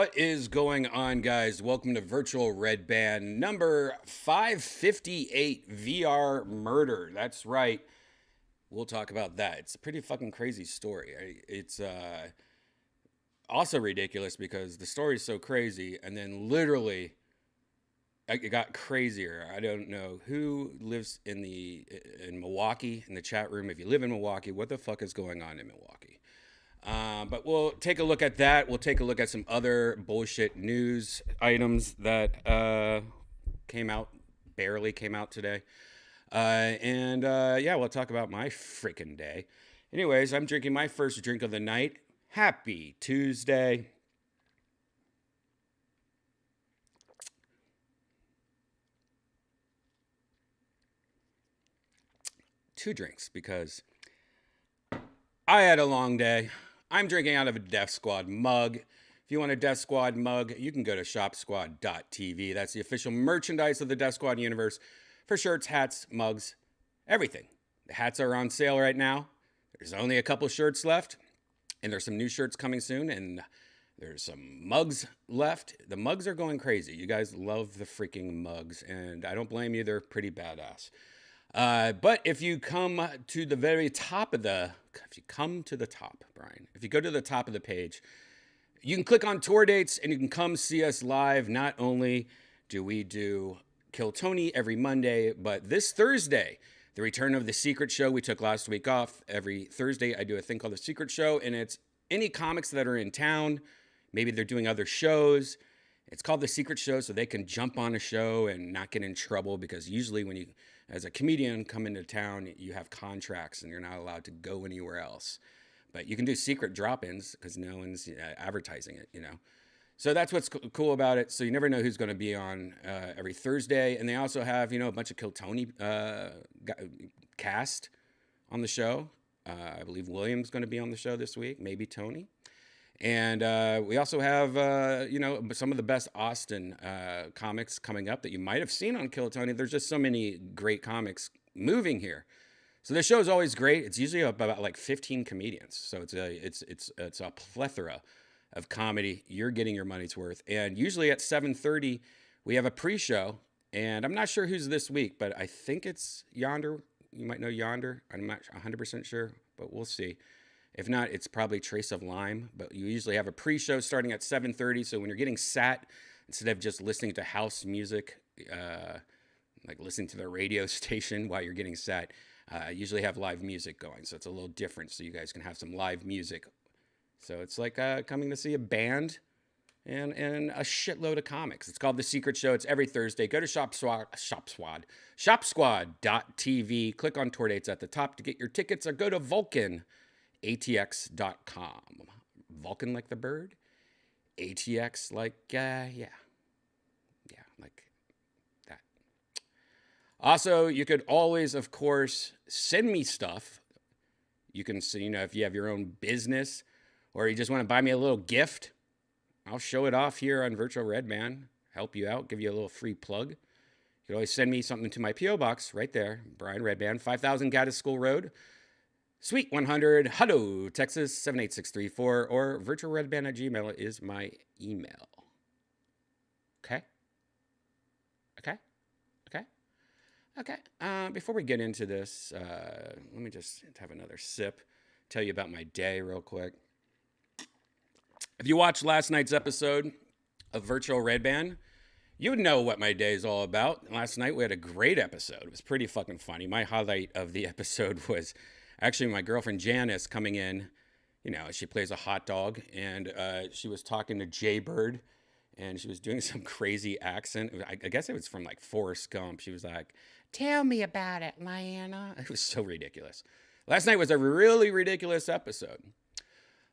What is going on, guys? Welcome to Virtual Red Band number 558, VR Murder. That's right. We'll talk about that. It's a pretty fucking crazy story. It's also ridiculous because the story is so crazy, and then literally it got crazier. I don't know who lives in Milwaukee in the chat room. If you live in Milwaukee, what the fuck is going on in Milwaukee? But we'll take a look at that. We'll take a look at some other bullshit news items that barely came out today. Yeah, we'll talk about my freaking day. Anyways, I'm drinking my first drink of the night. Happy Tuesday. Two drinks because I had a long day. I'm drinking out of a Death Squad mug. If you want a Death Squad mug, you can go to shopsquad.tv. That's the official merchandise of the Death Squad universe for shirts, hats, mugs, everything. The hats are on sale right now. There's only a couple shirts left, and there's some new shirts coming soon, and there's some mugs left. The mugs are going crazy. You guys love the freaking mugs, and I don't blame you. They're pretty badass. But if you come to the very top of if you go to the top of the page, you can click on tour dates and you can come see us live. Not only do we do Kill Tony every Monday, but this Thursday, the return of The Secret Show. We took last week off. Every Thursday, I do a thing called The Secret Show, and it's any comics that are in town. Maybe they're doing other shows. It's called The Secret Show so they can jump on a show and not get in trouble, because usually when you, as a comedian, come into town, you have contracts and you're not allowed to go anywhere else. But you can do secret drop-ins because no one's advertising it, So that's what's cool about it. So you never know who's going to be on every Thursday. And they also have, a bunch of Kill Tony cast on the show. I believe William's going to be on the show this week, maybe Tony. And we also have, some of the best Austin comics coming up that you might have seen on Kill Tony. There's just so many great comics moving here. So the show is always great. It's usually about like 15 comedians. So it's a plethora of comedy. You're getting your money's worth. And usually at 7:30, we have a pre-show. And I'm not sure who's this week, but I think it's Yonder. You might know Yonder. I'm not 100% sure, but we'll see. If not, it's probably Trace of Lime. But you usually have a pre-show starting at 7:30. So when you're getting sat, instead of just listening to house music, like listening to the radio station while you're getting sat, usually have live music going. So it's a little different. So you guys can have some live music. So it's like coming to see a band and a shitload of comics. It's called The Secret Show. It's every Thursday. Go to shopsquad.tv. Click on tour dates at the top to get your tickets, or go to vulcanatx.com. Vulcan like the bird. ATX like, like that. Also, you could always, of course, send me stuff. You can see, if you have your own business or you just want to buy me a little gift, I'll show it off here on Virtual Red Band, help you out, give you a little free plug. You can always send me something to my P.O. Box right there, Brian Red Band, 5000 Gaddis School Road, Suite 100, Hutto, Texas, 78634, or virtualredband@gmail is my email. Okay? Before we get into this, let me just have another sip, tell you about my day real quick. If you watched last night's episode of Virtual Red Band, you would know what my day is all about. Last night we had a great episode. It was pretty fucking funny. My highlight of the episode was actually my girlfriend Janice coming in. She plays a hot dog, and she was talking to Jay Bird, and she was doing some crazy accent. I guess it was from like Forrest Gump. She was like, "Tell me about it, Lyanna." It was so ridiculous. Last night was a really ridiculous episode.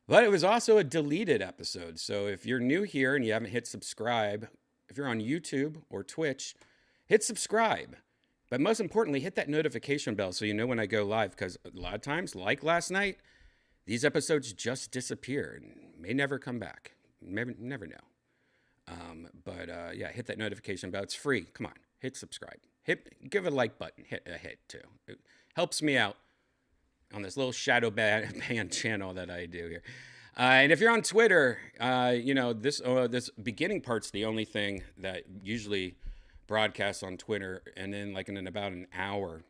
But it was also a deleted episode. So if you're new here and you haven't hit subscribe, if you're on YouTube or Twitch, hit subscribe. But most importantly, hit that notification bell so you know when I go live. Because a lot of times, like last night, these episodes just disappear and may never come back. Never know. Hit that notification bell. It's free. Come on, hit subscribe. Give a like button. Hit a hit too. It helps me out on this little shadow band channel that I do here. And if you're on Twitter, this beginning part's the only thing that usually broadcasts on Twitter, and then like in about an hour,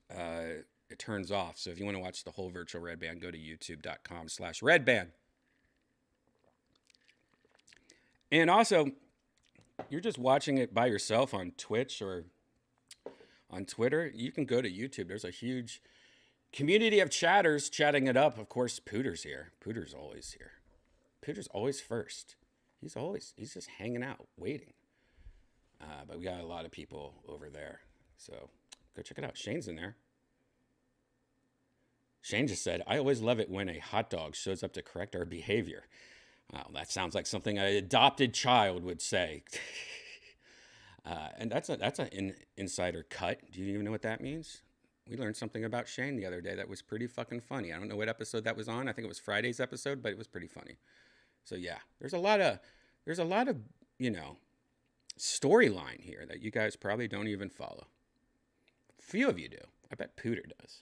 it turns off. So if you want to watch the whole virtual red band, go to youtube.com/redband. And also, you're just watching it by yourself on Twitch or on Twitter, you can go to YouTube. There's a huge community of chatters chatting it up. Of course, Pooter's here. Pooter's always here. Pooter's always first. He's just hanging out, waiting. But we got a lot of people over there. So go check it out. Shane's in there. Shane just said, I always love it when a hot dog shows up to correct our behavior. Wow, that sounds like something an adopted child would say. And that's an insider cut. Do you even know what that means? We learned something about Shane the other day that was pretty fucking funny. I don't know what episode that was on. I think it was Friday's episode, but it was pretty funny. So yeah, there's a lot of storyline here that you guys probably don't even follow. Few of you do. I bet Pooter does.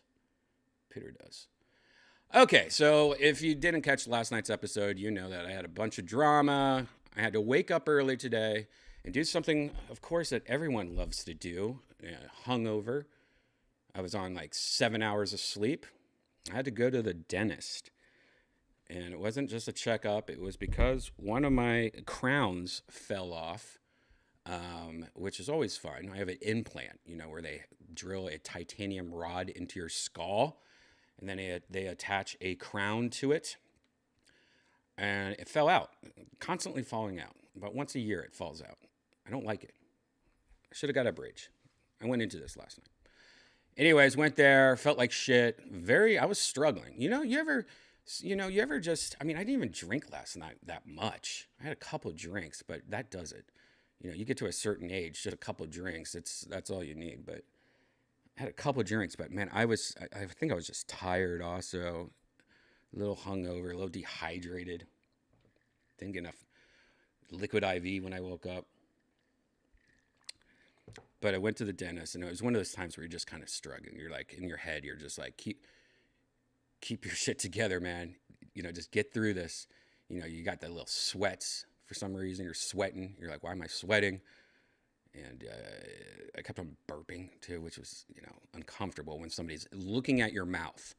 Okay, so if you didn't catch last night's episode, you know that I had a bunch of drama. I had to wake up early today and do something, of course, that everyone loves to do. Hungover. I was on like 7 hours of sleep. I had to go to the dentist. And it wasn't just a checkup. It was because one of my crowns fell off, which is always fun. I have an implant, where they drill a titanium rod into your skull. And then they attach a crown to it. And it fell out, constantly falling out. About once a year it falls out. I don't like it. I should have got a bridge. I went into this last night. Anyways, went there, felt like shit. I was struggling. You ever just, I didn't even drink last night that much. I had a couple drinks, but that does it. You get to a certain age, just a couple drinks, that's all you need. But I had a couple drinks, but man, I think I was just tired also. A little hungover, a little dehydrated. Didn't get enough liquid IV when I woke up. But I went to the dentist, and it was one of those times where you're just kind of struggling. You're like, in your head, you're just like, keep your shit together, man. Just get through this. You got the little sweats for some reason. You're sweating. You're like, why am I sweating? And I kept on burping too, which was, uncomfortable when somebody's looking at your mouth.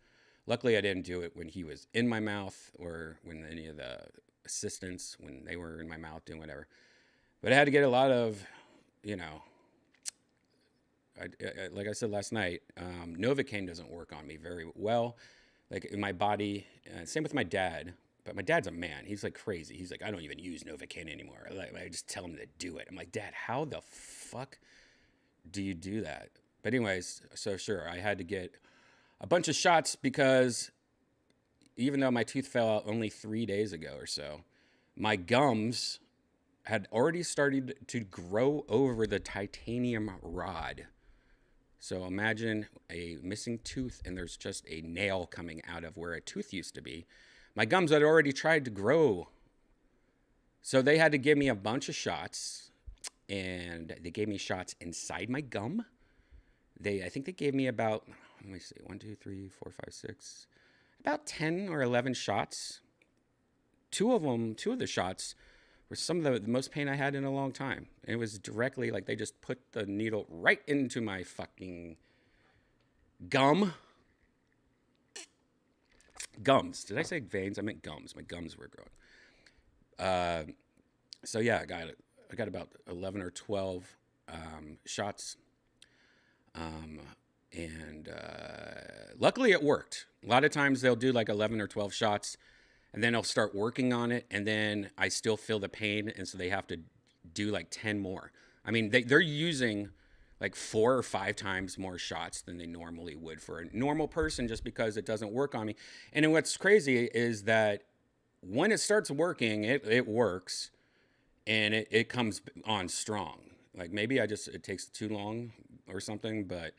Luckily, I didn't do it when he was in my mouth or when any of the assistants, when they were in my mouth doing whatever. But I had to get a lot of, like I said last night, Novocaine doesn't work on me very well. Like in my body, same with my dad. But my dad's a man. He's like crazy. He's like, I don't even use Novocaine anymore. I just tell him to do it. I'm like, Dad, how the fuck do you do that? But anyways, so sure, I had to get a bunch of shots because even though my tooth fell out only 3 days ago or so, my gums had already started to grow over the titanium rod. So imagine a missing tooth and there's just a nail coming out of where a tooth used to be. My gums had already tried to grow. So they had to give me a bunch of shots, and they gave me shots inside my gum. I think they gave me about, let me see, 1, 2, 3, 4, 5, 6, about 10 or 11 shots. Two of the shots were some of the most pain I had in a long time. And it was directly like they just put the needle right into my fucking gums. Did I say veins? I meant gums. My gums were growing. So yeah, I got about 11 or 12 shots. And luckily it worked. A lot of times they'll do like 11 or 12 shots and then they'll start working on it. And then I still feel the pain. And so they have to do like 10 more. They're using like 4 or 5 times more shots than they normally would for a normal person just because it doesn't work on me. And then what's crazy is that when it starts working, it works and it comes on strong. Like maybe it takes too long or something, but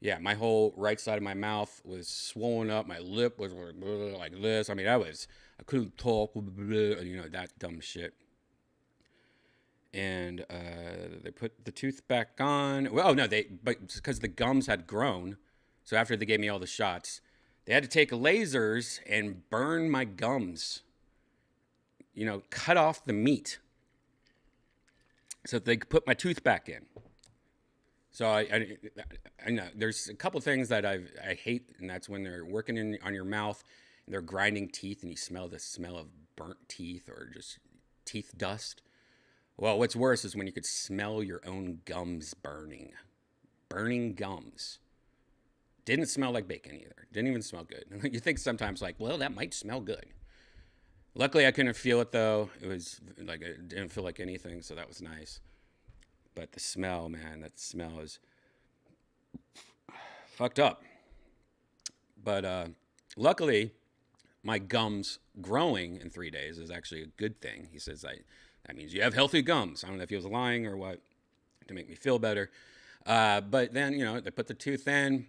yeah, my whole right side of my mouth was swollen up. My lip was like this. I couldn't talk, that dumb shit. And they put the tooth back on. Well, no, but because the gums had grown, so after they gave me all the shots, they had to take lasers and burn my gums cut off the meat so that they could put my tooth back in. So I know there's a couple things that I hate, and that's when they're working on your mouth and they're grinding teeth and you smell the smell of burnt teeth or just teeth dust. Well, what's worse is when you could smell your own gums burning. Burning gums. Didn't smell like bacon either. Didn't even smell good. You think sometimes like, well, that might smell good. Luckily, I couldn't feel it though. It was like, it didn't feel like anything, so that was nice. But the smell, man, that smell is fucked up. But luckily, my gums growing in 3 days is actually a good thing. He says that means you have healthy gums. I don't know if he was lying or what to make me feel better. But then, they put the tooth in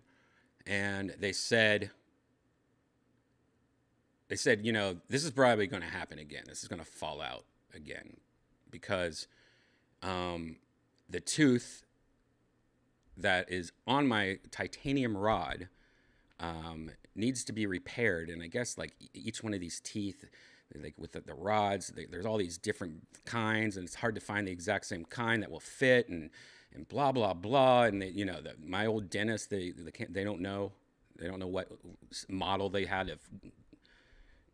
and they said, this is probably going to happen again. This is going to fall out again because the tooth that is on my titanium rod needs to be repaired. And I guess like each one of these teeth, like with the rods, there's all these different kinds, and it's hard to find the exact same kind that will fit, and blah blah blah. And my old dentist, they don't know what model they had of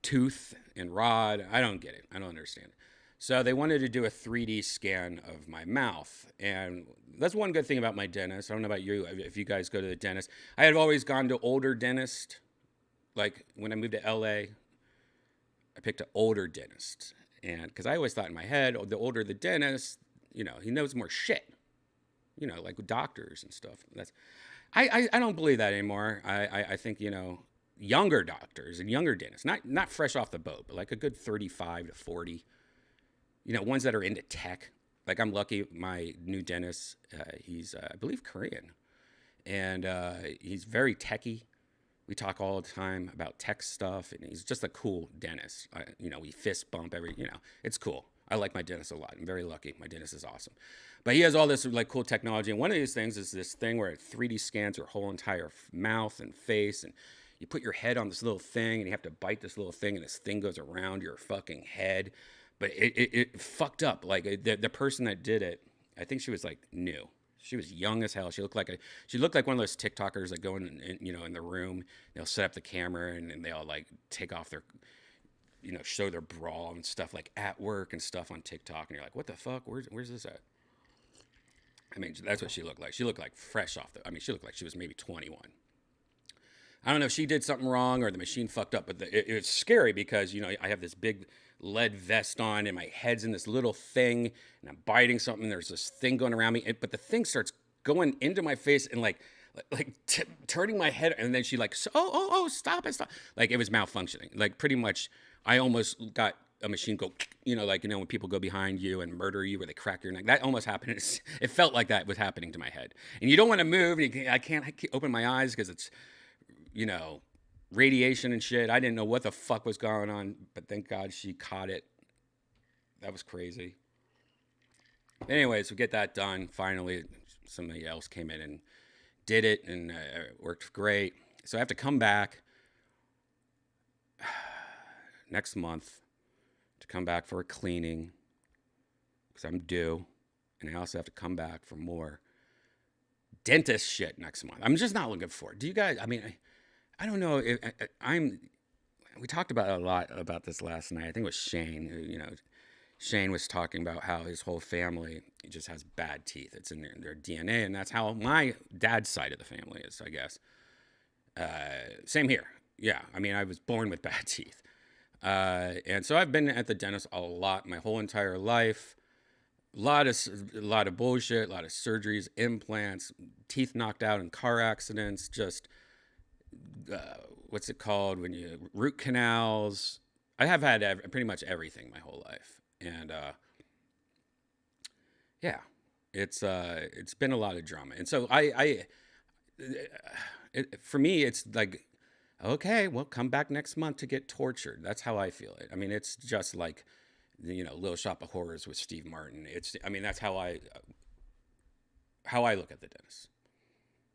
tooth and rod. I don't get it. I don't understand it. So they wanted to do a 3D scan of my mouth. And that's one good thing about my dentist. I don't know about you, if you guys go to the dentist. I had always gone to older dentists. Like when I moved to LA, I picked an older dentist. And because I always thought in my head, the older the dentist, he knows more shit. Like with doctors and stuff. I don't believe that anymore. I think, younger doctors and younger dentists, not fresh off the boat, but like a good 35 to 40. Ones that are into tech. Like I'm lucky, my new dentist, he's, I believe, Korean. And he's very techy. We talk all the time about tech stuff, and he's just a cool dentist. We fist bump it's cool. I like my dentist a lot. I'm very lucky. My dentist is awesome. But he has all this like cool technology. And one of these things is this thing where it 3D scans your whole entire mouth and face, and you put your head on this little thing, and you have to bite this little thing, and this thing goes around your fucking head. But it fucked up. Like the person that did it, I think she was like new. She was young as hell. She looked like one of those TikTokers that go in the room. They'll set up the camera and they all like take off their, show their bra and stuff like at work and stuff on TikTok. And you're like, what the fuck? Where's this at? I mean, that's what she looked like. She looked like fresh off she looked like she was maybe 21. I don't know if she did something wrong or the machine fucked up, but it's scary because, I have this big lead vest on and my head's in this little thing and I'm biting something. There's this thing going around me, but the thing starts going into my face and turning my head. And then she like, stop it, stop. Like it was malfunctioning. Like pretty much I almost got a machine go, when people go behind you and murder you or they crack your neck. That almost happened. It felt like that was happening to my head. And you don't want to move. I can't open my eyes because it's, radiation and shit. I didn't know what the fuck was going on, but thank God she caught it. That was crazy. Anyways, we get that done. Finally, somebody else came in and did it, and it worked great. So I have to come back next month to come back for a cleaning because I'm due, and I also have to come back for more dentist shit next month. I'm just not looking forward. Do you guys? I mean, I don't know. We talked about a lot about this last night. I think it was Shane. Shane was talking about how his whole family just has bad teeth. It's in their DNA, and that's how my dad's side of the family is, I guess. Same here. Yeah, I mean, I was born with bad teeth. And so I've been at the dentist a lot my whole entire life. A lot of bullshit, a lot of surgeries, implants, teeth knocked out in car accidents, just what's it called when you root canals. I have had pretty much everything my whole life, and yeah, it's been a lot of drama. And so for me, it's like, okay, well, come back next month to get tortured. That's how I feel it. I mean, it's just like, Little Shop of Horrors with Steve Martin. That's how I look at the dentist.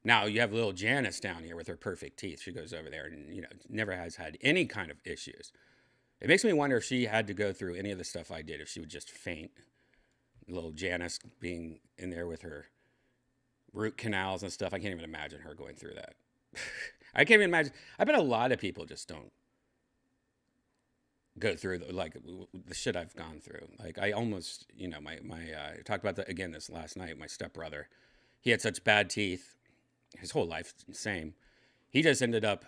Now you have little Janice down here with her perfect teeth. She goes over there and, never has had any kind of issues. It makes me wonder if she had to go through any of the stuff I did, if she would just faint. Little Janice being in there with her root canals and stuff. I can't even imagine her going through that. I can't even imagine. I bet a lot of people just don't go through the shit I've gone through. Like I almost, I talked about that again this last night. My stepbrother, he had such bad teeth. His whole life, same. He just ended up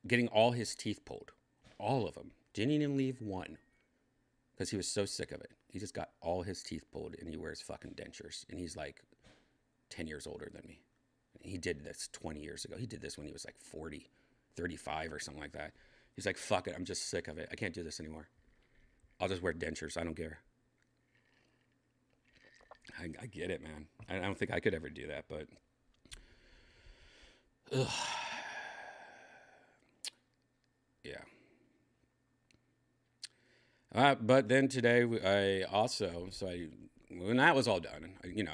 getting all his teeth pulled, all of them. Didn't even leave one because he was so sick of it. He just got all his teeth pulled, and he wears fucking dentures. And he's like 10 years older than me. He did this 20 years ago. He did this when he was like 40, 35 or something like that. He's like, fuck it. I'm just sick of it. I can't do this anymore. I'll just wear dentures. I don't care. I get it, man. I don't think I could ever do that, but ugh. Yeah. But then today, when that was all done,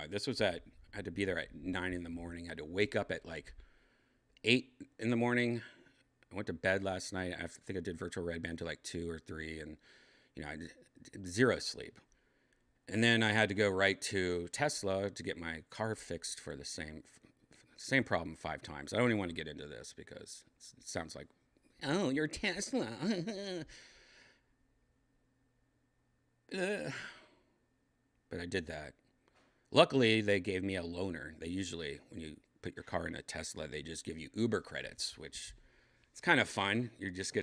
this was I had to be there at 9 in the morning. I had to wake up at like 8 in the morning. I went to bed last night. I think I did virtual red band till like 2 or 3, and I did zero sleep. And then I had to go right to Tesla to get my car fixed for the same problem 5 times. I don't even want to get into this because it sounds like, oh, you're Tesla. But I did that. Luckily, they gave me a loaner. They usually, when you put your car in a Tesla, they just give you Uber credits, which it's kind of fun. You get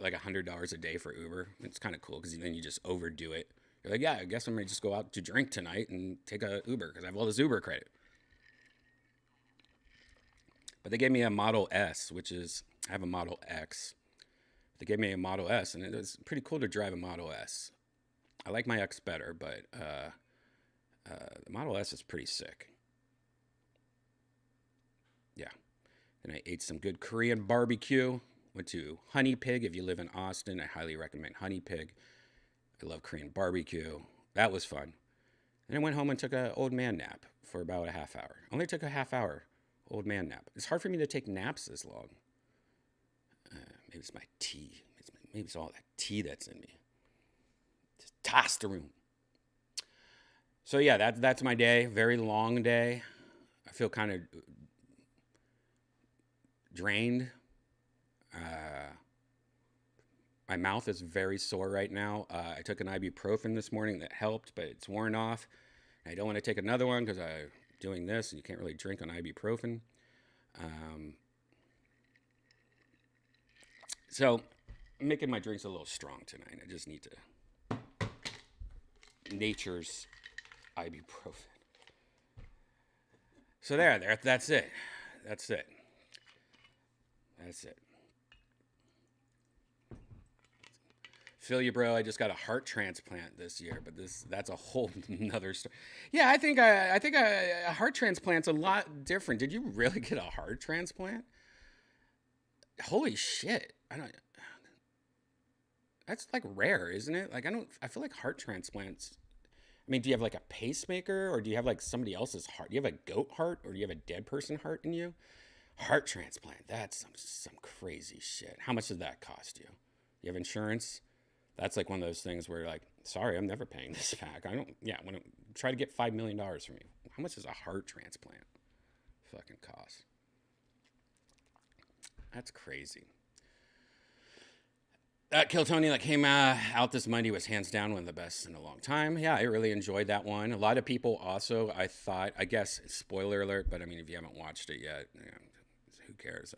like $100 a day for Uber. It's kind of cool because then you just overdo it. You're like, yeah, I guess I'm going to just go out to drink tonight and take a Uber because I have all this Uber credit. But they gave me a Model S, I have a Model X. They gave me a Model S, and it was pretty cool to drive a Model S. I like my X better, but the Model S is pretty sick. Yeah. And I ate some good Korean barbecue. Went to Honey Pig. If you live in Austin, I highly recommend Honey Pig. I love Korean barbecue. That was fun. And I went home and took an old man nap for about a half hour. Only took a half hour old man nap. It's hard for me to take naps this long. Maybe it's my tea. Maybe it's all that tea that's in me. Just testosterone. So yeah, that's my day. Very long day. I feel kind of drained. My mouth is very sore right now. I took an ibuprofen this morning that helped, but it's worn off. I don't want to take another one because I'm doing this, and you can't really drink on ibuprofen. So I'm making my drinks a little strong tonight. I just need to nature's ibuprofen. So that's it. That's it. Feel you, bro. I just got a heart transplant this year, but that's a whole nother story. Yeah, I think a heart transplant's a lot different. Did you really get a heart transplant? Holy shit. That's like rare, isn't it? Like I feel like heart transplants. I mean, do you have like a pacemaker, or do you have like somebody else's heart? Do you have a goat heart, or do you have a dead person heart in you? Heart transplant. That's some crazy shit. How much does that cost you? You have insurance? That's like one of those things where you're like, sorry, I'm never paying this back. When I try to get $5 million from you, how much does a heart transplant fucking cost? That's crazy. That Kill Tony that came out this Monday was hands down one of the best in a long time. Yeah, I really enjoyed that one. A lot of people also, I guess, spoiler alert, but I mean, if you haven't watched it yet, who cares?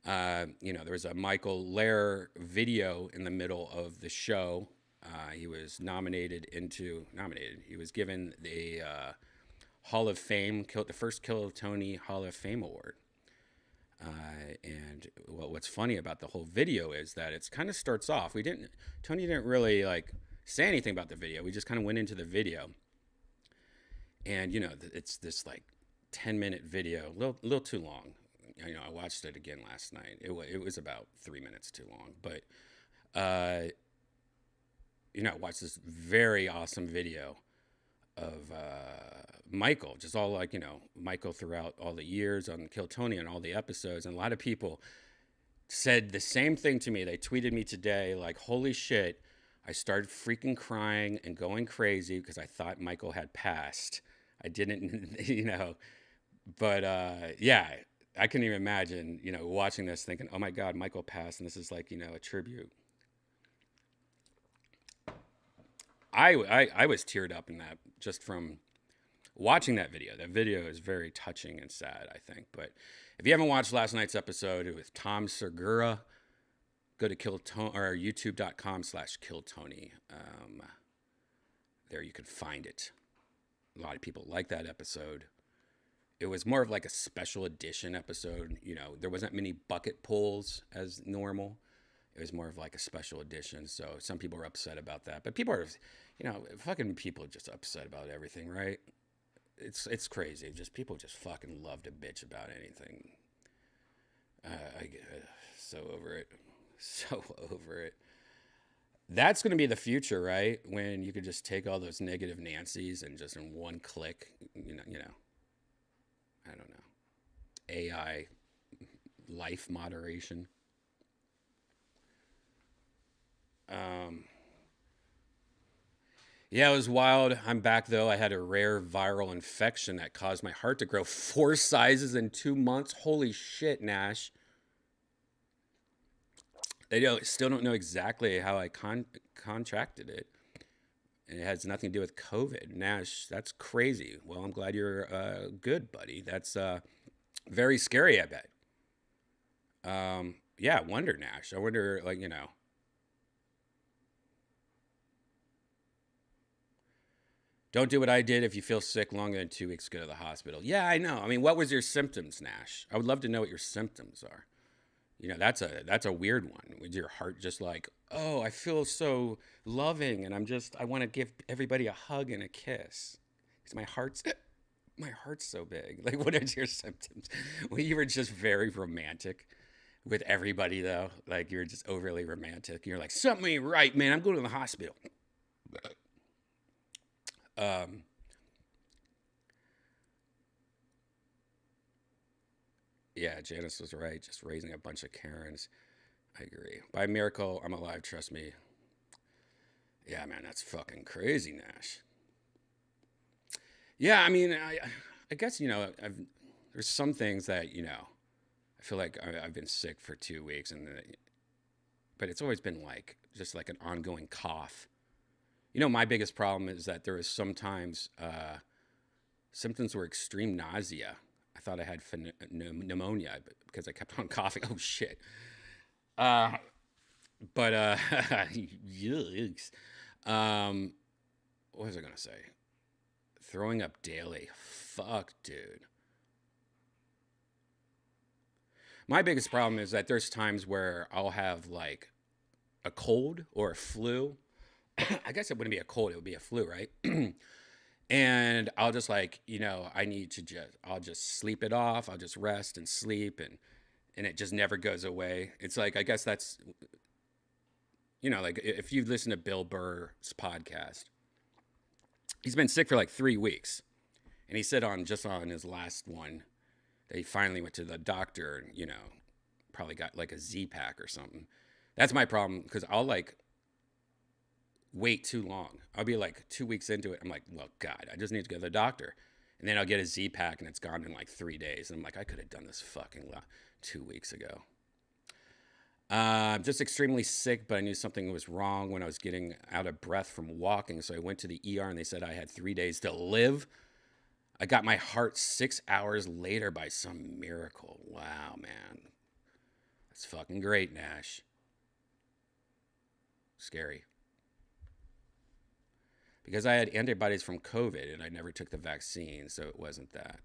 There was a Michael Lehrer video in the middle of the show. He was nominated. He was given the Hall of Fame, the first Kill Tony Hall of Fame award. And what's funny about the whole video is that it's kind of starts off. Tony didn't really like say anything about the video. We just kind of went into the video, and it's this like 10-minute video, a little too long. I watched it again last night. It was about 3 minutes too long, but I watched this very awesome video of Michael, just all like Michael throughout all the years on Kill Tony and all the episodes, and a lot of people said the same thing to me. They tweeted me today, like, holy shit, I started freaking crying and going crazy because I thought Michael had passed. I didn't, but yeah, I can even imagine, watching this thinking, oh my God, Michael passed. And this is like, a tribute. I was teared up in that just from watching that video. That video is very touching and sad, I think. But if you haven't watched last night's episode with Tom Segura, go to youtube.com/killtony. There you can find it. A lot of people like that episode. It was more of like a special edition episode. There wasn't many bucket pulls as normal. It was more of like a special edition. So some people are upset about that. But people are, fucking people are just upset about everything, right? It's crazy. People just fucking love to bitch about anything. So over it. So over it. That's going to be the future, right? When you could just take all those negative Nancys and just in one click, I don't know. AI life moderation. Yeah, it was wild. I'm back though. I had a rare viral infection that caused my heart to grow 4 sizes in 2 months. Holy shit, Nash. They still don't know exactly how I contracted it. And it has nothing to do with COVID. Nash, that's crazy. Well, I'm glad you're good, buddy. That's very scary, I bet. Yeah, I wonder, Nash. I wonder, don't do what I did. If you feel sick longer than 2 weeks, go to the hospital. Yeah, I know. I mean, what was your symptoms, Nash? I would love to know what your symptoms are. That's a weird one. Was your heart just like, oh, I feel so loving, and I want to give everybody a hug and a kiss. Because my heart's so big. Like, what are your symptoms? Well, you were just very romantic with everybody, though. Like, you were just overly romantic. You're like, something ain't right, man. I'm going to the hospital. Yeah, Janice was right. Just raising a bunch of Karens. I agree. By miracle, I'm alive. Trust me. Yeah, man, that's fucking crazy, Nash. Yeah, I mean, I guess there's some things that I feel like I've been sick for 2 weeks, but it's always been like just like an ongoing cough. My biggest problem is that there is sometimes symptoms were extreme nausea. I thought I had pneumonia because I kept on coughing. Oh shit. But yikes. What was I gonna say? Throwing up daily. Fuck, dude. My biggest problem is that there's times where I'll have like a cold or a flu. I guess it wouldn't be a cold, it would be a flu, right? And I'll just I'll just sleep it off. I'll just rest and sleep and it just never goes away. It's like, I guess that's, like if you listen to Bill Burr's podcast, he's been sick for like 3 weeks. And he said on his last one that he finally went to the doctor and, probably got like a Z-Pack or something. That's my problem because I'll like wait too long. I'll be like 2 weeks into it. I'm like, well, God, I just need to go to the doctor. And then I'll get a Z-Pack and it's gone in like 3 days. And I'm like, I could have done this fucking 2 weeks ago. Just extremely sick, but I knew something was wrong when I was getting out of breath from walking. So I went to the ER and they said I had 3 days to live. I got my heart 6 hours later by some miracle. Wow, man. That's fucking great, Nash. Scary. Because I had antibodies from COVID and I never took the vaccine, so it wasn't that.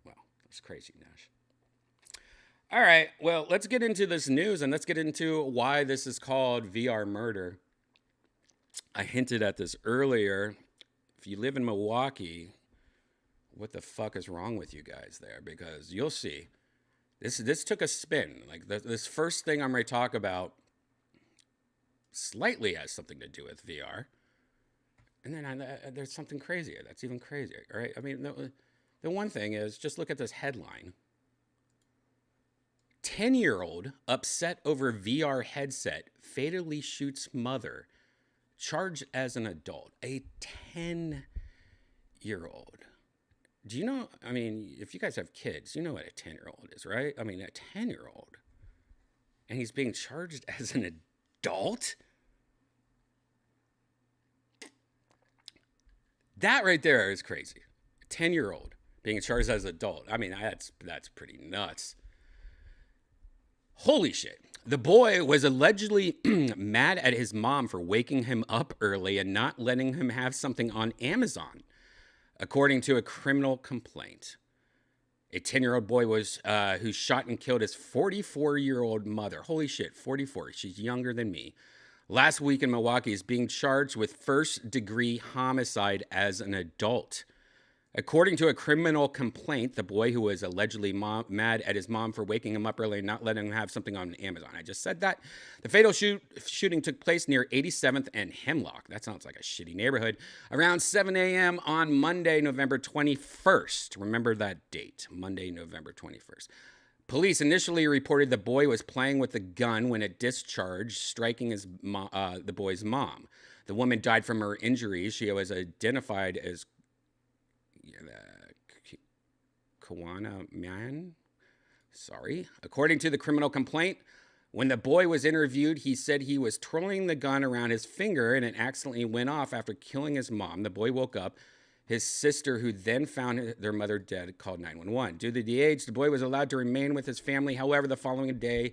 Well, that's crazy, Nash. All right, well, let's get into this news and let's get into why this is called VR murder. I hinted at this earlier. If you live in Milwaukee, what the fuck is wrong with you guys there? Because you'll see. This took a spin. Like this first thing I'm going to talk about slightly has something to do with VR. And then there's something crazier. That's even crazier, right? I mean, the one thing is just look at this headline. 10-year-old upset over VR headset fatally shoots mother, charged as an adult. A 10-year-old. Do you know? I mean, if you guys have kids, you know what a 10-year-old is, right? I mean, a 10-year-old. And he's being charged as an adult? That right there is crazy. A 10-year-old being charged as an adult. I mean, that's pretty nuts. Holy shit. The boy was allegedly mad at his mom for waking him up early and not letting him have something on Amazon, according to a criminal complaint. A 10-year-old boy was who shot and killed his 44-year-old mother. Holy shit, 44. She's younger than me. Last week in Milwaukee is being charged with first-degree homicide as an adult. According to a criminal complaint, the boy who was allegedly mad at his mom for waking him up early and not letting him have something on Amazon. I just said that. The fatal shooting took place near 87th and Hemlock. That sounds like a shitty neighborhood. Around 7 a.m. on Monday, November 21st. Remember that date, Monday, November 21st. Police initially reported the boy was playing with the gun when it discharged, striking the boy's mom. The woman died from her injuries. She was identified as Kawana Man. Sorry. According to the criminal complaint, when the boy was interviewed, he said he was twirling the gun around his finger and it accidentally went off after killing his mom. The boy woke up. His sister, who then found their mother dead, called 911. Due to the age, the boy was allowed to remain with his family. However, the following day,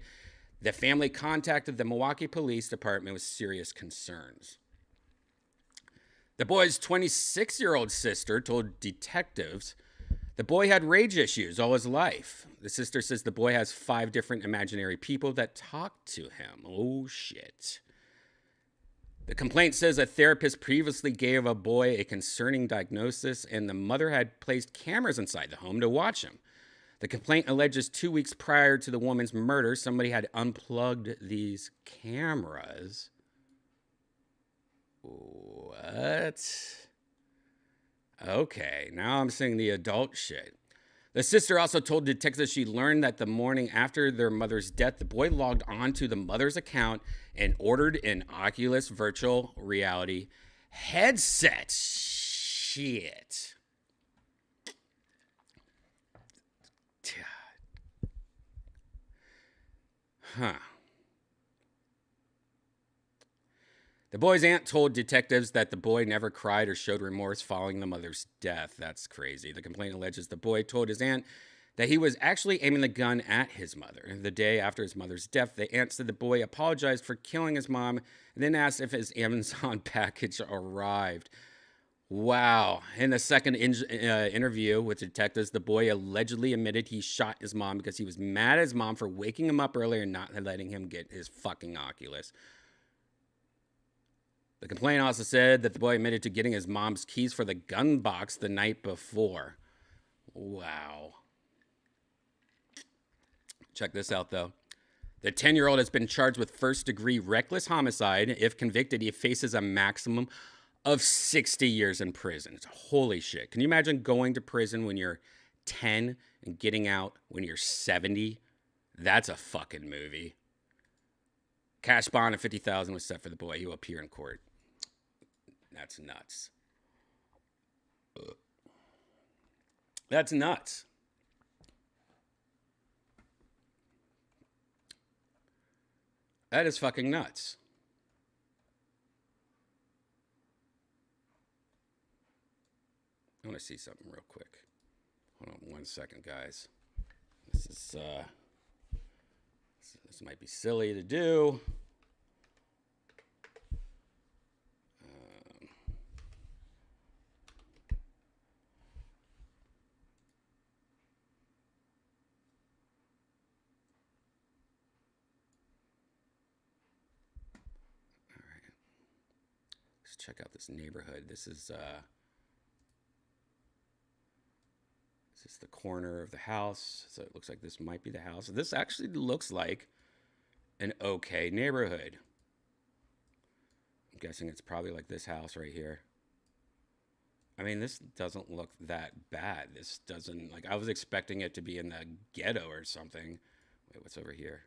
the family contacted the Milwaukee Police Department with serious concerns. The boy's 26-year-old sister told detectives the boy had rage issues all his life. The sister says the boy has 5 different imaginary people that talk to him. Oh, shit. The complaint says a therapist previously gave a boy a concerning diagnosis, and the mother had placed cameras inside the home to watch him. The complaint alleges 2 weeks prior to the woman's murder, somebody had unplugged these cameras. What? Okay, now I'm seeing the adult shit. The sister also told detectives she learned that the morning after their mother's death, the boy logged onto the mother's account and ordered an Oculus virtual reality headset. Shit. Huh. The boy's aunt told detectives that the boy never cried or showed remorse following the mother's death. That's crazy. The complaint alleges the boy told his aunt that he was actually aiming the gun at his mother. The day after his mother's death, the aunt said the boy apologized for killing his mom and then asked if his Amazon package arrived. Wow. In the second interview with detectives, the boy allegedly admitted he shot his mom because he was mad at his mom for waking him up earlier and not letting him get his fucking Oculus. The complaint also said that the boy admitted to getting his mom's keys for the gun box the night before. Wow. Check this out, though. The 10-year-old has been charged with first-degree reckless homicide. If convicted, he faces a maximum of 60 years in prison. Holy shit. Can you imagine going to prison when you're 10 and getting out when you're 70? That's a fucking movie. Cash bond of $50,000 was set for the boy. He will appear in court. That's nuts. That's nuts. That is fucking nuts. I want to see something real quick. Hold on 1 second, guys. This might be silly to do. Check out this neighborhood. This is the corner of the house. So it looks like this might be the house. This actually looks like an okay neighborhood. I'm guessing it's probably like this house right here. I mean, this doesn't look that bad. This doesn't, like, I was expecting it to be in the ghetto or something. Wait, what's over here?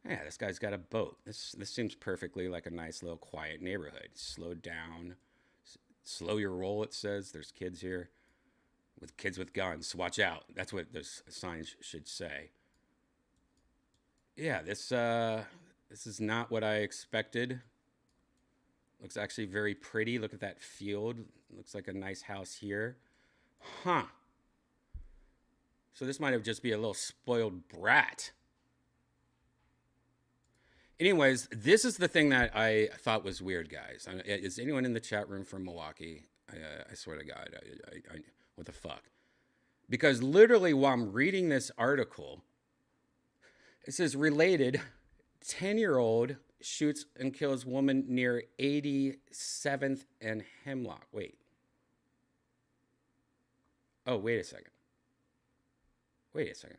Yeah, this guy's got a boat. This seems perfectly like a nice little quiet neighborhood. Slow down, slow your roll. It says there's kids here with kids with guns. Watch out. That's what this sign should say. Yeah, this is not what I expected. Looks actually very pretty. Look at that field. Looks like a nice house here. Huh. So this might have just be a little spoiled brat. Anyways, this is the thing that I thought was weird, guys. Is anyone in the chat room from Milwaukee? I swear to God, what the fuck? Because literally while I'm reading this article, it says related 10-year-old shoots and kills woman near 87th and Hemlock. Wait. Oh, wait a second. Wait a second.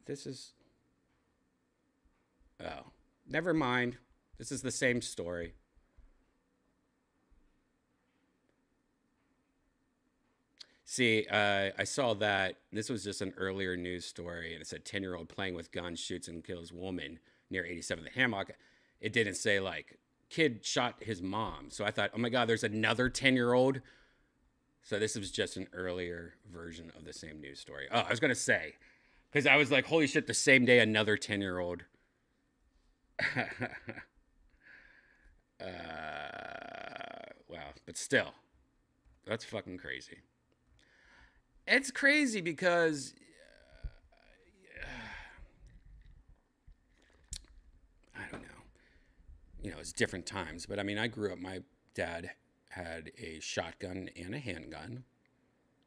This is... Oh, never mind. This is the same story. See, I saw that this was just an earlier news story, and it said 10-year-old playing with guns shoots and kills woman near 87th Hammock. It didn't say, like, kid shot his mom. So I thought, oh my God, there's another 10-year-old. So this was just an earlier version of the same news story. Oh, I was going to say, because I was like, holy shit, the same day another 10-year-old. Wow, but still, that's fucking crazy. It's crazy because I don't know. You know, it's different times, but I mean, I grew up, my dad had a shotgun and a handgun.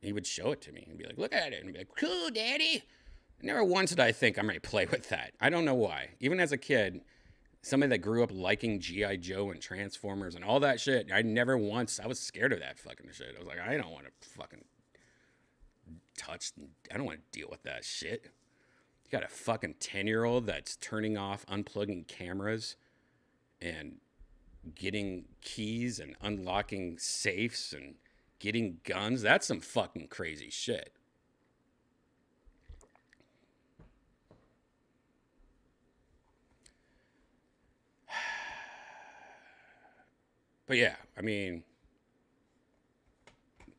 He would show it to me and be like, look at it. And I'd be like, cool, daddy. Never once did I think I'm going to play with that. I don't know why. Even as a kid, somebody that grew up liking G.I. Joe and Transformers and all that shit, I was scared of that fucking shit. I was like, I don't want to fucking touch. I don't want to deal with that shit. You got a fucking 10-year-old that's turning off, unplugging cameras and getting keys and unlocking safes and getting guns. That's some fucking crazy shit. But yeah, I mean,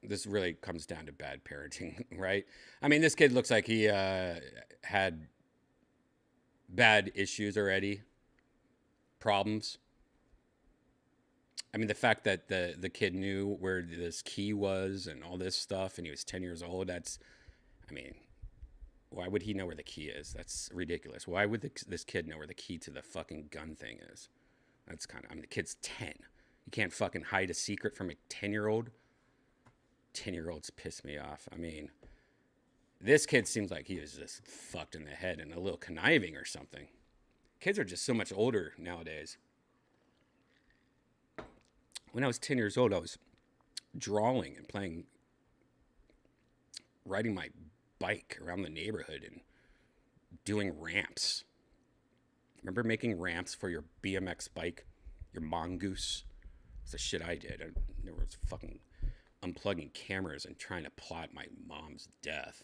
this really comes down to bad parenting, right? I mean, this kid looks like he had bad issues already, problems. I mean, the fact that the kid knew where this key was and all this stuff, and he was 10 years old, I mean, why would he know where the key is? That's ridiculous. Why would this kid know where the key to the fucking gun thing is? That's I mean, the kid's 10. You can't fucking hide a secret from a 10-year-old. 10-year-olds piss me off. I mean, this kid seems like he was just fucked in the head and a little conniving or something. Kids are just so much older nowadays. When I was 10 years old, I was drawing and riding my bike around the neighborhood and doing ramps. Remember making ramps for your BMX bike, your mongoose? It's the shit I did. I never was fucking unplugging cameras and trying to plot my mom's death.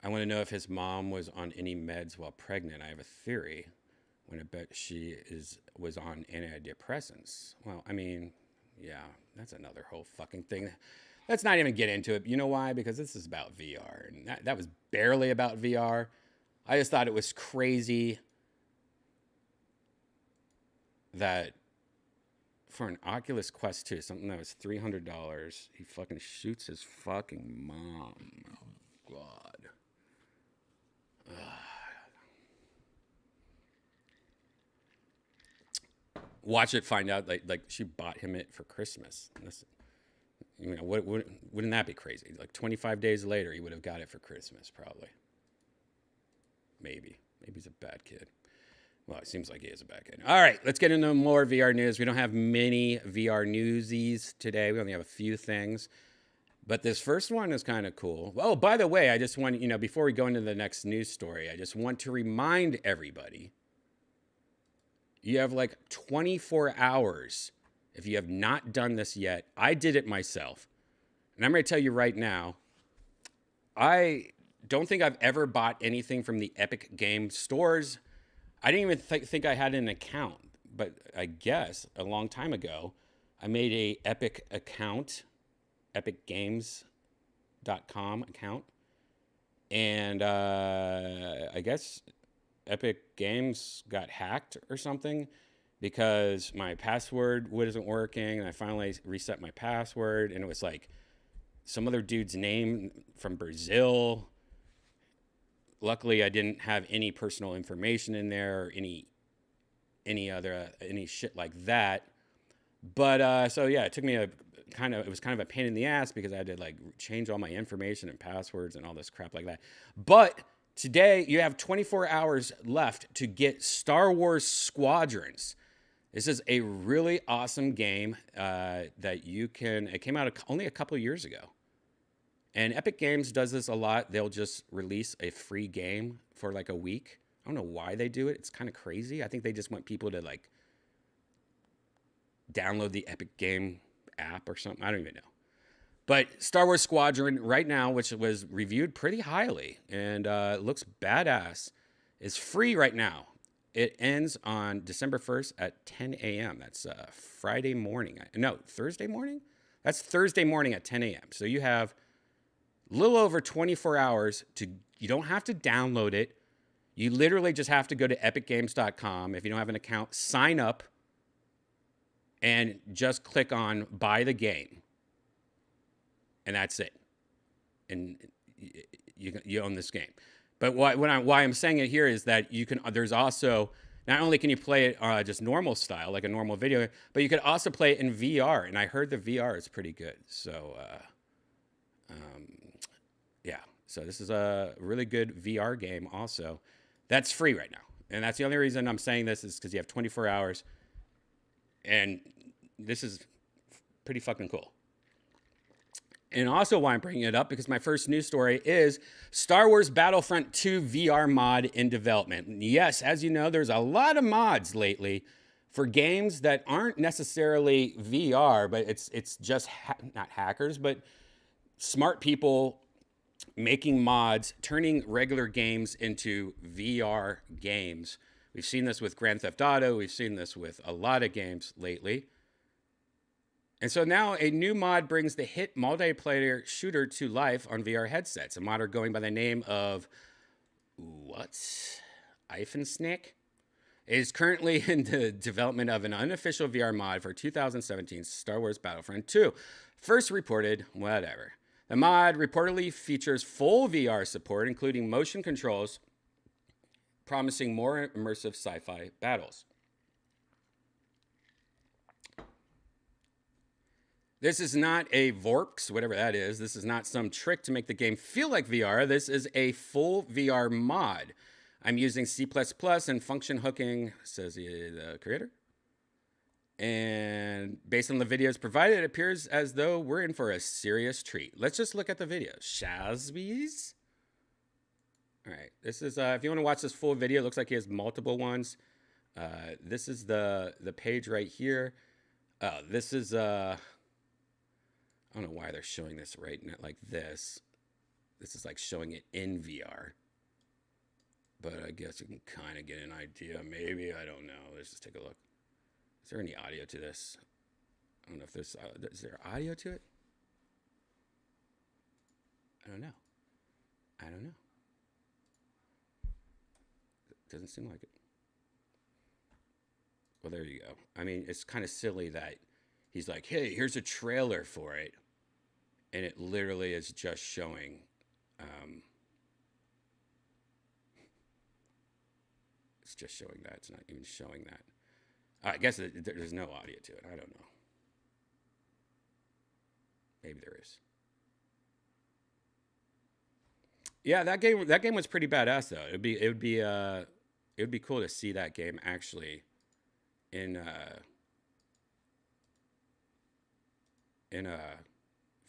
I want to know if his mom was on any meds while pregnant. I have a theory. When I bet she was on antidepressants. Well, I mean, yeah, that's another whole fucking thing. Let's not even get into it. You know why? Because this is about VR. And that was barely about VR. I just thought it was crazy that for an Oculus Quest 2, something that was $300, he fucking shoots his fucking mom. Oh, God. Watch it, find out like she bought him it for Christmas. You know, wouldn't that be crazy? Like 25 days later, he would have got it for Christmas, probably. Maybe he's a bad kid. Well, it seems like he is a bad kid. All right, let's get into more VR news. We don't have many VR newsies today. We only have a few things. But this first one is kind of cool. Oh, by the way, I just want, before we go into the next news story, I just want to remind everybody you have like 24 hours if you have not done this yet. I did it myself. And I'm going to tell you right now, I don't think I've ever bought anything from the Epic Game stores. I didn't even think I had an account, but I guess a long time ago, I made a Epic account, epicgames.com account. And I guess Epic Games got hacked or something because my password wasn't working. And I finally reset my password, and it was like some other dude's name from Brazil. Luckily, I didn't have any personal information in there or any shit like that. But so yeah, it took me it was kind of a pain in the ass because I had to like change all my information and passwords and all this crap like that. But today you have 24 hours left to get Star Wars Squadrons. This is a really awesome game that you can. It came out only a couple years ago. And Epic Games does this a lot. They'll just release a free game for like a week. I don't know why they do it. It's kind of crazy. I think they just want people to like download the Epic Game app or something. I don't even know. But Star Wars Squadron right now, which was reviewed pretty highly and looks badass, is free right now. It ends on December 1st at 10 a.m. That's Friday morning. No, Thursday morning? That's Thursday morning at 10 a.m. So you have a little over 24 hours you don't have to download it. You literally just have to go to epicgames.com. If you don't have an account, sign up and just click on buy the game. And that's it. And you own this game. But why I'm saying it here is that there's also, not only can you play it just normal style, like a normal video, but you could also play it in VR. And I heard the VR is pretty good. So, yeah. So this is a really good VR game also. That's free right now. And that's the only reason I'm saying this is because you have 24 hours. And this is pretty fucking cool. And also why I'm bringing it up, because my first news story is Star Wars Battlefront 2 VR mod in development. And yes, as you know, there's a lot of mods lately for games that aren't necessarily VR, but it's just not hackers, but smart people making mods, turning regular games into VR games. We've seen this with Grand Theft Auto. We've seen this with a lot of games lately. And so now a new mod brings the hit multiplayer shooter to life on VR headsets. A modder going by the name of Iphensnick is currently in the development of an unofficial VR mod for 2017 Star Wars Battlefront 2. First reported, whatever. The mod reportedly features full VR support, including motion controls, promising more immersive sci-fi battles. This is not a Vorpx, whatever that is. This is not some trick to make the game feel like VR. This is a full VR mod. I'm using C++ and function hooking, says the creator. And based on the videos provided, it appears as though we're in for a serious treat. Let's just look at the videos. Shazbees. All right. This is, if you want to watch this full video, it looks like he has multiple ones. This is the page right here. This is, I don't know why they're showing this right now like this. This is like showing it in VR. But I guess you can kind of get an idea. Maybe, I don't know. Let's just take a look. Is there any audio to this? I don't know if there's, is there audio to it? I don't know. It doesn't seem like it. Well, there you go. I mean, it's kind of silly that he's like, hey, here's a trailer for it. And it literally is just showing, it's just showing that. It's not even showing that. I guess there's no audio to it. I don't know. Maybe there is. Yeah, that game was pretty badass though. It would be cool to see that game actually in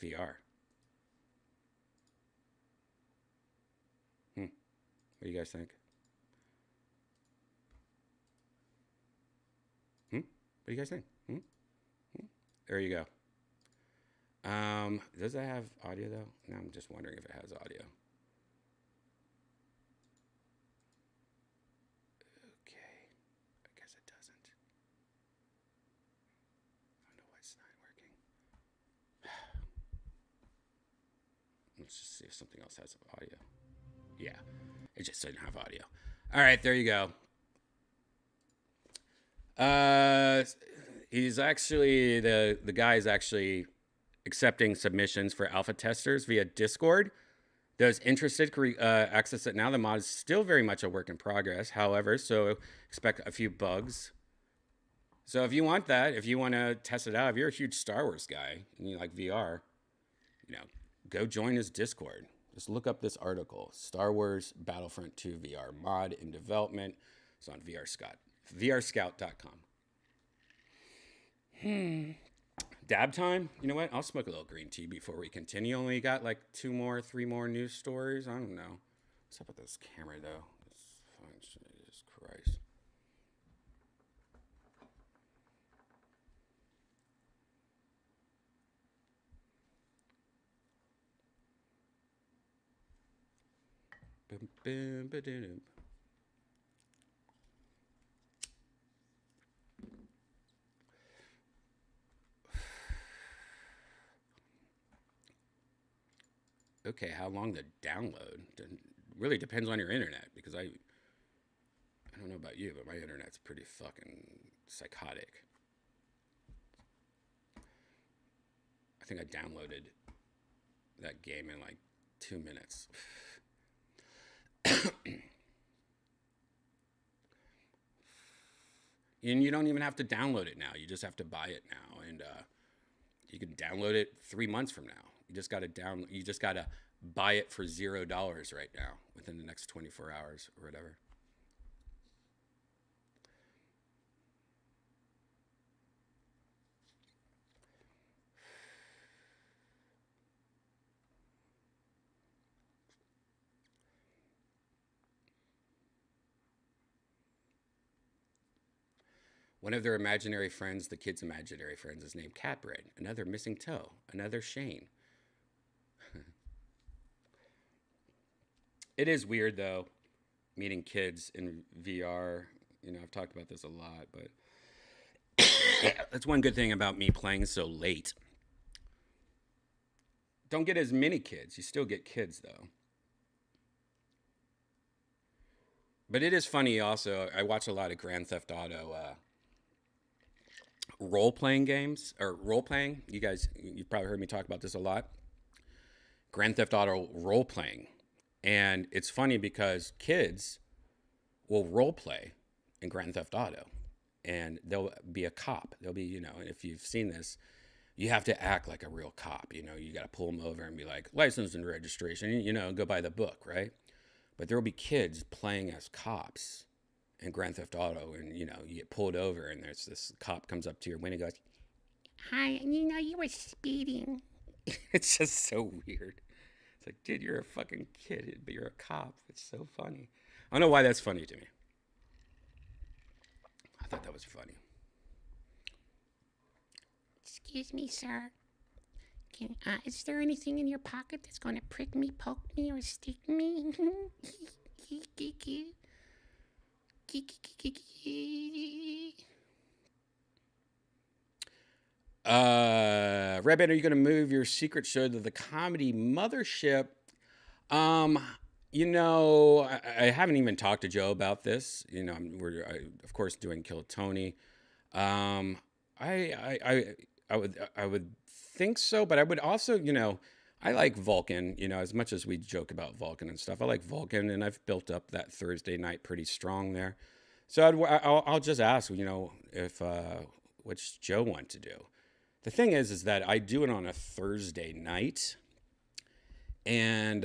VR. What do you guys think? Hmm? What do you guys think? Hmm? There you go. Does that have audio though? No, I'm just wondering if it has audio. Okay, I guess it doesn't. I don't know why it's not working. Let's just see if something else has audio. Yeah, it just didn't have audio. All right, there you go. Uh, he's actually the guy is actually accepting submissions for alpha testers via Discord. Those interested can access it now. The mod is still very much a work in progress, however, so expect a few bugs. So if you want that, if you want to test it out, if you're a huge Star Wars guy and you like VR, you know, go join his Discord. Just look up this article, Star Wars Battlefront 2 VR mod in development. It's on VRScout.com. Dab time? You know what? I'll smoke a little green tea before we continue. Only got like 3 more news stories. I don't know. What's up with this camera though? Jesus Christ. Boom, boom, ba-doom. Okay, how long to download? Really depends on your internet because I don't know about you, but my internet's pretty fucking psychotic. I think I downloaded that game in like 2 minutes. And you don't even have to download it now. You just have to buy it now, and you can download it 3 months from now. You just got to You just got to buy it for $0 right now within the next 24 hours or whatever. One of their imaginary friends, the kid's imaginary friends, is named Catbread. Another missing toe. Another Shane. It is weird though, meeting kids in VR. You know, I've talked about this a lot, but that's one good thing about me playing so late. Don't get as many kids. You still get kids though. But it is funny also. I watch a lot of Grand Theft Auto role playing games or role playing. You guys, you've probably heard me talk about this a lot. Grand Theft Auto role playing. And it's funny because kids will role play in Grand Theft Auto and they'll be a cop. They'll be, you know, if you've seen this, you have to act like a real cop. You know, you got to pull them over and be like, license and registration, you know, go by the book, right? But there will be kids playing as cops in Grand Theft Auto, and you know, you get pulled over, and there's this cop comes up to your window and goes, "Hi, you know, you were speeding." It's just so weird. It's like, dude, you're a fucking kid, but you're a cop. It's so funny. I don't know why that's funny to me. I thought that was funny. Excuse me, sir. Is there anything in your pocket that's going to prick me, poke me, or stick me? Redband, are you going to move your secret show to the Comedy Mothership? Um, you know, I haven't even talked to Joe about this. You know, of course doing Kill Tony. Um, I would think so, but I would also, you know, I like Vulcan. You know, as much as we joke about Vulcan and stuff, I like Vulcan, and I've built up that Thursday night pretty strong there. So I'll just ask, you know, if which Joe want to do. The thing is that I do it on a Thursday night, and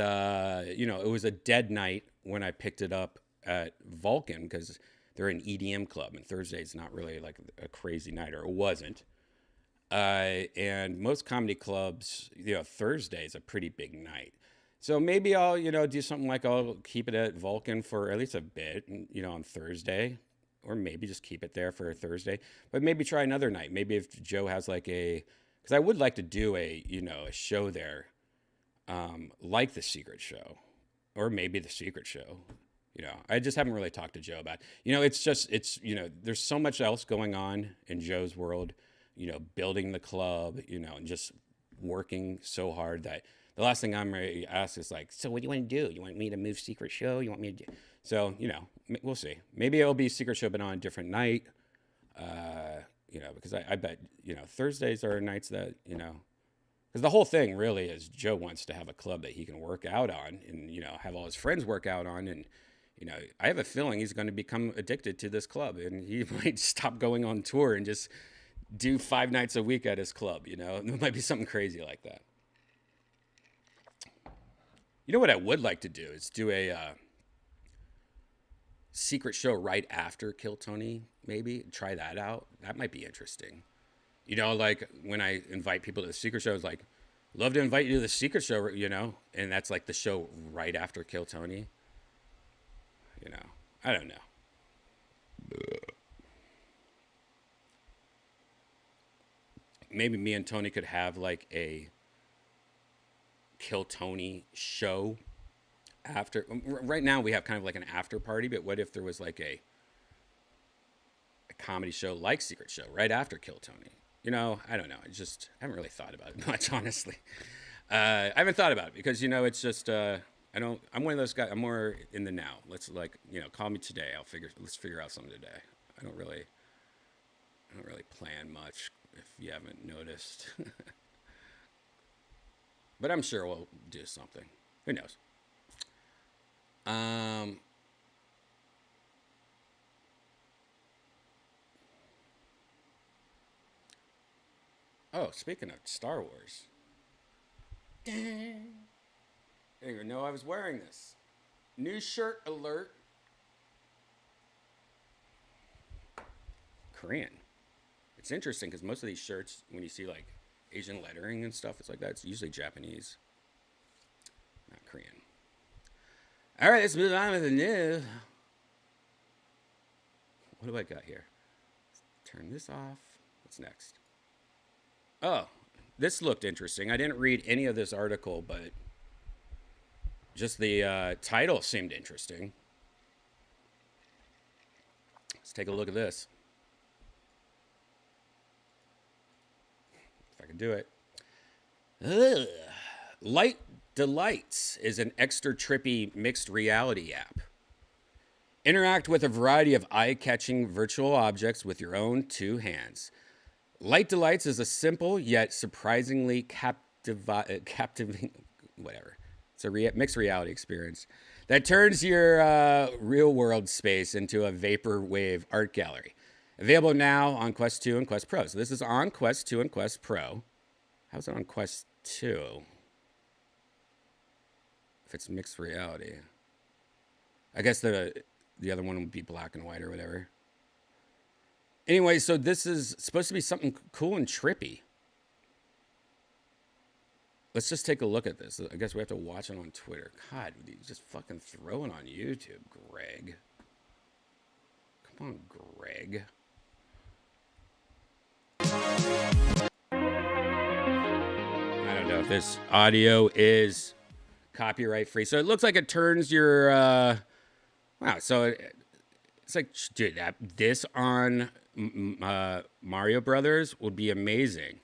you know, it was a dead night when I picked it up at Vulcan because they're an EDM club, and Thursday's not really like a crazy night, or it wasn't. And most comedy clubs, you know, Thursday is a pretty big night. So maybe I'll, do something like I'll keep it at Vulcan for at least a bit, on Thursday, or maybe just keep it there for a Thursday. But maybe try another night. Maybe if Joe has like because I would like to do a show there, like the Secret Show, or maybe the Secret Show. I just haven't really talked to Joe about. There's so much else going on in Joe's world. Building the club, and just working so hard that the last thing I'm ready to ask is like, so what do you want to do? You want me to move Secret Show? You want me to do? So, we'll see. Maybe it'll be Secret Show, but on a different night. Because I bet, Thursdays are nights that, because the whole thing really is Joe wants to have a club that he can work out on and, have all his friends work out on. And, I have a feeling he's going to become addicted to this club and he might stop going on tour and just do 5 nights a week at his club. It might be something crazy like that. What I would like to do is do a Secret Show right after Kill Tony, maybe. Try that out. That might be interesting. Like when I invite people to the Secret Show, it's like, love to invite you to the Secret Show, and that's like the show right after Kill Tony. I don't know. Maybe me and Tony could have like a Kill Tony show after. Right now we have kind of like an after party, but what if there was like a comedy show like Secret Show right after Kill Tony? I don't know. I haven't really thought about it much, honestly. I haven't thought about it because it's just I'm one of those guys. I'm more in the now. Let's call me today. Let's figure out something today. I don't really plan much, if you haven't noticed. But I'm sure we'll do something. Who knows? Oh, speaking of Star Wars. I didn't even know I was wearing this. New shirt alert. Korean. It's interesting because most of these shirts, when you see like Asian lettering and stuff, it's like that. It's usually Japanese, not Korean. All right, let's move on with the news. What do I got here? Let's turn this off. What's next? Oh, this looked interesting. I didn't read any of this article, but just the title seemed interesting. Let's take a look at this. If I can do it. Ugh. Light Delights is an extra trippy mixed reality app. Interact with a variety of eye-catching virtual objects with your own 2 hands. Light Delights is a simple yet surprisingly captivating, whatever. It's a mixed reality experience that turns your real-world space into a vaporwave art gallery. Available now on Quest 2 and Quest Pro. So this is on Quest 2 and Quest Pro. How's it on Quest 2? If it's mixed reality. I guess the other one would be black and white or whatever. Anyway, so this is supposed to be something cool and trippy. Let's just take a look at this. I guess we have to watch it on Twitter. God, you just fucking throw it on YouTube, Greg. Come on, Greg. I don't know if this audio is copyright free. So it looks like it turns your wow. So it's like, dude, this on Mario Brothers would be amazing.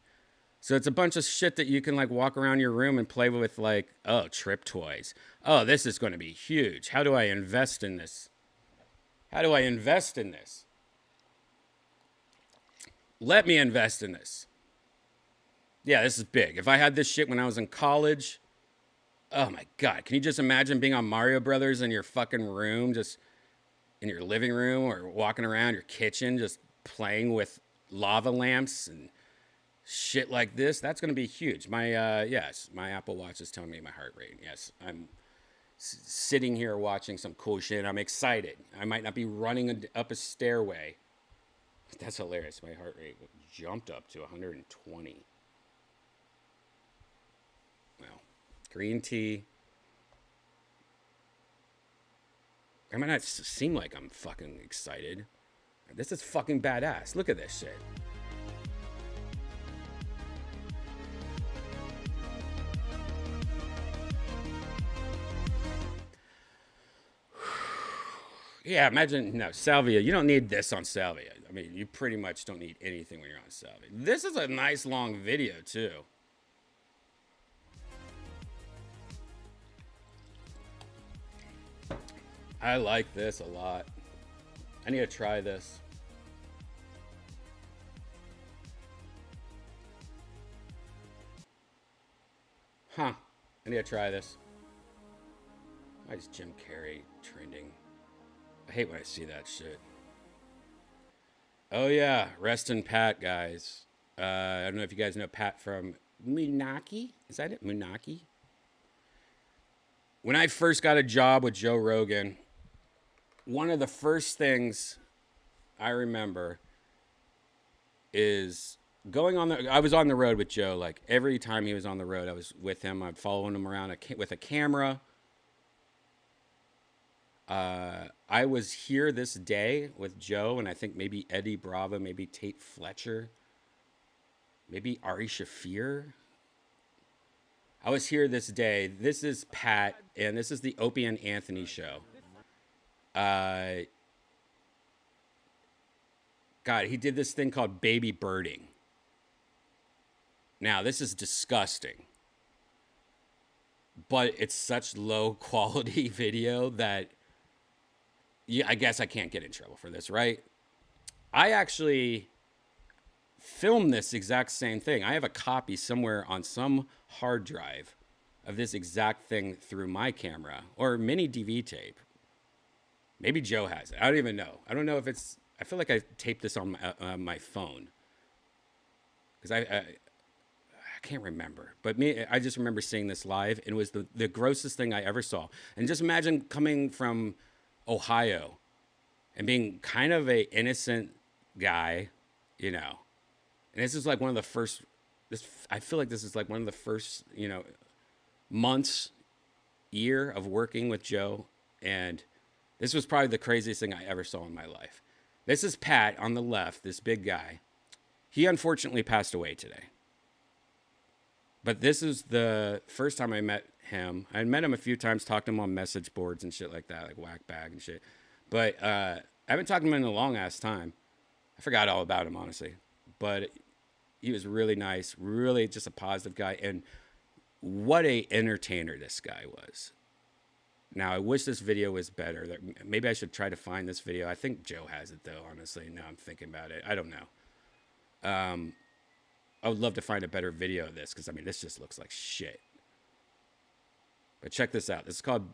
So it's a bunch of shit that you can like walk around your room and play with, like, oh, trip toys. Oh, this is going to be huge. How do I invest in this? How do I invest in this? Let me invest in this. Yeah, this is big. If I had this shit when I was in college, oh my God. Can you just imagine being on Mario Brothers in your fucking room, just in your living room or walking around your kitchen, just playing with lava lamps and shit like this? That's going to be huge. My, yes, my Apple Watch is telling me my heart rate. Yes, I'm sitting here watching some cool shit. I'm excited. I might not be running up a stairway. That's hilarious. My heart rate jumped up to 120. Well, green tea, I might not seem like I'm fucking excited. This is fucking badass. Look at this shit. Yeah, imagine, no, Salvia. You don't need this on Salvia. I mean, you pretty much don't need anything when you're on Salvia. This is a nice long video, too. I like this a lot. I need to try this. Huh. I need to try this. Why is Jim Carrey trending? I hate when I see that shit. Oh yeah, Reston Pat, guys. I don't know if you guys know Pat from Moonaki. Is that it? Moonaki? When I first got a job with Joe Rogan, one of the first things I remember is going on the... I was on the road with Joe. Like, every time he was on the road, I was with him. I'd following him around with a camera. I was here this day with Joe, and I think maybe Eddie Bravo, maybe Tate Fletcher, maybe Ari Shaffir. I was here this day. This is Pat, and this is the Opie and Anthony show. God, he did this thing called baby birding. Now, this is disgusting, but it's such low quality video that... Yeah, I guess I can't get in trouble for this, right? I actually filmed this exact same thing. I have a copy somewhere on some hard drive of this exact thing through my camera or mini DV tape. Maybe Joe has it. I don't even know. I don't know if it's... I feel like I taped this on my phone. Because I can't remember. But I just remember seeing this live, and it was the grossest thing I ever saw. And just imagine coming from Ohio and being kind of a innocent guy, you know. And this is like one of the first... I feel like this is like one of the first, you know, months, year of working with Joe. And this was probably the craziest thing I ever saw in my life. This is Pat on the left, this big guy. He unfortunately passed away today. But this is the first time I met him. I met him a few times, talked to him on message boards and shit like that, like Whack Bag and shit. But I haven't talked to him in a long ass time. I forgot all about him, honestly. But he was really nice, really just a positive guy. And what a entertainer this guy was. Now, I wish this video was better. Maybe I should try to find this video. I think Joe has it, though, honestly. Now I'm thinking about it. I don't know. I would love to find a better video of this because, I mean, this just looks like shit. But check this out. This is called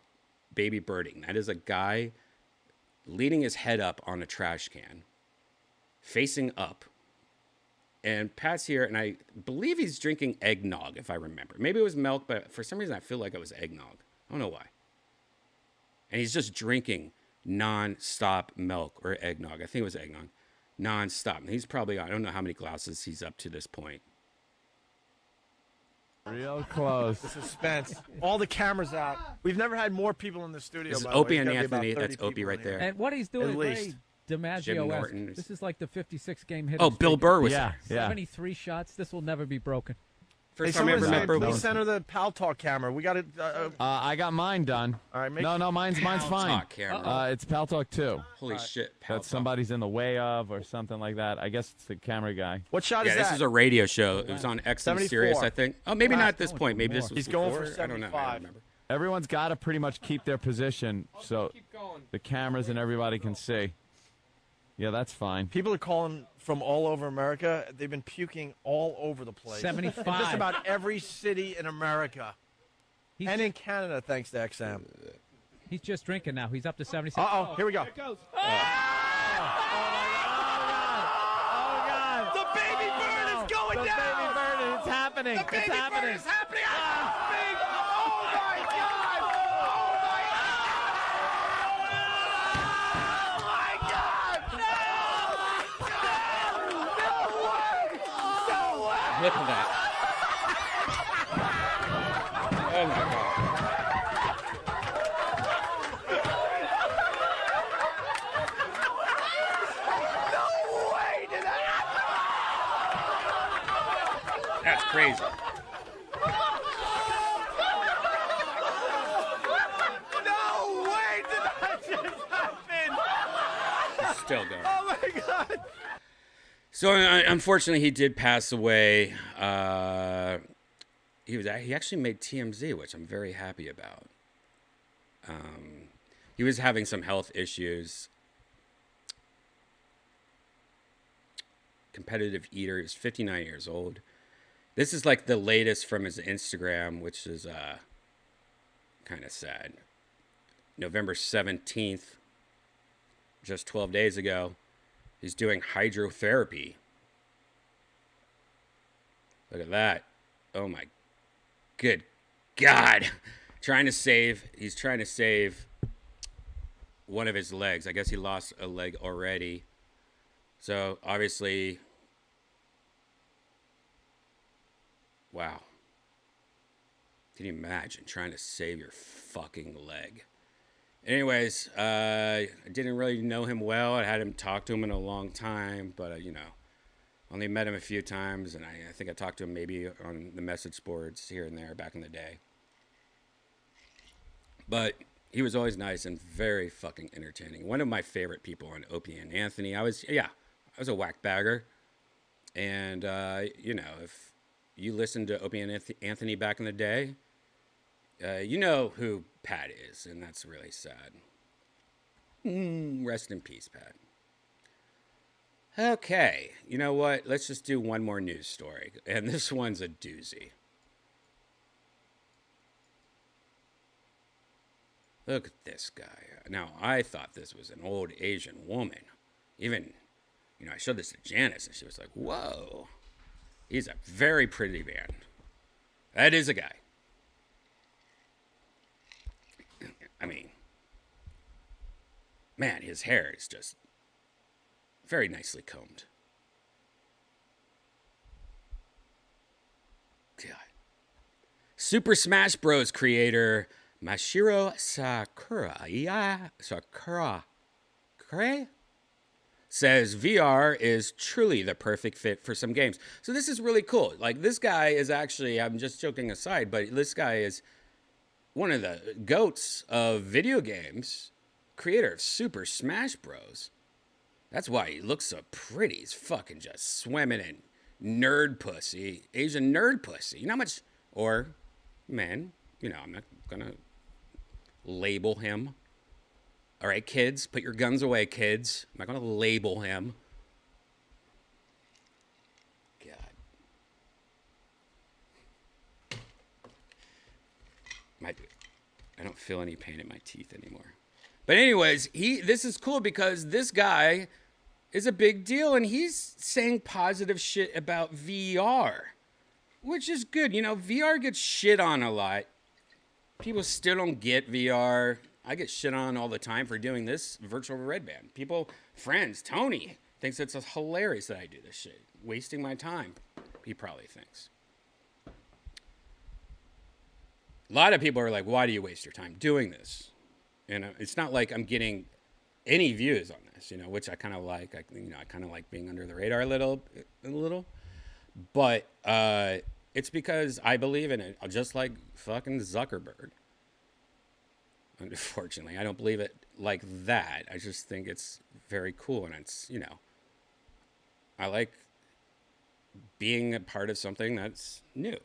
baby birding. That is a guy leaning his head up on a trash can, facing up. And Pat's here, and I believe he's drinking eggnog, if I remember. Maybe it was milk, but for some reason I feel like it was eggnog. I don't know why. And he's just drinking non-stop milk or eggnog. I think it was eggnog. Non-stop. And he's probably, I don't know how many glasses he's up to this point. Real close. The suspense. All the cameras out. We've never had more people in the studio. This is by the way. Opie and There's gotta be Anthony. about 30 That's Opie people right in here. there. And what he's doing At is least. very Jim DiMaggio-esque. Norton. This is like the 56 game hit. Oh, Bill Burr was Yeah, there. yeah. 73 shots. This will never be broken. Hey, First time I ever met Burr. please send her the Pal Talk camera. We got it. I got mine done. All right, No, mine's fine. Talk camera. It's Pal Talk 2. Holy shit. Pal That Talk. somebody's in the way of or something like that. I guess it's the camera guy. What shot Yeah, is this that? is a radio show. It was on XM 74. Sirius, I think. Oh, maybe Wow. not at this point. Maybe this was He's going before. for I don't know. I 75. don't remember. Everyone's got to pretty much keep their position so the cameras and everybody can see. Yeah, that's fine. People are calling from all over America. They've been puking all over the place. 75. In just about every city in America. He's, And in Canada, thanks to XM. he's just drinking now. He's up to 76. Uh-oh, here we go. Goes. The baby bird is going down! Baby bird, it's happening. The baby bird is happening! Oh my God! Oh my God! No way! Look at that. Oh my God. crazy. No way did that just happen! Still going. Oh my god! So unfortunately, he did pass away. He actually made TMZ, which I'm very happy about. He was having some health issues. Competitive eater. He was 59 years old. This is like the latest from his Instagram, which is kind of sad. November 17th, just 12 days ago, he's doing hydrotherapy. Look at that. Oh my good God. He's trying to save one of his legs. I guess he lost a leg already. So obviously, wow. Can you imagine trying to save your fucking leg? Anyways, I didn't really know him well. I hadn't talked to him in a long time, but only met him a few times, and I think I talked to him maybe on the message boards here and there back in the day. But he was always nice and very fucking entertaining. One of my favorite people on Opie and Anthony. I was a whack bagger. And, if you listened to Opie and Anthony back in the day, you know who Pat is, and that's really sad. Rest in peace, Pat. Okay, you know what? Let's just do one more news story. And this one's a doozy. Look at this guy. Now, I thought this was an old Asian woman. Even, I showed this to Janice, and she was like, whoa. He's a very pretty man. That is a guy. I mean, man, his hair is just very nicely combed. God. Super Smash Bros. Creator Mashiro Sakura says VR is truly the perfect fit for some games. So this is really cool. Like, this guy is actually, I'm just joking aside, but this guy is one of the goats of video games, creator of Super Smash Bros. That's why he looks so pretty. He's fucking just swimming in nerd pussy, Asian nerd pussy. You know how much, or men, I'm not gonna label him. All right, kids, put your guns away, kids. I'm not going to label him. God. I don't feel any pain in my teeth anymore. But anyways, this is cool because this guy is a big deal, and he's saying positive shit about VR, which is good. VR gets shit on a lot. People still don't get VR. I get shit on all the time for doing this virtual red band. Friends, Tony thinks it's hilarious that I do this shit. Wasting my time, he probably thinks. A lot of people are like, why do you waste your time doing this? It's not like I'm getting any views on this, which I kind of like. I kind of like being under the radar a little. But it's because I believe in it, just like fucking Zuckerberg. Unfortunately, I don't believe it like that. I just think it's very cool, and it's, I like being a part of something that's new,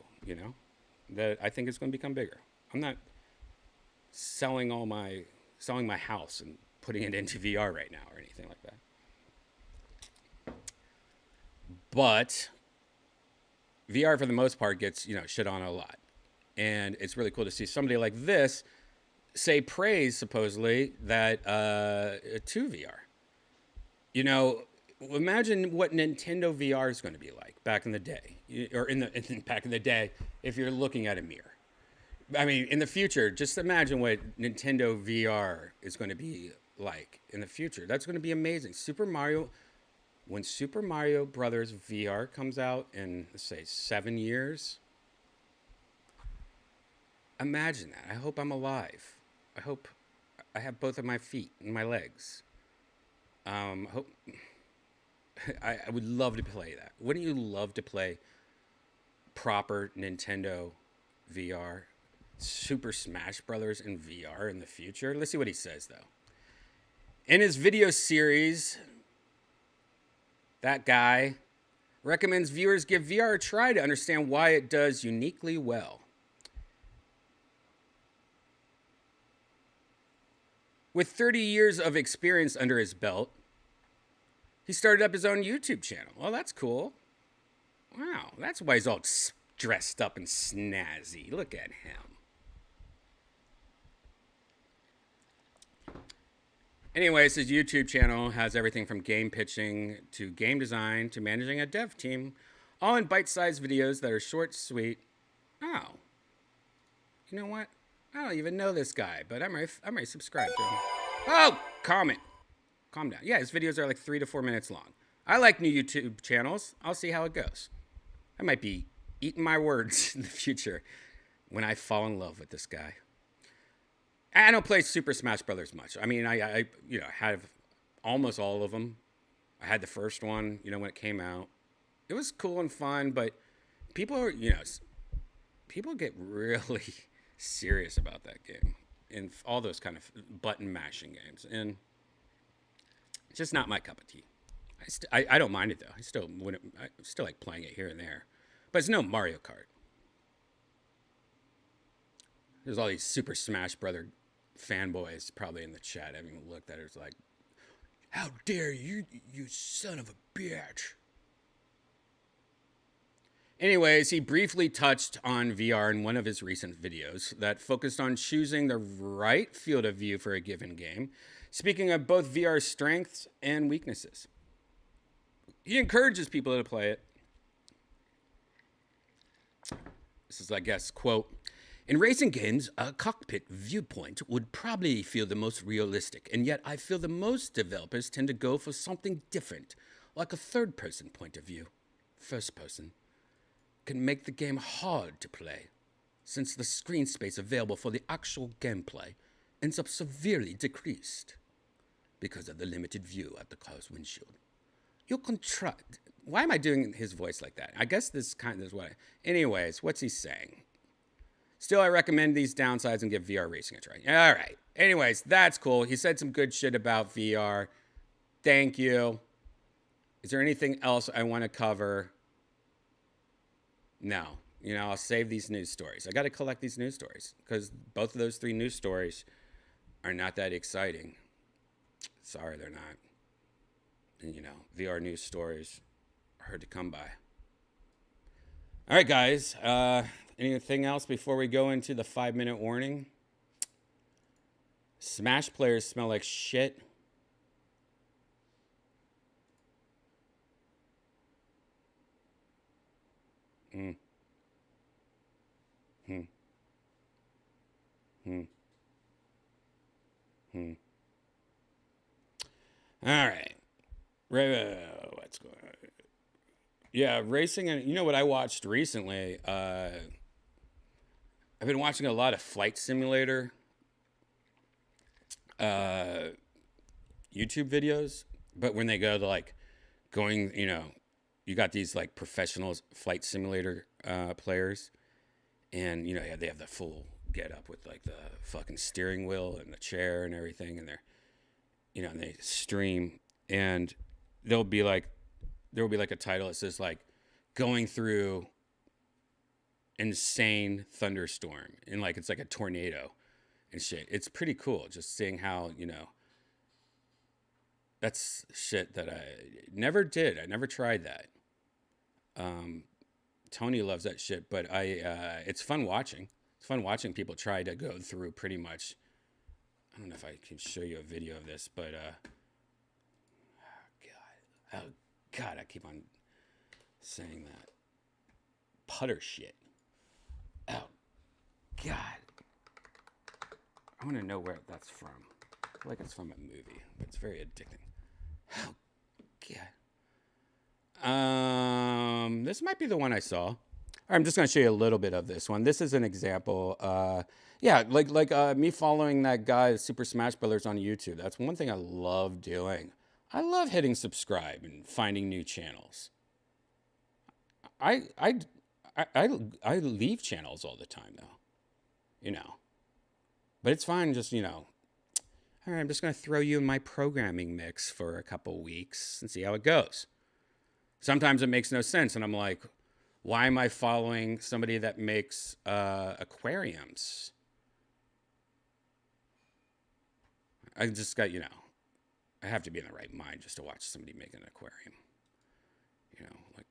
that I think is going to become bigger. I'm not selling my house and putting it into VR right now or anything like that. But VR, for the most part, gets, shit on a lot. And it's really cool to see somebody like this say praise, supposedly, that to VR. Imagine what Nintendo VR is going to be like back in the day, or back in the day, if you're looking at a mirror. I mean, in the future, just imagine what Nintendo VR is going to be like in the future. That's going to be amazing. When Super Mario Brothers VR comes out in, let's say, 7 years, imagine that. I hope I'm alive. I hope I have both of my feet and my legs. I would love to play that. Wouldn't you love to play proper Nintendo VR. Super Smash Brothers in VR in the future. Let's see what he says, though. In his video series, that guy recommends viewers give VR a try to understand why it does uniquely well. With 30 years of experience under his belt, he started up his own YouTube channel. Well, that's cool. Wow, that's why he's all dressed up and snazzy. Look at him. Anyways, his YouTube channel has everything from game pitching to game design to managing a dev team, all in bite-sized videos that are short, sweet. Oh, you know what? I don't even know this guy, but I might subscribe to him. Oh, comment. Calm down. Yeah, his videos are like 3 to 4 minutes long. I like new YouTube channels. I'll see how it goes. I might be eating my words in the future when I fall in love with this guy. I don't play Super Smash Brothers much. I mean, I have almost all of them. I had the first one, when it came out. It was cool and fun, but people get really serious about that game and all those kind of button mashing games, and it's just not my cup of tea. I don't mind it though. I still like playing it here and there, but it's no Mario Kart. There's all these Super Smash Brother fanboys probably in the chat. I haven't even looked at it. It's like, how dare you, you son of a bitch. Anyways, he briefly touched on VR in one of his recent videos that focused on choosing the right field of view for a given game, speaking of both VR's strengths and weaknesses. He encourages people to play it. This is, I guess, quote, "In racing games, a cockpit viewpoint would probably feel the most realistic, and yet I feel the most developers tend to go for something different, like a third-person point of view. First person can make the game hard to play, since the screen space available for the actual gameplay ends up severely decreased because of the limited view at the car's windshield. You can try." Why am I doing his voice like that? I guess this kind of what. Anyways, what's he saying? Still, I recommend these downsides and give VR racing a try. All right. Anyways, that's cool. He said some good shit about VR. Thank you. Is there anything else I want to cover? No. I'll save these news stories. I got to collect these news stories because both of those 3 news stories are not that exciting. Sorry, they're not. And, VR news stories are hard to come by. All right, guys. Anything else before we go into the 5-minute warning? Smash players smell like shit. All right. What's going on? Yeah, racing. And you know what I watched recently? I've been watching a lot of Flight Simulator YouTube videos. But when they go to like going, you got these like professional Flight Simulator players. And, they have the full get up with like the fucking steering wheel and the chair and everything. And they're, and they stream. And there will be like a title that says like going through insane thunderstorm. And like, it's like a tornado and shit. It's pretty cool just seeing how, that's shit that I never did. I never tried that. Tony loves that shit, but it's fun watching. It's fun watching people try to go through pretty much. I don't know if I can show you a video of this, but oh God, I keep on saying that. Putter shit. Oh God. I want to know where that's from. I feel like it's from a movie, but it's very addicting. Oh God. This might be the one I saw. I'm just going to show you a little bit of this one. This is an example. Like me following that guy, Super Smash Brothers, on YouTube. That's one thing I love doing. I love hitting subscribe and finding new channels. I I leave channels all the time though, you know. But it's fine. Just all right. I'm just gonna throw you in my programming mix for a couple weeks and see how it goes. Sometimes it makes no sense, and I'm like, why am I following somebody that makes aquariums? I just got I have to be in the right mind just to watch somebody make an aquarium. Like,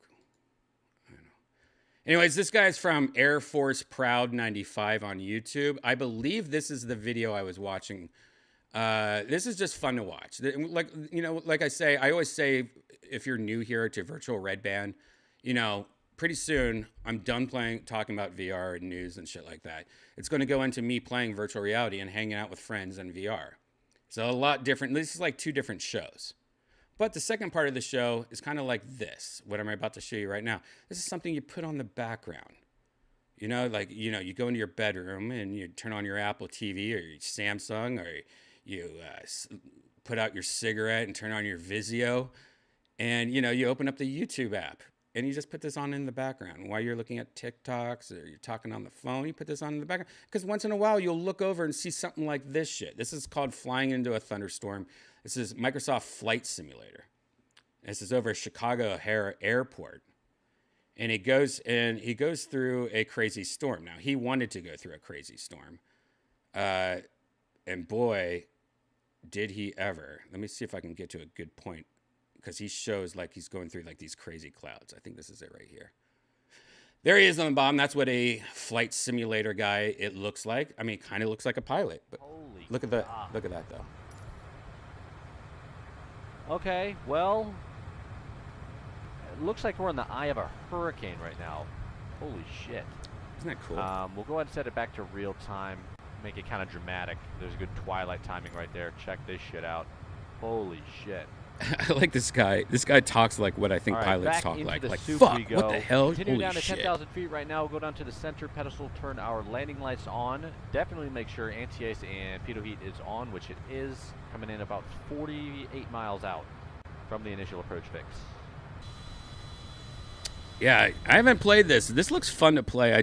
I don't know. Anyways, this guy's from Air Force Proud 95 on YouTube. I believe this is the video I was watching. This is just fun to watch. Like I say, I always say, if you're new here to Virtual Red Band, pretty soon I'm done talking about VR and news and shit like that. It's going to go into me playing virtual reality and hanging out with friends in VR. So a lot different. This is like 2 different shows. But the second part of the show is kind of like this, what I'm about to show you right now. This is something you put on the background. You go into your bedroom and you turn on your Apple TV or your Samsung, or you put out your cigarette and turn on your Vizio, and you open up the YouTube app and you just put this on in the background while you're looking at TikToks or you're talking on the phone. You put this on in the background because once in a while you'll look over and see something like this shit. This is called flying into a thunderstorm. This is Microsoft Flight Simulator. This is over Chicago O'Hare Airport. And he goes through a crazy storm. Now, he wanted to go through a crazy storm. And boy, did he ever. Let me see if I can get to a good point, because he shows like he's going through like these crazy clouds. I think this is it right here. There he is on the bottom. That's what a flight simulator guy, it looks like. I mean, it kind of looks like a pilot, but look at that though. Okay, well, it looks like we're in the eye of a hurricane right now. Holy shit. Isn't that cool? We'll go ahead and set it back to real time, make it kind of dramatic. There's good twilight timing right there. Check this shit out. Holy shit. I like this guy. This guy talks like what I think pilots talk like. Like, fuck, what the hell? Continue Holy down to shit. 10,000 feet right now. We'll go down to the center pedestal, turn our landing lights on. Definitely make sure anti-ice and pitot heat is on, which it is, coming in about 48 miles out from the initial approach fix. Yeah, I haven't played this. This looks fun to play. I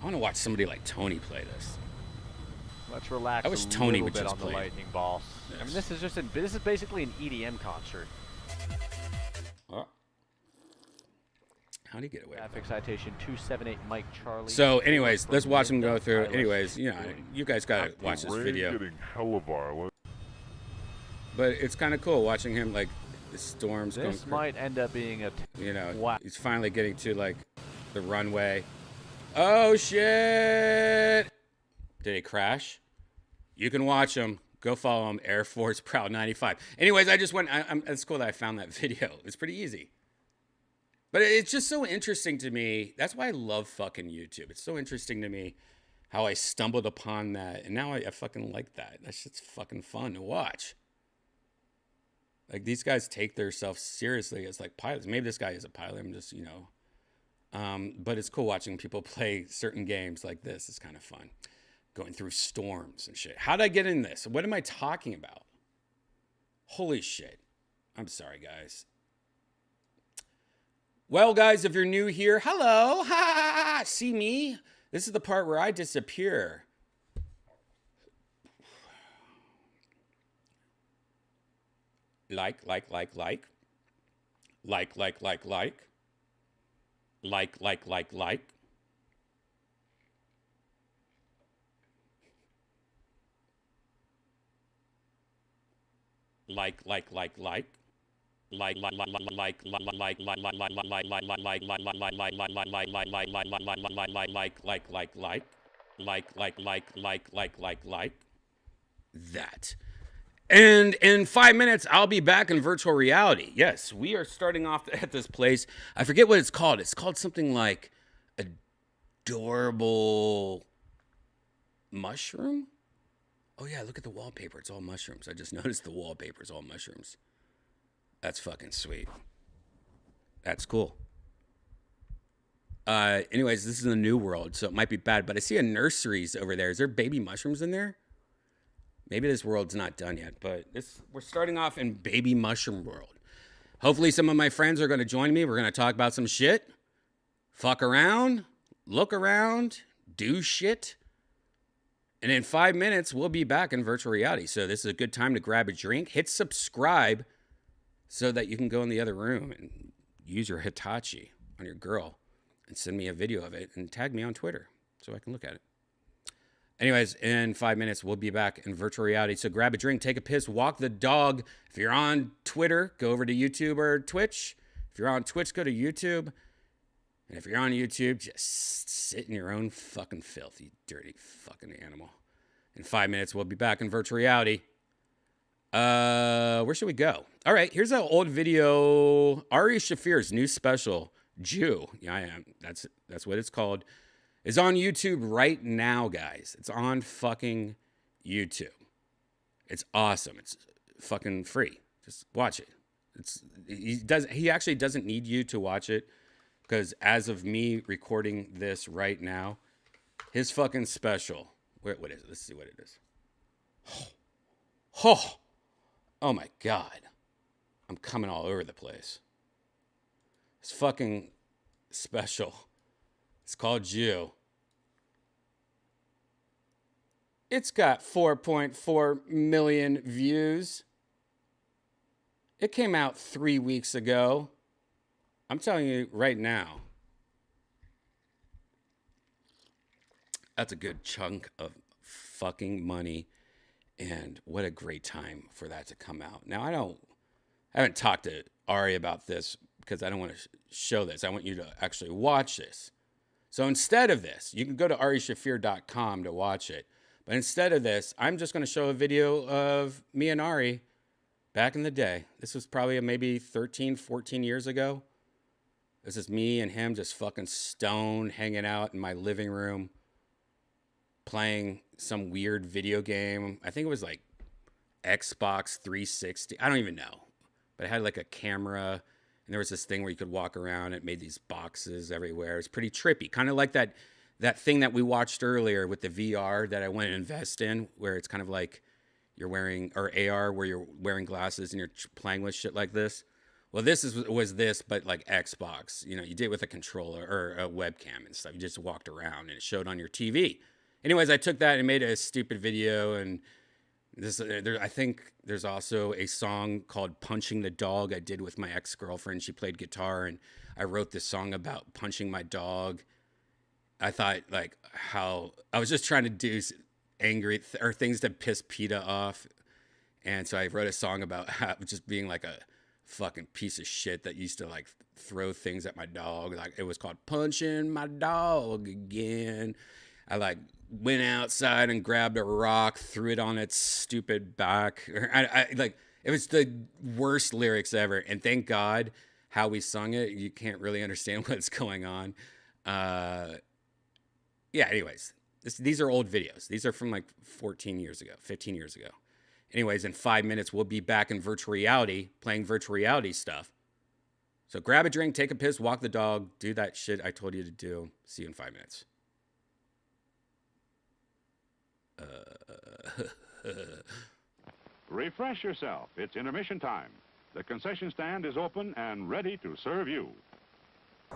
want to watch somebody like Tony play this. Let's relax I wish a Tony little would bit just on the play it. lightning boss. Yes. I mean, this is basically an EDM concert. Oh. How do you get away? Traffic citation 278 Mike Charlie. So, anyways, let's watch him go through. Anyways, you guys gotta watch this video. Getting hella violent. But it's kind of cool watching him, like, the storms going This through. might end up being a wow. He's finally getting to, like, the runway. Oh, shit! Did he crash? You can watch him. Go follow him, Air Force Proud 95. Anyways, I just went, it's cool that I found that video. It's pretty easy. But it's just so interesting to me. That's why I love fucking YouTube. It's so interesting to me how I stumbled upon that. And now I fucking like that. That shit's fucking fun to watch. Like, these guys take themselves seriously as, like, pilots. Maybe this guy is a pilot. I'm just, but it's cool watching people play certain games like this. It's kind of fun. Going through storms and shit. How'd I get in this? What am I talking about? Holy shit. I'm sorry, guys. Well, guys, if you're new here, hello. Ha! See me? This is the part where I disappear. Like. That. And in 5 minutes, I'll be back in virtual reality. Yes, we are starting off at this place. I forget what it's called. It's called something like Adorable Mushroom? Oh, yeah, look at the wallpaper. It's all mushrooms. I just noticed the wallpaper is all mushrooms. That's fucking sweet. That's cool. Anyways, this is a new world, so it might be bad, but I see a nurseries over there. Is there baby mushrooms in there? Maybe this world's not done yet, but we're starting off in baby mushroom world. Hopefully some of my friends are going to join me. We're going to talk about some shit. fuck around, look around, do shit. And in 5 minutes, we'll be back in virtual reality. So this is a good time to grab a drink, hit subscribe so that you can go in the other room and use your Hitachi on your girl and send me a video of it and tag me on Twitter so I can look at it. Anyways, in 5 minutes, we'll be back in virtual reality. So grab a drink, take a piss, walk the dog. If you're on Twitter, go over to YouTube or Twitch. If you're on Twitch, go to YouTube. And if you're on YouTube, just sit in your own fucking filth, you dirty fucking animal. In 5 minutes, we'll be back in virtual reality. Where should we go? All right, here's an old video. Ari Shafir's new special, Jew. Yeah, I am. That's what it's called. It's on YouTube right now, guys. It's on fucking YouTube. It's awesome. It's fucking free. Just watch it. He actually doesn't need you to watch it. Because as of me recording this right now, his fucking special. What is it? Let's see what it is. Oh my God. I'm coming all over the place. His fucking special. It's called Jew. It's got 4.4 million views. It came out 3 weeks ago. I'm telling you right now, that's a good chunk of fucking money, and what a great time for that to come out. Now, I haven't talked to Ari about this because I don't want to show this. I want you to actually watch this. So instead of this, you can go to arishafir.com to watch it. But instead of this, I'm just going to show a video of me and Ari back in the day. This was probably maybe 13, 14 years ago. This is me and him just fucking stoned, hanging out in my living room, playing some weird video game. I think it was like Xbox 360. I don't even know. But it had like a camera, and there was this thing where you could walk around. It made these boxes everywhere. It's pretty trippy. Kind of like that thing that we watched earlier with the VR that I want to invest in, where it's kind of like you're wearing, or AR, where you're wearing glasses and you're playing with shit like this. Well, this was this, but like Xbox. You know, you did it with a controller or a webcam and stuff. You just walked around and it showed on your TV. Anyways, I took that and made a stupid video. And I think there's also a song called Punching the Dog I did with my ex-girlfriend. She played guitar, and I wrote this song about punching my dog. I thought like how I was just trying to do angry or things that piss PETA off. And so I wrote a song about just being like a fucking piece of shit that used to like throw things at my dog. Like it was called Punching My Dog Again. I like went outside and grabbed a rock, threw it on its stupid back. I like, it was the worst lyrics ever. And thank God how we sung it. You can't really understand what's going on. Yeah, anyways, these are old videos. These are from like 14 years ago, 15 years ago. Anyways, in 5 minutes, we'll be back in virtual reality, playing virtual reality stuff. So grab a drink, take a piss, walk the dog, do that shit I told you to do. See you in 5 minutes. Refresh yourself. It's intermission time. The concession stand is open and ready to serve you.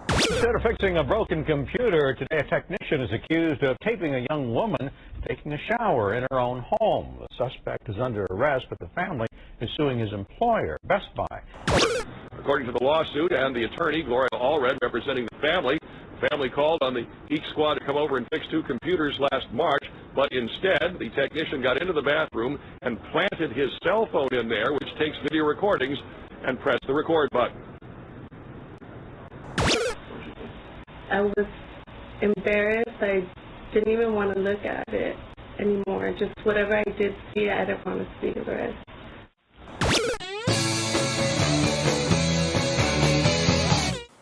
Instead of fixing a broken computer, today a technician is accused of taping a young woman taking a shower in her own home. The suspect is under arrest, but the family is suing his employer, Best Buy. According to the lawsuit and the attorney, Gloria Allred, representing the family called on the Geek Squad to come over and fix 2 computers last March, but instead, the technician got into the bathroom and planted his cell phone in there, which takes video recordings, and pressed the record button. I was embarrassed. I didn't even want to look at it anymore. Just whatever I did see, I didn't want to see the rest.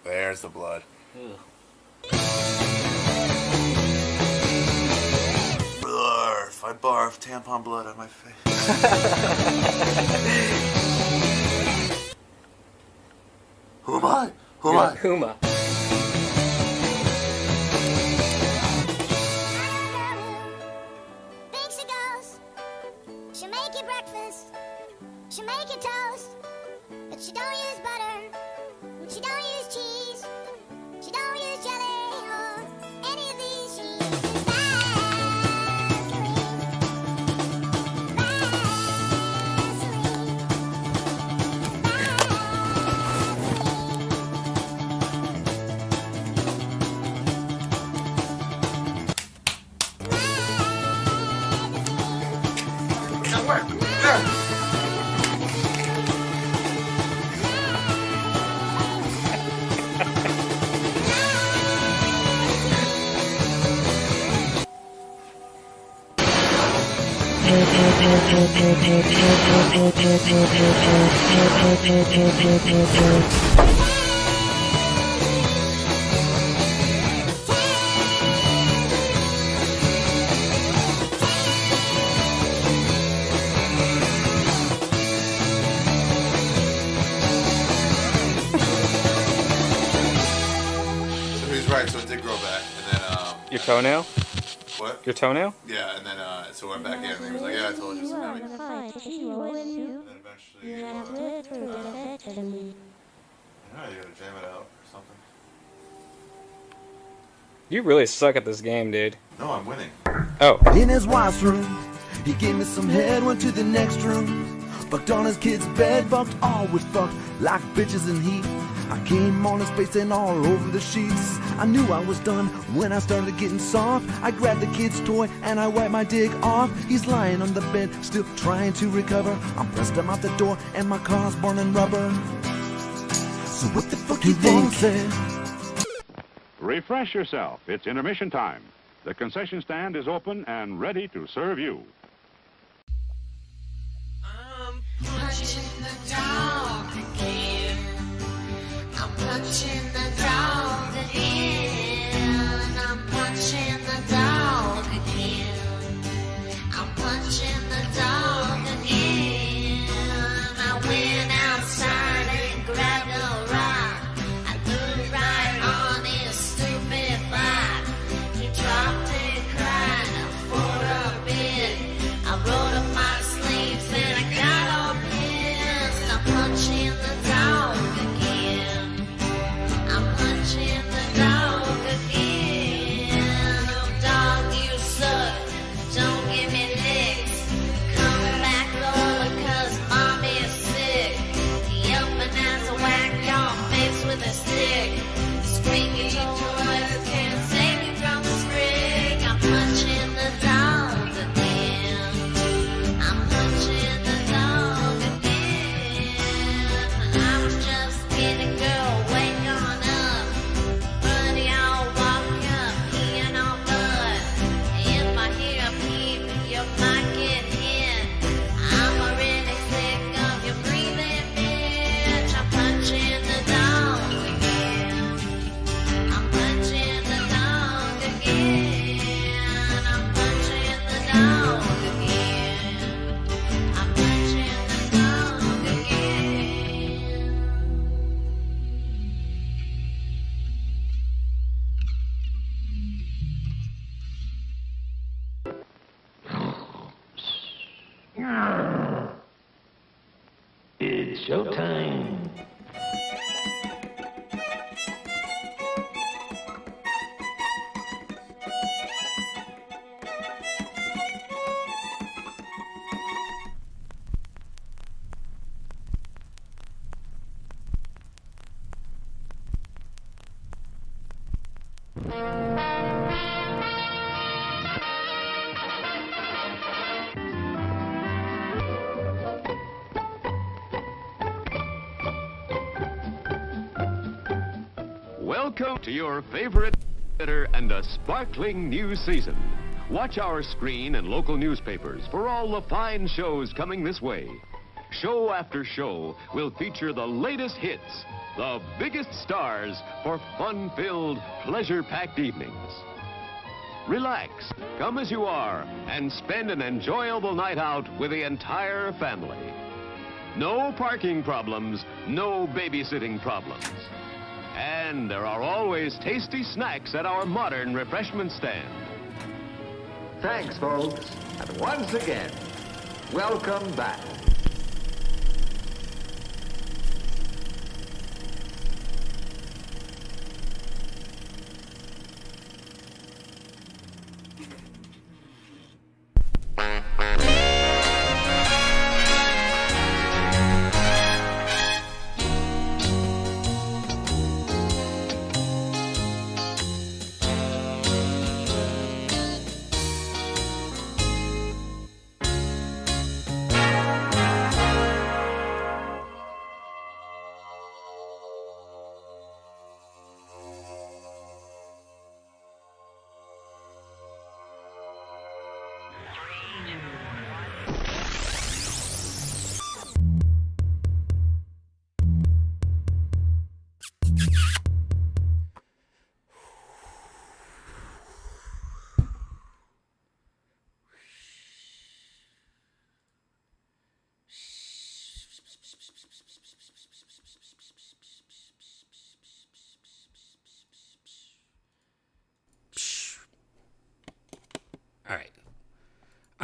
There's the blood. Barf. I barfed tampon blood on my face. Who am I? Who am I? Huma. She'll make you breakfast, she'll make you toast, but she don't use butter, she don't use cheese, she don't use jelly. So he's right. So it did grow back, and then Your toenail? what? Your toenail? Yeah, and then so went back in, and he was like, "Yeah, I told you." So now he, and then eventually, I know you gotta jam it out or something. You really suck at this game, dude. No, I'm winning. Oh. In his wife's room, he gave me some head, went to the next room. Fucked on his kid's bed, fucked all with fucked like bitches in heat. I came on his face and all over the sheets. I knew I was done when I started getting soft. I grabbed the kid's toy and I wiped my dick off. He's lying on the bed, still trying to recover. I pressed him out the door and my car's burning rubber. So what the fuck you think? Refresh yourself. It's intermission time. The concession stand is open and ready to serve you. Punching the dog again. I'm punching the dog again. I'm punching the dog again. I'm punching the dog again. I went outside and grabbed a rock. I threw it right on his stupid back. He dropped and cried for a bit. I rolled up my sleeves and I got all pissed. I'm punching the dog again. I'm punching the dog again. Oh dog, you suck. Don't give me licks. Come back over 'cause mom is sick. Yelping as I whack your face with a stick. Squeaky toys can't save me from this rig. I'm punching the dog again. I'm punching the dog again. I was just a kitty girl, wake on up. Buddy, I'll walk up, peeing on blood. If I hear a peep, you might get hit. I'm already sick of your breathing, bitch. I'm punching the dog again. I'm punching the dog again. I'm punching the dog again. I'm punching the dog again. It's showtime. Welcome to your favorite theater and a sparkling new season. Watch our screen and local newspapers for all the fine shows coming this way. Show after show will feature the latest hits, the biggest stars for fun-filled, pleasure-packed evenings. Relax, come as you are, and spend an enjoyable night out with the entire family. No parking problems, no babysitting problems. And there are always tasty snacks at our modern refreshment stand. Thanks, folks. And once again, welcome back.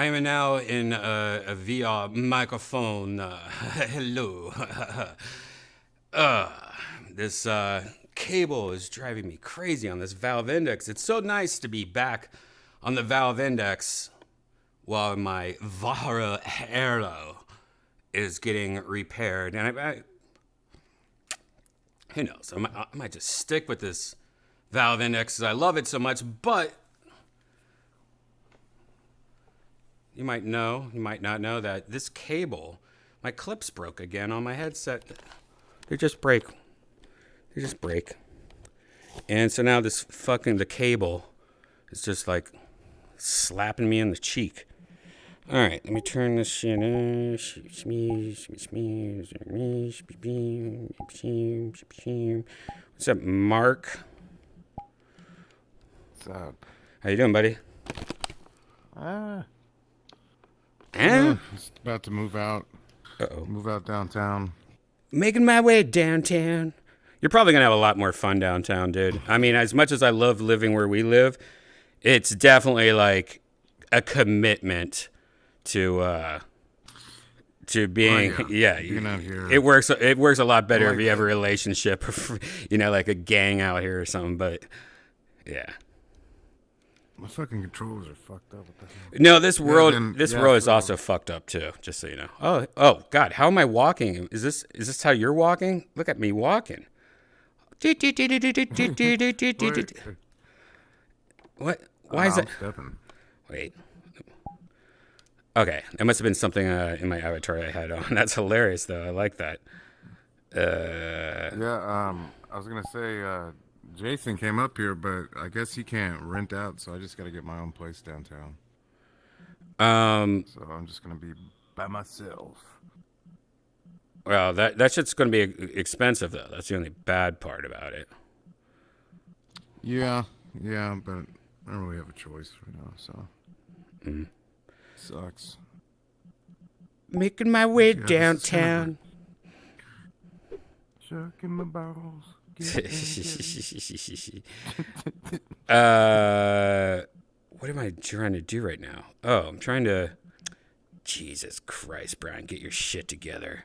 I am now in a VR microphone. Hello. This cable is driving me crazy on this Valve Index. It's so nice to be back on the Valve Index while my Vara Airlo is getting repaired. And who knows? I might just stick with this Valve Index because I love it so much, but you might know, you might not know that this cable, my clips broke again on my headset. They just break. They just break. And so now the cable is just like slapping me in the cheek. All right, let me turn this shit on. What's up, Mark? What's up? How you doing, buddy? Just about to move out. Uh-oh. Move out downtown. Making my way downtown. You're probably going to have a lot more fun downtown, dude. I mean, as much as I love living where we live, it's definitely like a commitment to being, being out here. It works a lot better like if you have a relationship, like a gang out here or something, but yeah. My fucking controllers are fucked up. What the hell? No, this world is also fucked up too, just so you know. Oh God, how am I walking? Is this how you're walking? Look at me walking. What? Why is that? Wait. Okay, it must have been something in my avatar I had on. That's hilarious, though. I like that. I was gonna say Jason came up here, but I guess he can't rent out, so I just gotta get my own place downtown. So I'm just gonna be by myself. Well, that shit's gonna be expensive, though. That's the only bad part about it. Yeah, but I don't really have a choice right now, so. Sucks. Making my way downtown. Shucking my balls. What am I trying to do right now? Oh, I'm trying to... Jesus Christ, Brian, get your shit together.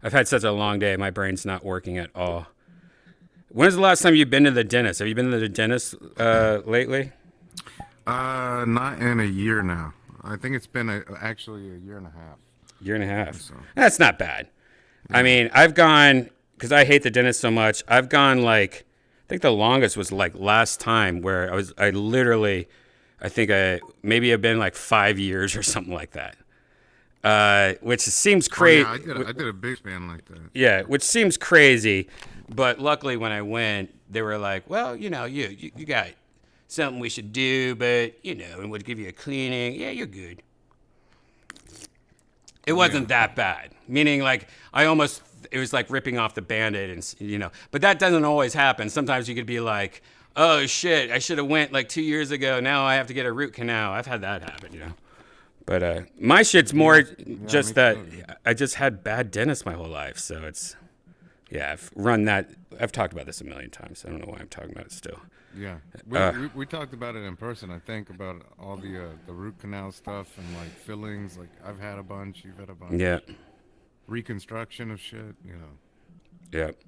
I've had such a long day. My brain's not working at all. When's the last time you've been to the dentist? Have you been to the dentist lately? Not in a year now. I think it's been actually a year and a half. Year and a half. So. That's not bad. Yeah. I mean, I've gone, because I hate the dentist so much, I've gone I think the longest was last time where I think maybe I've been 5 years or something like that. Which seems crazy. Oh, yeah, I did a big span like that. Yeah, which seems crazy. But luckily when I went, they were like, well, you got something we should do, but, and we'll give you a cleaning. Yeah, you're good. It wasn't that bad. Meaning, it was like ripping off the Band-Aid, and, but that doesn't always happen. Sometimes you could be like, oh, shit, I should have went 2 years ago. Now I have to get a root canal. I've had that happen, But my shit's more just that I just had bad dentists my whole life. So it's, I've run that. I've talked about this a million times. So I don't know why I'm talking about it still. Yeah, we talked about it in person. I think about all the root canal stuff and fillings. I've had a bunch. You've had a bunch. Yeah. Reconstruction of shit. Yep.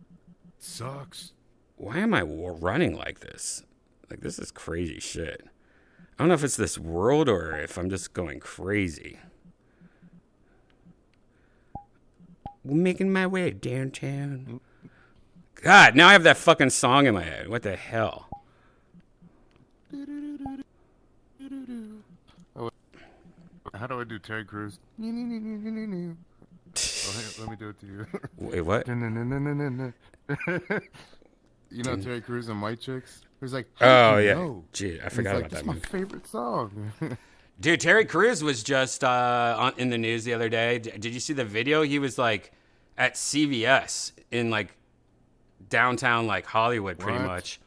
Sucks. Why am I running like this? This is crazy shit. I don't know if it's this world or if I'm just going crazy. We're making my way downtown. God, now I have that fucking song in my head. What the hell? How do I do Terry Crews? Let me do it to you. Wait, what? Terry Crews and White Chicks? He was like, oh, yeah. Gee, I forgot about that. That's my favorite song. Dude, Terry Crews was just in the news the other day. Did you see the video? He was at CVS in downtown Hollywood, pretty much.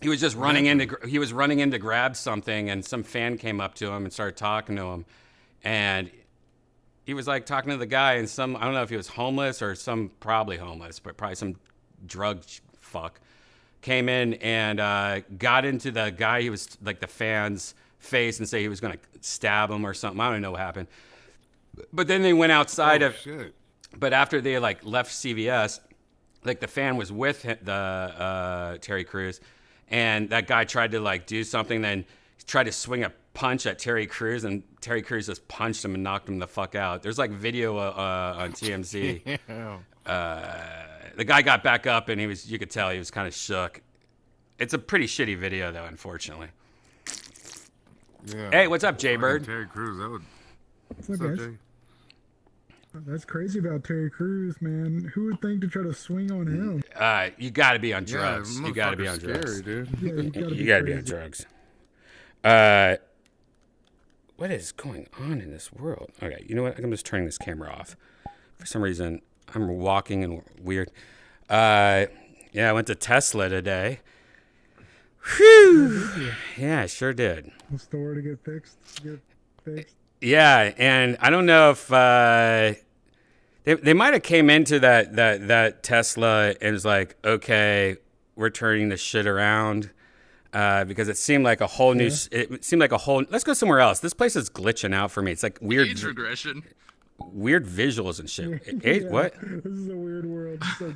He was just running in to grab something, and some fan came up to him and started talking to him, and he was talking to the guy, and I don't know if he was homeless or probably homeless, but probably some drug fuck came in and got into the guy. He was the fan's face and say he was going to stab him or something. I don't know what happened. But then they went outside Shit. But after they like left CVS, like the fan was with the Terry Crews, and that guy tried to like do something. Then he tried to swing a punch at Terry Crews, and Terry Crews just punched him and knocked him the fuck out. There's like video on TMZ. The guy got back up, and you could tell he was kind of shook. It's a pretty shitty video though, unfortunately. Yeah. Hey, what's up, Jay Bird? Terry Crews, that would. What's up, guys? Jay? That's crazy about Terry Crews, man. Who would think to try to swing on him? You got to be on Yeah, drugs. You got to be on motherfucker's drugs. scary, dude. Yeah, You got to be on drugs. What is going on in this world? Okay, you know what? I'm just turning this camera off. For some reason, I'm walking and weird. Yeah, I went to Tesla today. Whew. Yeah, I sure did. The store to get fixed. Yeah, and I don't know if they might have came into that Tesla and was like, okay, we're turning this shit around because it seemed like a whole new. It seemed like a whole. Let's go somewhere else. This place is glitching out for me. It's like weird. Age regression. Weird visuals and shit. Yeah, What? This is a weird world. So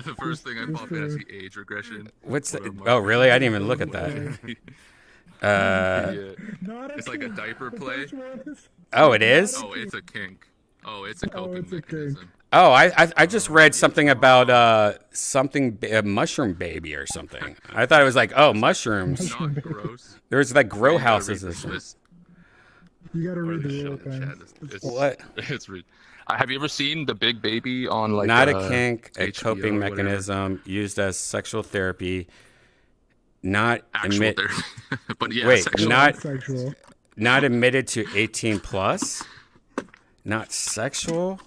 The first thing I pop in, I see age regression. What's that? Oh, really? I didn't even look at that. It's like a diaper play. Oh, it is? Oh, it's a kink. Oh, it's a coping mechanism. Oh, I just read something about a mushroom baby or something. I thought it was like, oh, mushrooms. Not gross. There's like grow houses or something. You gotta read the real things. What? It's have you ever seen The Big Baby on like Not a kink, a HBO coping or whatever? mechanism used as sexual therapy. Not Actual therapy. But yeah, wait, sexual. not admitted to 18 plus. Not sexual.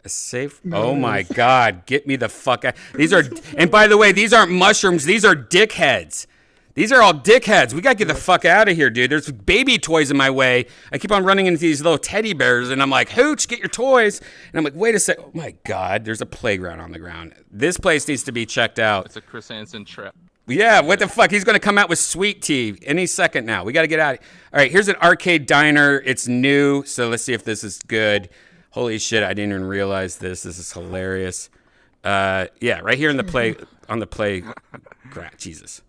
A safe. Oh my God! Get me the fuck out. These are, and by the way, these aren't mushrooms. These are dickheads. These are all dickheads. We gotta get the fuck out of here, dude. There's baby toys in my way. I keep on running into these little teddy bears, and I'm like, Hooch, get your toys. And I'm like, wait a sec. Oh my God, there's a playground on the ground. This place needs to be checked out. It's a Chris Hansen trap. Yeah, what the fuck? He's gonna come out with sweet tea any second now. We gotta get out. All right, here's an arcade diner. It's new, so let's see if this is good. Holy shit, I didn't even realize this. This is hilarious. Yeah, right here in the play Jesus.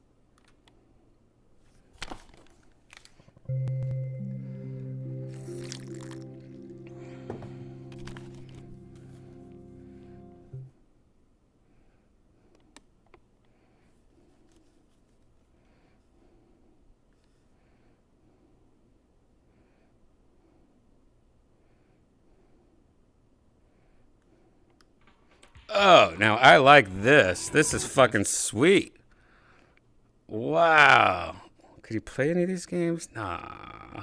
Oh, now I like this. This is fucking sweet. Wow. Could you play any of these games? Nah,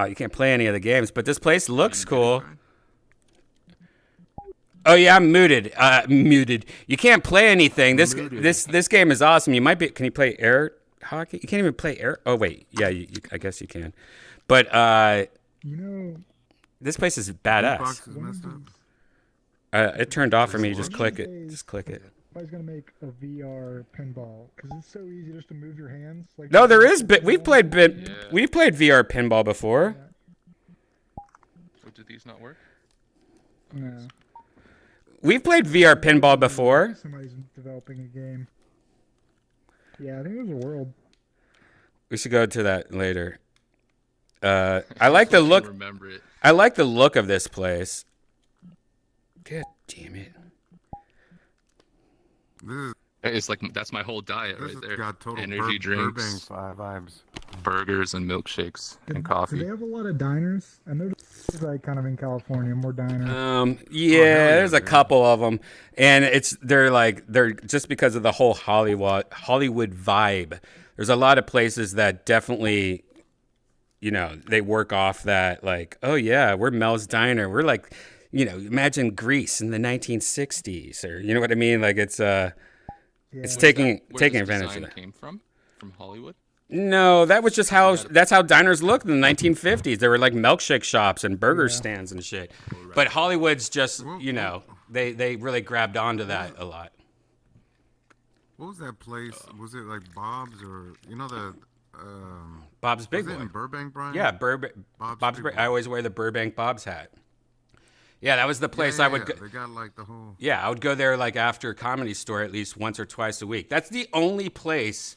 you can't play any of the games, but this place looks cool. Oh yeah, I'm muted. Muted. You can't play anything. This game is awesome. You might be. Can you play air hockey? You can't even play air. Oh wait, yeah. I guess you can. But this place is badass. Box is messed up. It turned off for me. Just click it. Just click it. I was gonna make a VR pinball because it's so easy just to move your hands. Like No, there is. We've played VR pinball before. So do these not work? No. We've played VR pinball before. Somebody's developing a game. Yeah, I think there's a world. We should go to that later. I like the look. Remember it. I like the look of this place. God damn it. It's like that's my whole diet This right has there. got total Energy drinks, Burbank vibes. burgers, and milkshakes and Do coffee. they have a lot of diners? I noticed like kind of in California, more diners. Yeah, there's a couple of them, and they're just because of the whole Hollywood vibe. There's a lot of places that definitely, they work off that, like, oh yeah, we're Mel's Diner. We're like, imagine Greece in the 1960s, or you know what I mean? Like it's taking advantage of that. Came from Hollywood. No, that was just that's how diners looked in the 1950s. They were like milkshake shops and burger stands and shit. But Hollywood's just, they really grabbed onto that a lot. What was that place? Was it like Bob's or the Bob's Big was Boy. it in Burbank, Brian? Yeah, Bob's Big Boy. I always wear the Burbank Bob's hat. Yeah, that was the place I would go. They got like the whole. Yeah, I would go there like after Comedy Store at least once or twice a week. That's the only place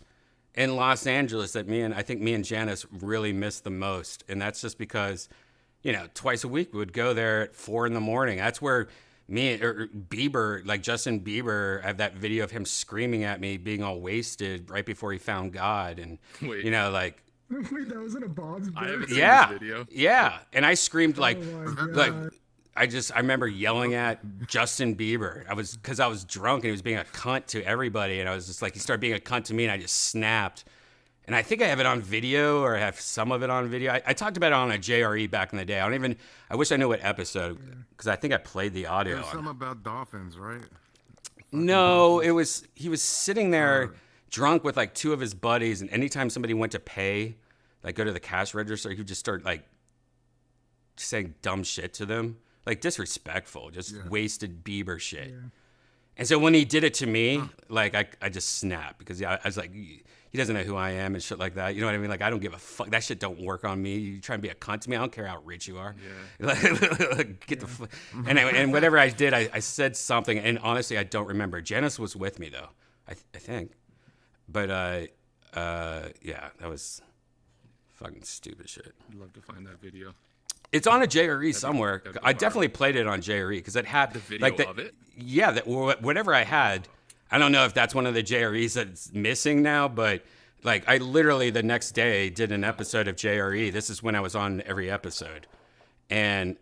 in Los Angeles that I think me and Janice really miss the most. And that's just because, twice a week we would go there at 4 a.m. That's where Bieber, like Justin Bieber, I have that video of him screaming at me, being all wasted right before he found God. And, Wait, that was in a Bob's Burgers? Yeah. And I screamed like, God. I remember yelling at Justin Bieber. Because I was drunk and he was being a cunt to everybody. And I was just like, he started being a cunt to me and I just snapped. And I think I have it on video, or I have some of it on video. I talked about it on a JRE back in the day. I wish I knew what episode, because I think I played the audio. There's something about dolphins, right? No, he was sitting there drunk with like 2 of his buddies. And anytime somebody went to pay, like go to the cash register, he would just start like saying dumb shit to them. Like disrespectful, just wasted Bieber shit. Yeah. And so when he did it to me, like I just snapped because I was like, he doesn't know who I am and shit like that. You know what I mean? Like I don't give a fuck. That shit don't work on me. You try and be a cunt to me. I don't care how rich you are. Yeah. Get the and whatever I did, I said something. And honestly, I don't remember. Janice was with me though. I think. But yeah, that was fucking stupid shit. I'd love to find that video. It's on a JRE somewhere. I definitely played it on JRE because it had the video of it. Yeah, whatever I had. I don't know if that's one of the JREs that's missing now, but like I literally the next day did an episode of JRE. This is when I was on every episode, and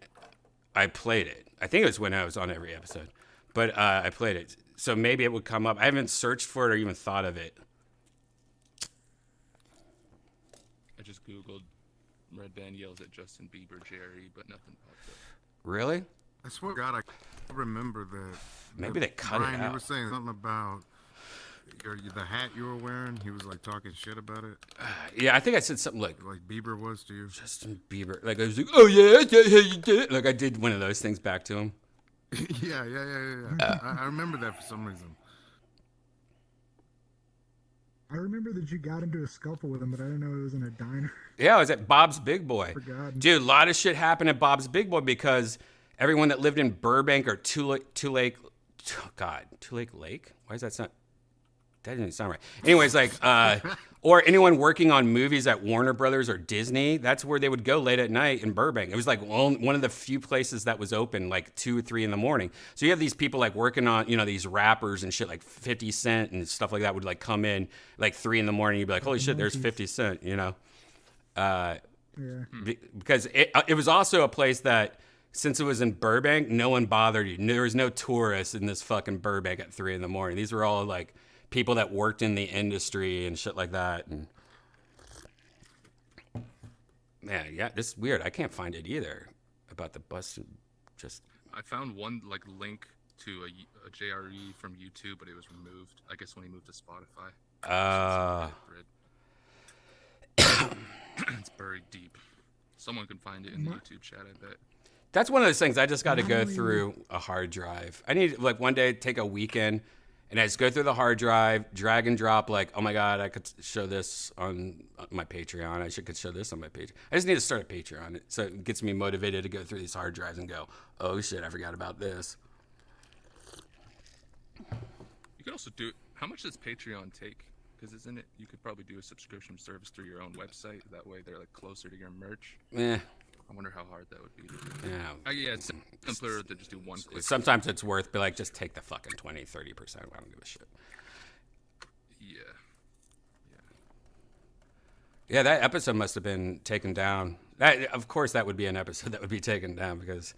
I played it. I think it was when I was on every episode, but I played it. So maybe it would come up. I haven't searched for it or even thought of it. I just Googled Red Band yells at Justin Bieber, JRE, but nothing popped up. Really? I swear to God, I remember that. Maybe they cut Brian, it out. You were saying something about the hat you were wearing. He was like talking shit about it. Yeah, I think I said something like Bieber was to you. Justin Bieber. Like I was like, oh yeah, you did it. Like I did one of those things back to him. Yeah. I remember that for some reason. I remember that you got into a scuffle with him, but I didn't know it was in a diner. Yeah, I was at Bob's Big Boy. Forgotten. Dude, a lot of shit happened at Bob's Big Boy because everyone that lived in Burbank or Two Lake Lake? Why is that sound? That didn't sound right. Anyways, like, or anyone working on movies at Warner Brothers or Disney, that's where they would go late at night in Burbank. It was like one of the few places that was open like 2 or 3 in the morning. So you have these people like working on, these rappers and shit like 50 Cent and stuff like that would like come in like 3 in the morning. You'd be like, holy shit, there's 50 Cent, because it was also a place that, since it was in Burbank, no one bothered you. There was no tourists in this fucking Burbank at 3 in the morning. These were all like people that worked in the industry and shit like that. And man, yeah, this is weird. I can't find it either about the bus. I found one like link to a JRE from YouTube, but it was removed. I guess when he moved to Spotify. It's buried deep. Someone can find it in the YouTube chat, I bet. That's one of those things I just got to go through a hard drive. I need like one day take a weekend and I just go through the hard drive, drag and drop like, oh my God, I could show this on my Patreon. I could show this on my Patreon. I just need to start a Patreon. So it gets me motivated to go through these hard drives and go, oh shit, I forgot about this. You could also do, how much does Patreon take? Because isn't it, you could probably do a subscription service through your own website. That way they're like closer to your merch. Yeah. I wonder how hard that would be. Yeah. Yeah, it's simpler to just do one click. Sometimes it's worth, but like, just take the fucking 20, 30%. I don't give a shit. Yeah, that episode must have been taken down. Of course, that would be an episode that would be taken down because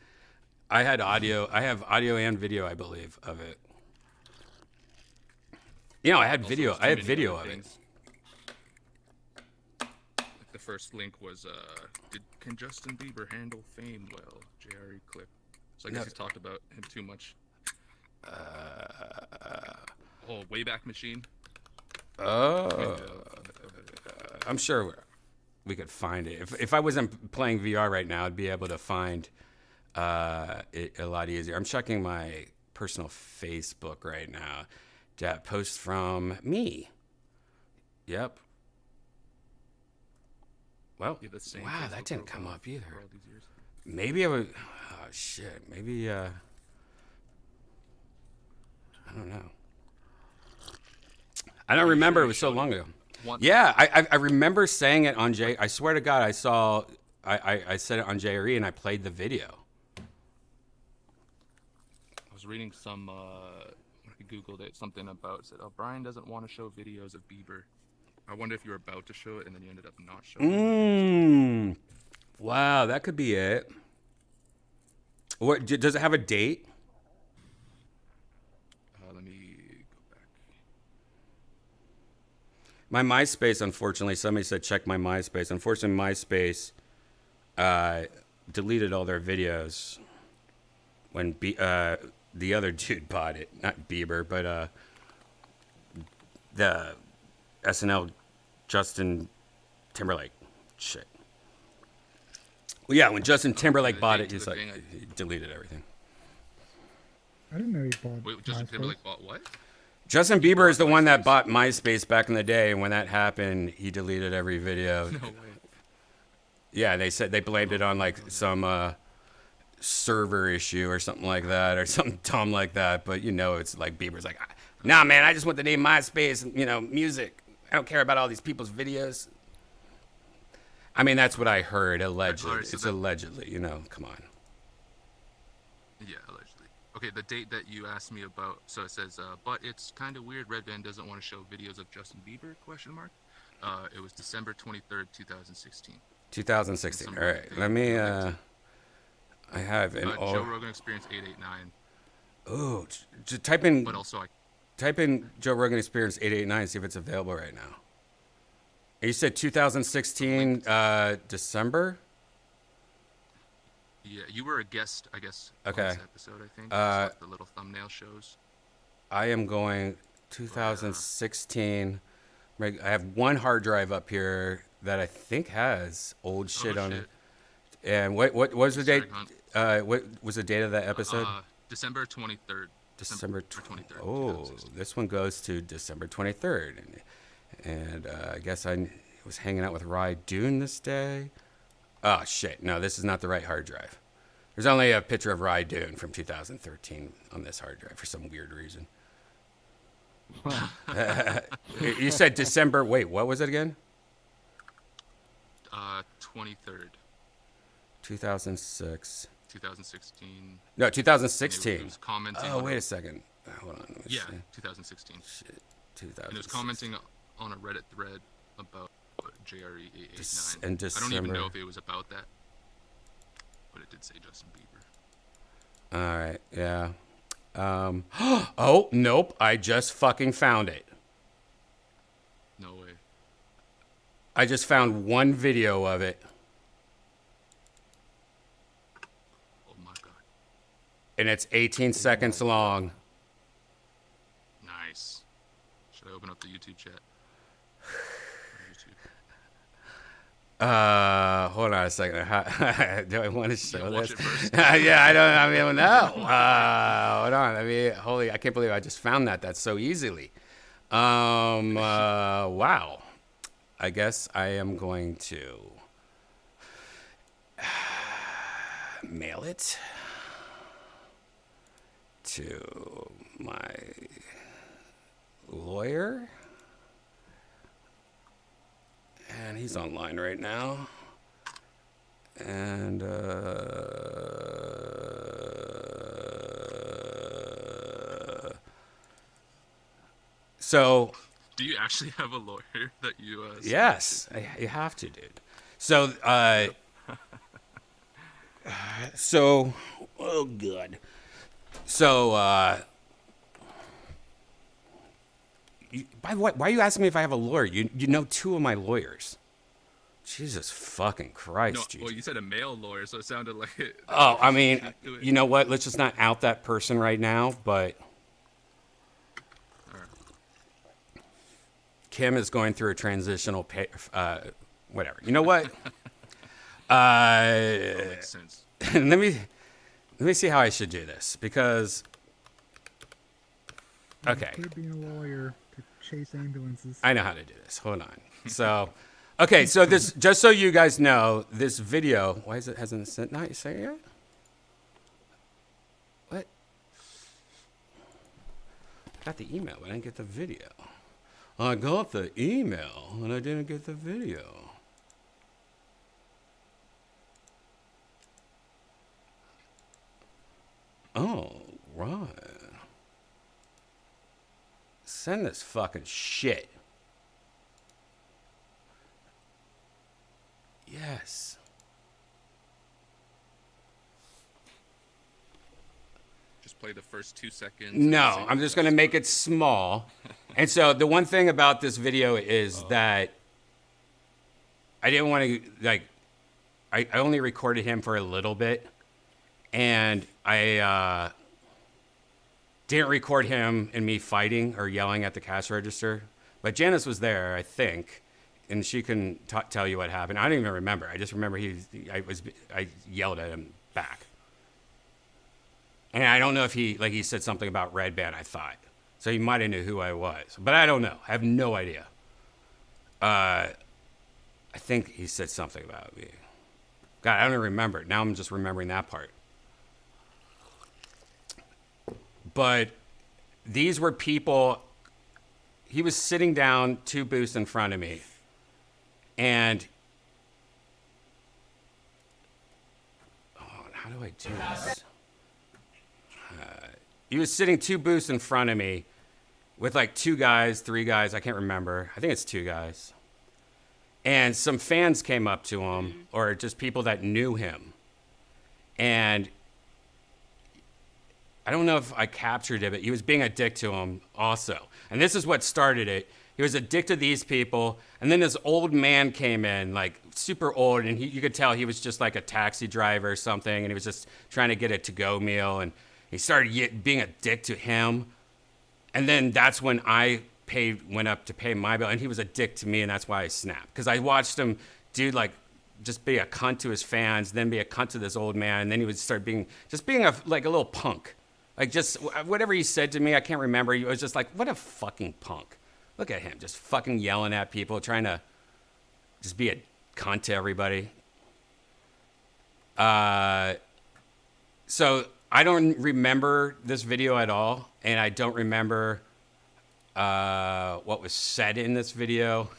I had audio. I have audio and video, I believe, of it. I had video. I had video of it. The first link was, can Justin Bieber handle fame well? JRE clip. So I guess he's talked about him too much. Wayback Machine. I'm sure we could find it. If I wasn't playing VR right now, I'd be able to find it a lot easier. I'm checking my personal Facebook right now, That post from me. Yep. Well, Yeah, the same wow, Facebook that didn't come profile up either. for all these years. Maybe I would. Oh shit. Maybe. I don't know. I don't remember. It was so long ago. Yeah, I remember saying it on J. I swear to God, I saw. I said it on JRE and I played the video. I was reading some, I Googled it, something about, said, oh, Brian doesn't want to show videos of Bieber. I wonder if you were about to show it and then you ended up not showing it. Wow, that could be it. What, does it have a date? Let me go back. My MySpace, unfortunately, somebody said check my MySpace. Unfortunately, MySpace deleted all their videos when the other dude bought it. Not Bieber, but the SNL Justin Timberlake shit. Well, yeah, when Justin Timberlake bought it, he's like, he deleted everything. I didn't know he bought. Wait, Justin MySpace. Timberlake bought what? Justin Bieber is the one that bought MySpace back in the day, and when that happened, he deleted every video. No way. Yeah, they said they blamed it on like some server issue or something like that, or something dumb like that. But you know, it's like Bieber's like, nah, man, I just want the name MySpace, you know, music. I don't care about all these people's videos. I mean, that's what I heard. Allegedly, Alright, so it's that- allegedly. You know, come on. Yeah, allegedly. Okay, the date that you asked me about, so it says, but it's kind of weird Red Band doesn't want to show videos of Justin Bieber, question mark. It was December 23rd, 2016. 2016. Some All right, let me. I have an Joe Rogan Experience 889. Oh, just type in. But also, type in Joe Rogan Experience 889. See if it's available right now. You said 2016 December. Yeah, you were a guest, I guess. Okay. On this episode, I think. That's what the little thumbnail shows. I am going 2016. I have one hard drive up here that I think has old shit on it. And what was the date? What was the date of that episode? December 23rd. December 23rd. Oh, this one goes to December 23rd. And I guess I was hanging out with Rye Dune this day. Oh, shit. No, this is not the right hard drive. There's only a picture of Rye Dune from 2013 on this hard drive for some weird reason. You said December. Wait, what was it again? 23rd. 2006. 2016. No, 2016. It was commenting Oh, on wait a second. Hold on. Let me Yeah, see. 2016. Shit, And it was commenting on a Reddit thread about JRE 889. in I don't even know December. if it was about that, but it did say Justin Bieber. All right, yeah. Oh, nope. I just fucking found it. No way. I just found one video of it. Oh my god. And it's 18 seconds long. Nice. Should I open up the YouTube chat? Hold on a second. Do I want to show watch this? it first. Yeah, I don't know. Hold on. I can't believe I just found that so easily. Wow. I guess I am going to mail it to my lawyer. And he's online right now. And so Do you actually have a lawyer that you yes, you have to, dude. So so oh good. So by the way, why are you asking me if I have a lawyer? You know two of my lawyers. Jesus fucking Christ, No, well, you said a male lawyer, so it sounded like it. Oh, I mean, you know what? Let's just not out that person right now, but Kim is going through a transitional whatever. You know what? makes sense. let me see how I should do this, because Okay. Quit being a lawyer to chase ambulances. I know how to do this. Hold on. So, okay. So this, just so you guys know, this video. Why is it hasn't sent? Not say yet. What? I got the email, but I didn't get the video. I got the email, and I didn't get the video. Oh, right. Send this fucking shit. Yes. Just play the first 2 seconds. No, I'm just going to make it small. And so the one thing about this video is that I didn't want to, like, I only recorded him for a little bit. And I didn't record him and me fighting or yelling at the cash register. But Janice was there, I think. And she can tell you what happened. I don't even remember. I just remember I yelled at him back. And I don't know if he said something about Red Band, I thought. So he might have knew who I was. But I don't know. I have no idea. I think he said something about me. God, I don't even remember. Now I'm just remembering that part. But these were people. He was sitting down 2 booths in front of me. And how do I do this? He was sitting 2 booths in front of me with like 2 guys, 3 guys. I can't remember. I think it's 2 guys. And some fans came up to him, or just people that knew him. And I don't know if I captured it, but he was being a dick to him also. And this is what started it. He was a dick to these people. And then this old man came in, like super old. And you could tell he was just like a taxi driver or something. And he was just trying to get a to-go meal. And he started being a dick to him. And then that's when I went up to pay my bill. And he was a dick to me. And that's why I snapped. Because I watched him do like, just be a cunt to his fans. Then be a cunt to this old man. And then he would start being like a little punk. Like just whatever he said to me, I can't remember. He was just like, what a fucking punk. Look at him, just fucking yelling at people, trying to just be a cunt to everybody. So I don't remember this video at all, and I don't remember what was said in this video.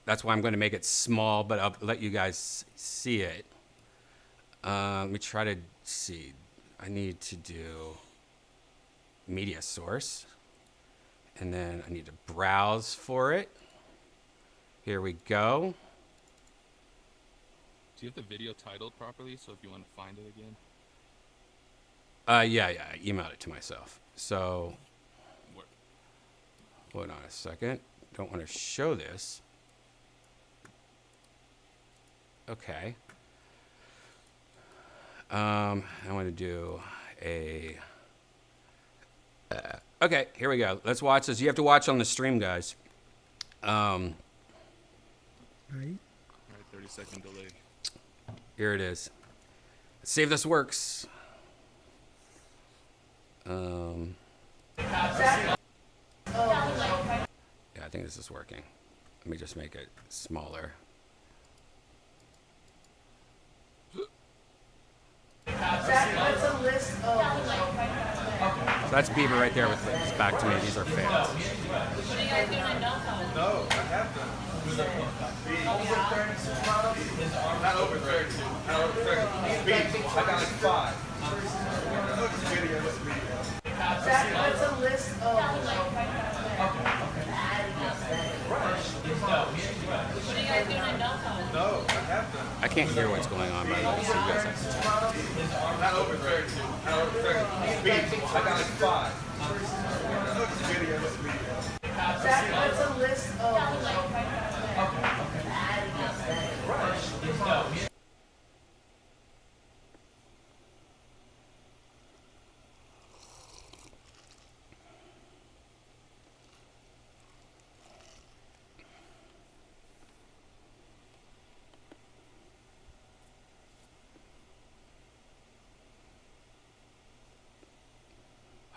That's why I'm going to make it small, but I'll let you guys see it. Let me try to see. I need to do media source. And then I need to browse for it. Here we go. Do you have the video titled properly? So if you want to find it again. Yeah, I emailed it to myself. So, hold on a second. Don't want to show this. Okay. I want to do a. Okay, here we go. Let's watch this. You have to watch on the stream, guys. Right. All right, 30-second delay. Here it is. Let's see if this works. Yeah, I think this is working. Let me just make it smaller. So that's Bieber right there with his back to me. These are fans. What are you guys doing in downtown? No, I have them. Not over 32. Not over 30. I got like 5. What's a list of... What are you guys doing in downtown? No, I have them. I can't hear what's going on, by the way, so you guys have to talk. Not over 32. Not over 30. I got like 5. What's a list of...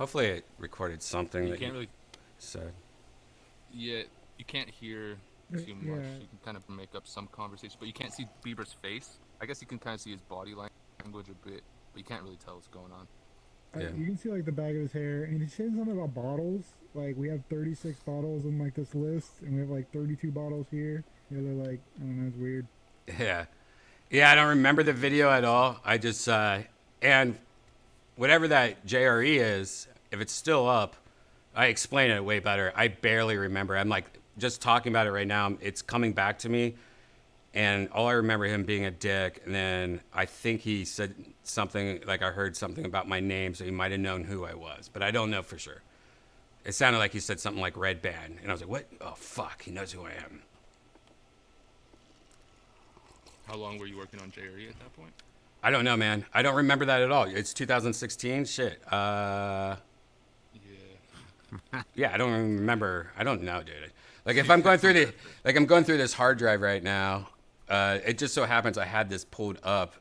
Hopefully it recorded something You that can't you really. said. Yeah, you can't hear too much. You can kind of make up some conversation, but you can't see Bieber's face. I guess you can kind of see his body language a bit, but you can't really tell what's going on. You can see like the back of his hair, and he's saying something about bottles. Like we have 36 bottles on like this list, and we have like 32 bottles here. Yeah, they're like, I don't know, it's weird. Yeah, I don't remember the video at all. I just and whatever that JRE is, if it's still up, I explain it way better. I barely remember. I'm like just talking about it right now. It's coming back to me, and all I remember him being a dick. And then I think he said something like I heard something about my name, so he might have known who I was, but I don't know for sure. It sounded like he said something like Red Band, and I was like, what? Oh fuck, he knows who I am. How long were you working on JRE at that point? I don't know, man. I don't remember that at all. It's 2016. Shit. Yeah, I don't remember. I don't know, dude. Like if I'm going through I'm going through this hard drive right now. It just so happens I had this pulled up,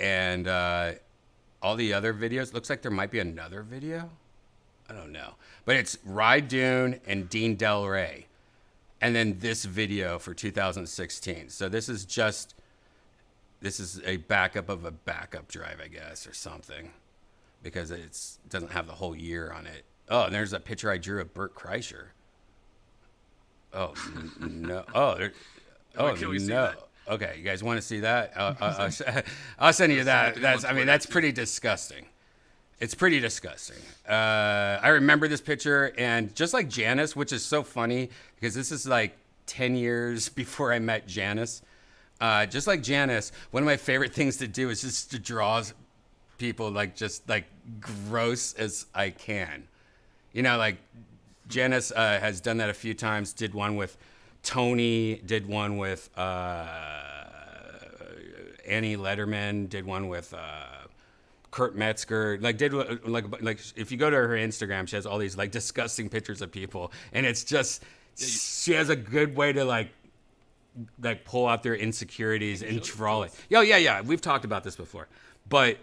and all the other videos. Looks like there might be another video. I don't know, but it's Ride Dune and Dean Del Rey. And then this video for 2016. So this is a backup of a backup drive, I guess, or something, because it doesn't have the whole year on it. Oh, and there's a picture I drew of Bert Kreischer. Oh no! Oh no! Okay, you guys want to see that? I'll send you that. That's pretty disgusting. It's pretty disgusting. I remember this picture, and just like Janice, which is so funny because this is like 10 years before I met Janice. Just like Janice, one of my favorite things to do is just to draw people just gross as I can. You know, like Janice has done that a few times. Did one with Tony. Did one with Annie Letterman. Did one with. Kurt Metzger, like if you go to her Instagram, she has all these like disgusting pictures of people, and it's just she has a good way to like pull out their insecurities and draw it. Yeah, we've talked about this before, but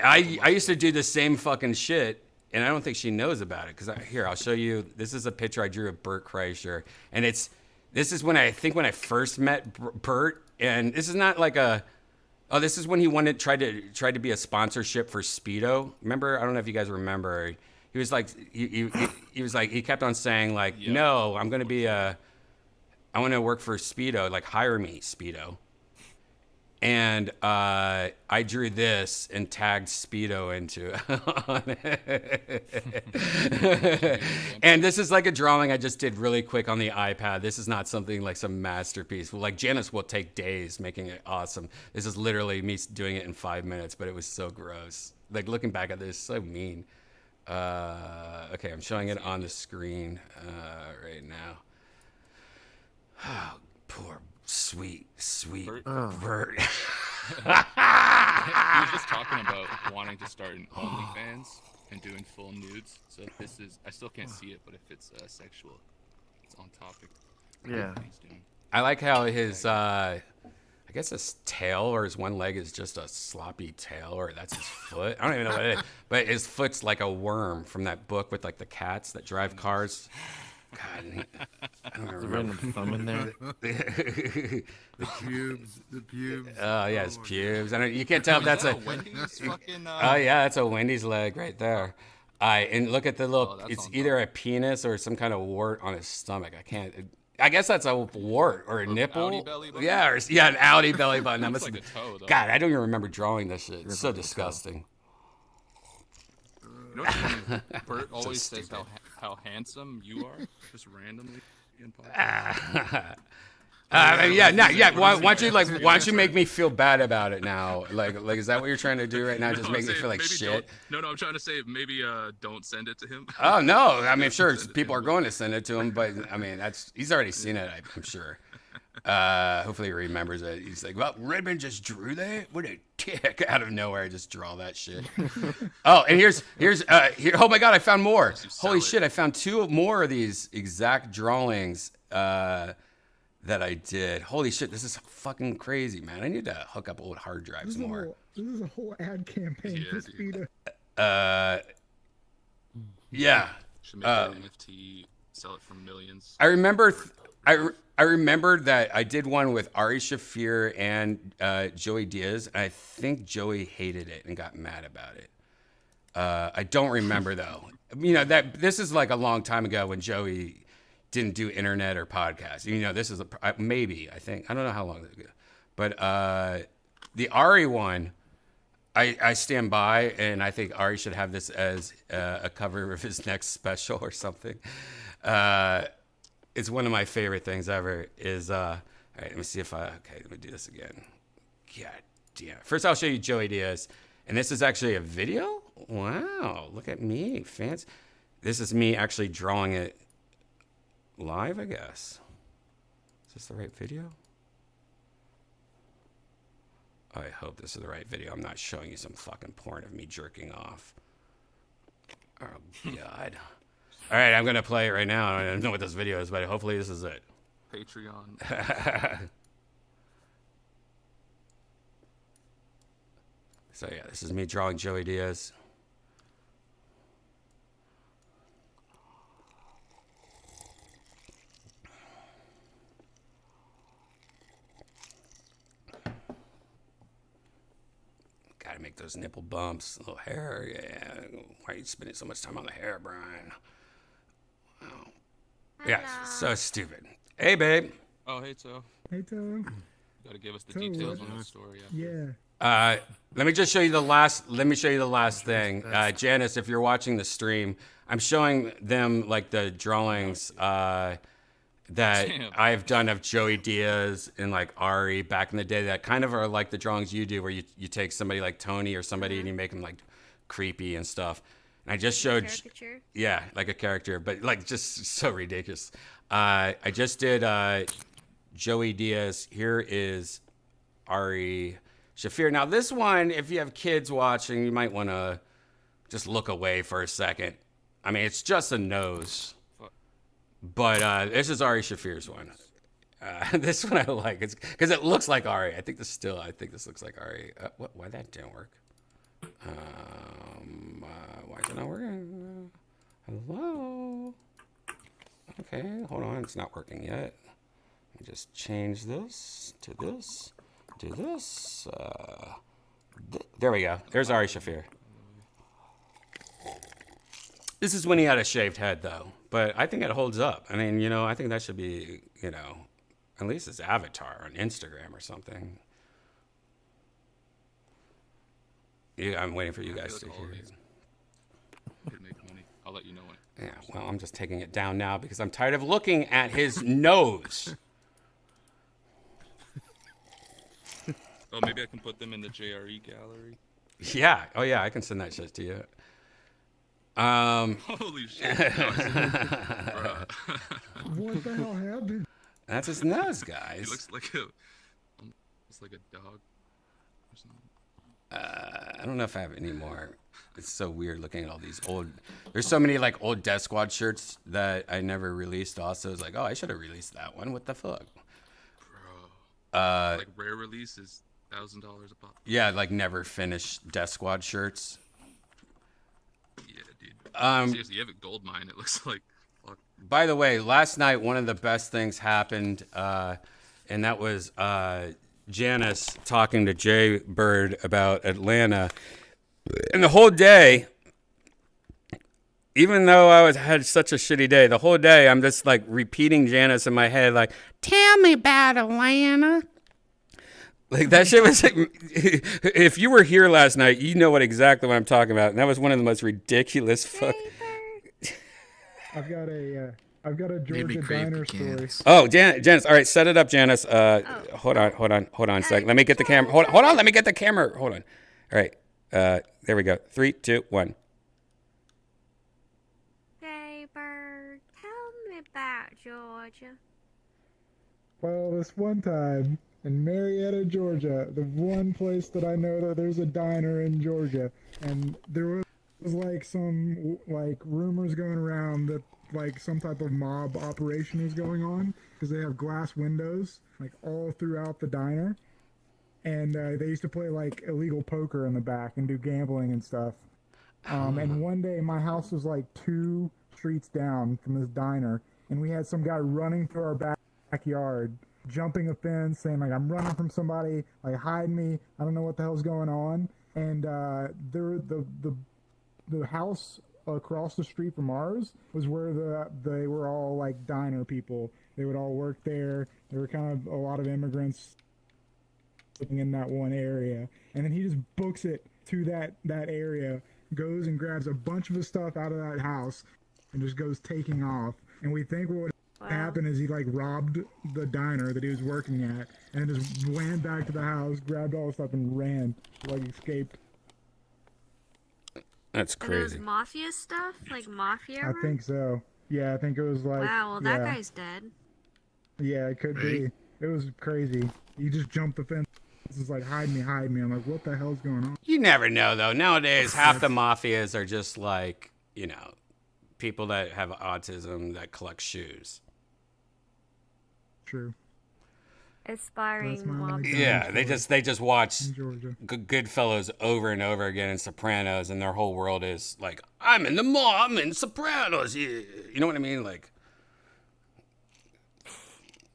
I used to do the same fucking shit, and I don't think she knows about it because here I'll show you. This is a picture I drew of Bert Kreischer, and this is when I first met Bert, and this is not like a. Oh, this is when he tried to be a sponsorship for Speedo. Remember? I don't know if you guys remember. He was like, he was like, he kept on saying like, no, I'm going to I want to work for Speedo, like hire me, Speedo. And I drew this and tagged Speedo into it. And this is like a drawing I just did really quick on the iPad. This is not something like some masterpiece. Like Janice will take days making it awesome. This is literally me doing it in 5 minutes, but it was so gross. Like looking back at this, so mean. Okay, I'm showing it on the screen right now. Oh, poor sweet Bert. He was just talking about wanting to start an OnlyFans and doing full nudes. So if this is, I still can't see it, but if it's sexual, it's on topic. Yeah. I like how his, I guess his tail or his one leg is just a sloppy tail, or that's his foot. I don't even know what it is, but his foot's like a worm from that book with like the cats that drive cars. God, I don't remember. Random thumb in there. The pubes. Oh yeah, his pubes. You can't tell if that's a Wendy's fucking. Oh yeah, that's a Wendy's leg right there. And look at the little. It's either a penis or some kind of wart on his stomach. I guess that's a wart or a nipple. Audi belly button? Yeah, an Audi belly button. That must like a toe, though. God, I don't even remember drawing this shit. It's so disgusting. You know what's funny? Bert always says how handsome you are, just randomly in podcast. Why don't you make me feel bad about it now? Like, is that what you're trying to do right now? Just make me feel like shit. No, I'm trying to say maybe don't send it to him. Oh no, I mean, sure, people are going to send it to him, but I mean, he's already seen it. I'm sure. Hopefully he remembers it. He's like, well, Redmond just drew that? What a dick. Out of nowhere, I just draw that shit. Oh, and here's oh my God, I found more. Holy shit, I found 2 more of these exact drawings. that I did. Holy shit, this is fucking crazy, man. I need to hook up old hard drives more. This is a whole ad campaign for Speedo. Yeah. Should make an NFT, sell it for millions. I remember, I remembered that I did one with Ari Shaffir and Joey Diaz. And I think Joey hated it and got mad about it. I don't remember though. You know that this is like a long time ago when Joey didn't do internet or podcast. You know, this is maybe I think I don't know how long ago, but the Ari one, I stand by, and I think Ari should have this as a cover of his next special or something. It's one of my favorite things ever. Is all right? Let me see if let me do this again. God damn. First, I'll show you Joey Diaz, and this is actually a video. Wow, look at me, fans. This is me actually drawing it live, I guess. Is this the right video? I hope this is the right video. I'm not showing you some fucking porn of me jerking off. Oh, God. All right, I'm going to play it right now. I don't know what this video is, but hopefully this is it. Patreon. So, yeah, this is me drawing Joey Diaz. Gotta make those nipple bumps, little hair. Yeah. Why are you spending so much time on the hair, Brian? Wow. Yeah, so stupid. Hey, babe. Oh, hey, To. Hey, To. You gotta give us the details on the story. Yeah. Let me just show you the last. Let me show you the last thing, Janice. If you're watching the stream, I'm showing them like the drawings that I've done of Joey Diaz and like Ari back in the day. That kind of are like the drawings you do, where you take somebody like Tony or somebody and you make them like creepy and stuff. And I just showed, yeah, like a character, but like just so ridiculous. I just did Joey Diaz. Here is Ari Shaffir. Now this one, if you have kids watching, you might want to just look away for a second. I mean, it's just a nose. But this is Ari Shaffir's one. This one I like. It's because it looks like Ari. I think this looks like Ari. Why that didn't work? Why is it not working? Hello? Okay, hold on. It's not working yet. Let me just change this to this. Do this. There we go. There's Ari Shaffir. This is when he had a shaved head, though. But I think it holds up. I mean, I think that should be, at least his avatar on Instagram or something. Yeah, I'm waiting for you guys to hear it. Could make money. I'll let you know when. Yeah, well, I'm just taking it down now because I'm tired of looking at his nose. Oh, maybe I can put them in the JRE gallery. Yeah. Oh, yeah. I can send that shit to you. Holy shit. What the hell happened? That's his nose, guys. He looks like a dog or something. I don't know if I have any more. It's so weird looking at all these old. There's so many like old Death Squad shirts that I never released. Also, it's like, oh, I should have released that one. What the fuck, bro? Like rare release is $1,000 a pop. Yeah, like never finished Death Squad shirts. Yeah, dude. Seriously, you have a gold mine. It looks like. Fuck. By the way, last night one of the best things happened, and that was Janice talking to Jay Bird about Atlanta. And the whole day, even though I had such a shitty day, the whole day I'm just like repeating Janice in my head, like, tell me about Atlanta. Like that shit was like, if you were here last night, you know exactly what I'm talking about. And that was one of the most ridiculous fuck. I've got a Georgia diner story. Oh, Janice. All right, set it up, Janice. Hold on a second. Let me get the camera. Hold on. Let me get the camera. Hold on. All right. There we go. 3, 2, 1. Hey, Bird, tell me about Georgia. Well, this one time in Marietta, Georgia, the one place that I know that there's a diner in Georgia, and there was like some like rumors going around that like some type of mob operation is going on because they have glass windows like all throughout the diner, and they used to play like illegal poker in the back and do gambling and stuff. And one day my house was like 2 streets down from this diner, and we had some guy running through our backyard, jumping a fence, saying like, I'm running from somebody, like hide me, I don't know what the hell's going on. And the house across the street from ours was where they were all like diner people. They would all work there. There were kind of a lot of immigrants living in that one area. And then he just books it to that area, goes and grabs a bunch of his stuff out of that house and just goes taking off. And we think what happened is he like robbed the diner that he was working at and just ran back to the house, grabbed all the stuff and ran, like escaped. That's And it was crazy. mafia stuff? Like mafia? I think so. Yeah, I think it was like. Wow, well, that yeah. guy's dead. Yeah, it could be. It was crazy. He just jumped the fence. It's like, hide me, hide me. I'm like, what the hell's going on? You never know, though. Nowadays, half the mafias are just like, you know, people that have autism that collect shoes. True. Aspiring mob. Yeah, they just watch In Georgia. Goodfellas over and over again in Sopranos, and their whole world is like, I'm in the mall, I'm in Sopranos. Yeah. You know what I mean? Like,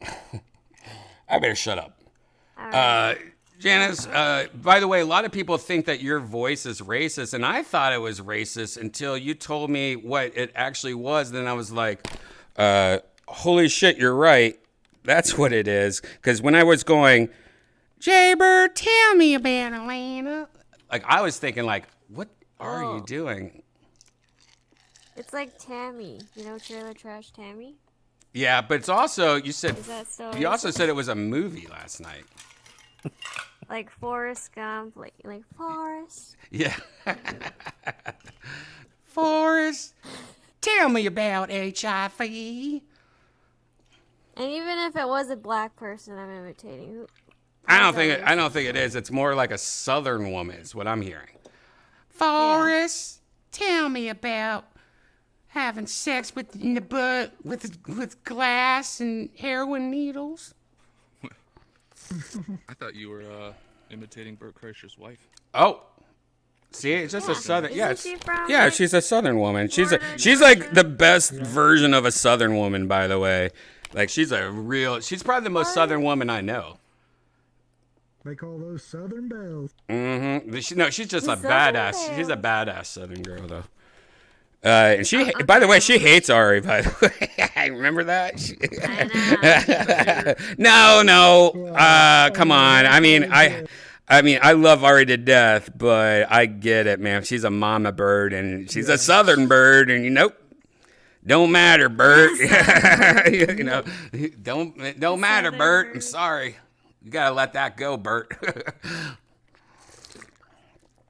I better shut up. Janice, by the way, a lot of people think that your voice is racist, and I thought it was racist until you told me what it actually was. Then I was like, holy shit, you're right. That's what it is. Because when I was going, Jaybird, tell me about Atlanta. Like, I was thinking, like, what are you doing? It's like Tammy. You know Trailer Trash Tammy? Yeah, but it's also, you said, Is that still you also racist? said it was a movie last night. Like Forrest Gump, like Forrest. Yeah. Forrest, tell me about HIV. And even if it was a black person I'm imitating, who? I don't think it is. It's more like a Southern woman is what I'm hearing. Forrest, tell me about having sex in the butt with glass and heroin needles. I thought you were imitating Bert Kreischer's wife. Oh, see, it's just a Southern. Yeah, Isn't she from, yeah, like, she's a Southern woman. She's like the best version of a Southern woman, by the way. Like she's she's probably the most Southern woman I know. They call those Southern Bells. Mm-hmm. She's just a Southern badass. Belle. She's a badass Southern girl, though. And she, by the way, she hates Ari. By the way, remember that? No. Come on. I mean, I love Ari to death, but I get it, man. She's a mama bird, and she's a Southern bird, and don't matter, Bert. Don't matter, Bert. I'm sorry. You gotta let that go, Bert.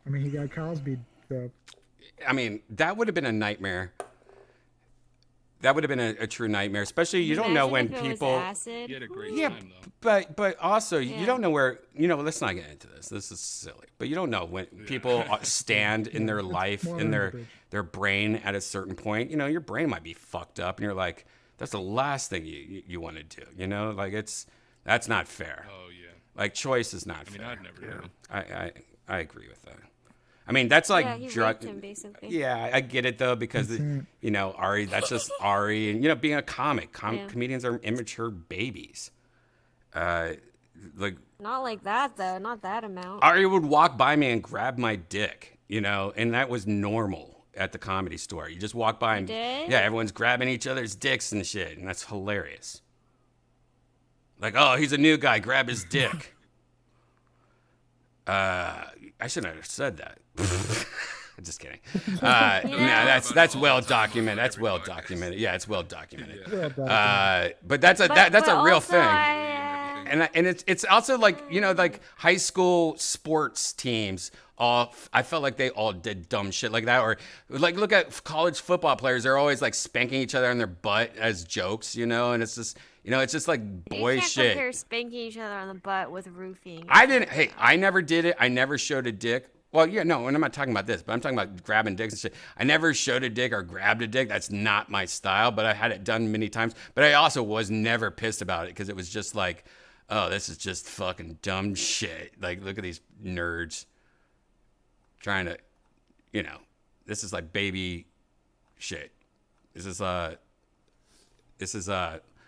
I mean, he got Cosby. So. I mean, that would have been a nightmare. That would have been a true nightmare, especially you don't know when people. You had a great Yeah, time, though. but also you don't know where. Let's not get into this. This is silly. But you don't know when people stand in their life, in their brain at a certain point. Your brain might be fucked up, and you're like, that's the last thing you want to do. Like that's not fair. Oh yeah. Like choice is not fair. I mean, I'd never do it. I agree with that. I mean, that's like he drug. raped him, basically. Yeah, I get it though because Ari. That's just Ari, and being a comic, comedians are immature babies. Like Not like that though. Not that amount. Ari would walk by me and grab my dick, and that was normal at the Comedy Store. You just walk by and did? yeah, everyone's grabbing each other's dicks and shit, and that's hilarious. Like, oh, he's a new guy, grab his dick. I shouldn't have said that. Just kidding. That's well documented. That's well documented. Yeah, it's well documented. But that's a real thing. And it's also like like high school sports teams. I felt like they all did dumb shit like that, or like look at college football players. They're always like spanking each other on their butt as jokes, and it's just it's just like boy you can't shit. compare spanking each other on the butt with roofing. I never did it. I never showed a dick, Well, yeah, no, and I'm not talking about this, but I'm talking about grabbing dicks and shit. I never showed a dick or grabbed a dick. That's not my style, but I had it done many times. But I also was never pissed about it because it was just like, oh, this is just fucking dumb shit. Like, look at these nerds trying to, you know, this is like baby shit. This is Yeah,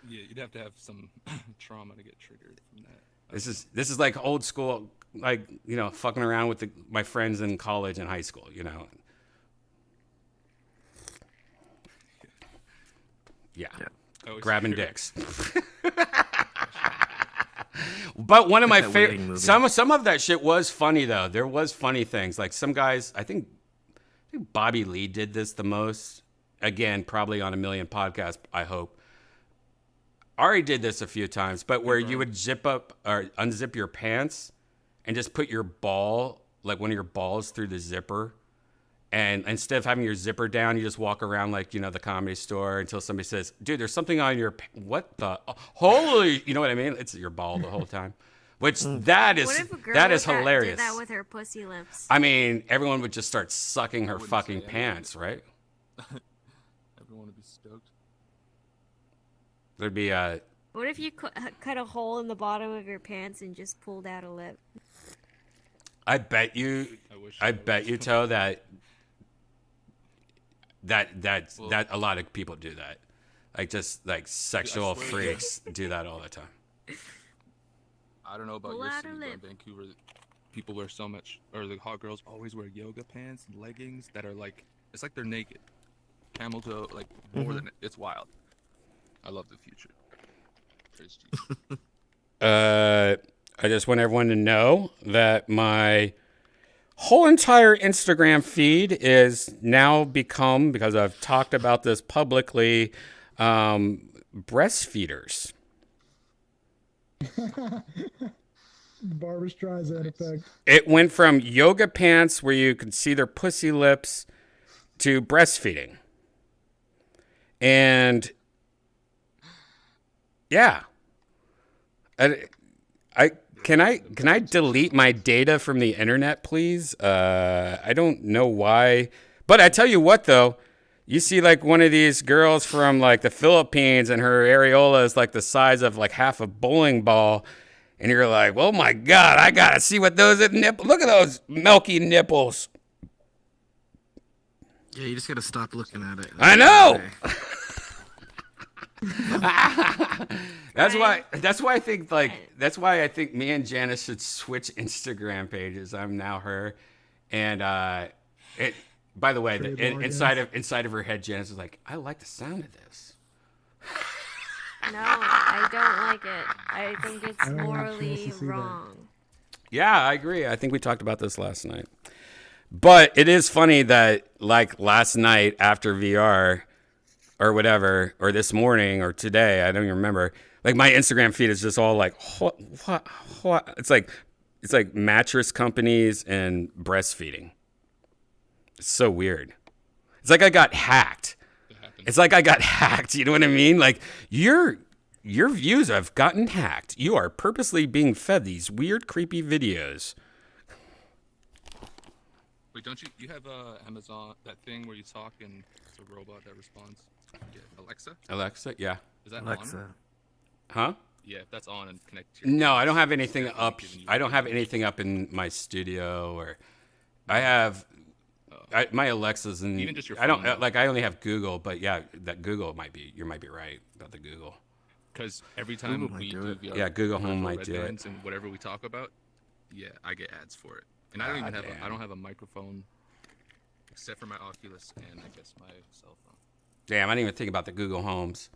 you'd have to have some trauma to get triggered from that. This is like old school, like, you know, fucking around with my friends in college and high school, you know. Yeah. Grabbing dicks. But one of my favorite, some of that shit was funny though. There was funny things. Like some guys, I think Bobby Lee did this the most. Again, probably on a million podcasts, I hope. Ari did this a few times, but where you would zip up or unzip your pants and just put your ball, like one of your balls, through the zipper. And instead of having your zipper down, you just walk around like, you know, the Comedy Store until somebody says, dude, there's something on your, what the, holy, you know what I mean? It's your ball the whole time. Which that is hilarious. Did that with her pussy lips? I mean, everyone would just start sucking her fucking pants, right? Everyone would be stoked. There'd be What if you cut a hole in the bottom of your pants and just pulled out a lip? I bet you, Toe, that a lot of people do that. Like just like sexual freaks do that all the time. I don't know about your city, but in Vancouver, people wear so much, or the hot girls always wear yoga pants and leggings that are like, it's like they're naked. Camel toe, like more than it's wild. I love the future. Praise Jesus. I just want everyone to know that my whole entire Instagram feed is now become, because I've talked about this publicly, breastfeeders. Barbra Streisand effect. It went from yoga pants where you could see their pussy lips to breastfeeding. And yeah. Can I delete my data from the internet, please? I don't know why. But I tell you what, though. You see like one of these girls from like the Philippines and her areola is like the size of like half a bowling ball. And you're like, oh my God, I got to see what those nipples. Look at those milky nipples. Yeah, you just got to stop looking at it. I know. That's why I think me and Janice should switch Instagram pages. I'm now her. And by the way, inside of her head, Janice is like, I like the sound of this. No, I don't like it. I think it's morally wrong. Yeah, I agree. I think we talked about this last night. But it is funny that like last night after VR or whatever, or this morning or today, I don't even remember, like my Instagram feed is just all like, what? It's like mattress companies and breastfeeding. It's so weird. It's like I got hacked. You know what I mean? Like your views have gotten hacked. You are purposely being fed these weird, creepy videos. Wait, don't you have Amazon, that thing where you talk and it's a robot that responds? Yeah, Alexa, yeah. Is that Alexa on? Huh? Yeah, if that's on and connected to your No, I don't have anything up. I don't have anything up in my studio, or I have my Alexa's and even just your I don't phone, like. I only have Google, but yeah, that Google might be. You might be right about the Google. Because every time Google we might do do it. VR, Yeah, Google Home Red might do it. Bands and whatever we talk about, yeah, I get ads for it. And I don't even have I don't have a microphone except for my Oculus and I guess my cell phone. Damn, I didn't even think about the Google Homes.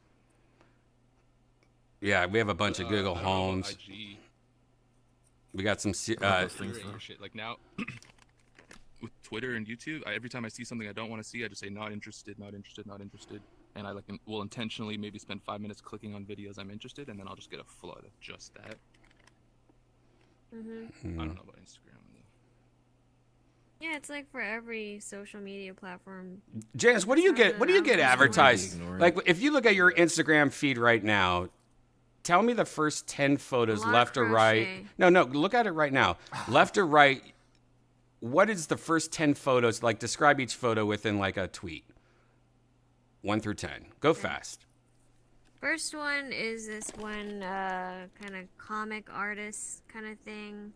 Yeah, we have a bunch of Google Homes. IG. We got some. Shit. Like now, with Twitter and YouTube, every time I see something I don't want to see, I just say not interested, not interested, not interested, and I will intentionally maybe spend 5 minutes clicking on videos I'm interested, and then I'll just get a flood of just that. I don't know about Instagram. Yeah, it's like for every social media platform. Janice, what do you get? What do you get advertised? Like, if you look at your Instagram feed right now, tell me the first 10 photos, left or right. No, look at it right now. Left or right, what is the first 10 photos? Like, describe each photo within like a tweet. 1 through 10. Go fast. First one is this one kind of comic artist kind of thing.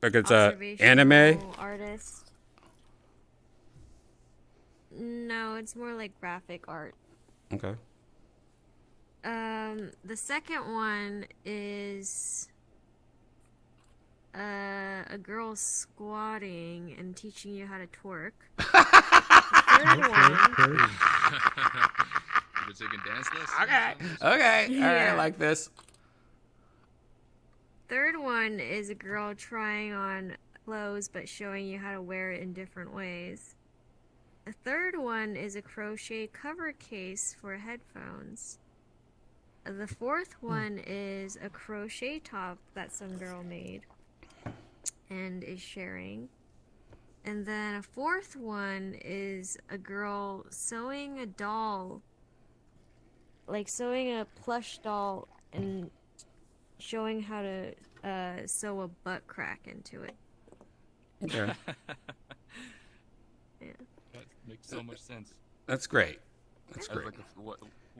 Like it's a anime? Artist. No, it's more like graphic art. Okay. The second one is a girl squatting and teaching you how to twerk. The third one. You're taking dance lessons? Okay. Okay. All right. I like this. Third one is a girl trying on clothes but showing you how to wear it in different ways. The third one is a crochet cover case for headphones. The fourth one is a crochet top that some girl made and is sharing. And then a fourth one is a girl sewing a doll, like sewing a plush doll and showing how to sew a butt crack into it. Yeah. Yeah. That makes so much sense. That's great. That's I was great. like,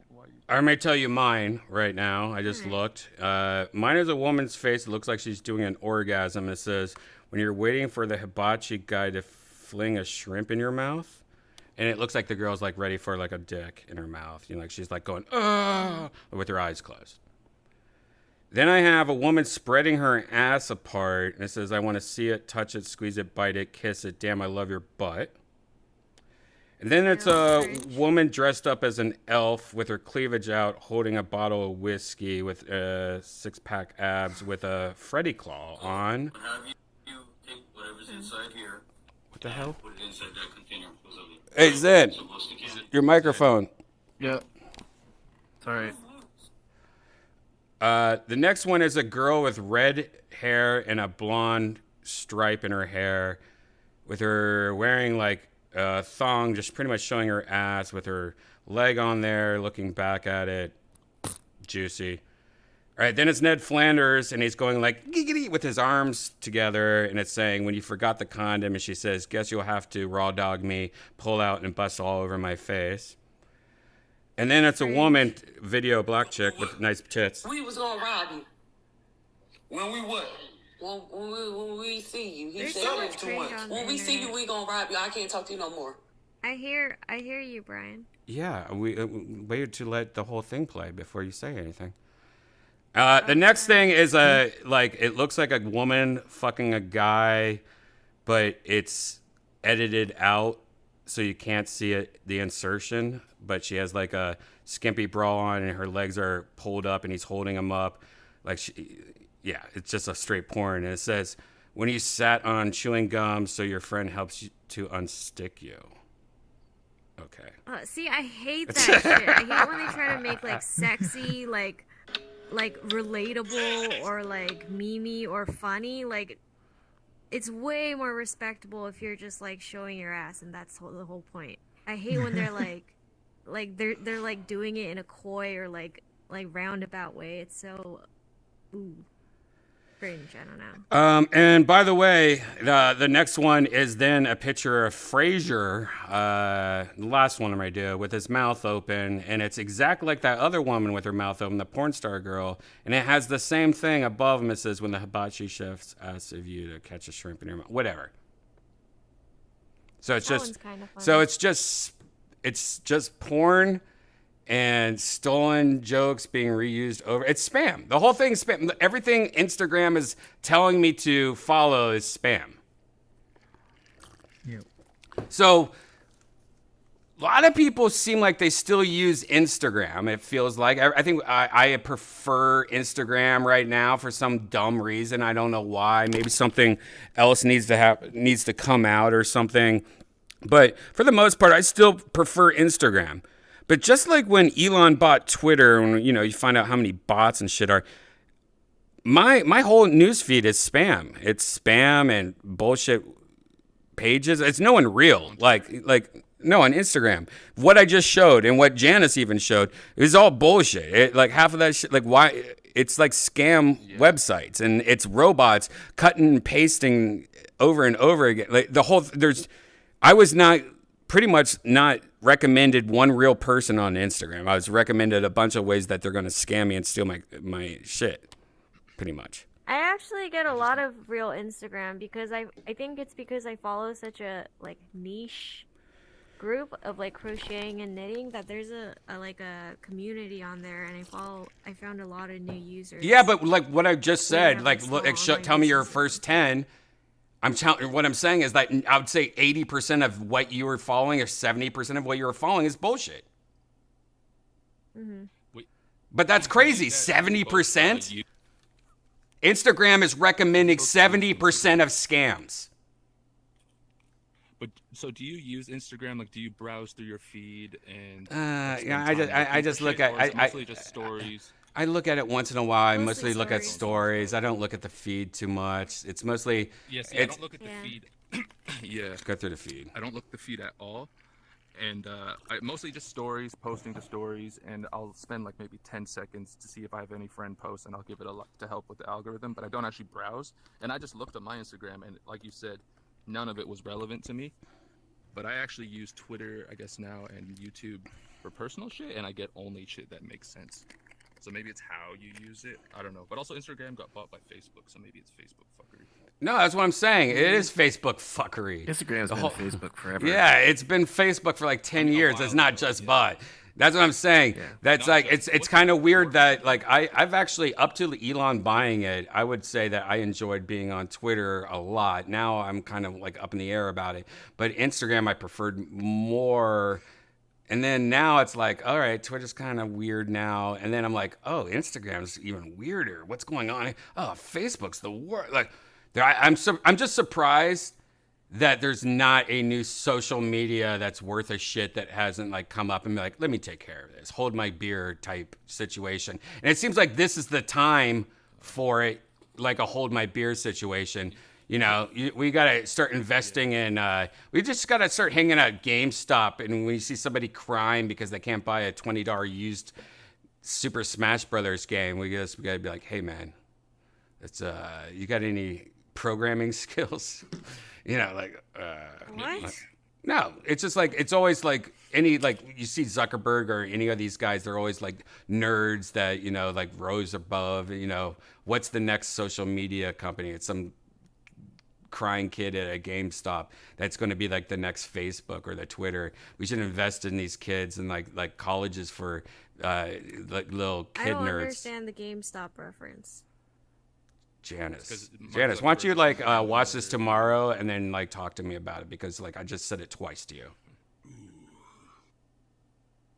why you... I may tell you mine right now. I just looked. Mine is a woman's face. It looks like she's doing an orgasm. It says, when you're waiting for the hibachi guy to fling a shrimp in your mouth. And it looks like the girl's like ready for like a dick in her mouth. You know, like she's like going, with her eyes closed. Then I have a woman spreading her ass apart. And it says, I want to see it, touch it, squeeze it, bite it, kiss it. Damn, I love your butt. And then it's a woman dressed up as an elf with her cleavage out, holding a bottle of whiskey with 6-pack abs with a Freddy claw on. Have you take whatever's inside here. What the hell? Put it inside that container. Hey, Zen, your microphone. Yep. Sorry. The next one is a girl with red hair and a blonde stripe in her hair, with her wearing like a thong, just pretty much showing her ass with her leg on there, looking back at it. Juicy. All right, then it's Ned Flanders, and he's going like giggity with his arms together, and it's saying, when you forgot the condom, and she says, guess you'll have to raw dog me, pull out, and bust all over my face. And then it's a woman, video black chick with nice tits. We was gonna rob you. When we what? When we see you. He There's said so much too much. cringe on the When we see you, internet. we gonna rob you. I can't talk to you no more. I hear you, Brian. Yeah, we waited to let the whole thing play before you say anything. The next thing is it looks like a woman fucking a guy, but it's edited out so you can't see it, the insertion. But she has like a skimpy bra on and her legs are pulled up and he's holding them up. Yeah, it's just a straight porn. And it says, when you sat on chewing gum so your friend helps you to unstick you. Okay. See, I hate that shit. I hate when they try to make like sexy, like relatable or like memey or funny. Like, it's way more respectable if you're just like showing your ass, and that's the whole point. I hate when they're they're like doing it in a coy or like roundabout way. It's so cringe. I don't know. And by the way, the next one is then a picture of Frasier, the last one I do, with his mouth open, and it's exactly like that other woman with her mouth open, the porn star girl, and it has the same thing above him. It says, when the hibachi chef asks of you to catch a shrimp in your mouth, whatever. So it's it's just porn and stolen jokes being reused over. It's spam. The whole thing's spam. Everything Instagram is telling me to follow is spam. Yep. So a lot of people seem like they still use Instagram. It feels like I think I prefer Instagram right now for some dumb reason. I don't know why. Maybe something else needs to come out or something. But for the most part, I still prefer Instagram. But just like when Elon bought Twitter, and you find out how many bots and shit are, my whole newsfeed is spam. It's spam and bullshit pages. It's no one real. No, on Instagram. What I just showed and what Janice even showed is all bullshit. Half of that shit. Like, why? it's like scam websites, and it's robots cutting and pasting over and over again. Like I was pretty much not recommended one real person on Instagram. I was recommended a bunch of ways that they're going to scam me and steal my shit, pretty much. I actually get a lot of real Instagram because I think it's because I follow such a like niche group of like crocheting and knitting that there's a community on there, and I found a lot of new users. Yeah, but like what I just said, like look, tell me your first 10. What I'm saying is that I would say 80% of what you were following or 70% of what you were following is bullshit. But that's crazy. 70%? Instagram is recommending 70% of scams. But so do you use Instagram? Like, do you browse through your feed and? Yeah, I just look at mostly just stories. I look at it once in a while. I mostly look at stories. I don't look at the feed too much. It's mostly. Yes, I don't look at the feed. Yeah. Go through the feed. I don't look at the feed at all, and I mostly just stories, posting to stories, and I'll spend like maybe 10 seconds to see if I have any friend posts, and I'll give it a lot to help with the algorithm. But I don't actually browse, and I just looked at my Instagram, and like you said, none of it was relevant to me. But I actually use Twitter, I guess now, and YouTube for personal shit, and I get only shit that makes sense. So maybe it's how you use it. I don't know. But also Instagram got bought by Facebook, so maybe it's Facebook fuckery. No, that's what I'm saying. It is Facebook fuckery. Instagram's been Facebook forever. Yeah, it's been Facebook for like 10 years. It's not just bought. That's what I'm saying. Yeah. That's like it's kind of weird that like I've actually, up to Elon buying it, I would say that I enjoyed being on Twitter a lot. Now I'm kind of like up in the air about it. But Instagram I preferred more. And then now it's like, all right, Twitter's kind of weird now. And then I'm like, oh, Instagram's even weirder. What's going on? Oh, Facebook's the worst. Like, I'm just surprised that there's not a new social media that's worth a shit that hasn't like come up and be like, let me take care of this, hold my beer type situation. And it seems like this is the time for it, like a hold my beer situation. You know, we got to start investing in, we just got to start hanging out at GameStop. And when you see somebody crying because they can't buy a $20 used Super Smash Brothers game, we got to be like, hey, man, it's, you got any programming skills? You know, like, what? No, it's just like, it's always like any, like you see Zuckerberg or any of these guys, they're always like nerds that, you know, like rose above, you know, what's the next social media company? It's some crying kid at a GameStop that's going to be like the next Facebook or the Twitter. We should invest in these kids and like colleges for like little kid nerds. I don't understand the GameStop reference. Janice, why don't you like watch this tomorrow and then like talk to me about it, because like I just said it twice to you.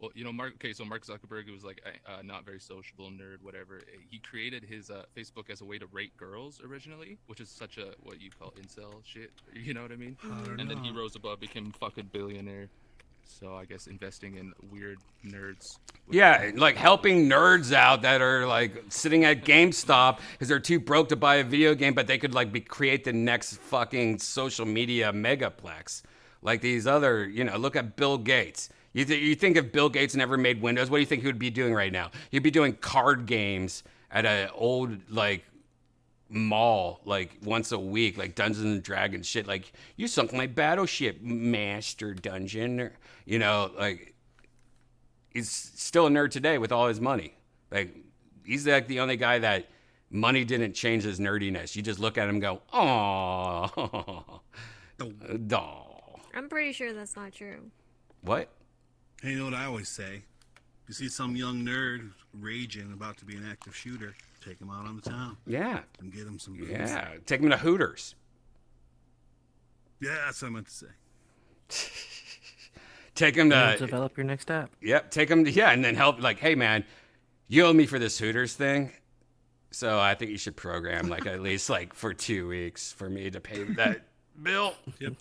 Well, you know, Mark Zuckerberg was like a not very sociable nerd, whatever. He created his Facebook as a way to rate girls originally, which is such a, what you call incel shit. You know what I mean? And then he rose above, became a fucking billionaire. So I guess investing in weird nerds. Yeah, like helping nerds out that are like sitting at GameStop because they're too broke to buy a video game, but they could like create the next fucking social media megaplex. Like these other, you know, look at Bill Gates. You think if Bill Gates never made Windows, what do you think he would be doing right now? He'd be doing card games at an old like mall like once a week, like Dungeons and Dragons shit. Like, you sunk my battleship, Master Dungeon. Or, you know, like he's still a nerd today with all his money. Like, he's like the only guy that money didn't change his nerdiness. You just look at him and go, oh, doll. I'm pretty sure that's not true. What? Hey, you know what I always say? You see some young nerd raging about to be an active shooter, take him out on the town. Yeah. And get him some booze. Yeah. Take him to Hooters. Yeah, that's what I meant to say. Take him to develop your next app. Yep. Take him to, and then help, like, hey man, you owe me for this Hooters thing. So I think you should program like at least like for 2 weeks for me to pay that bill. Yep.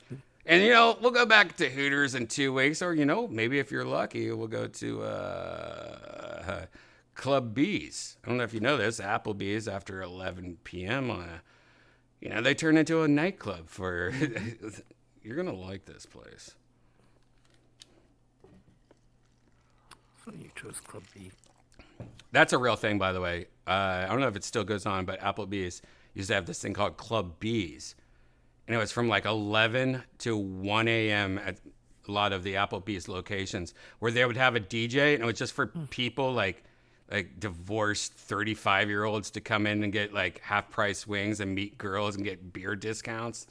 And, you know, we'll go back to Hooters in 2 weeks, or, you know, maybe if you're lucky, we'll go to Club B's. I don't know if you know this, Applebee's after 11 p.m. You know, they turn into a nightclub for, you're going to like this place. Funny you chose Club B. That's a real thing, by the way. I don't know if it still goes on, but Applebee's used to have this thing called Club Bees. And it was from like 11 to 1 a.m. at a lot of the Applebee's locations where they would have a DJ, and it was just for people like divorced 35-year-olds to come in and get like half-price wings and meet girls and get beer discounts.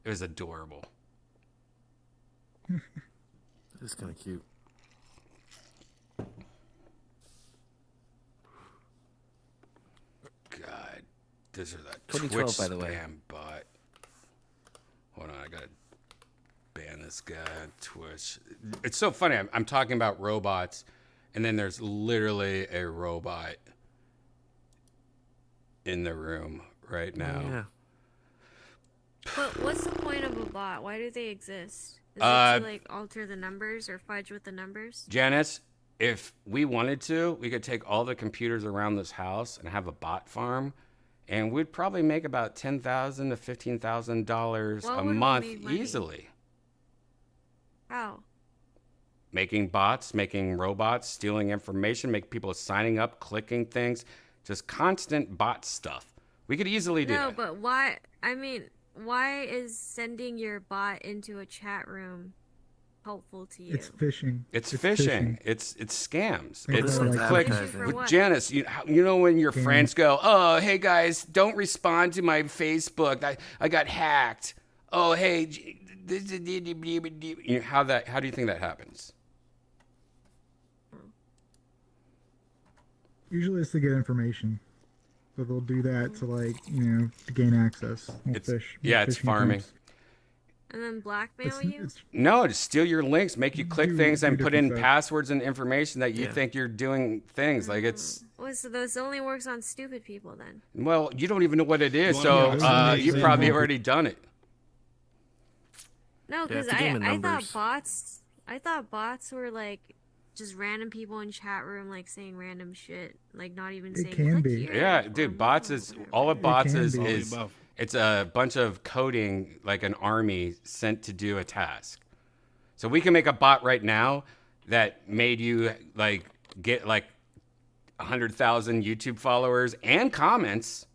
It was adorable. It's kind of cute. God, this is a 2012, Twitch by the way. spam bot. Hold on, I gotta ban this guy on Twitch. It's so funny. I'm talking about robots, and then there's literally a robot in the room right now. Yeah. But what's the point of a bot? Why do they exist? Is it to like alter the numbers or fudge with the numbers? Janice, if we wanted to, we could take all the computers around this house and have a bot farm, and we'd probably make about $10,000 to $15,000 What a would we month make money? easily. How? Making bots, making robots, stealing information, make people signing up, clicking things, just constant bot stuff. We could easily do No, that. but why? I mean, why is sending your bot into a chat room helpful to you? It's phishing. It's phishing. It's scams. Like It's that, like click advertising. For with what? Janice. You know when your Gaming. friends go, "Oh, hey guys, don't respond to my Facebook. I got hacked." Oh, hey, you know, how do you think that happens? Usually it's to get information. So they'll do that to to gain access. They'll It's fish. it's phishing farming. attempts. And then blackmail you? No, to steal your links, make you click things, and put in different stuff. passwords and information that you think you're doing things. Like it's So this only works on stupid people then? well, you don't even know what it is, You so wanna know you something? probably already done it. No, because it's a game of I thought numbers. bots were like just random people in chat room like saying random shit, like not even It saying can click be. here. Yeah, or dude, bots is all a It bots can is be. is All the above. it's a bunch of coding like an army sent to do a task. So we can make a bot right now that made you like get like 100,000 YouTube followers and comments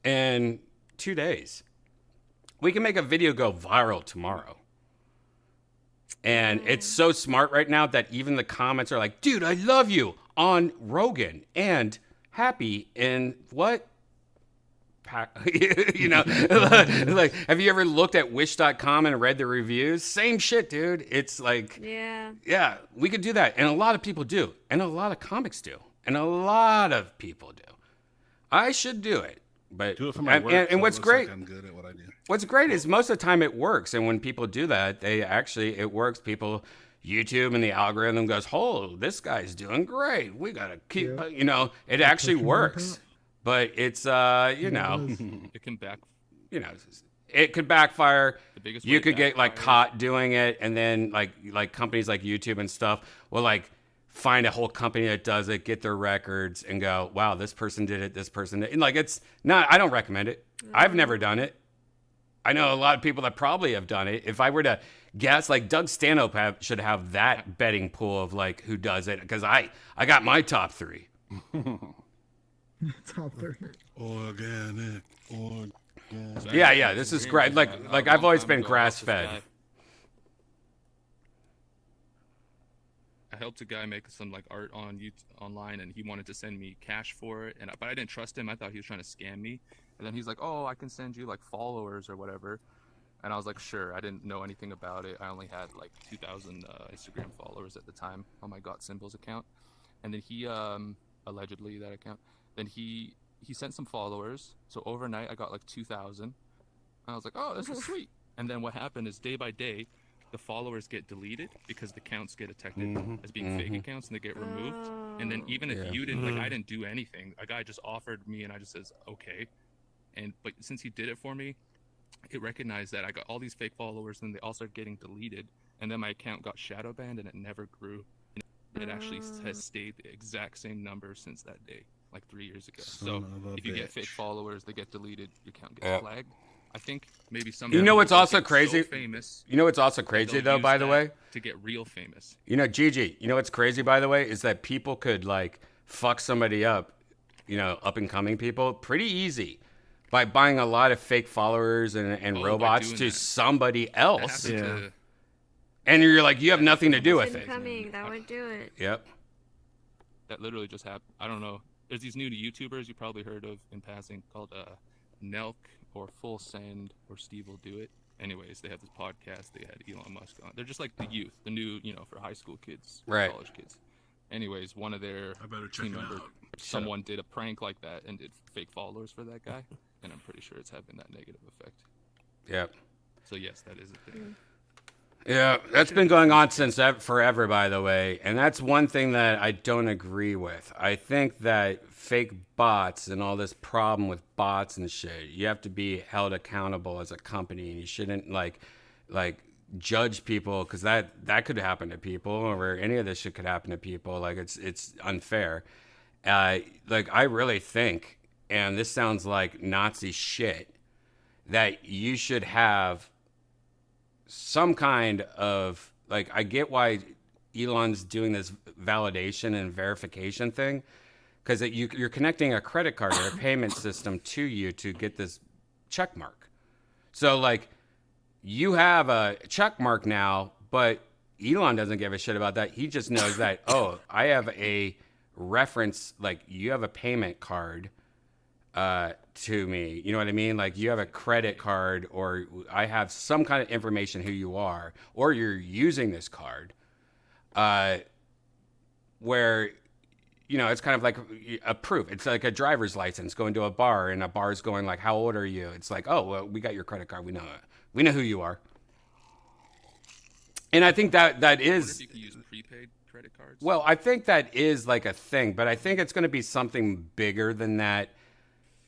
in 2 days. We can make a video go viral tomorrow. And it's so smart right now that even the comments are like, dude, I love you on Rogan and happy in what? You know, like, have you ever looked at wish.com and read the reviews? Same shit, dude. It's like, yeah, we could do that. And a lot of people do. And a lot of comics do. And a lot of people do. I should do it. But Do it for my work. and so it what's looks great, like I'm good at what I do. what's great is most of the time it works. And when people do that, it works. People, YouTube and the algorithm goes, oh, this guy's doing great. We got to keep, it actually works. But it's, It can back. It could backfire. The biggest You way could get like backfires- caught doing it. And then like companies like YouTube and stuff will like find a whole company that does it, get their records and go, wow, this person did it. This person did it. And like, it's not, I don't recommend it. I've never done it. I know a lot of people that probably have done it. If I were to guess, like Doug Stanhope should have that betting pool of like who does it. Cause I got my top 3. Top 3. Organic. Yeah. This is great. Like I've always been grass fed. I helped a guy make some like art on online, and he wanted to send me cash for it, but I didn't trust him. I thought he was trying to scam me. And then he's like, "Oh, I can send you like followers or whatever," and I was like, "Sure." I didn't know anything about it. I only had like 2,000 Instagram followers at the time on my Got Symbols account, and then he allegedly that account. Then he sent some followers. So overnight, I got like 2,000. I was like, "Oh, this is sweet." And then what happened is day by day, the followers get deleted because the accounts get detected as being fake accounts and they get removed. And then even if you didn't, like I didn't do anything, a guy just offered me and I just says, okay. But since he did it for me, it recognized that I got all these fake followers and they all started getting deleted. And then my account got shadow banned and it never grew. And it actually has stayed the exact same number since that day, like 3 years ago. So if you get fake followers, they get deleted, your account gets flagged. I think maybe some. You know what's also crazy? So famous, you know what's also crazy they'll though, use by the that way? to get real famous. You know, Gigi, you know what's crazy by the way is that people could like fuck somebody up, up and coming people, pretty easy by buying a lot of fake followers and robots to somebody else. And you're like, you have nothing to do with it. That would do it. Yep. That literally just happened. I don't know. There's these new YouTubers you probably heard of in passing called Nelk or Full Send or Steve Will Do It. Anyways, they have this podcast. They had Elon Musk on. They're just like the youth, the new, for high school kids, college kids. Anyways, one of their team members, someone did a prank like that and did fake followers for that guy, and I'm pretty sure it's having that negative effect. Yep. So yes, that is a thing. Yeah, that's been going on since forever, by the way. And that's one thing that I don't agree with. I think that fake bots and all this problem with bots and shit, you have to be held accountable as a company, and you shouldn't like judge people, because that could happen to people, or any of this shit could happen to people. Like it's unfair. Like I really think, and this sounds like Nazi shit, that you should have some kind of, like, I get why Elon's doing this validation and verification thing, because you're connecting a credit card or a payment system to you to get this check mark. So, like, you have a check mark now, but Elon doesn't give a shit about that. He just knows that, oh, I have a reference, like, you have a payment card to me, you know what I mean? Like, you have a credit card, or I have some kind of information who you are, or you're using this card, where, it's kind of like a proof. It's like a driver's license, going to a bar, and a bar's going like, how old are you? It's like, oh, well, we got your credit card. We know it. We know who you are. And I think that is. If you can use prepaid credit cards. Well, I think that is like a thing, but I think it's going to be something bigger than that.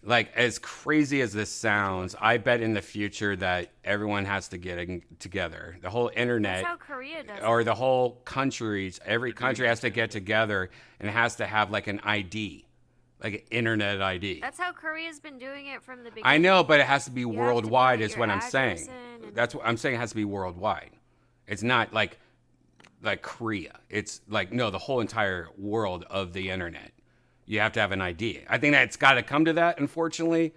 Like, as crazy as this sounds, I bet in the future that everyone has to get together. The whole internet, That's how Korea does or it. the whole countries, every country has to get together and has to have like an ID, like an internet ID. That's how Korea's been doing it from the beginning. I know, but it has to be You have to worldwide, put is your what I'm address saying. in and- That's what I'm saying. It has to be worldwide. It's not like Korea. It's like, no, the whole entire world of the internet. You have to have an ID. I think that it's got to come to that, unfortunately.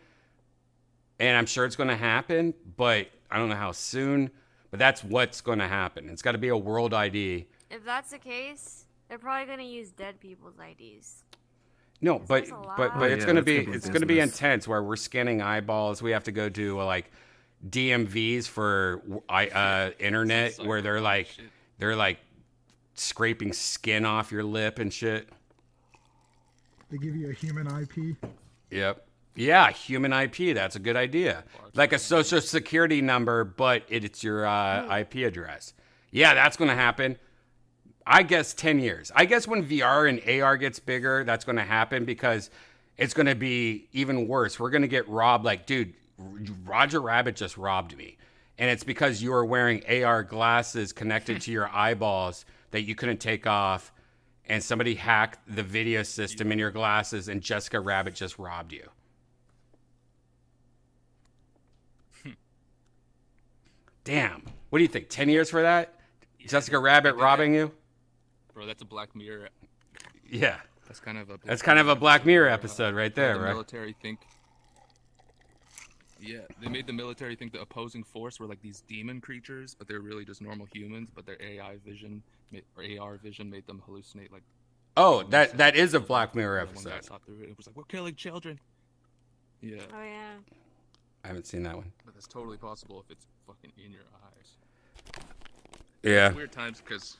And I'm sure it's going to happen, but I don't know how soon. But that's what's going to happen. It's got to be a world ID. If that's the case, they're probably going to use dead people's IDs. No, but there's a lot. it's going to be intense, where we're scanning eyeballs. We have to go do like DMVs for internet, where they're like scraping skin off your lip and shit. They give you a human IP. Yep. Yeah, human IP. That's a good idea. Like a social security number, but it's your IP address. Yeah, that's going to happen. I guess 10 years. I guess when VR and AR gets bigger, that's going to happen, because it's going to be even worse. We're going to get robbed. Like, dude, Roger Rabbit just robbed me. And it's because you were wearing AR glasses connected to your eyeballs that you couldn't take off. And somebody hacked the video system in your glasses, and Jessica Rabbit just robbed you. Damn. What do you think? 10 years for that? Jessica Rabbit robbing you? Bro, that's a Black Mirror. Yeah. That's kind of a Black Mirror episode right there, the right? Military think. Yeah, they made the military think the opposing force were like these demon creatures, but they're really just normal humans. But their AI vision or AR vision made them hallucinate like. Oh, that is a Black Mirror episode. One guy saw through it. It was like, we're killing children. Yeah. Oh yeah. I haven't seen that one. But that's totally possible if it's fucking in your eyes. Yeah. It's weird times, because.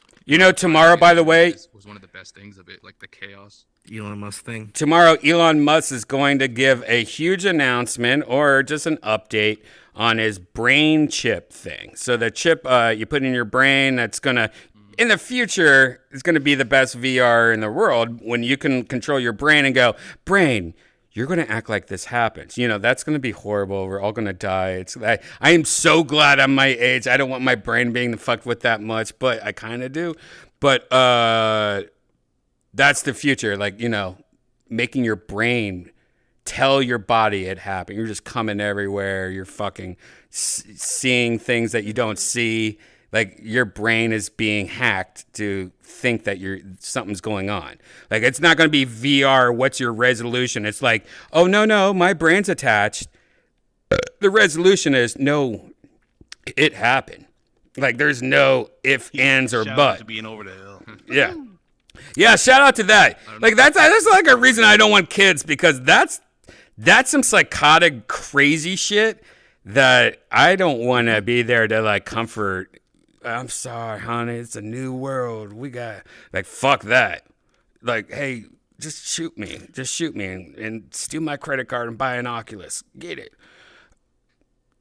Tomorrow, by the way, was one of the best things of it, like the chaos. Elon Musk thing. Tomorrow, Elon Musk is going to give a huge announcement, or just an update on his brain chip thing. So the chip you put in your brain, that's going to, in the future, is going to be the best VR in the world, when you can control your brain and go, brain, you're going to act like this happens. That's going to be horrible. We're all going to die. I am so glad I'm my age. I don't want my brain being fucked with that much, but I kind of do. But that's the future. Like, making your brain tell your body it happened. You're just coming everywhere. You're fucking seeing things that you don't see. Like your brain is being hacked to think that something's going on. Like it's not going to be VR. What's your resolution? It's like, oh no, my brain's attached. The resolution is no, it happened. Like there's no if, ands, or Shout out but. to being over the hill. Yeah. Yeah, shout out to that. Like that's like a reason I don't want kids, because that's some psychotic crazy shit that I don't want to be there to like comfort. I'm sorry, honey, it's a new world. We got like fuck that. Like, hey, just shoot me and steal my credit card and buy an Oculus. Get it.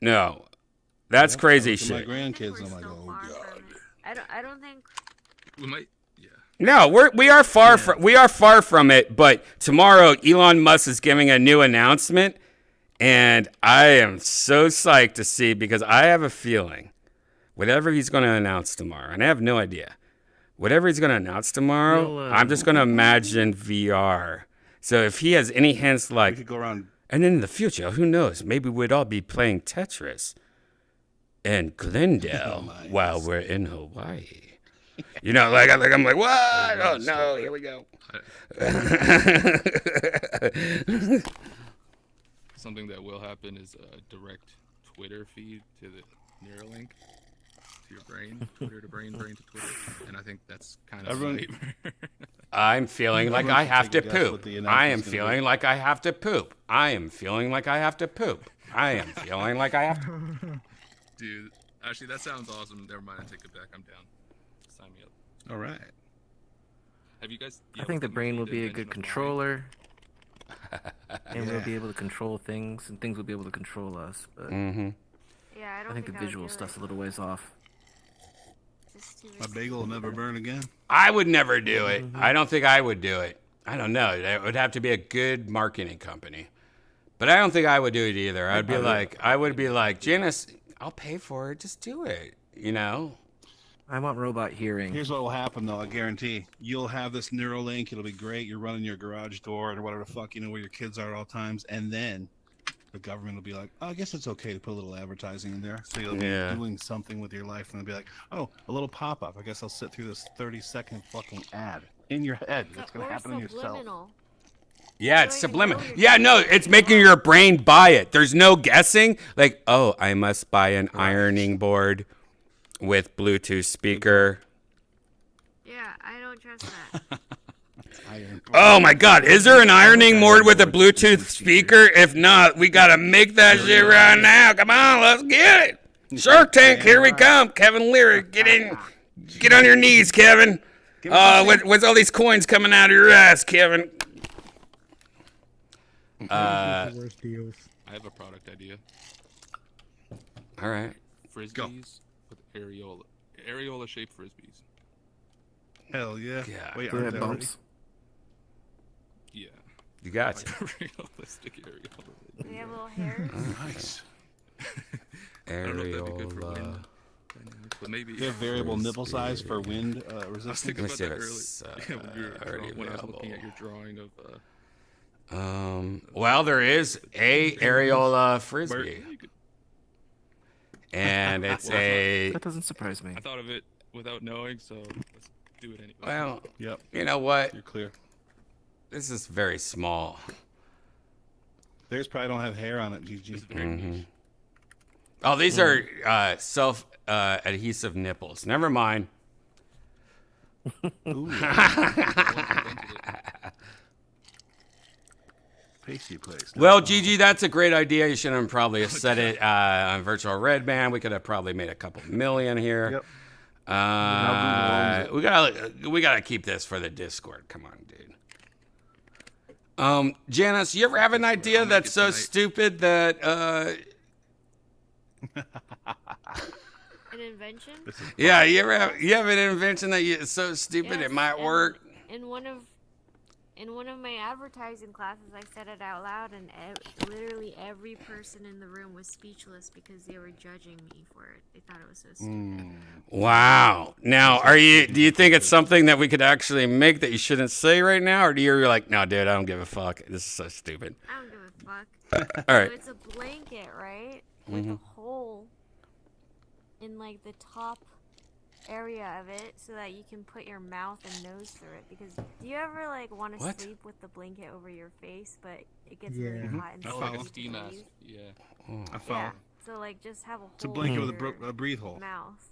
No. That's crazy shit. My grandkids, I'm like, oh god. I don't think We might. No, we are far from it. But tomorrow, Elon Musk is giving a new announcement, and I am so psyched to see, because I have a feeling whatever he's going to announce tomorrow, and I have no idea, whatever he's going to announce tomorrow, I'm just going to imagine VR. So if he has any hints, like, We could go around. and in the future, who knows? Maybe we'd all be playing Tetris in Glendale while we're in Hawaii. You know, like I'm like, what? Oh no, here we go. Something that will happen is a direct Twitter feed to the Neuralink to your brain, Twitter to brain, brain to Twitter, and I think that's kind of Everyone- I'm feeling like Everyone I should have take to a guess what poop. the I am announcement's gonna feeling be. like I have to poop. I am feeling like I have to poop. I am feeling like I have to. Dude, actually, that sounds awesome. Never mind, I take it back. I'm down. Sign me up. All right. Have you guys? I think the brain will be a good controller, and we'll Yeah. be able to control things, and things will be able to control us. But Mm-hmm. Yeah, I don't I think the I would visual do stuff's it. a little ways off. Just too My bagel will never burn again. I would never do it. I don't think I would do it. I don't know. It would have to be a good marketing company. But I don't think I would do it either. I would be like, Janice, I'll pay for it. Just do it. You know? I want robot hearing. Here's what will happen, though. I guarantee. You'll have this Neuralink. It'll be great. You're running your garage door or whatever the fuck, you know, where your kids are at all times. And then the government will be like, oh, I guess it's okay to put a little advertising in there. So you'll be Yeah. doing something with your life. And they'll be like, oh, a little pop-up. I guess I'll sit through this 30-second fucking ad in your head. It's going to happen in yourself. Subliminal. Yeah, it's subliminal. Yeah, no, it's making your brain buy it. There's no guessing. Like, oh, I must buy an ironing board with Bluetooth speaker. Yeah, I don't trust that. Oh my God, is there an ironing board with a Bluetooth speaker? If not, we gotta make that shit right now. Come on, let's get it. Shark Tank, here we come. Kevin Leary, get in, get on your knees, Kevin. With all these coins coming out of your ass, Kevin. The worst deals. I have a product idea. All right. Frisbees with areola shaped frisbees. Hell yeah. Wait, Do they aren't have they bumps? Yeah. You got it. Realistic areola. Do they have little hairs? Nice. I don't know if that'd be good for wind Areola. dynamics, but maybe. You have variable nipple size for wind I was resistance. thinking Let me about that see if earlier. it's, Yeah, when, you were already when I was looking at available. your drawing of. Well, there is a areola frisbee, and it's a. That doesn't surprise me. I thought of it without knowing, so let's do it anyway. Well, Yep. you know what? You're clear. This is very small. Theirs probably don't have hair on it, GG. Mhm. Oh, these are self adhesive nipples. Never mind. Ooh. Pasty place. Well, Gigi, that's a great idea. You should have probably have said it on Virtual Red Band. We could have probably made a couple million here. Yep. We gotta keep this for the Discord. Come on, dude. Janice, you ever have an idea that's so stupid that An invention? yeah, you have an invention that it's so stupid it might work? In one of my advertising classes, I said it out loud, and literally every person in the room was speechless because they were judging me for it. They thought it was so stupid. Wow. Now, do you think it's something that we could actually make that you shouldn't say right now, or do you like, no, dude, I don't give a fuck. This is so stupid. I don't give a fuck. All right. So it's a blanket, right? With a hole in like the top area of it so that you can put your mouth and nose through it. Because do you ever like want to What? sleep with the blanket over your face, but it gets Yeah. really hot and Oh, so like a you ski mask. breathe? Yeah. I follow. Yeah. So like just have a hole It's a blanket in with your a breathe hole. mouth.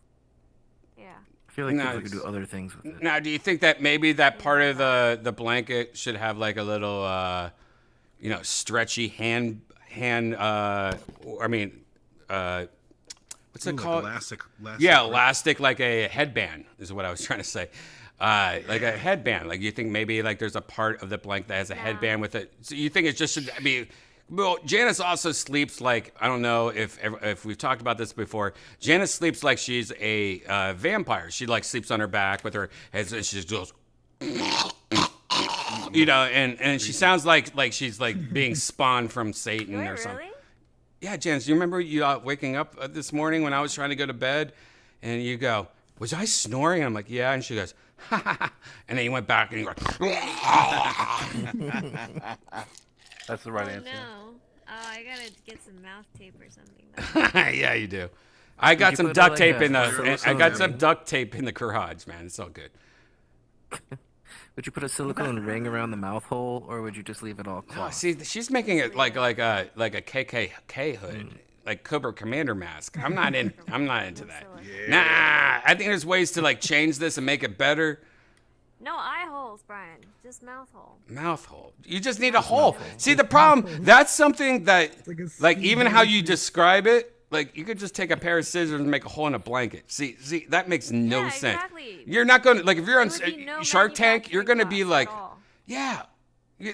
Yeah. I feel like Nice. people could do other things with it. Now, do you think that maybe that part of the blanket should have like a little, stretchy hand? What's it Ooh, like called? elastic. Yeah, elastic, like a headband is what I was trying to say. Like a headband. Like you think maybe like there's a part of the blanket that has a headband with it. So you think it just should? I mean, well, Janice also sleeps like, I don't know if we've talked about this before. Janice sleeps like she's a vampire. She like sleeps on her back with her head. She just goes. And she sounds like she's like being spawned from Satan or something. Yeah, Janice, you remember you waking up this morning when I was trying to go to bed, and you go, "Was I snoring?" And I'm like, "Yeah," and she goes, "Ha ha ha," and then you went back and you go. That's the right answer. No. Oh, I gotta get some mouth tape or something. Yeah, you do. I got some duct tape in the. I got some duct tape in the garage, man. It's all good. Would you put a silicone ring around the mouth hole, or would you just leave it all No, cloth? see, she's making it like a KKK hood, like Cobra Commander mask. I'm not into that. Nah, I think there's ways to like change this and make it better. No eye holes, Brian. Just mouth hole. Mouth hole. You just need a hole. See, the problem, that's something that, like, even how you describe it, like, you could just take a pair of scissors and make a hole in a blanket. See, that makes no sense. Exactly. You're not going to, like, if you're on There would be no Shark Tank, you're going to be like, at all. yeah,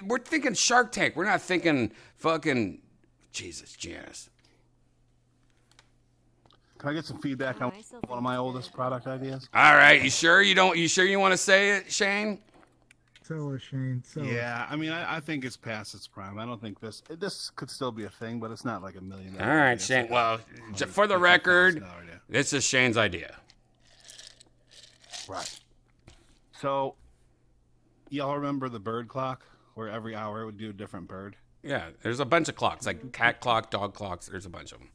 we're thinking Shark Tank. We're not thinking fucking, Jesus, Janice. Can I get some feedback on one of my oldest product ideas? All right, you sure you want to say it, Shane? So is Shane. So Yeah, I mean, I think it's past its prime. I don't think this could still be a thing, but it's not like $1 million. All right, Shane. Well, for the record, this is Shane's idea. Right. So, y'all remember the bird clock, where every hour it would do a different bird? Yeah, there's a bunch of clocks, like cat clock, dog clocks. There's a bunch of them.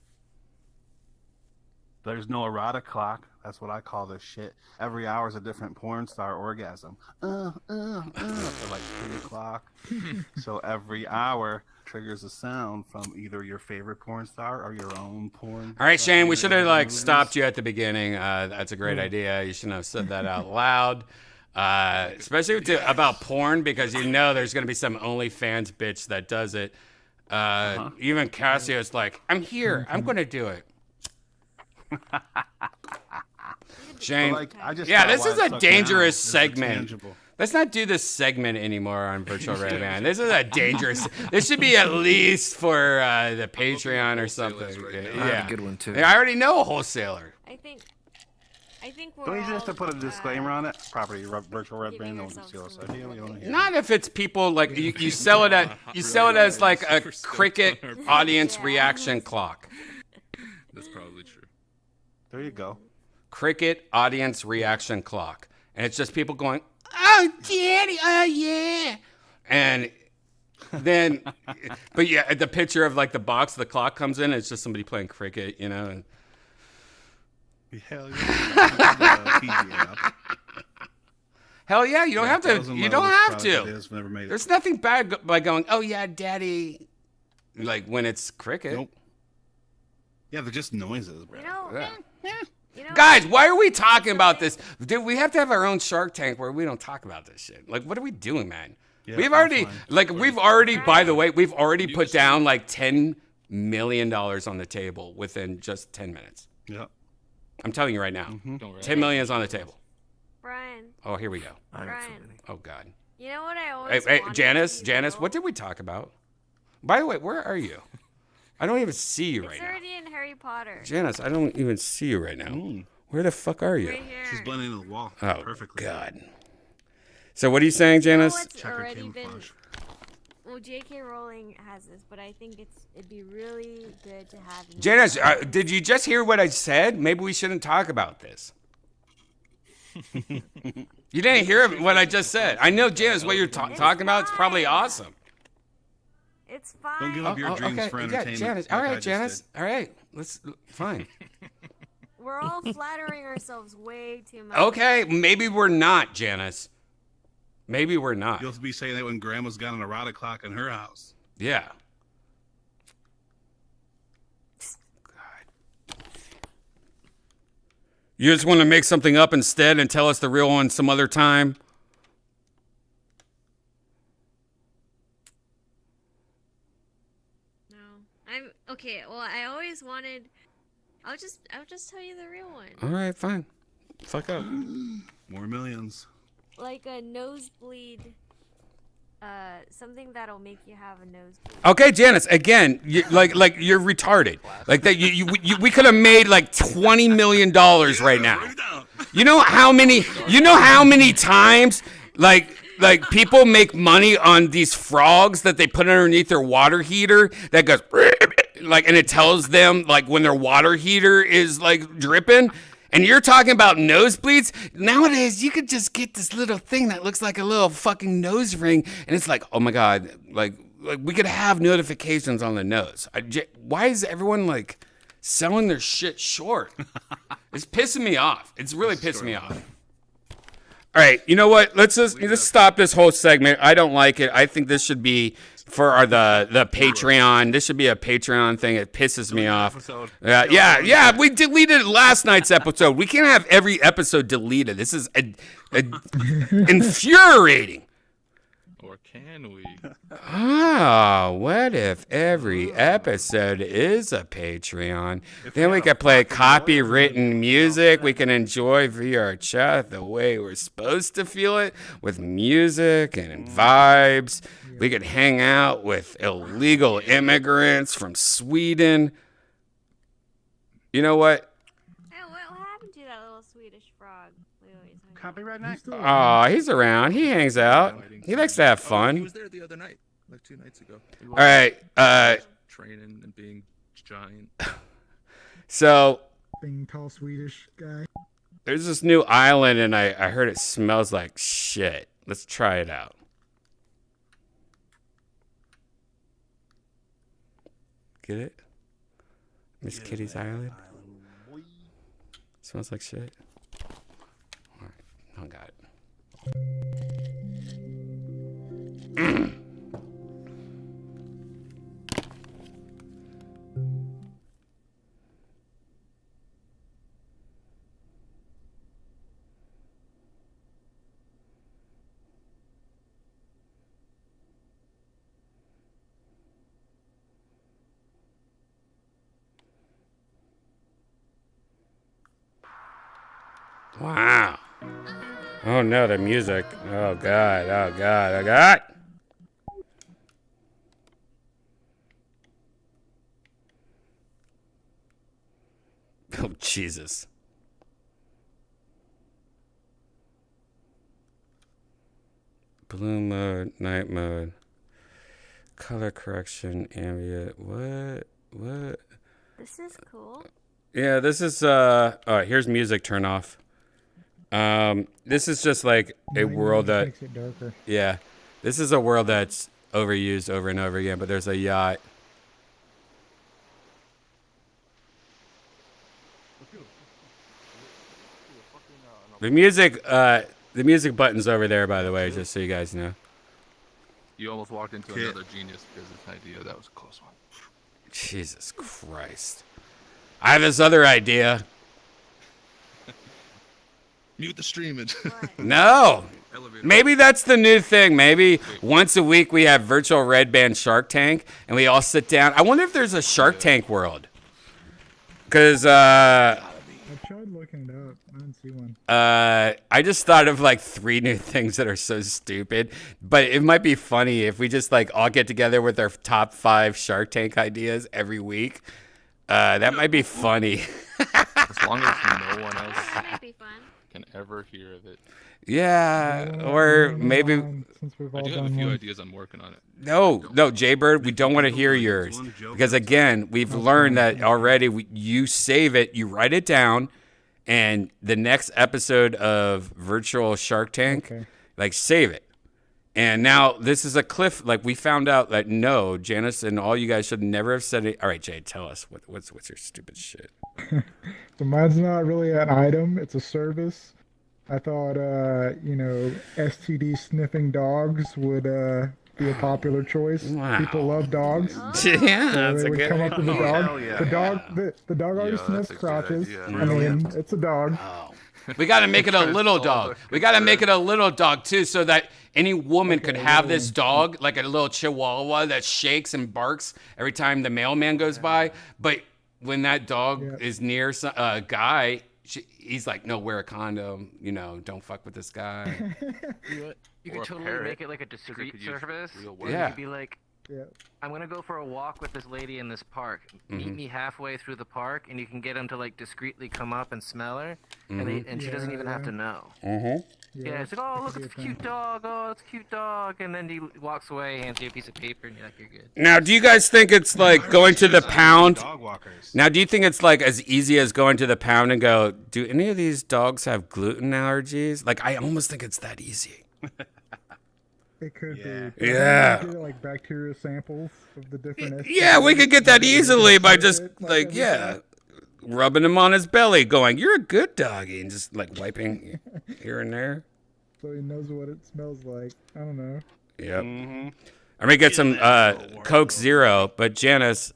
There's no erotic clock. That's what I call this shit. Every hour is a different porn star orgasm. For like 3 o'clock. So every hour triggers a sound from either your favorite porn star or your own porn. All right, Shane, we should have like stopped you at the beginning. That's a great idea. You shouldn't have said that out loud, especially about porn, because you know there's gonna be some OnlyFans bitch that does it. Even Cassio's like, I'm here. I'm gonna do it. Shane, this is a dangerous segment. Let's not do this segment anymore on Virtual Red Man. This is a dangerous. This should be at least for the Patreon or something. Yeah, a good one too. I already know a wholesaler. I think we're Don't you just have all, to put a disclaimer on it? Property Virtual Red Band. No one can steal us. Idea. We don't hear. Not if it's people like you sell it as like a cricket audience reaction clock. That's probably true. There you go. Cricket audience reaction clock, and it's just people going, "Oh, Daddy, oh yeah," and then, but yeah, the picture of like the box, the clock comes in, and it's just somebody playing cricket, you know. And, Hell yeah. hell yeah, you don't have to. You don't have to. Never made it. There's nothing bad by going, "Oh yeah, Daddy," like when it's cricket. Nope. Yeah, they're just noises, bro. Guys, why are we talking about this? Dude, we have to have our own Shark Tank where we don't talk about this shit. Like, what are we doing, man? Yeah, we've already, by the way, we've already put down like $10 million on the table within just 10 minutes. Yeah. I'm telling you right now. $10 million is on the table. Brian. Oh, here we go. Brian. Oh, God. You know what I always Hey, wanted Janice, to do? what did we talk about? By the way, where are you? I don't even see you right It's now. already in Harry Potter. Janice, I don't even see you right now. Where the fuck are you? Right here. She's blending into the wall. Oh, perfectly. God. So what are you saying, Janice? It's already been. Well, J.K. Rowling has this, but I think it'd be really good to have. Janice, did you just hear what I said? Maybe we shouldn't talk about this. You didn't hear what I just said. I know, Janice, what you're talking about. It's probably awesome. It's fine. Don't give up your dreams for entertainment. Janice. like All I right, just Janice. did. All right. Fine. We're all flattering ourselves way too much. Okay, maybe we're not, Janice. Maybe we're not. You'll be saying that when Grandma's got an erotic clock in her house. Yeah. You just want to make something up instead and tell us the real one some other time? No. I'm okay, well I always wanted I'll just tell you the real one. All right, fine. Fuck up. More millions. Like a nosebleed something that'll make you have a nosebleed. Okay, Janice. Again, like you're retarded. Like that. We could have made like $20 million right now. You know how many times like people make money on these frogs that they put underneath their water heater that goes like, and it tells them like when their water heater is like dripping. And you're talking about nosebleeds? Nowadays, you could just get this little thing that looks like a little fucking nose ring, and it's like, oh my god, like we could have notifications on the nose. Why is everyone like selling their shit short? It's pissing me off. It's really pissing me off. All right, you know what? Let's stop this whole segment. I don't like it. I think this should be for the Patreon. This should be a Patreon thing. It pisses me off. Yeah. We deleted last night's episode. We can't have every episode deleted. This is infuriating. Or can we? What if every episode is a Patreon? Then we can play copywritten music. We can enjoy VR chat the way we're supposed to feel it, with music and vibes. We could hang out with illegal immigrants from Sweden. You know what? Hey, what happened to that little Swedish frog? Copyright night? Oh, he's around. He hangs out. He likes to have fun. He was there the other night, like 2 nights ago. All right. Training and being giant. So Being tall Swedish guy. there's this new island, and I heard it smells like shit. Let's try it out. Get it? Miss Kitty's Island? Smells like shit. All right. I got it. Wow. Oh no, the music. Oh god, oh god, oh god. Oh Jesus. Blue mode, night mode. Color correction, ambient. What? This is cool. Yeah, this is here's music turn off. This is just like a world that Makes it darker. yeah, this is a world that's overused over and over again, but there's a yacht. The music button's over there, by the way, just so you guys know. You almost walked into another genius because of this idea. That was a close one. Jesus Christ. I have this other idea. Mute the streaming. No. Maybe that's the new thing. Maybe once a week we have virtual Red Band Shark Tank and we all sit down. I wonder if there's a Shark Tank world. Because I tried looking it up. I didn't see one. I just thought of like 3 new things that are so stupid. But it might be funny if we just like all get together with our top 5 Shark Tank ideas every week. That might be funny. As long as no one else That might be fun. can ever hear of it. Yeah, or maybe. Since we've I all do have a done few one. ideas. I'm working on it. No, Jaybird, we don't want to hear yours. Because again, we've learned that already. You save it, you write it down, and the next episode of Virtual Shark Tank, like save it. And now this is a cliff. Like we found out that no, Janice and all you guys should never have said it. All right, Jade, tell us what's your stupid shit. So mine's not really an item; it's a service. I thought, STD sniffing dogs would be a popular choice. Wow. People love dogs. Yeah, so that's they a would good come up to the idea. dog. Hell yeah. The dog already sniffs crotches. idea. I mean, it's a dog. We got to make it a little dog. We got to make it a little dog too, so that any woman could have this dog, like a little chihuahua that shakes and barks every time the mailman goes by. But when that dog is near a guy, he's like, no, wear a condom. Don't fuck with this guy. You could totally make it like a discreet service. Where Yeah. you'd be like, I'm gonna go for a walk with this lady in this park. Meet Mhm. me halfway through the park, and you can get him to like discreetly come up and smell her, Mhm. and she doesn't even have to know. Mhm. Yeah, it's like, oh look, it's a cute dog. Oh, it's a cute dog, and then he walks away, hands you a piece of paper, and you're like, you're good. Now, do you guys think it's like going to the pound? Dog walkers. Now, do you think it's like as easy as going to the pound and go, do any of these dogs have gluten allergies? Like, I almost think it's that easy. It could be. Yeah. Get, like bacteria samples of the different. Yeah, we could get that easily by just rubbing him on his belly, going, "You're a good doggy," and just like wiping here and there. So he knows what it smells like. I don't know. Yep. I'm gonna get some Coke Zero, but Janice,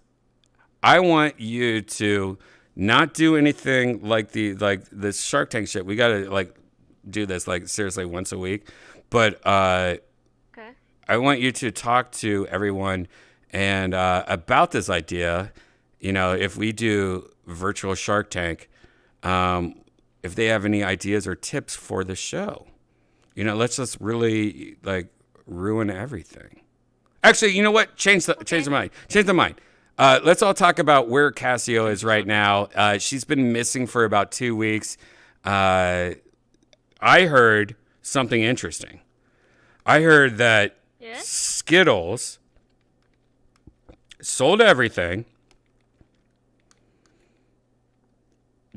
I want you to not do anything like this Shark Tank shit. We gotta like do this like seriously once a week, but I want you to talk to everyone and about this idea. If we do virtual Shark Tank, if they have any ideas or tips for the show, let's just really like ruin everything. Actually, you know what? Change the mind. Change the mind. Let's all talk about where Cassio is right now. She's been missing for about 2 weeks. I heard something interesting. I heard that Skittles sold everything,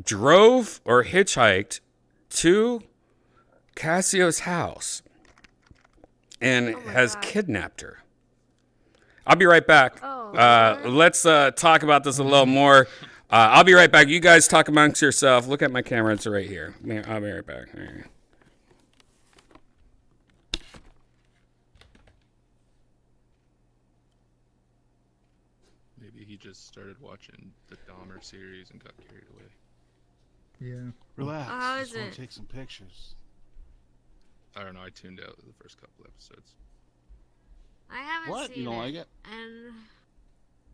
drove or hitchhiked to Cassio's house, and has kidnapped her. I'll be right back. Let's talk about this a little more. I'll be right back. You guys talk amongst yourself. Look at my camera. It's right here. I'll be right back. All right. Maybe he just started watching the Dahmer series and got carried away. Yeah. Relax. Oh, how Just is wanna it? take some pictures. I don't know. I tuned out the first couple episodes. I haven't What? seen You don't like it? And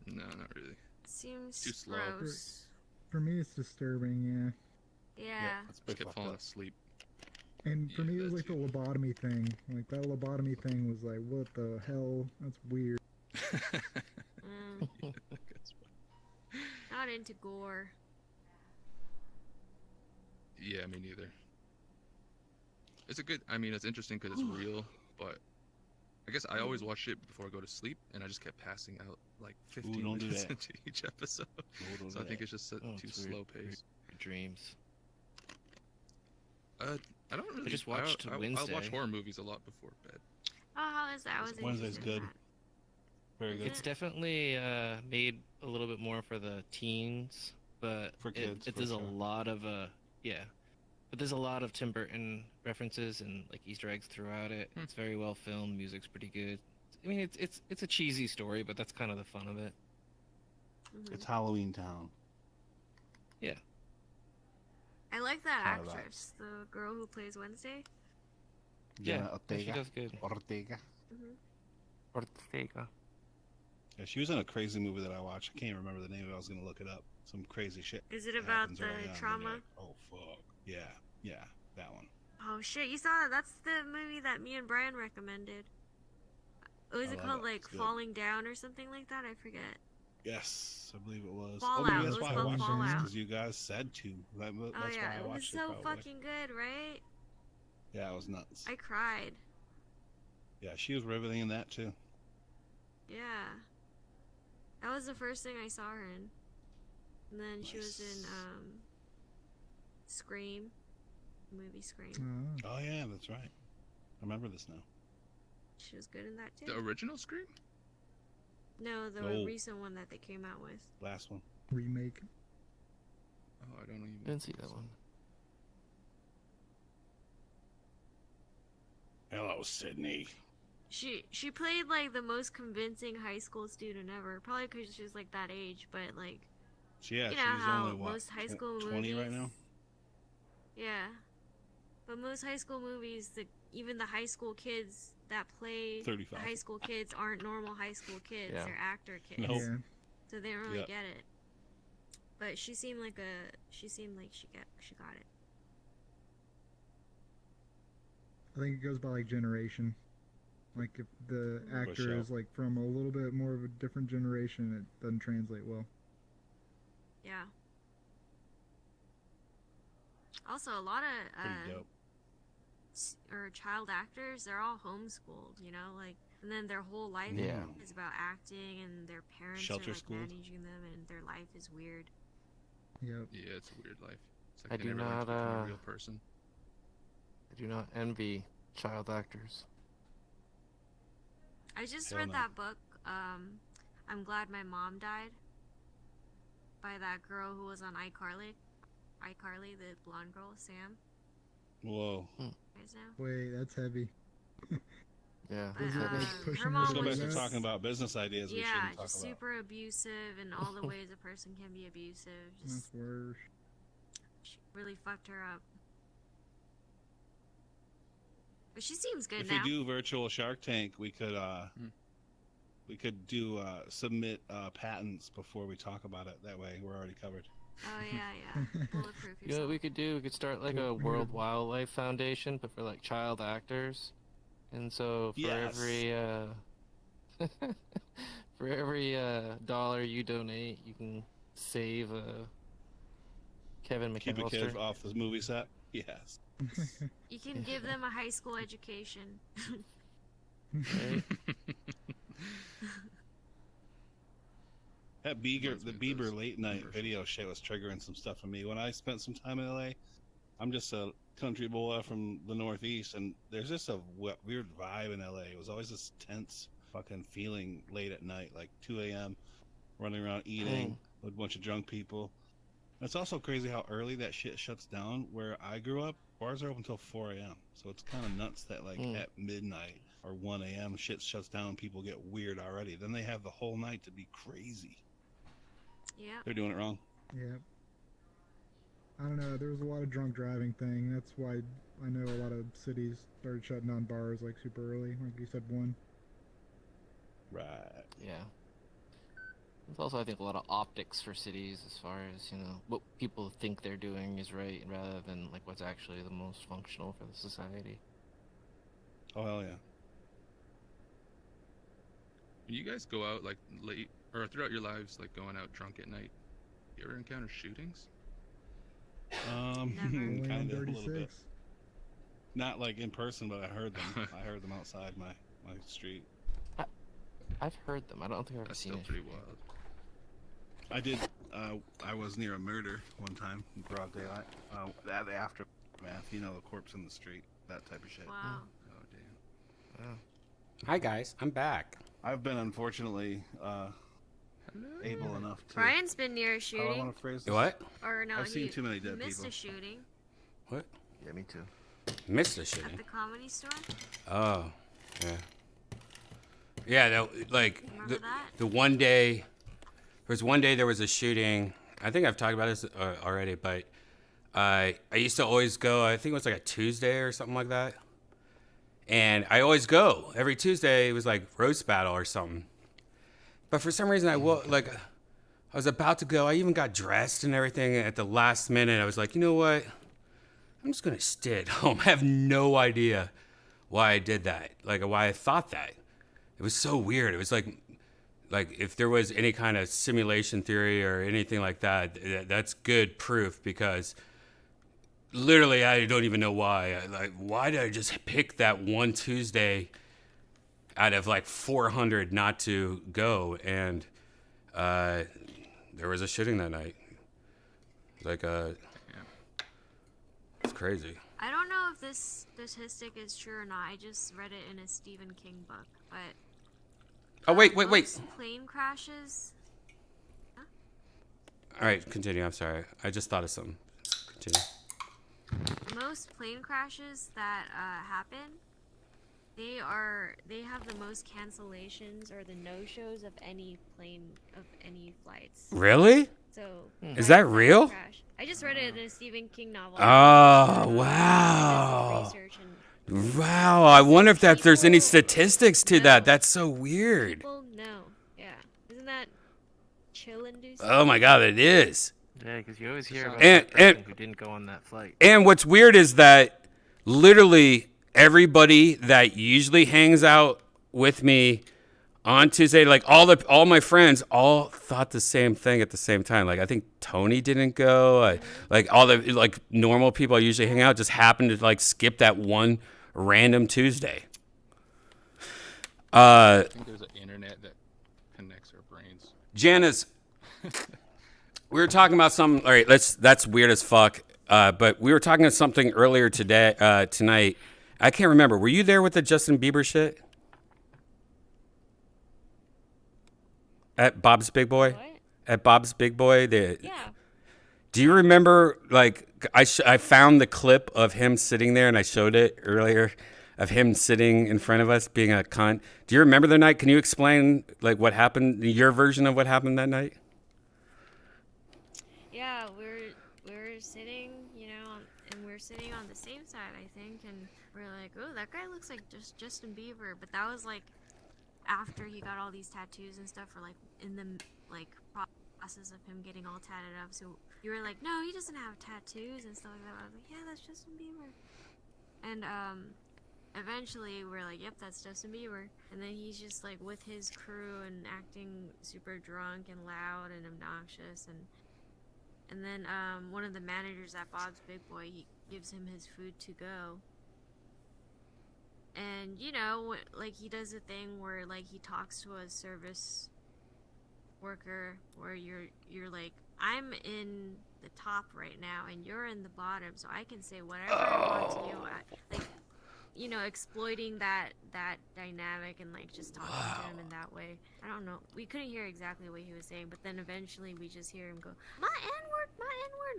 No, not really. it seems Too slow. gross. For me, it's disturbing. Yeah. I kept falling asleep. And for me, it was like the lobotomy thing. Like that lobotomy thing was like, what the hell? That's weird. Not into gore. Yeah, me neither. It's it's interesting because it's real, but I guess I always watch it before I go to sleep, and I just kept passing out like 15 don't do minutes that. into each episode. Don't So I do think that. it's just too it's weird. slow paced. Dreams. I don't really. just watched I watch Wednesday. horror movies a lot before bed. Oh, how is that? I wasn't Wednesday's interested in good. that. Very good. It's definitely made a little bit more for the teens, but For kids, it for does sure. a lot of but there's a lot of Tim Burton references and like Easter eggs throughout it. It's very well filmed. Music's pretty good. I mean, it's a cheesy story, but that's kind of the fun of it. It's Halloween Town. Yeah. I like that Kind of that. actress, the girl who plays Wednesday. Yeah, Ortega. she does good. Ortega. Ortega. Yeah, she was in a crazy movie that I watched. I can't remember the name of it. I was gonna look it up. Some crazy shit. Is it that about happens the early on, and you're trauma? like, oh fuck. Yeah, that one. Oh shit, you saw that? That's the movie that me and Brian recommended. Was I it love called it. like It's good. Falling Down or something like that? I forget. Yes, I believe it was. Fallout. maybe It that's was why I called watched it, Fallout. because you guys said to. That's Oh why yeah, I it was watched so probably. fucking good, right? Yeah, it was nuts. I cried. Yeah, she was riveting in that too. Yeah. That was the first thing I saw her in. And then she was in Scream. The movie Scream. Oh yeah, that's right. I remember this now. She was good in that too. The original Scream? No, the No. recent one that they came out with. Last one. Remake. Oh, I don't even. Didn't see that one. Hello, Sydney. She played like the most convincing high school student ever. Probably because she was like that age, but like Yeah, you know she's how only what? most high school 20 movies. right now. Yeah, but most high school movies, even the high school kids that play 35. the high school kids aren't normal high school kids. Yeah. They're actor kids. Nope. Yeah. So they don't really Yep. get it. But she seemed like she got it. I think it goes by like generation. Like if the actor sure. is like from a little bit more of a different generation, it doesn't translate well. Yeah. Also, a lot of Pretty dope. or child actors, they're all homeschooled, you know, like, and then their whole life Yeah. is about acting, and their parents Shelter are like schooled. managing them, and their life is weird. Yep. Yeah, it's a weird life. It's like I they do never learn to become not, a real person. I do not envy child actors. I just Hell read no. that book, I'm Glad My Mom Died, by that girl who was on iCarly, the blonde girl, Sam. Whoa. You guys know? Wait, that's heavy. Yeah. But, Is it like her pushing mom the Go back was to just- talking about business ideas we Yeah, shouldn't talk just about. super abusive in all the ways a person can be abusive. That's Just worse. she really fucked her up. But she seems good If now. we do virtual Shark Tank, we could do submit patents before we talk about it. That way, we're already covered. Oh yeah. Bulletproof You know what we could do? We could start like a World Wildlife Foundation, but for like child actors. And so for Yes. every dollar you donate, you can save Kevin Keep a kid McAllister. off the movie set. Yes. You can give them a high school education. Right? That the Bieber late night video shit was triggering some stuff in me. When I spent some time in LA, I'm just a country boy from the Northeast, and there's just a weird vibe in LA. It was always this tense fucking feeling late at night, like 2 a.m., running around eating with a bunch of drunk people. It's also crazy how early that shit shuts down. Where I grew up, bars are open until 4 a.m. So it's kind of nuts that like at midnight or 1 a.m. shit shuts down and people get weird already. Then they have the whole night to be crazy. Yeah. They're doing it wrong. Yep. I don't know. There was a lot of drunk driving thing. That's why I know a lot of cities started shutting down bars like super early, like you said, 1. Right. Yeah. There's also, I think, a lot of optics for cities as far as, you know, what people think they're doing is right rather than, like, what's actually the most functional for the society. Oh, hell yeah. When you guys go out, like, late, or throughout your lives, like, going out drunk at night, you ever encounter shootings? Only on Kind of, a little bit. 36. Not, like, in person, but I heard them. I heard them outside my street. I've heard them. I don't think I've ever That's seen still it. pretty wild. I did. I was near a murder one time in broad daylight. The aftermath, you know, the corpse in the street, that type of shit. Wow. Oh, damn. Wow. Hi guys, I'm back. I've been unfortunately able enough to. Brian's been near a How do I shooting. want to phrase this? What? Or no, I've seen he too many dead missed people. a shooting What? Yeah, me too. Missed a at shooting. the Comedy Store. Oh, yeah. Yeah, that, like Remember that? the one day, there was one day there was a shooting. I think I've talked about this already, but I used to always go. I think it was like a Tuesday or something like that, and I always go every Tuesday. It was like roast battle or something. But for some reason, I was about to go. I even got dressed and everything at the last minute. I was like, you know what? I'm just gonna stay at home. I have no idea why I did that. Like why I thought that. It was so weird. It was like if there was any kind of simulation theory or anything like that, that's good proof because literally I don't even know why. Why did I just pick that one Tuesday out of like 400 not to go? And there was a shooting that night. Like it's crazy. I don't know if this statistic is true or not. I just read it in a Stephen King book, but Oh, wait. most plane crashes. All right, continue. I'm sorry. I just thought of something. Continue. Most plane crashes that happen, they have the most cancellations or the no-shows of any flights. Really? So Is that real? crash. I just read it in a Stephen King novel. Oh, wow. Wow. I wonder if there's any statistics to that. That's so weird. People know. Yeah. Isn't that chill-inducing? Oh my God, it is. Yeah, because you always hear about And- that person and- who didn't go on that flight. And what's weird is that literally everybody that usually hangs out with me on Tuesday, like all my friends, all thought the same thing at the same time. Like I think Tony didn't go. Like all the like normal people I usually hang out just happened to like skip that one random Tuesday. I think there's an internet that connects our brains. Janice, we were talking about something. All right, that's weird as fuck. But we were talking about something earlier tonight. I can't remember. Were you there with the Justin Bieber shit? At Bob's Big Boy? What? At Bob's Big Boy? Yeah. Do you remember, like, I found the clip of him sitting there, and I showed it earlier, of him sitting in front of us being a cunt. Do you remember the night? Can you explain, like, what happened, your version of what happened that night? Yeah, we're sitting, and we're sitting on the same side, I think, and we're like, oh, that guy looks like just Justin Bieber, but that was like after he got all these tattoos and stuff, or like in the like process of him getting all tatted up. So you were like, no, he doesn't have tattoos and stuff like that. I was like, yeah, that's Justin Bieber. And eventually we're like, yep, that's Justin Bieber. And then he's just like with his crew and acting super drunk and loud and obnoxious. And then one of the managers at Bob's Big Boy, he gives him his food to go. And like he does a thing where like he talks to a service worker where you're like, I'm in the top right now and you're in the bottom, so I can say whatever I want to you. Like, exploiting that dynamic and like just talking to him in that way. I don't know. We couldn't hear exactly what he was saying, but then eventually we just hear him go, my N-word,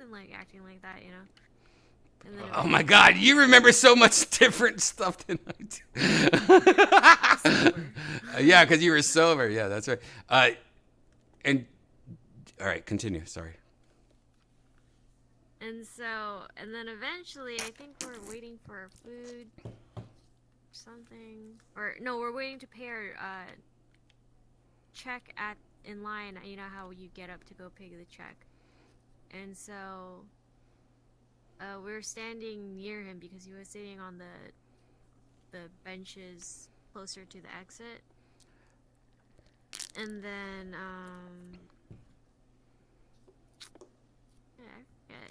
and like acting like that, And then Oh my God, you remember so much different stuff than I do. Yeah, because you were sober. Yeah, that's right. And all right, continue. Sorry. And then eventually, I think we're waiting for our food, something, or no, we're waiting to pay our check in line. You know how you get up to go pay the check, and so we were standing near him because he was sitting on the benches closer to the exit, and then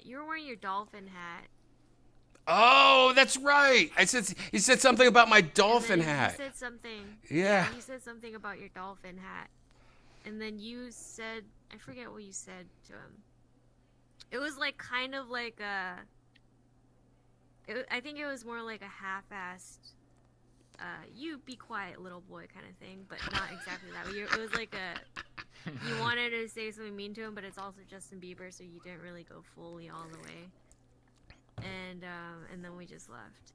you were wearing your dolphin hat. Oh, that's right. He said something about my dolphin He hat. said something. Yeah. He said something about your dolphin hat, and then you said, I forget what you said to him. It was like kind of like I think it was more like a half-assed, you be quiet, little boy kind of thing, but not exactly that. It was like you wanted to say something mean to him, but it's also Justin Bieber, so you didn't really go fully all the way. And then we just left.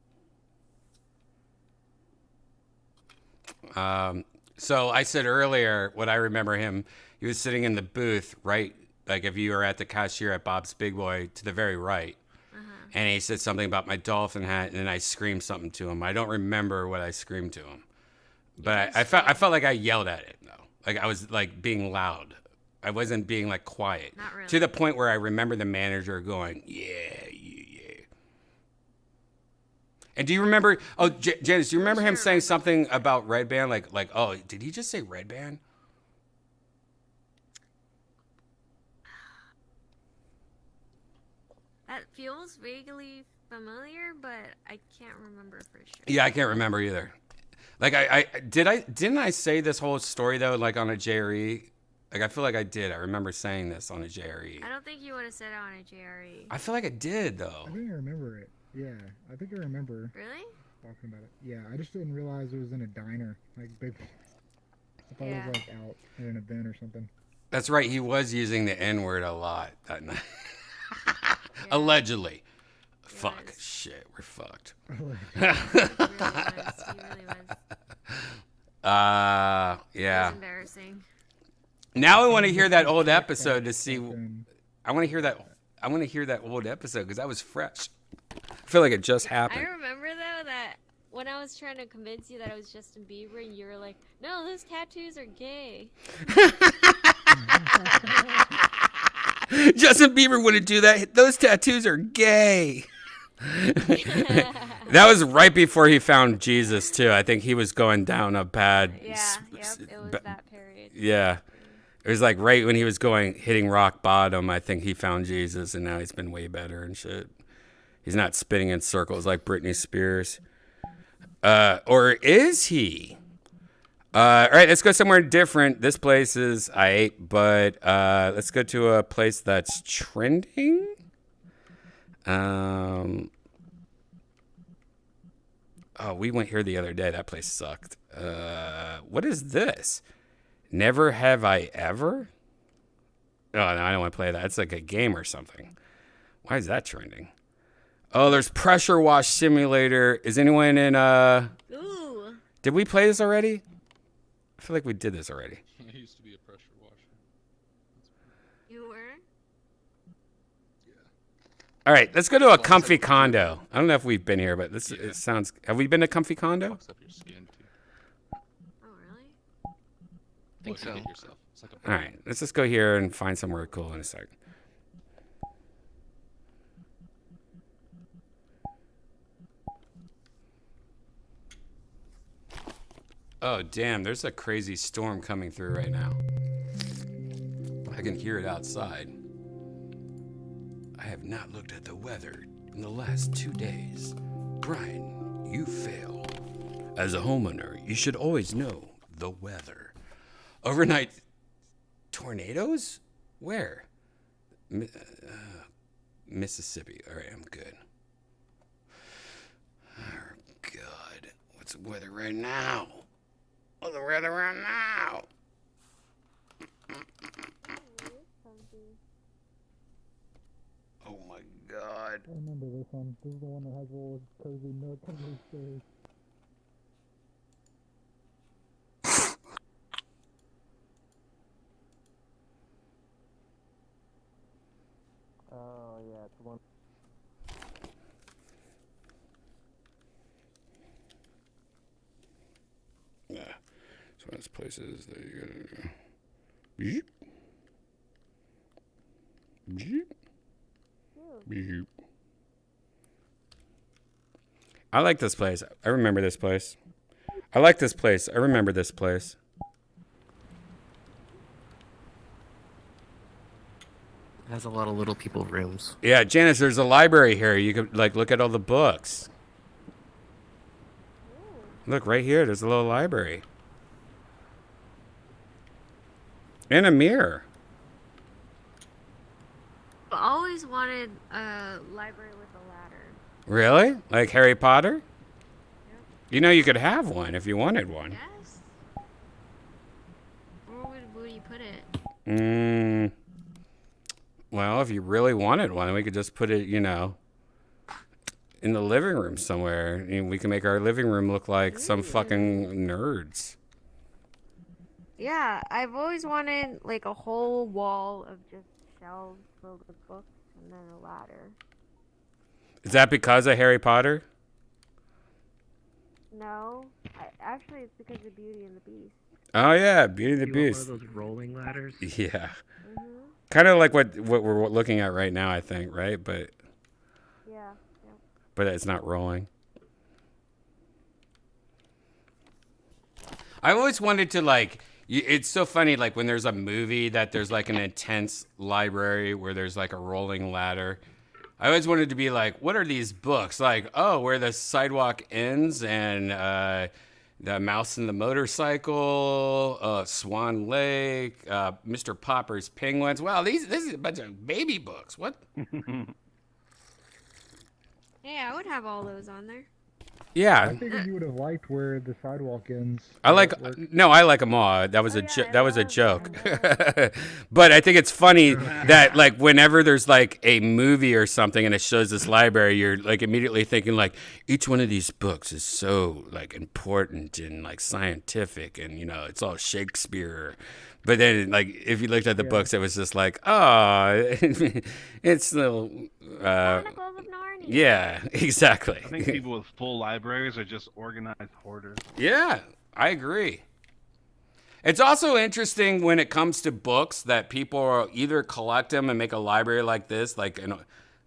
So I said earlier, what I remember him, he was sitting in the booth, right? Like if you were at the cashier at Bob's Big Boy, to the very right. And he said something about my dolphin hat, and then I screamed something to him. I don't remember what I screamed to him, but I felt like I yelled at it though. Like I was like being loud. I wasn't being like quiet. Not really. To the point where I remember the manager going, "Yeah." And do you remember? Oh, Janice, do you remember him saying something about Red Band? Like, oh, did he just say Red Band? That feels vaguely familiar, but I can't remember for sure. Yeah, I can't remember either. Like, didn't I say this whole story though, like on a JRE? Like, I feel like I did. I remember saying this on a JRE. I don't think you would have said it on a JRE. I feel like I did though. I think I remember it. Yeah, I think I remember. Really? Talking about it. Yeah, I just didn't realize it was in a diner, like big. I thought it was like out at an event or something. That's right. He was using the N-word a lot that night. Allegedly. Fuck. Shit. We're fucked. Yeah. It was embarrassing. Now I want to hear that old episode to see. I want to hear that. I want to hear that old episode because that was fresh. I feel like it just happened. I remember though that when I was trying to convince you that it was Justin Bieber, and you were like, "No, those tattoos are gay." Justin Bieber wouldn't do that. Those tattoos are gay. That was right before he found Jesus too. I think he was going down a bad. Yeah, yep, it was that period. Yeah, it was like right when he was hitting rock bottom. I think he found Jesus, and now he's been way better and shit. He's not spinning in circles like Britney Spears. Or is he? All right, let's go somewhere different. This place is but let's go to a place that's trending. Oh, we went here the other day. That place sucked. What is this? Never Have I Ever? Oh, no, I don't want to play that. It's like a game or something. Why is that trending? Oh, there's Pressure Wash Simulator. Is anyone in Ooh. Did we play this already? I feel like we did this already. I used to be a pressure washer. You were? All right, let's go to a comfy condo. I don't know if we've been here, but it sounds. Have we been to comfy condo? Fucks up your skin too. Oh, really? I think so. It's like a All right, let's just go here and find somewhere cool in a sec. Oh, damn, there's a crazy storm coming through right now. I can hear it outside. I have not looked at the weather in the last 2 days. Brian, you fail. As a homeowner, you should always know the weather. Overnight tornadoes? Where? Mississippi. All right, I'm good. Oh, God. What's the weather right now? What's the weather right now? Oh, my God. I remember this one. This is the one that has a little cozy nook under the stairs. Oh, yeah, it's the one. Yeah, it's one of those places that you gotta. Beep. Beep. Beep. I like this place. I remember this place. I like this place. I remember this place. It has a lot of little people rooms. Yeah, Janice, there's a library here. You could like look at all the books. Look right here. There's a little library. And a mirror. I always wanted a library with a ladder. Really? Like Harry Potter? You know you could have one if you wanted one. Yes. Where would you put it? Well, if you really wanted one, we could just put it, in the living room somewhere. And we can make our living room look like some fucking nerds. Yeah, I've always wanted like a whole wall of just shelves filled with books and then a ladder. Is that because of Harry Potter? No, actually it's because of Beauty and the Beast. Oh yeah, Beauty and the You want Beast. one of those rolling ladders? Yeah. Kind of like what we're looking at right now, I think, right? But Yeah. but it's not rolling. I always wanted to it's so funny, like when there's a movie that there's like an intense library where there's like a rolling ladder. I always wanted to be like, what are these books? Like, oh, where the sidewalk ends and the Mouse and the Motorcycle, Swan Lake, Mr. Popper's Penguins. Wow, this is a bunch of baby books. What? Yeah, I would have all those on there. Yeah. I figured you would have liked where the sidewalk ends. I like them all. That was a joke. But I think it's funny that like whenever there's like a movie or something and it shows this library, you're like immediately thinking like each one of these books is so like important and like scientific and it's all Shakespeare. But then like if you looked at the books, it was just like, oh, it's little yeah, exactly. I think people with full libraries are just organized hoarders. Yeah, I agree. It's also interesting when it comes to books that people either collect them and make a library like this, like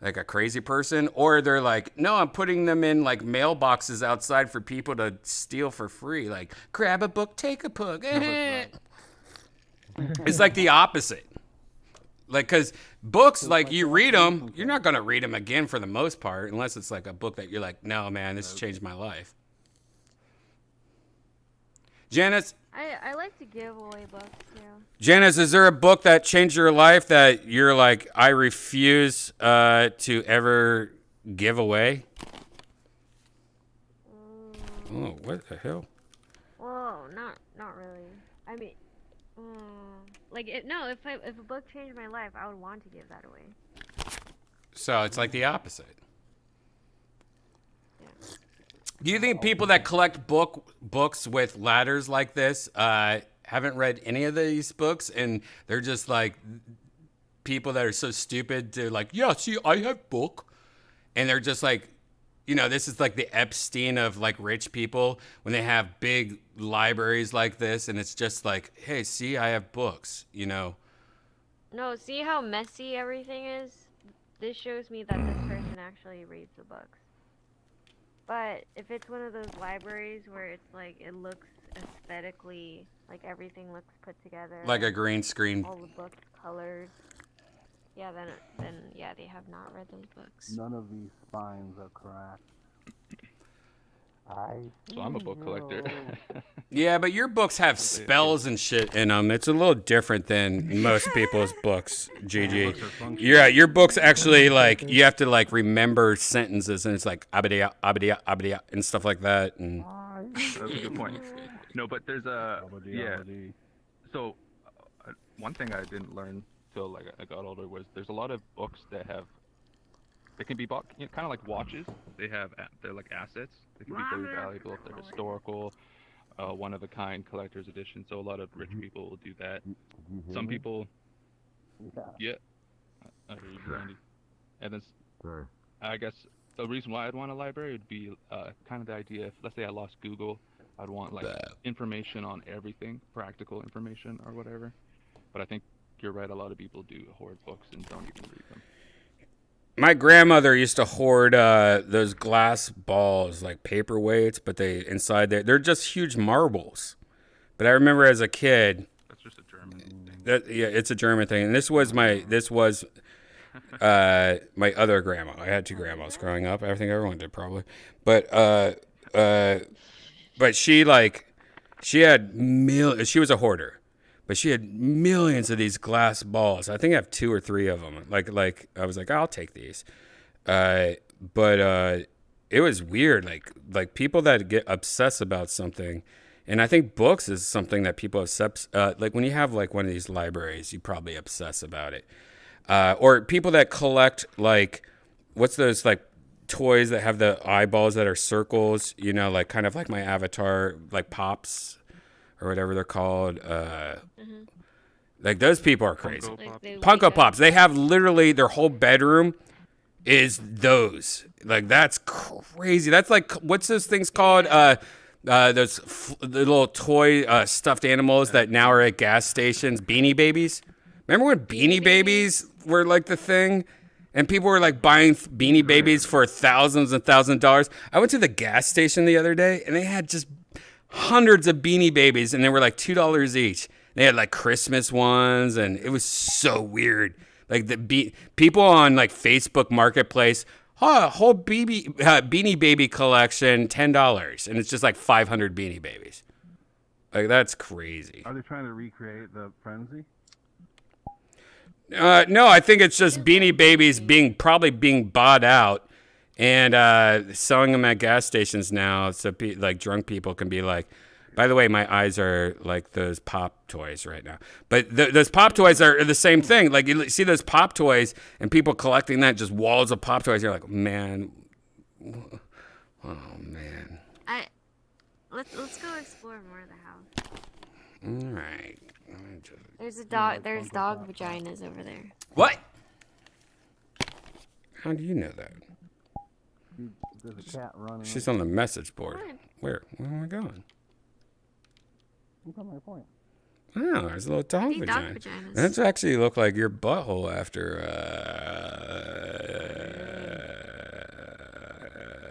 a crazy person, or they're like, no, I'm putting them in like mailboxes outside for people to steal for free. Like, grab a book, take a book. It's like the opposite. Like, because books, like, you read them, you're not going to read them again for the most part, unless it's like a book that you're like, no, man, this changed my life. Janice? I like to give away books, too. Janice, is there a book that changed your life that you're like, I refuse to ever give away? Oh, what the hell? Well, not really. I mean, like, if a book changed my life, I would want to give that away. So it's like the opposite. Yeah. Do you think people that collect books with ladders like this haven't read any of these books, and they're just like people that are so stupid to like, yeah, see, I have book, and they're just like, this is like the Epstein of like rich people when they have big libraries like this, and it's just like, hey, see, I have books, No, see how messy everything is? This shows me that this person actually reads the books. But if it's one of those libraries where it's like, it looks aesthetically, like everything looks put together. Like a green screen. All the books colored. Yeah, then yeah, they have not read those books. None of these spines are cracked. So I'm a book collector. Yeah, but your books have spells and shit in them. It's a little different than most people's books, GG. Yeah, your books actually, like, you have to, like, remember sentences, and it's like, abadia, abadia, abadia, and stuff like that. And That's a good point. No, but there's So, one thing I didn't learn till like I got older was there's a lot of books that can be bought, kind of like watches. They're like assets. They can be very valuable if they're historical, one of a kind collector's edition. So a lot of rich people will do that. Some people, yeah. I hear you, Randy. And then I guess the reason why I'd want a library would be kind of the idea. If let's say I lost Google, I'd want like information on everything, practical information or whatever. But I think you're right. A lot of people do hoard books and don't even read them. My grandmother used to hoard those glass balls, like paperweights, but inside they're just huge marbles. But I remember as a kid. That's just a German thing. Yeah, it's a German thing. And this was my other grandma. I had two grandmas growing up. I think everyone did probably. But she was a hoarder. But she had millions of these glass balls. I think I have 2 or 3 of them. Like I was like, I'll take these. But it was weird. Like people that get obsessed about something, and I think books is something that people obsess. Like when you have like one of these libraries, you probably obsess about it. Or people that collect like, what's those like toys that have the eyeballs that are circles? Like kind of like my Avatar, like Pops. Or whatever they're called. Like those people are crazy. Funko Pops. They have literally their whole bedroom is those. Like that's crazy. That's like, what's those things called? Those the little toy stuffed animals that now are at gas stations. Beanie Babies. Remember when Beanie Babies were like the thing? And people were like buying Beanie Babies for thousands and thousands of dollars. I went to the gas station the other day and they had just hundreds of Beanie Babies, and they were like $2 each. They had like Christmas ones, and it was so weird. Like people on like Facebook Marketplace, whole Beanie Baby collection, $10, and it's just like 500 Beanie Babies. Like that's crazy. Are they trying to recreate the frenzy? No, I think it's just Beanie Babies being bought out and selling them at gas stations now, so like drunk people can be like, by the way, my eyes are like those pop toys right now. But those pop toys are the same thing. Like you see those pop toys and people collecting that, just walls of pop toys. You're like, man, oh man. Let's go explore more of the house. All right. There's a dog. There's dog vaginas over there. What? How do you know that? There's a cat running. She's on the message board. Where am I going? You got my point. Oh, there's a little dog Hey, dog vagina. vaginas. That's actually look like your butthole after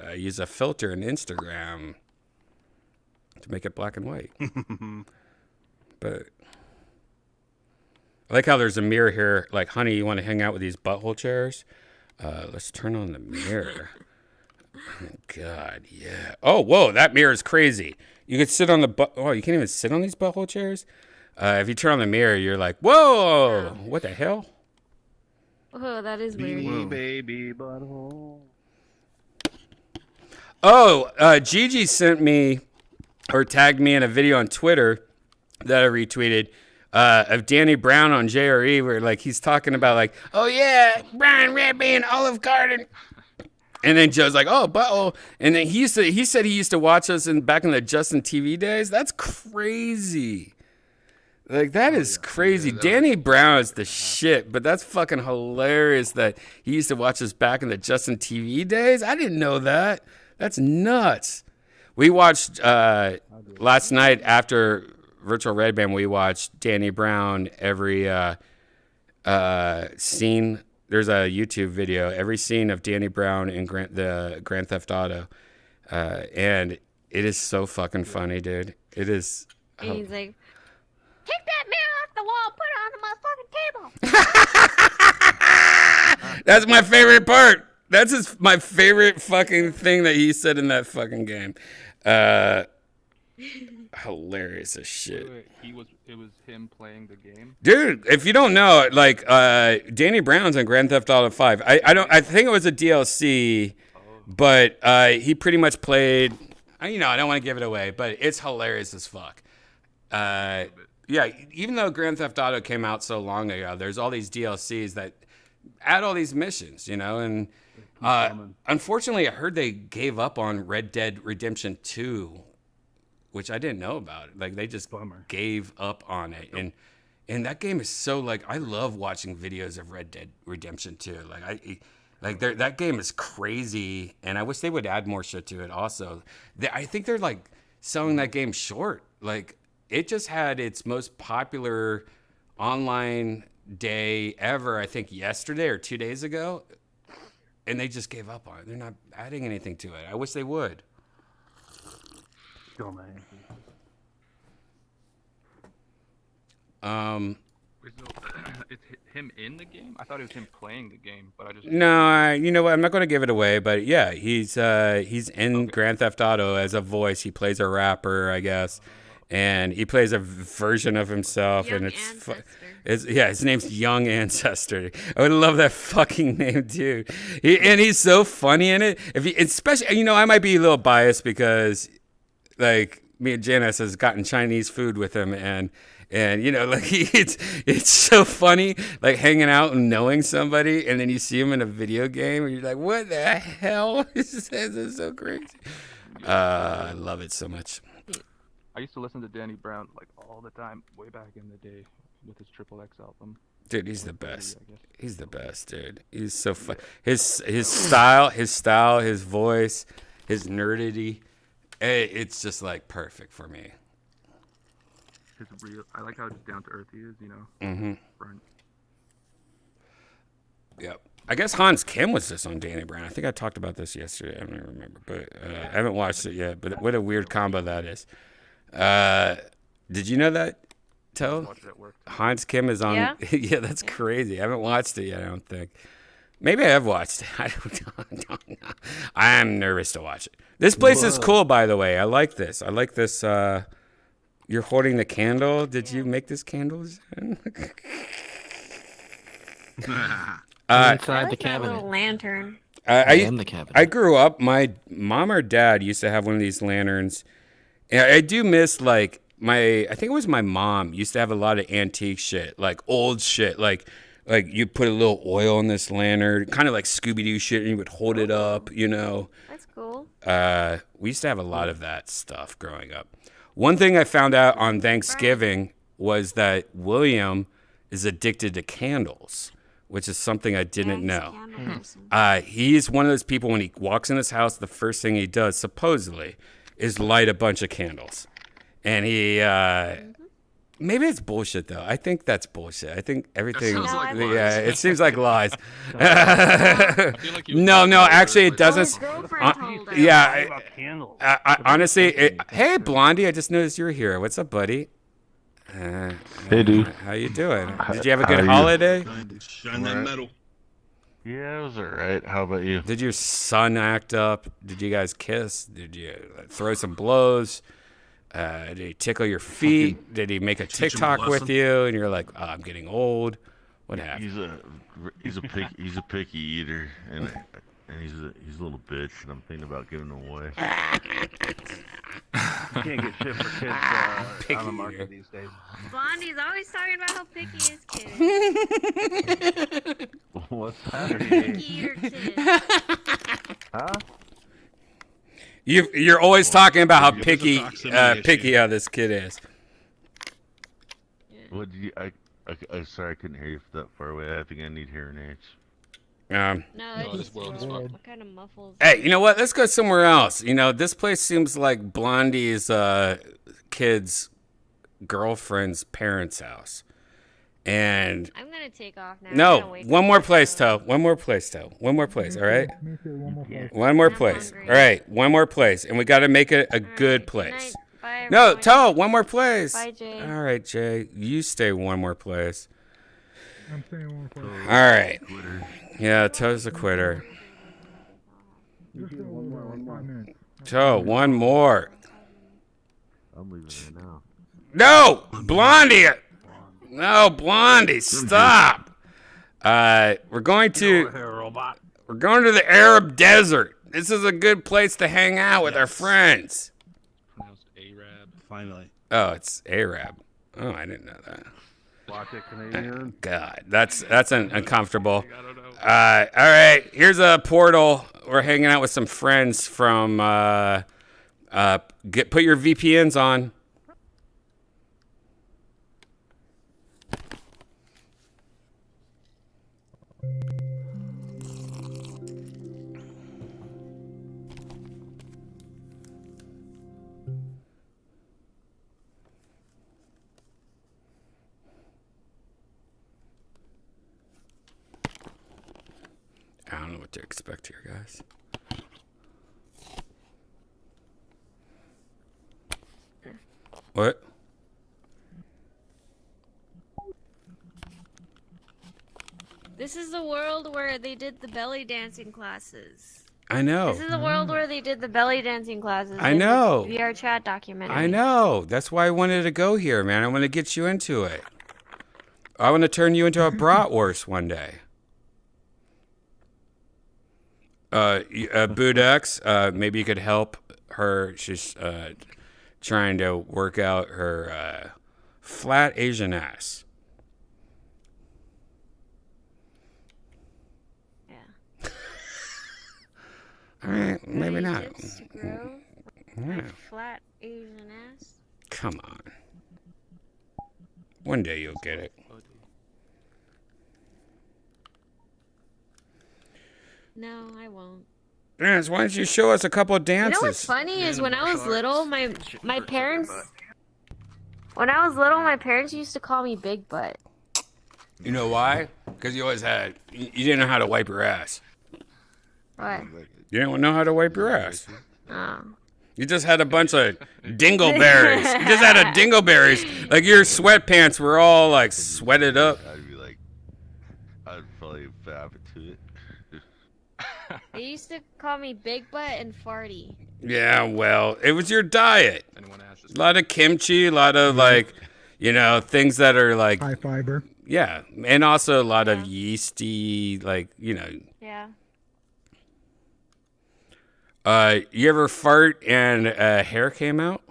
I use a filter in Instagram to make it black and white. But I like how there's a mirror here. Like, honey, you want to hang out with these butthole chairs? Let's turn on the mirror. Oh, God, yeah. Oh, whoa, that mirror is crazy. You could sit on the oh, you can't even sit on these butthole chairs? If you turn on the mirror, you're like, whoa, what the hell? Oh, that is weird. Beanie baby butthole. Oh, Gigi sent me or tagged me in a video on Twitter that I retweeted of Danny Brown on JRE, where like he's talking about like, oh yeah, Brian Redband, Olive Garden. And then Joe's like, oh, butthole. And then he said he used to watch us back in the Justin TV days. That's crazy. Like, that is crazy. Danny Brown is the shit, but that's fucking hilarious that he used to watch us back in the Justin TV days. I didn't know that. That's nuts. We watched, last night after Virtual Red Band, we watched Danny Brown every scene. There's a YouTube video, every scene of Danny Brown in the Grand Theft Auto. And it is so fucking funny, dude. It is. And he's like, take that mirror off the wall, put it on the motherfucking table. That's my favorite part. That's my favorite fucking thing that he said in that fucking game. Hilarious as shit. Wait, it was him playing the game? Dude, if you don't know, like Danny Brown's in Grand Theft Auto 5. I think it was a DLC, but he pretty much played, I don't want to give it away, but it's hilarious as fuck. Yeah, even though Grand Theft Auto came out so long ago, there's all these DLCs that add all these missions, and unfortunately I heard they gave up on Red Dead Redemption 2, which I didn't know about. Like, they just gave up on it. And that game is so, like, I love watching videos of Red Dead Redemption 2. That game is crazy, and I wish they would add more shit to it also. I think they're, like, selling that game short. Like, it just had its most popular online day ever, I think yesterday or 2 days ago, and they just gave up on it. They're not adding anything to it. I wish they would. It's him in the game? I thought it was him playing the game, but I just... No, you know what? I'm not going to give it away, but yeah, he's in Grand Theft Auto as a voice. He plays a rapper, I guess, and he plays a version of himself, Young and Ancestor. His name's Young Ancestor. I would love that fucking name, dude. He's so funny in it. Especially, I might be a little biased because, like, me and Janice has gotten Chinese food with him, and like it's so funny, like hanging out and knowing somebody, and then you see him in a video game, and you're like, what the hell? This is so crazy. I love it so much. I used to listen to Danny Brown like all the time, way back in the day, with his Triple X album. Dude, he's the best. He's the best, dude. He's so fun. His style, his voice, his nerdity. It's just like perfect for me. I like how just down to earth he is, Mm-hmm. Front. Yep. I guess Hans Kim was just on Danny Brown. I think I talked about this yesterday. I don't even remember, but I haven't watched it yet. But what a weird combo that is. Did you know that, Toe? Hans Kim is on. Yeah? Yeah, that's crazy. I haven't watched it yet, I don't think. Maybe I have watched it. I don't know. I am nervous to watch it. This place is cool, by the way. I like this. You're holding the candle. Did you make this candle? I like that little lantern. I am the cabinet. I grew up. My mom or dad used to have one of these lanterns. And I do miss like I think it was my mom used to have a lot of antique shit, like old shit, like you put a little oil in this lantern, kind of like Scooby-Doo shit, and you would hold it up, you know. That's cool. We used to have a lot of that stuff growing up. One thing I found out on Thanksgiving was that William is addicted to candles, which is something I didn't know. He's one of those people, when he walks in his house, the first thing he does, supposedly, is light a bunch of candles. And he, maybe it's bullshit, though. I think that's bullshit. I think everything, yeah, it seems like lies. No, actually, it doesn't. Yeah, honestly, hey, Blondie, I just noticed you were here. What's up, buddy? Hey, dude. How you doing? Did you have a good holiday? Shine that metal. Yeah, it was alright. How about you? Did your son act up? Did you guys kiss? Did you throw some blows? Did he tickle your feet? Did he make a TikTok with you? And you're like, oh, I'm getting old. What happened? He's a picky eater, and he's a little bitch, and I'm thinking about giving him away. You can't get shit for kids on the market these days. Blondie's always talking about how picky his kid is. What's that? Picky eater kid. Huh? You're always talking about how picky how this kid is. What did you? I sorry, I couldn't hear you that far away. I think I need hearing aids. No, this world is fucked. What kind of muffles? Hey, you know what? Let's go somewhere else. You know, this place seems like Blondie's kid's girlfriend's parents' house. And I'm gonna take off now. No, one more place, Toe. One more place, Toe. One more place, all right? One more place. All right, one more place. And we got to make it a good place. Bye, no, Toe, one more place. Bye, Jay. All right, Jay. You stay one more place. I'm staying one more place. All right. Yeah, Toe's a quitter. Toe, one more. I'm leaving right now. No, Blondie. No, Blondie, stop. We're going to the Arab desert. This is a good place to hang out with our friends. Pronounced Arab. Finally. Oh, it's Arab. Oh, I didn't know that. Watch it, Canadian. God, that's uncomfortable. All right, here's a portal. We're hanging out with some friends from. Put your VPNs on. I don't know what to expect here, guys. What? This is the world where they did the belly dancing classes. I know. This is the world where they did the belly dancing classes. I in the know. VR chat documentary. I know. That's why I wanted to go here, man. I want to get you into it. I want to turn you into a bratwurst one day. Budex, maybe you could help her. She's trying to work out her flat Asian ass. Yeah. All right, maybe not. Just grow Yeah. like flat Asian ass. Come on. One day you'll get it. No, I won't. Dance, why don't you show us a couple of You dances? know what's funny is when I was little, my parents. When I was little, my parents used to call me Big Butt. You know why? Because you always had. You didn't know how to wipe your ass. What? You didn't know how to wipe your ass. Oh. You just had a bunch of dingleberries. You just had a dingleberries. Like your sweatpants were all like sweated up. I'd probably fab it to it. They used to call me Big Butt and Farty. Yeah, well, it was your diet. A lot of kimchi, a lot of like, you know, things that are like high fiber. Yeah, and also a lot of yeasty, like, you know. Yeah. You ever fart and hair came out?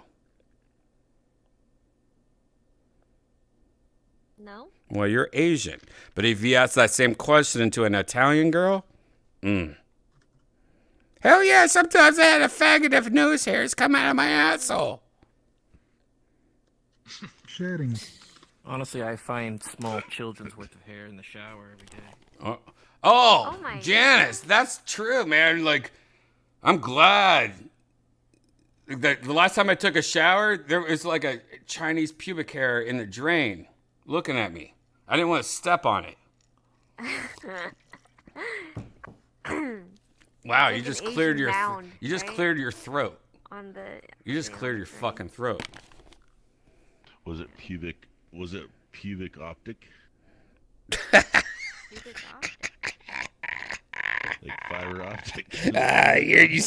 No. Well, you're Asian. But if you ask that same question to an Italian girl, hell yeah, sometimes I had a faggot of nose hairs come out of my asshole. Shedding. Honestly, I find small children's worth of hair in the shower every day. Oh, my Janice, that's true, man. Like, I'm glad that the last time I took a shower, there was like a Chinese pubic hair in the drain looking at me. I didn't want to step on it. Wow, It's you like just an cleared Asian your mound, you just right? cleared your throat. On the. You just cleared your fucking throat. Was it pubic? Was it pubic optic? Like fiber optic? You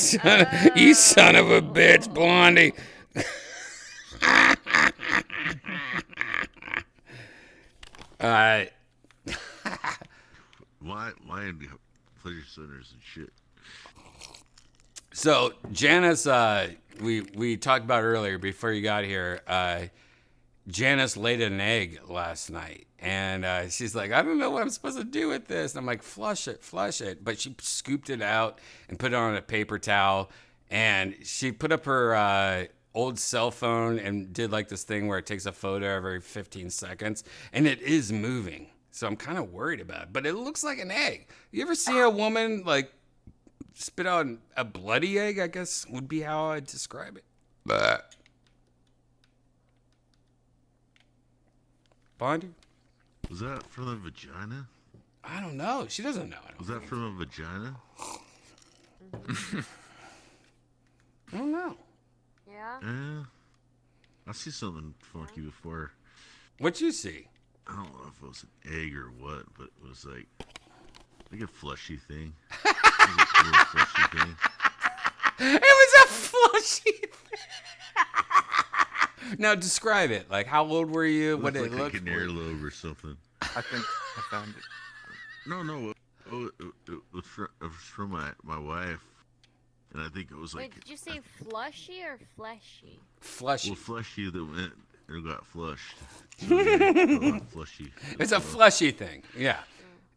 son of a bitch, Blondie. My pleasure centers and shit. So Janice, we talked about earlier before you got here. Janice laid an egg last night, and she's like, I don't know what I'm supposed to do with this. And I'm like, flush it. But she scooped it out and put it on a paper towel, and she put up her old cell phone and did like this thing where it takes a photo every 15 seconds, and it is moving. So I'm kind of worried about it, but it looks like an egg. You ever see a woman like spit out a bloody egg? I guess would be how I'd describe it. But Bondi? Was that from the vagina? I don't know. She doesn't know. Was that from a vagina? I don't know. Yeah. Yeah. I see something funky before. What'd you see? I don't know if it was an egg or what, but it was like a fleshy thing. It was a fleshy thing. Now describe it. Like, how old were you? What did it look like an earlobe or something. I think I found it. No. It was from my wife, and I think it was like. Wait, did you say flushy or fleshy? Fleshy. Well, fleshy that went and got flushed. So yeah, fleshy. It's a fleshy thing. Yeah.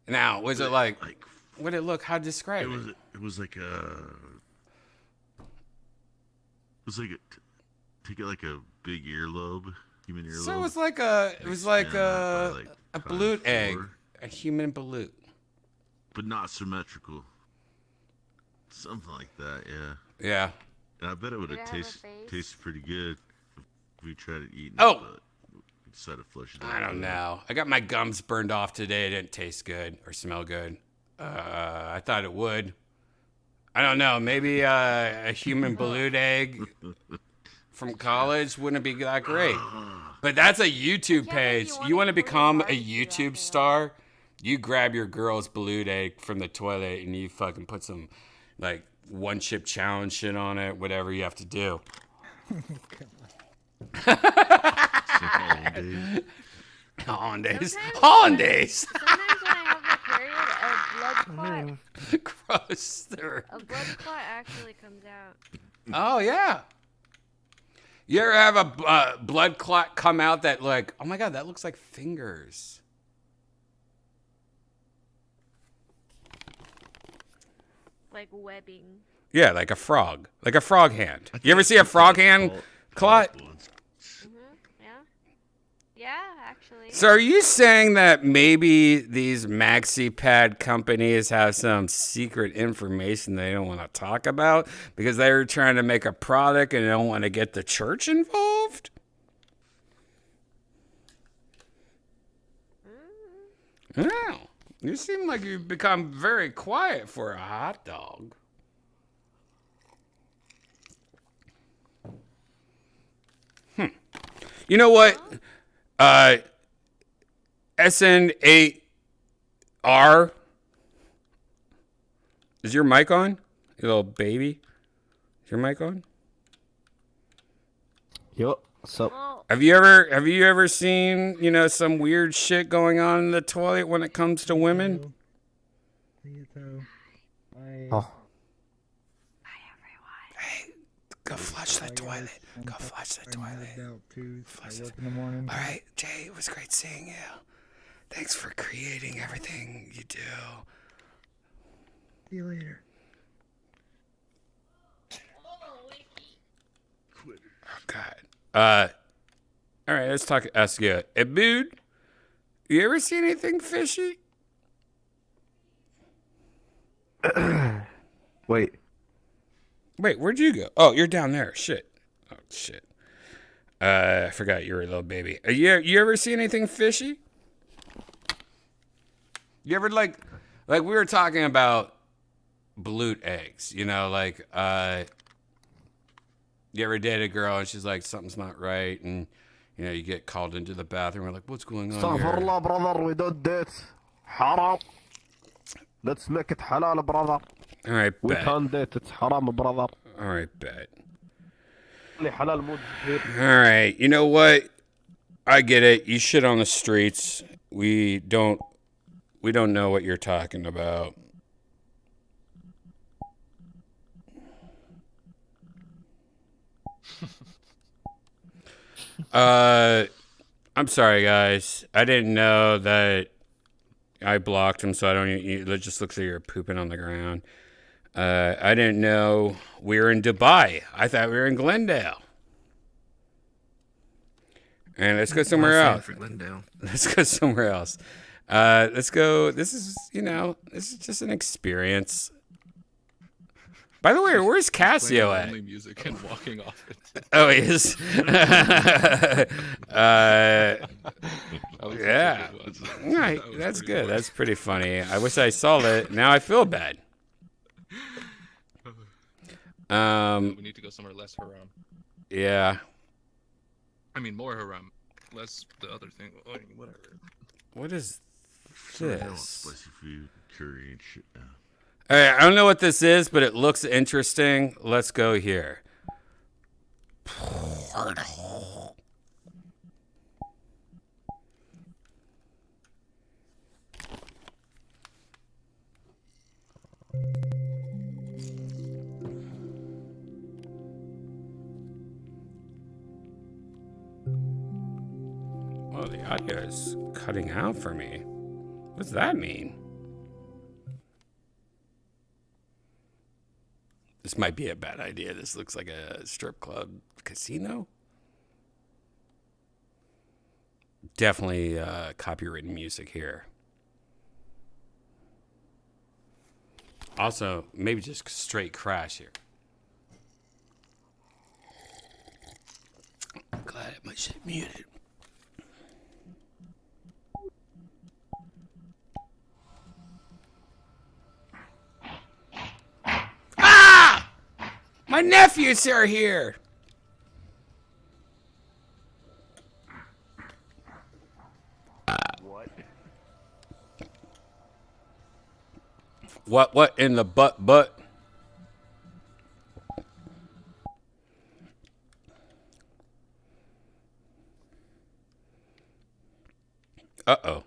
Now, was it like what did it look? How describe it? It was like take it like a big earlobe, human earlobe. So it was like a balut egg, a human balut. But not symmetrical. Something like that, yeah. Yeah. And I bet it would have tasted pretty good if we tried to eat it. Oh! But we decided to flush it out. I don't know. I got my gums burned off today. It didn't taste good or smell good. I thought it would. I don't know. Maybe a human balut egg from college wouldn't be that great. But that's a YouTube page. You want to become a YouTube star? You grab your girl's balut egg from the toilet and you fucking put some like one chip challenge shit on it, whatever you have to do. Hollandaise. Sometimes when I have my period, a blood clot. Gross. A blood clot actually comes out. Oh yeah. You ever have a blood clot come out that like, oh my god, that looks like fingers? Like webbing. Yeah, like a frog hand. You ever see a frog hand clot? Yeah, actually. So are you saying that maybe these maxi pad companies have some secret information they don't want to talk about because they're trying to make a product and they don't want to get the church involved? No. You seem like you've become very quiet for a hot dog. You know what? SN8R. Is your mic on? You little baby? Is your mic on? Yup. What's up? Well, Have you ever seen, you know, some weird shit going on in the toilet when it comes to women? Oh. Go flush the toilet. Go flush the toilet. Flush it. In the morning. All right, Jay, it was great seeing you. Thanks for creating everything you do. See you later. Oh, God. All right, let's ask you. Abood, you ever see anything fishy? Wait. Wait, where'd you go? Oh, you're down there. Shit. Oh, shit. I forgot you were a little baby. You ever see anything fishy? You ever, like we were talking about balut eggs, you know, like, you ever date a girl and she's like, something's not right, and, you know, you get called into the bathroom, we're like, what's going on here? Astaghfirullah, brother, we don't date. Haram. Let's make it halal, brother. All right, We bet. can't date, it's haram, brother. All right, bet. Halal mood here. All right, you know what? I get it. You shit on the streets. We don't know what you're talking about. I'm sorry, guys. I didn't know that I blocked him, so I don't. It just looks like you're pooping on the ground. I didn't know we were in Dubai. I thought we were in Glendale. And let's go somewhere else. For Glendale. Let's go somewhere else. Let's go. This is just an experience. By the way, where's Casio at? Only music and walking off it. Oh, he is. Yeah. Right. That's good. That's pretty funny. I wish I saw it. Now I feel bad. We need to go somewhere less haram. Yeah. I mean, more haram, less the other thing. Oh, whatever. What is Sure, this? spicy food, curry and shit now. All right, I don't know what this is, but it looks interesting. Let's go here. Well, the audio is cutting out for me. What does that mean? This might be a bad idea. This looks like a strip club casino. Definitely copywritten music here. Also, maybe just straight crash here. I'm glad I had my shit muted. Ah! My nephews are here. What in the butt? Uh-oh.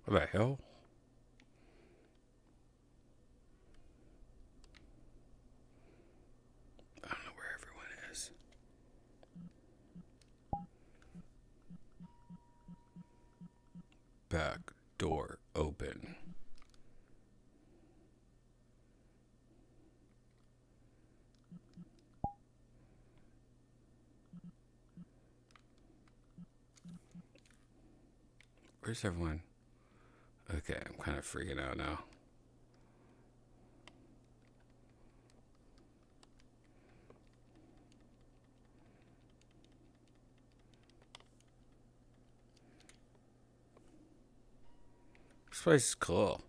What the hell? I don't know where everyone is. Back door open. Where's everyone? Okay, I'm kind of freaking out now. This place is cool.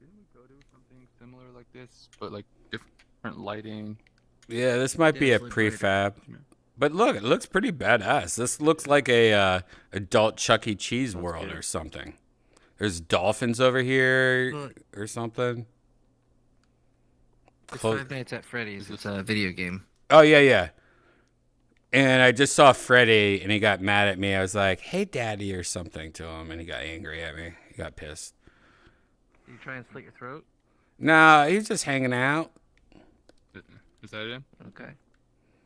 Didn't we go to something similar like this, but like different lighting? Yeah, this might be a prefab. But look, it looks pretty badass. This looks like a adult Chuck E. Cheese world or something. There's dolphins over here or something. It's Five Nights at Freddy's. It's a video game. Oh, yeah. And I just saw Freddy, and he got mad at me. I was like, hey, daddy, or something to him, and he got angry at me. He got pissed. Did you try and slit your throat? No, he was just hanging out. Is that him? Okay.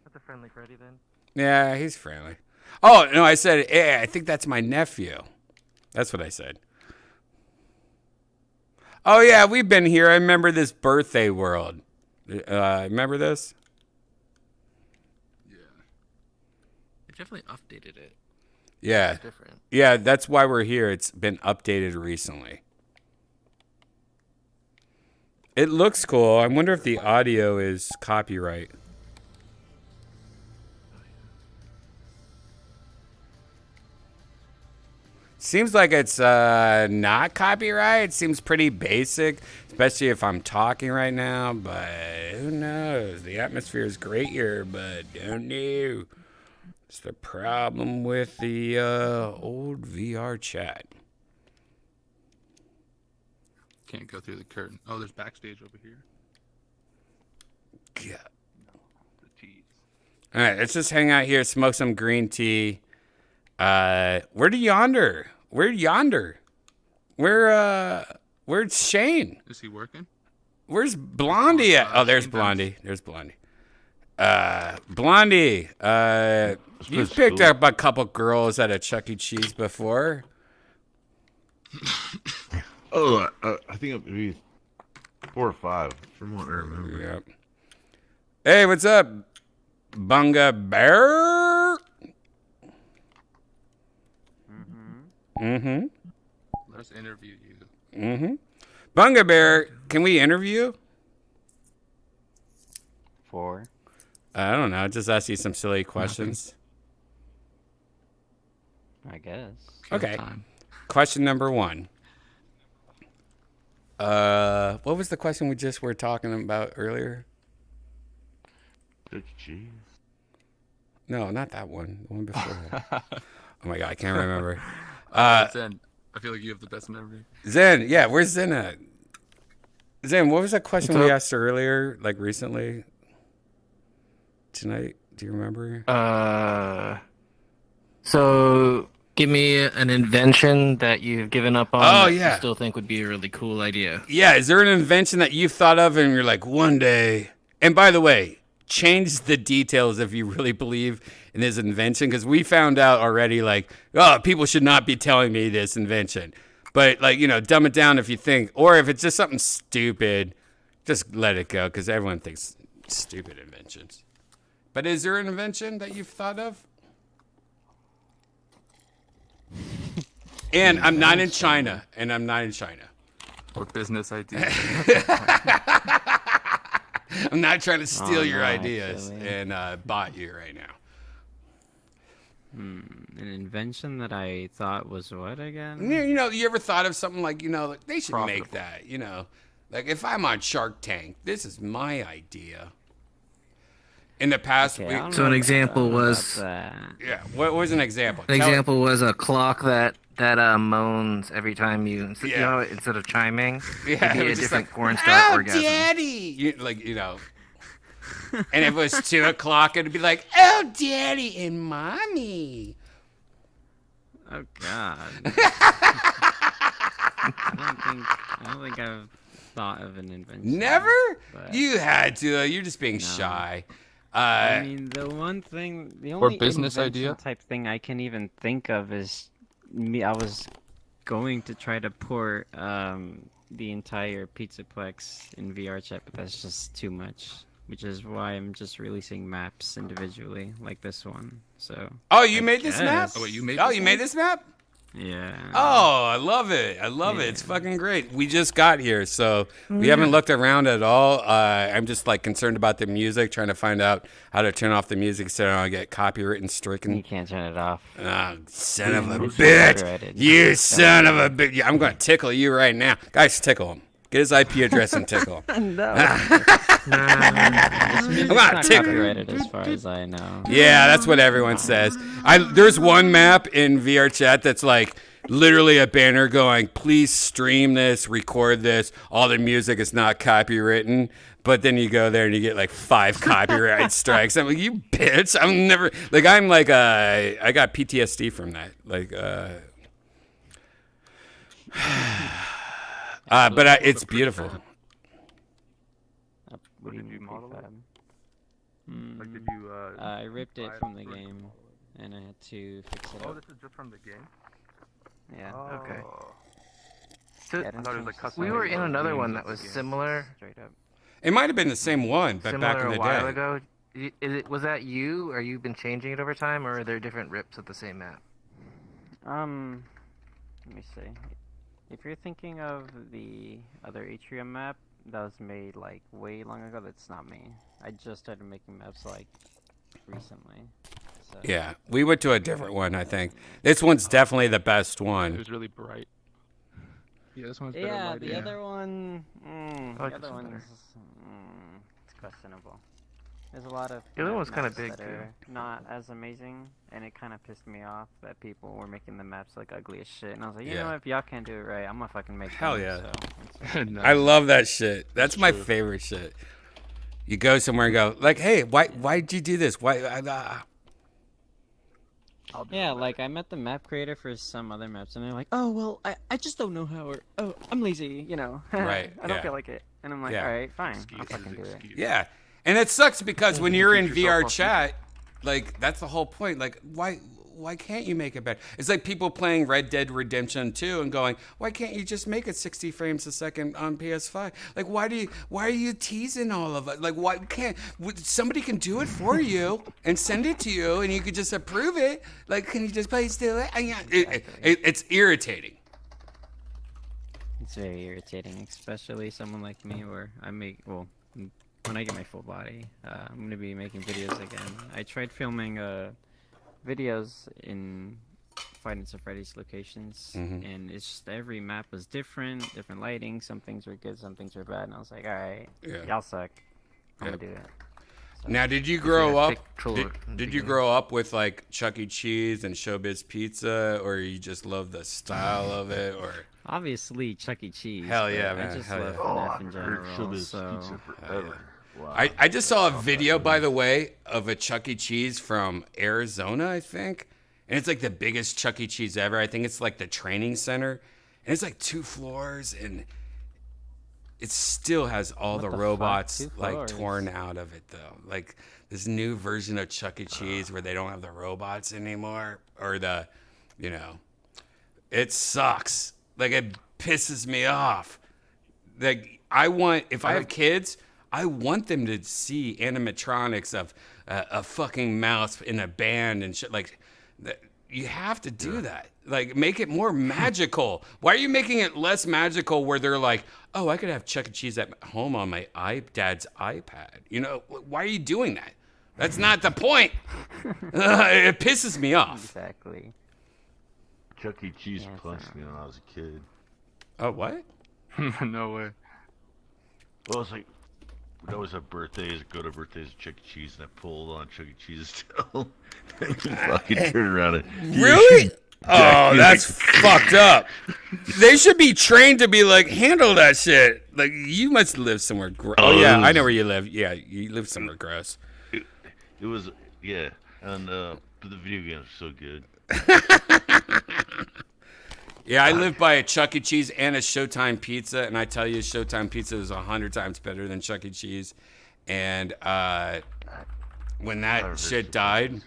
That's a friendly Freddy then. Yeah, he's friendly. Oh, no, I said, hey, I think that's my nephew. That's what I said. Oh, yeah, we've been here. I remember this birthday world. Remember this? They definitely updated it. Yeah. It's different. Yeah, that's why we're here. It's been updated recently. It looks cool. I wonder if the audio is copyright. Seems like it's not copyright. It seems pretty basic, especially if I'm talking right now, but who knows? The atmosphere is great here, but don't know. It's the problem with the old VR chat. Can't go through the curtain. Oh, there's backstage over here. Yeah. The teas. All right, let's just hang out here, smoke some green tea. Where'd Yonder? Where's Shane? Is he working? Where's Blondie at? Oh, there's Blondie. There's Blondie. Blondie, you've picked up a couple girls at a Chuck E. Cheese before. Oh, I think maybe 4 or 5, from what I remember. Yep. Hey, what's up, Bunga Bear? Mm-hmm. Let's interview you. Mm-hmm. Bunga Bear, can we interview? 4. I don't know. Just ask you some silly questions. I guess. Okay. Question number 1. What was the question we just were talking about earlier? Chuck E. Cheese. No, not that one. The one before that. Oh my god, I can't remember. Zen, I feel like you have the best memory. Zen, yeah, where's Zen at? Zen, what was that question we asked earlier, like recently? Tonight? Do you remember? So give me an invention that you've given up on. Oh, that yeah. You still think would be a really cool idea. Yeah, is there an invention that you've thought of and you're like, one day? And by the way, change the details if you really believe in this invention, because we found out already, like, oh, people should not be telling me this invention. But, like, you know, dumb it down if you think, or if it's just something stupid, just let it go, because everyone thinks stupid inventions. But is there an invention that you've thought of? And I'm not in China. Or business idea. I'm not trying to steal your no, ideas actually. and bot you right now. An invention that I thought was what again? You know, you ever thought of something like, you know, like they should make that, you know. Like if I'm on Shark Tank, this is my idea. In the past, Okay, So an example was yeah. What was an example? an example was a clock that moans every time you know, instead of chiming. Yeah, it'd it be a was just different like, porn star "Oh, orgasm. Daddy!" You know. And if it was 2 o'clock, it'd be like, "Oh, Daddy and Mommy." Oh God. I don't think I've thought of an invention. Never? but You had to. You're just being shy. I mean, the only business invention idea? type thing I can even think of is me. I was going to try to port the entire Pizzaplex in VR chat, but that's just too much. Which is why I'm just releasing maps individually, like this one. So. Oh, you made this map? guess- Oh, you made this map? Yeah. Oh, I love it. I love it. It's fucking great. We just got here, so we haven't looked around at all. I'm just like concerned about the music, trying to find out how to turn off the music so I don't get copyright stricken. You can't turn it off. Oh, son of a It's bitch. copyrighted. You son of a bitch. Yeah, I'm going to tickle you right now. Guys, tickle him. Get his IP address and tickle him. No. I'm It's gonna not tickle. copyrighted as far as I know. Yeah, that's what everyone says. There's one map in VR chat that's like literally a banner going, please stream this, record this. All the music is not copywritten. But then you go there and you get like 5 copyright strikes. I'm like, you bitch. I'm never like, I'm like, I got PTSD from that. Like, but it's beautiful. What do you mean prefab? Like, did you? I ripped it from the game, and I had to fix it Oh, up. this is just from the game. Yeah. Okay. Oh. So, Yeah, I didn't change the we were in style another of one the that game, was just similar. Straight up. It might have been the same one, but Similar back in the a while day. ago. Was that you, or you've been changing it over time, or are there different rips of the same map? Let me see. If you're thinking of the other Atrium map that was made like way long ago, that's not me. I just started making maps like recently. So. Yeah, we went to a different one, I think. This one's definitely the best It one. was really bright. Yeah, this one's better Yeah, lighting. the other one. I like The this other one one's. better. It's questionable. There's a lot of. The other one's kinda maps big, that too. are not as amazing, and it kind of pissed me off that people were making the maps like ugly as shit. And I was like, you Yeah. know what? If y'all can't do it right, I'm gonna fucking make Hell them, yeah. so it's fine. I love that shit. That's my favorite shit. You go somewhere and go, like, hey, why'd you do this? Why? Yeah, like I met the map creator for some other maps, and they're like, "Oh well, I just don't know how," or "Oh, I'm lazy," you know. Right, I don't yeah. feel like it, and I'm like, Yeah. "All right, fine, I'll fucking do it." Yeah, and it sucks because when you're in Teach yourself VR off chat, like that's the whole point. Like, why can't you make it better? It's like people playing Red Dead Redemption 2 and going, why can't you just make it 60 frames a second on PS5? Like, why are you teasing all of it? Like, why can't somebody can do it for you and send it to you and you could just approve it? Like, can you just please do it? It's irritating. It's very irritating, especially someone like me, where I make when I get my full body, I'm gonna be making videos again. I tried filming videos in Five Nights at Freddy's locations, and it's just every map was different lighting. Some things were good, some things were bad, and I was like, all right, y'all suck. I'm gonna do it. So, Now, did you grow up? Did you grow up with like Chuck E. Cheese and Showbiz Pizza, or you just love the style of it, or? Obviously, Chuck E. Cheese. Hell yeah, but man. I just Hell love yeah. FNAF in general. So. Wow. I just saw a video, by the way, of a Chuck E. Cheese from Arizona, I think. And it's like the biggest Chuck E. Cheese ever. I think it's like the training center. And it's like 2 floors, and it still has all What the the fuck? robots 2 like floors? torn out of it, though. Like this new version of Chuck E. Cheese where they don't have the robots anymore, or it sucks. Like, it pisses me off. Like, if I have kids, I want them to see animatronics of a fucking mouse in a band and shit. Like, you have to do that. Like, make it more magical. Why are you making it less magical where they're like, oh, I could have Chuck E. Cheese at home on my dad's iPad? You know, why are you doing that? That's not the point. It pisses me off. Exactly. Chuck E. Cheese punched me when I was a kid. Oh, what? No way. Well, it's like, when I was at birthdays, go to birthdays at Chuck E. Cheese, and I pulled on Chuck E. Cheese's tail. And fucking turn around and... Really? Oh, that's fucked up. They should be trained to be like, handle that shit. Like, you must live somewhere gross. Oh, yeah, I know where you live. Yeah, you live somewhere gross. It was, yeah. And but the video game was so good. Yeah, I live by a Chuck E. Cheese and a Showtime Pizza, and I tell you, Showtime Pizza is 100 times better than Chuck E. Cheese. And when that shit died,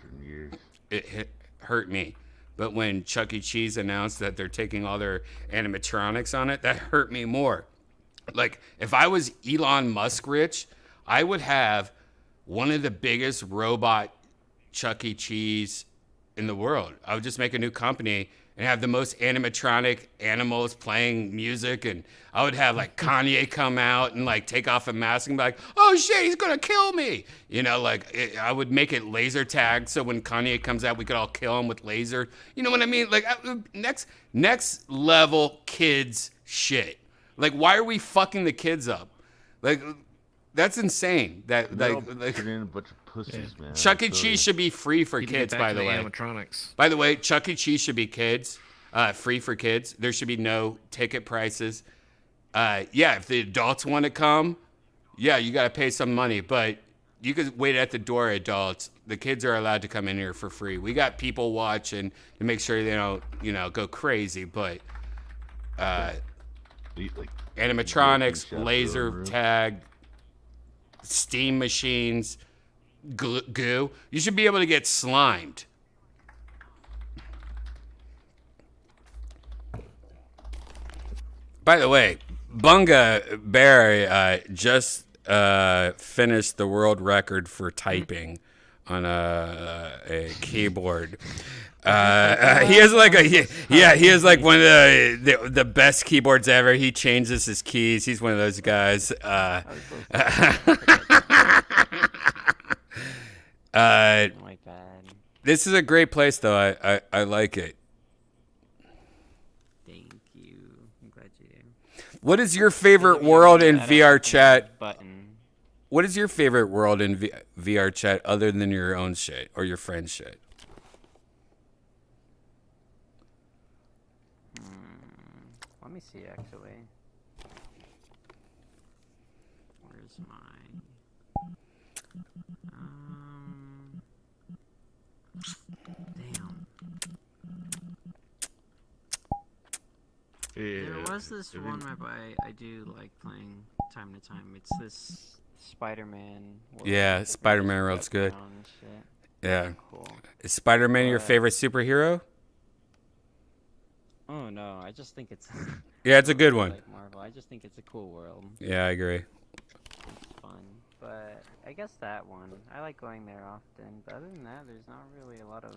it hurt me. But when Chuck E. Cheese announced that they're taking all their animatronics on it, that hurt me more. Like, if I was Elon Musk rich, I would have one of the biggest robot Chuck E. Cheese in the world. I would just make a new company and have the most animatronic animals playing music, and I would have like Kanye come out and like take off a mask and be like, oh shit, he's gonna kill me. You know, like I would make it laser tagged so when Kanye comes out, we could all kill him with laser. You know what I mean? Like next level kids shit. Like, why are we fucking the kids up? Like, that's insane. That like in a bunch of pussies, man. Chuck E. Cheese should be free for You need to kids, get back by to the way. animatronics. By the way, Chuck E. Cheese should be kids. free for kids. There should be no ticket prices. Yeah, if the adults want to come, yeah, you got to pay some money, but you could wait at the door, adults. The kids are allowed to come in here for free. We got people watching to make sure they don't, go crazy, but animatronics, laser tag, steam machines, goo. You should be able to get slimed. By the way, Bunga Bear just finished the world record for typing on a keyboard. He has like he has like one of the best keyboards ever. He changes his keys. He's one of those guys. This is a great place, though. I like it. Thank you. I'm glad you do. What is your favorite world in VR chat? What is your favorite world in VR chat other than your own shit or your friend's shit? Let me see, actually. Where's my... Damn. There was this one map I do like playing time to time. It's this Spider-Man world. Yeah, Spider-Man world's good. and shit. Yeah. Cool. Is Spider-Man your favorite superhero? Oh no, I just think it's Yeah, it's a good one. like Marvel. I just think it's a cool world. Yeah, I agree. It's fun. But I guess that one. I like going there often. But other than that, there's not really a lot of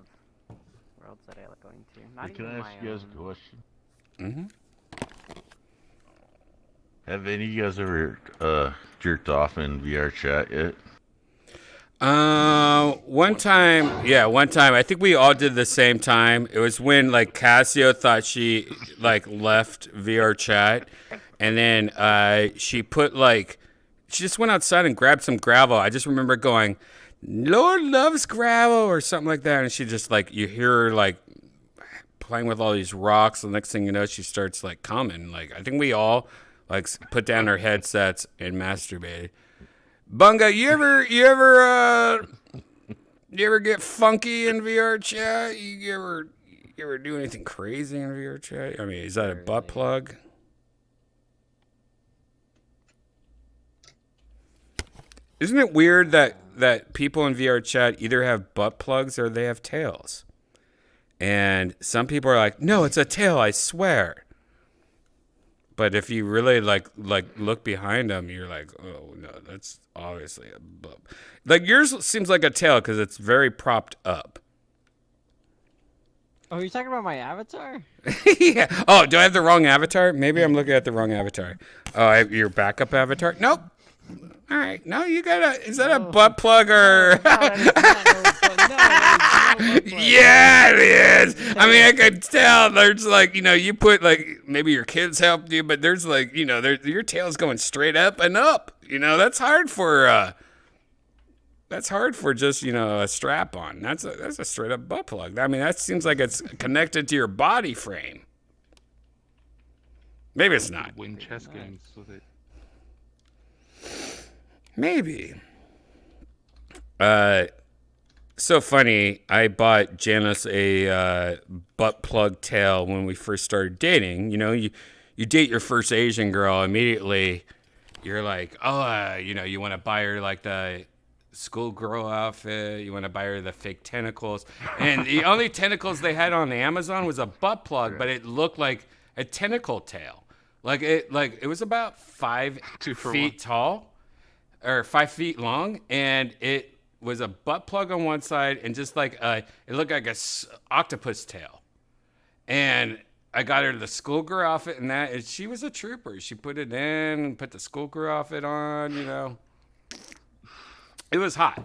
worlds that I like going to. Not Can even I ask my you guys own. a question? Mm-hmm. Have any of you guys ever jerked off in VR chat yet? One time. I think we all did the same time. It was when like Casio thought she like left VR chat, and then she put like she just went outside and grabbed some gravel. I just remember going, "Lord loves gravel" or something like that, and she just like you hear her like playing with all these rocks. The next thing you know, she starts like coming. Like I think we all like put down our headsets and masturbated. Bunga, you ever get funky in VR chat? You ever do anything crazy in VR chat? I mean, is that a butt plug? Isn't it weird that people in VR chat either have butt plugs or they have tails? And some people are like, "No, it's a tail, I swear." But if you really like look behind them, you're like, "Oh no, that's obviously a butt." Like yours seems like a tail because it's very propped up. Oh, you're talking about my avatar? Yeah. Oh, do I have the wrong avatar? Maybe I'm looking at the wrong avatar. Oh, I have your backup avatar? Nope. All right. No, you got is that a butt plug or? Yeah, it is. I mean, I could tell there's like, you put like, maybe your kids helped you, but there's like, your tail's going straight up and up. That's hard for just, a strap on. That's a straight up butt plug. I mean, that seems like it's connected to your body frame. Maybe it's not. Win chess games with it. Maybe. So funny. I bought Janice a butt plug tail when we first started dating. You date your first Asian girl, immediately you're like, oh, you want to buy her like the schoolgirl outfit. You want to buy her the fake tentacles. And the only tentacles they had on Amazon was a butt plug, but it looked like a tentacle tail. Like it was about 5 feet tall or 5 feet long, and it was a butt plug on one side and just like it looked like a octopus tail. And I got her the schoolgirl outfit and that, and she was a trooper. She put it in, put the schoolgirl outfit on, It was hot.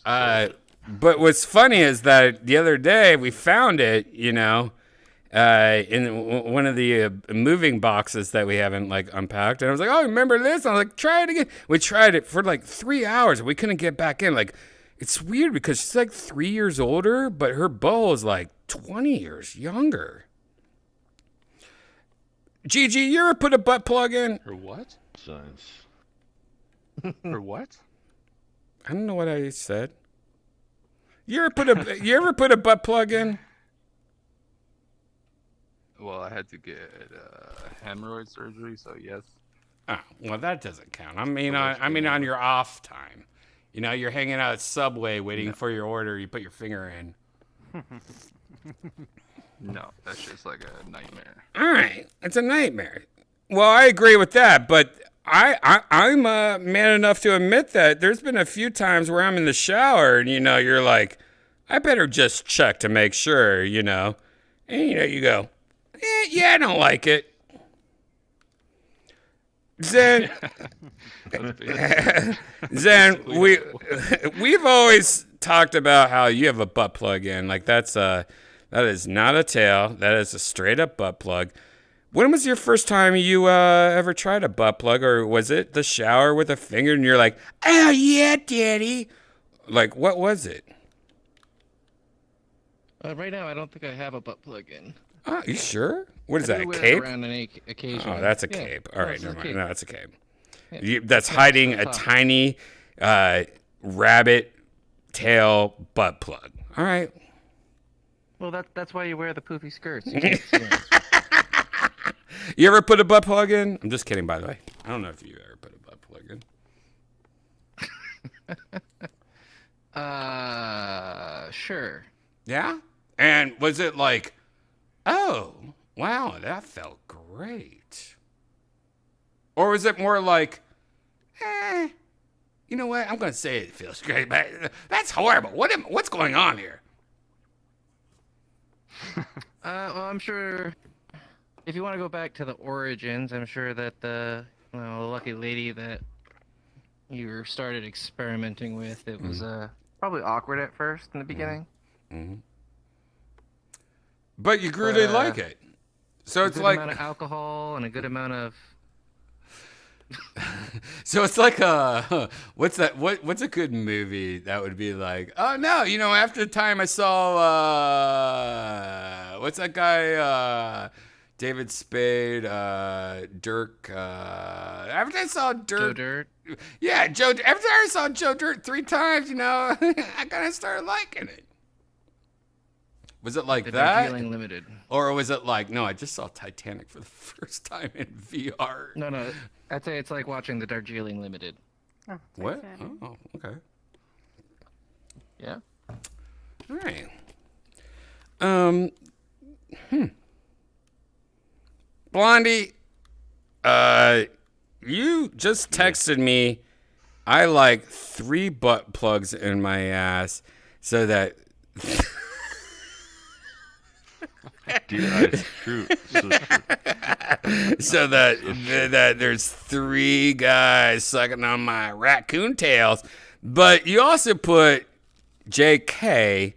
But what's funny is that the other day we found it, in one of the moving boxes that we haven't like unpacked, and I was like, "Oh, remember this?" And I was like, "Try it again." We tried it for like 3 hours, and we couldn't get back in. Like, It's weird because she's like 3 years older, but her butthole is like 20 years younger. Gigi, you ever put a butt plug in? Or what? Science. Or what? I don't know what I said. You ever put a butt plug in? Well, I had to get hemorrhoid surgery, so yes. Oh, well, that doesn't count. I mean, on your off time. You know, you're hanging out at Subway waiting for your order. You put your finger in. No, that's just like a nightmare. All right, it's a nightmare. Well, I agree with that, but I'm man enough to admit that there's been a few times where I'm in the shower and, you know, you're like, I better just check to make sure, you know. And, you know, you go, yeah, I don't like it. Zen, we've always talked about how you have a butt plug in. Like that is not a tail. That is a straight up butt plug. When was your first time you ever tried a butt plug, or was it the shower with a finger and you're like, oh yeah, daddy? Like, what was it? Right now, I don't think I have a butt plug in. Oh, you sure? What is I that, a do wear it cape? around an occasion. Oh, that's a Yeah. cape. All right, it's a never mind. cape. No, that's a cape. Yeah. That's Yeah, hiding it's a on top. tiny rabbit tail butt plug. All right. Well, that's why you wear the poofy skirts. You can't see 'em. You ever put a butt plug in? I'm just kidding, by the way. I don't know if you ever put a butt plug in. Sure. Yeah? And was it like, oh, wow, that felt great? Or was it more like, you know what? I'm going to say it feels great, but that's horrible. What's going on here? Well, I'm sure if you want to go back to the origins, I'm sure that the lucky lady that you started experimenting with, it was probably awkward at first in the beginning. Mm-hmm. But you grew to like it. So it's like a good amount of alcohol and a good amount of. So it's like what's that? What's a good movie that would be like? Oh no, you know, after the time I saw what's that guy? David Spade, Dirk. After I saw Dirk, Joe Dirt. Yeah, Joe. After I saw Joe Dirt 3 times, you know, I kind of started liking it. Was it like The that? Darjeeling Limited. Or was it like, no, I just saw Titanic for the first time in VR? No, I'd say it's like watching the Darjeeling Limited. Oh, what? Oh, okay. Yeah. All right. Blondie, you just texted me, I like 3 butt plugs in my ass so that... Dude, it's true. So true. So that there's 3 guys sucking on my raccoon tails. But you also put JK,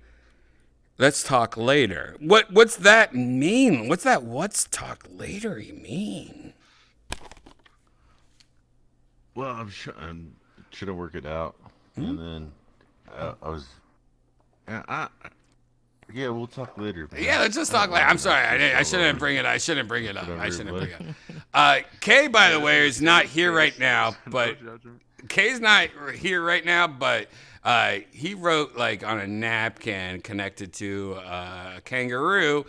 let's talk later. What's that mean? What's that what's talk later you mean? Well, I'm trying to work it out, and then I was. Yeah, we'll talk later. Man. Yeah, let's just talk later. I'm sorry, I shouldn't bring it. I shouldn't bring it up. Kay, by the way, is not here right now, but Kay's not here right now, but he wrote like on a napkin connected to a kangaroo.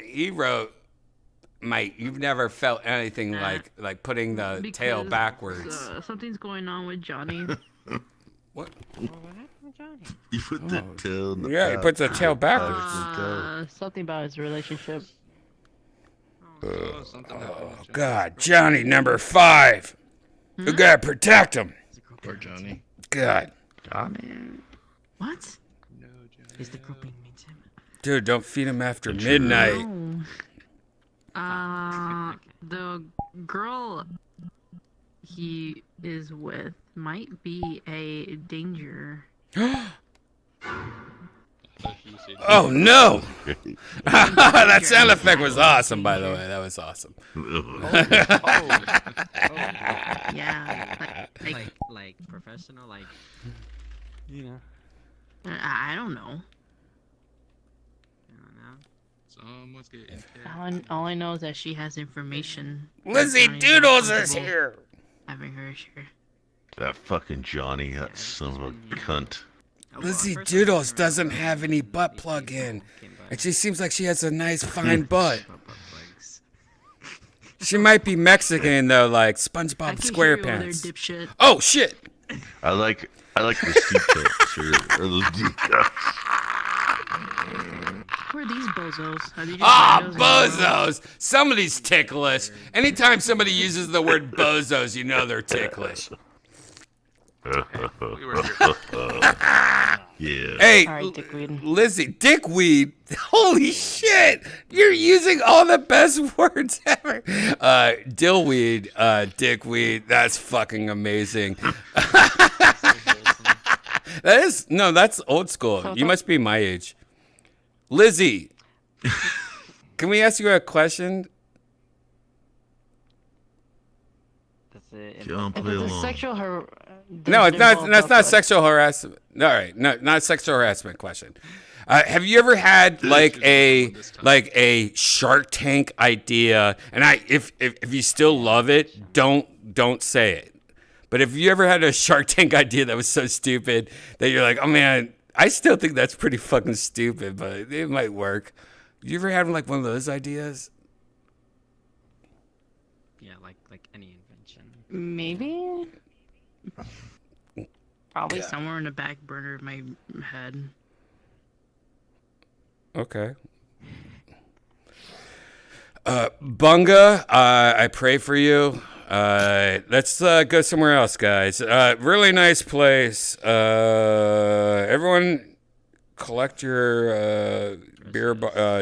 He wrote, "Mate, you've never felt anything like putting the tail backwards." Something's going on with Johnny. What? You put the tail in the he puts the tail backwards. Something about his relationship. Oh, God, Johnny, number 5. You gotta protect him. Poor Johnny. God. Johnny. What? No, Johnny. Is the girl being mean to him? Dude, don't feed him after midnight. No. The girl he is with might be a danger. Oh no! That sound effect was awesome, by the way. That was awesome. Yeah. Like professional, like. You know. I don't know. Someone's getting All I know is that she has information. Lizzie Johnny's Doodles not is comfortable here. Having her share. That fucking Johnny, that son of a cunt. Lizzie Doodles doesn't have any butt plug in. And she seems like she has a nice fine butt. She might be Mexican though, like SpongeBob SquarePants. Oh shit! I like the C-cups or those D-cups. Who are these bozos? Are they just Ah, randos in the world? bozos! Somebody's ticklish. Anytime somebody uses the word bozos, you know they're ticklish. Yeah. Hey, All right, dickweed. Lizzie, dickweed. Holy shit! You're using all the best words ever. Dillweed, dickweed. That's fucking amazing. That's old school. You must be my age. Lizzie, can we ask you a question? Don't If play it's a along. sexual No, it's not. That's not sexual harassment. All right, no, not sexual harassment question. Have you ever had like a Shark Tank idea? And if you still love it, don't say it. But if you ever had a Shark Tank idea that was so stupid that you're like, oh man, I still think that's pretty fucking stupid, but it might work. You ever had like one of those ideas? Yeah, like any invention. Maybe. Probably somewhere in the back burner of my head. Okay. Bunga, I pray for you. Let's go somewhere else, guys. Really nice place. Everyone collect your beer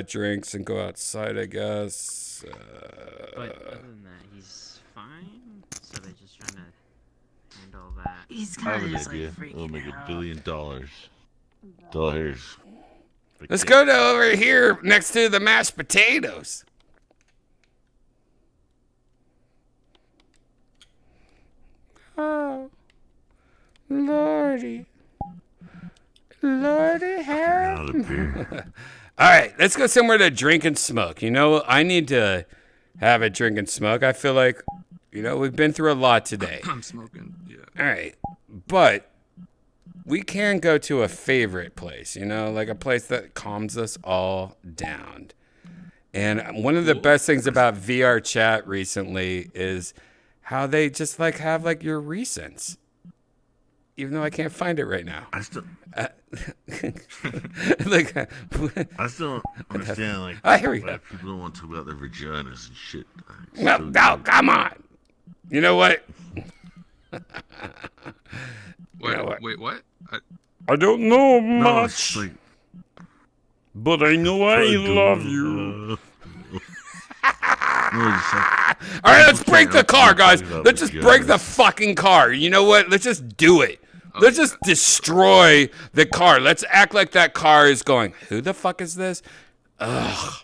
drinks and go outside, I guess. But other than that, he's fine. So they're just trying to handle that. He's I kind have of an just like idea. freaking We'll make out. $1 billion. Let's go to over here next to the mashed potatoes. Oh, Lordy. Lordy, help. All right, let's go somewhere to drink and smoke. You know, I need to have a drink and smoke. I feel like, you know, we've been through a lot today. I'm smoking. Yeah. All right, but we can go to a favorite place, you know, like a place that calms us all down. And one of the best things about VR chat recently is how they just like have like your recents, even though I can't find it right now. I still, like, I still don't understand like oh, here we why go. people don't want to talk about their vaginas and shit. It's No, so no, good. come on. You know what? Wait, what? I don't know No, much, it's like, but I know I love you. no, it's like, All right, let's break the car, guys. Talking about Let's just break the vaginas. fucking car. You know what? Let's just do it. Let's just destroy the car. Let's act like that car is going, who the fuck is this? Ugh.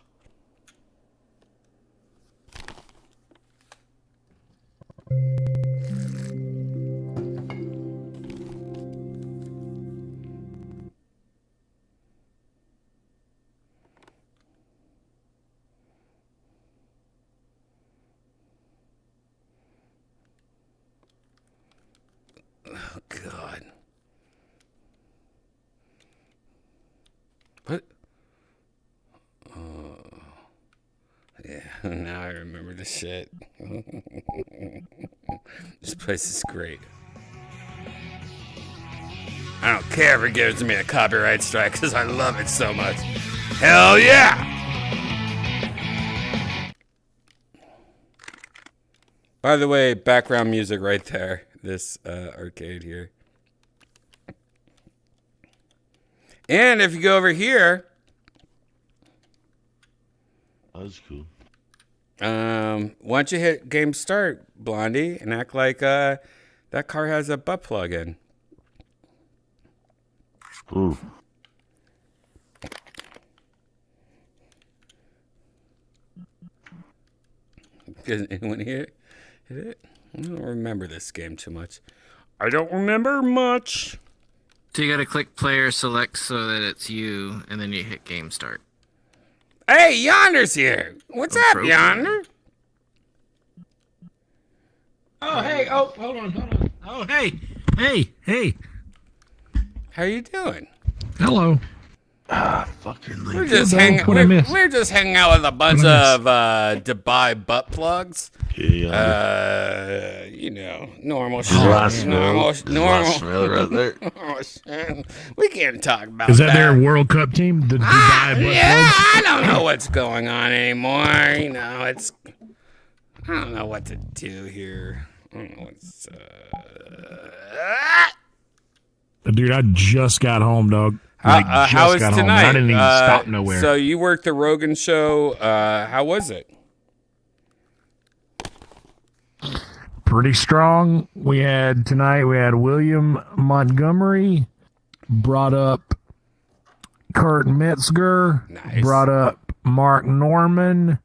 Oh, God. What? Oh. Yeah, now I remember the shit. This place is great. I don't care if it gives me a copyright strike because I love it so much. Hell yeah! By the way, background music right there. This arcade here. And if you go over here, that's cool. Why don't you hit game start, Blondie, and act like that car has a butt plug in. Ooh. Does anyone hit it? I don't remember this game too much. I don't remember much. So you gotta click player select so that it's you, and then you hit game start. Hey, Yonder's here. What's up, Yonder? Oh, hey. Oh, hold on. Oh, hey. Hey. How you doing? Hello. We're just hanging out with a bunch of Dubai butt plugs. Yeah. Normal shit. Normal right there. Normal shit. We can't talk about Is that their World Cup team? The Dubai Butt Plugs? I don't know what's going on anymore. I don't know what to do here. I don't know what's. Dude, I just got home, dog. How was tonight? I didn't even stop nowhere. So you worked the Rogan show. How was it? Pretty strong. We had William Montgomery, brought up Kurt Metzger, brought up Mark Norman,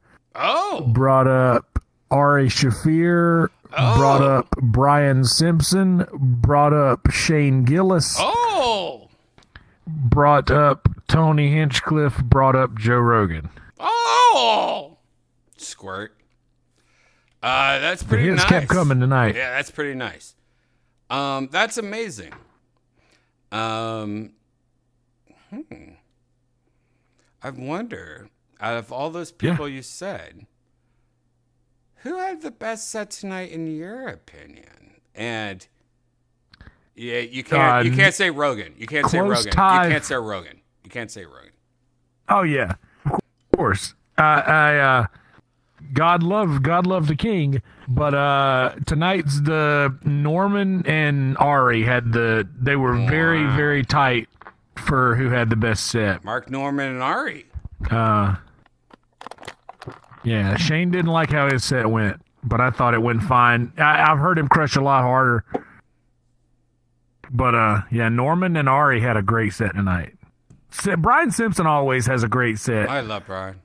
brought up Ari Shafir, brought up Brian Simpson, brought up Shane Gillis, brought up Tony Hinchcliffe, brought up Joe Rogan. Squirt. That's pretty The hits nice. kept coming tonight. Yeah, that's pretty nice. That's amazing. I wonder, out of all those people you said, who had the best set tonight in your opinion? And yeah, you can't say Rogan. You can't say Rogan. Tie. You can't say Rogan. You can't say Rogan. Oh yeah, of course. God love the king, but tonight's the Norman and Ari they were very, very tight for who had the best set. Mark Norman and Ari. Yeah, Shane didn't like how his set went, but I thought it went fine. I've heard him crush a lot harder. But yeah, Norman and Ari had a great set tonight. Brian Simpson always has a great set. I love Brian.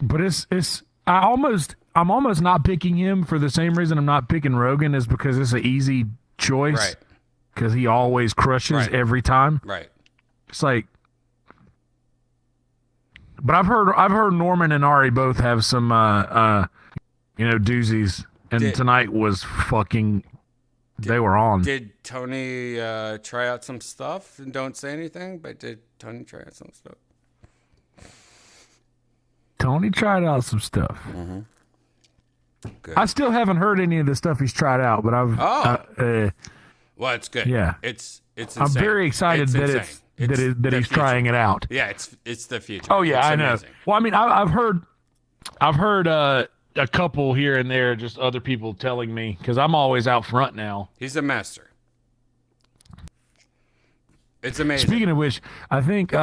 But I'm almost not picking him for the same reason I'm not picking Rogan, is because it's an easy choice. Right. Because he always crushes every time. Right. It's like, but I've heard Norman and Ari both have some doozies, and tonight was fucking. They were on. Did Tony try out some stuff and don't say anything? But did Tony try out some stuff? Tony tried out some stuff. Mm-hmm. Good. I still haven't heard any of the stuff he's tried out, but I've. Well, it's good. Yeah, it's. I'm very excited that he's trying it out. Yeah, it's the future. Oh yeah, it's I know. amazing. Well, I mean, I've heard a couple here and there, just other people telling me, because I'm always out front now. He's a master. It's amazing. Speaking of which, I think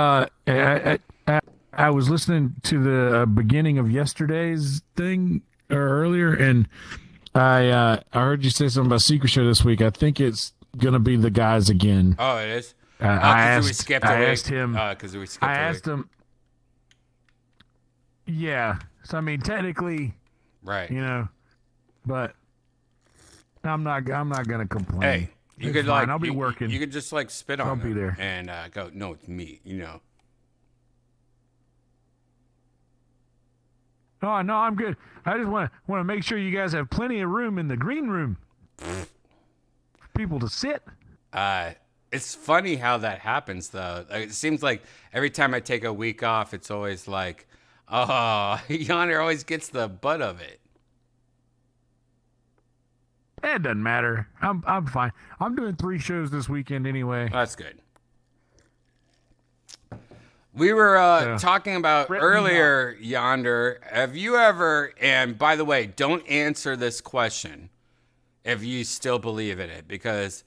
I was listening to the beginning of yesterday's thing or earlier, and I heard you say something about Secret Show this week. I think it's gonna be the guys again. Oh, it is. I asked him. Because we skipped. I asked him. Yeah. So I mean, technically, right. But I'm not gonna complain. Hey, you It's could fine. like. I'll be you, working. You could just like spit on. I'll be him there. and go. No, it's me. Oh no, I'm good. I just want to make sure you guys have plenty of room in the green room for people to sit. It's funny how that happens, though. It seems like every time I take a week off, it's always like, oh, Yonder always gets the butt of it. It doesn't matter. I'm fine. I'm doing 3 shows this weekend anyway. That's good. We were talking about earlier, Yonder. Have you ever, and by the way, don't answer this question if you still believe in it, because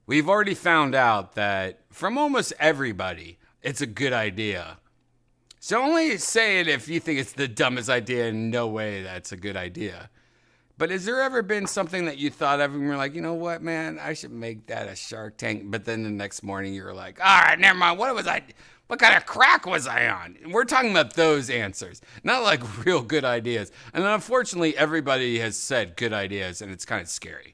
we've already found out that from almost everybody, it's a good idea. So only say it if you think it's the dumbest idea and no way that's a good idea. But has there ever been something that you thought of and you're like, you know what, man, I should make that a Shark Tank, but then the next morning you were like, all right, never mind, what kind of crack was I on? We're talking about those answers, not like real good ideas. And unfortunately, everybody has said good ideas, and it's kind of scary.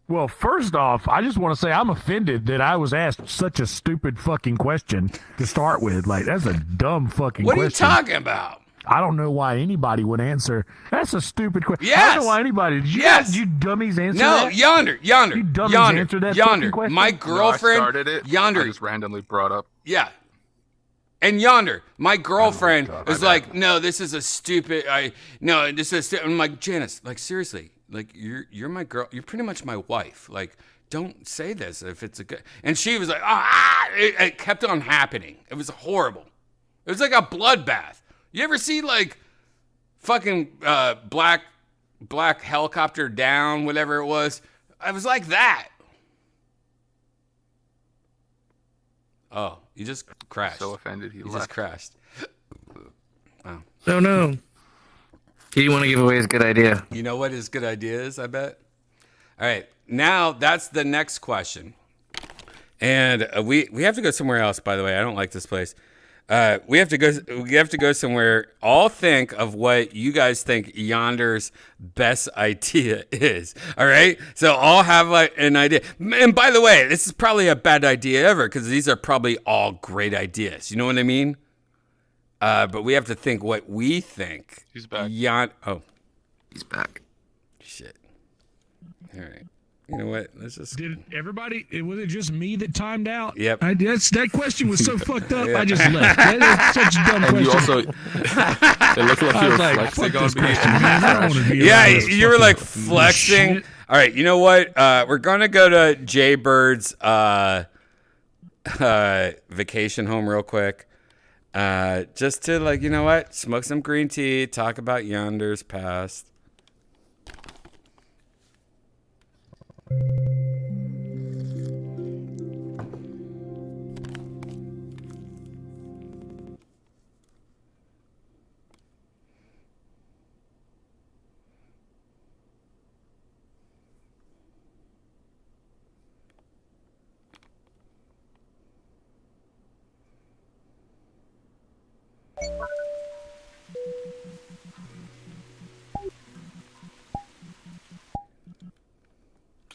Well, first off, I just want to say I'm offended that I was asked such a stupid fucking question to start with. Like, that's a dumb fucking What are you question. talking about? I don't know why anybody would answer. That's a stupid question. I Yes. don't know why anybody. Did you Yes. guys, you dummies answer No, that? Yonder. You dummies Yonder. answered that Yonder. fucking question? My No, I girlfriend. started it. Yonder. I just randomly brought up. Yeah. And Yonder, my girlfriend was like, "No, this is a stupid. No, this is." I'm like, Janice, like seriously, like you're my girl. You're pretty much my wife. Like, don't say this if it's a good. And she was like, it kept on happening. It was horrible. It was like a bloodbath. You ever see like fucking black helicopter down, whatever it was? I was like that. Oh, you just crashed. So offended he You left. just crashed. Wow. Oh no. He didn't want to give away his good idea. You know what his good idea is, I bet? All right. Now that's the next question. And we have to go somewhere else, by the way. I don't like this place. We have to go somewhere. All think of what you guys think Yonder's best idea is. All right. So all have like an idea. And by the way, this is probably a bad idea ever because these are probably all great ideas. You know what I mean? But we have to think what we think. He's back. He's back. Shit. All right. You know what? Let's just. Did everybody? Was it just me that timed out? Yep. That question was so fucked up. Yeah. I just left. That's such a dumb And question. you also, it looked like I you was were like, flexing fuck on this me. question, man. I don't want to be Yeah, around this you were like fucking flexing. shit. All right, you know what? We're gonna go to Jay Bird's vacation home real quick, just to like, you know what? Smoke some green tea, talk about Yonder's past.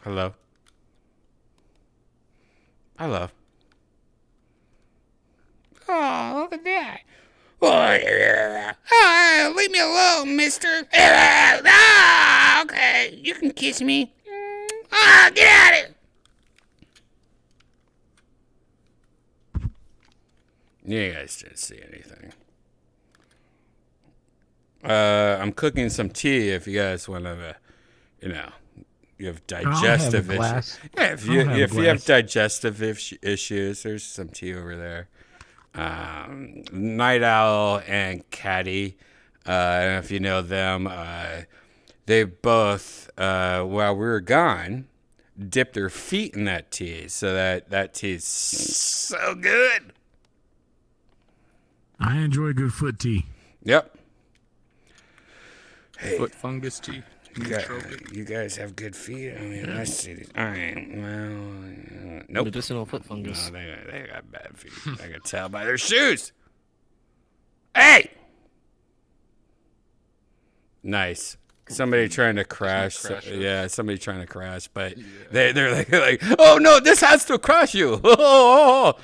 Hello. Hello. Oh, look at that. Oh, leave me alone, mister. Okay. You can kiss me. Get out of it. You guys didn't see anything. I'm cooking some tea if you guys want to, you have digestive issues. glass. Yeah, if you have digestive issues, there's some tea over there. Night Owl and Caddy, if you know them, they both, while we were gone, dipped their feet in that tea, so that tea is so good. I enjoy good foot tea. Yep. Hey, Foot fungus tea. you guys have good feet. I mean, let's see these. All right. Well, nope. Medicinal foot fungus. No, they got bad feet. I can tell by their shoes. Hey. Nice. Somebody trying to crash. Yeah, somebody trying to crash, but they're like, oh no, this has to crash you. All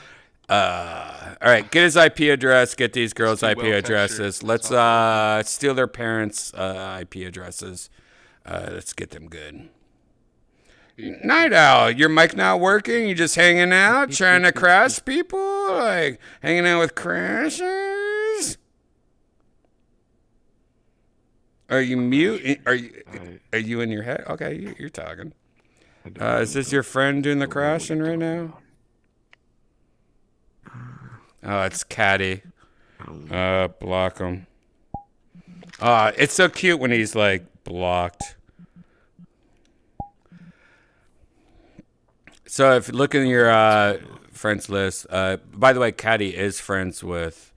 right, get his IP address. Get these girls' IP addresses. Let's steal their parents' IP addresses. Let's get them good. Night Owl, your mic not working? You just hanging out, trying to crash people? Like, hanging out with crashers? Are you mute? Are you in your head? Okay, you're talking. Is this your friend doing the crashing right now? Oh, it's Caddy. Block him. It's so cute when he's like blocked. So if you look in your friends list, by the way, Caddy is friends with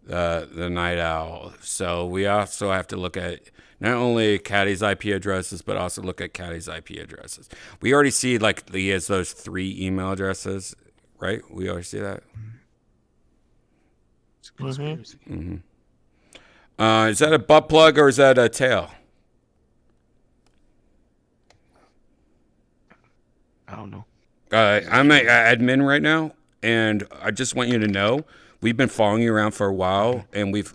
the Night Owl. So we also have to look at not only Caddy's IP addresses, but also look at Caddy's IP addresses. We already see like he has those 3 email addresses, right? We already see that. Mm-hmm. Is that a butt plug or is that a tail? don't know. I'm an admin right now, and I just want you to know we've been following you around for a while, and we've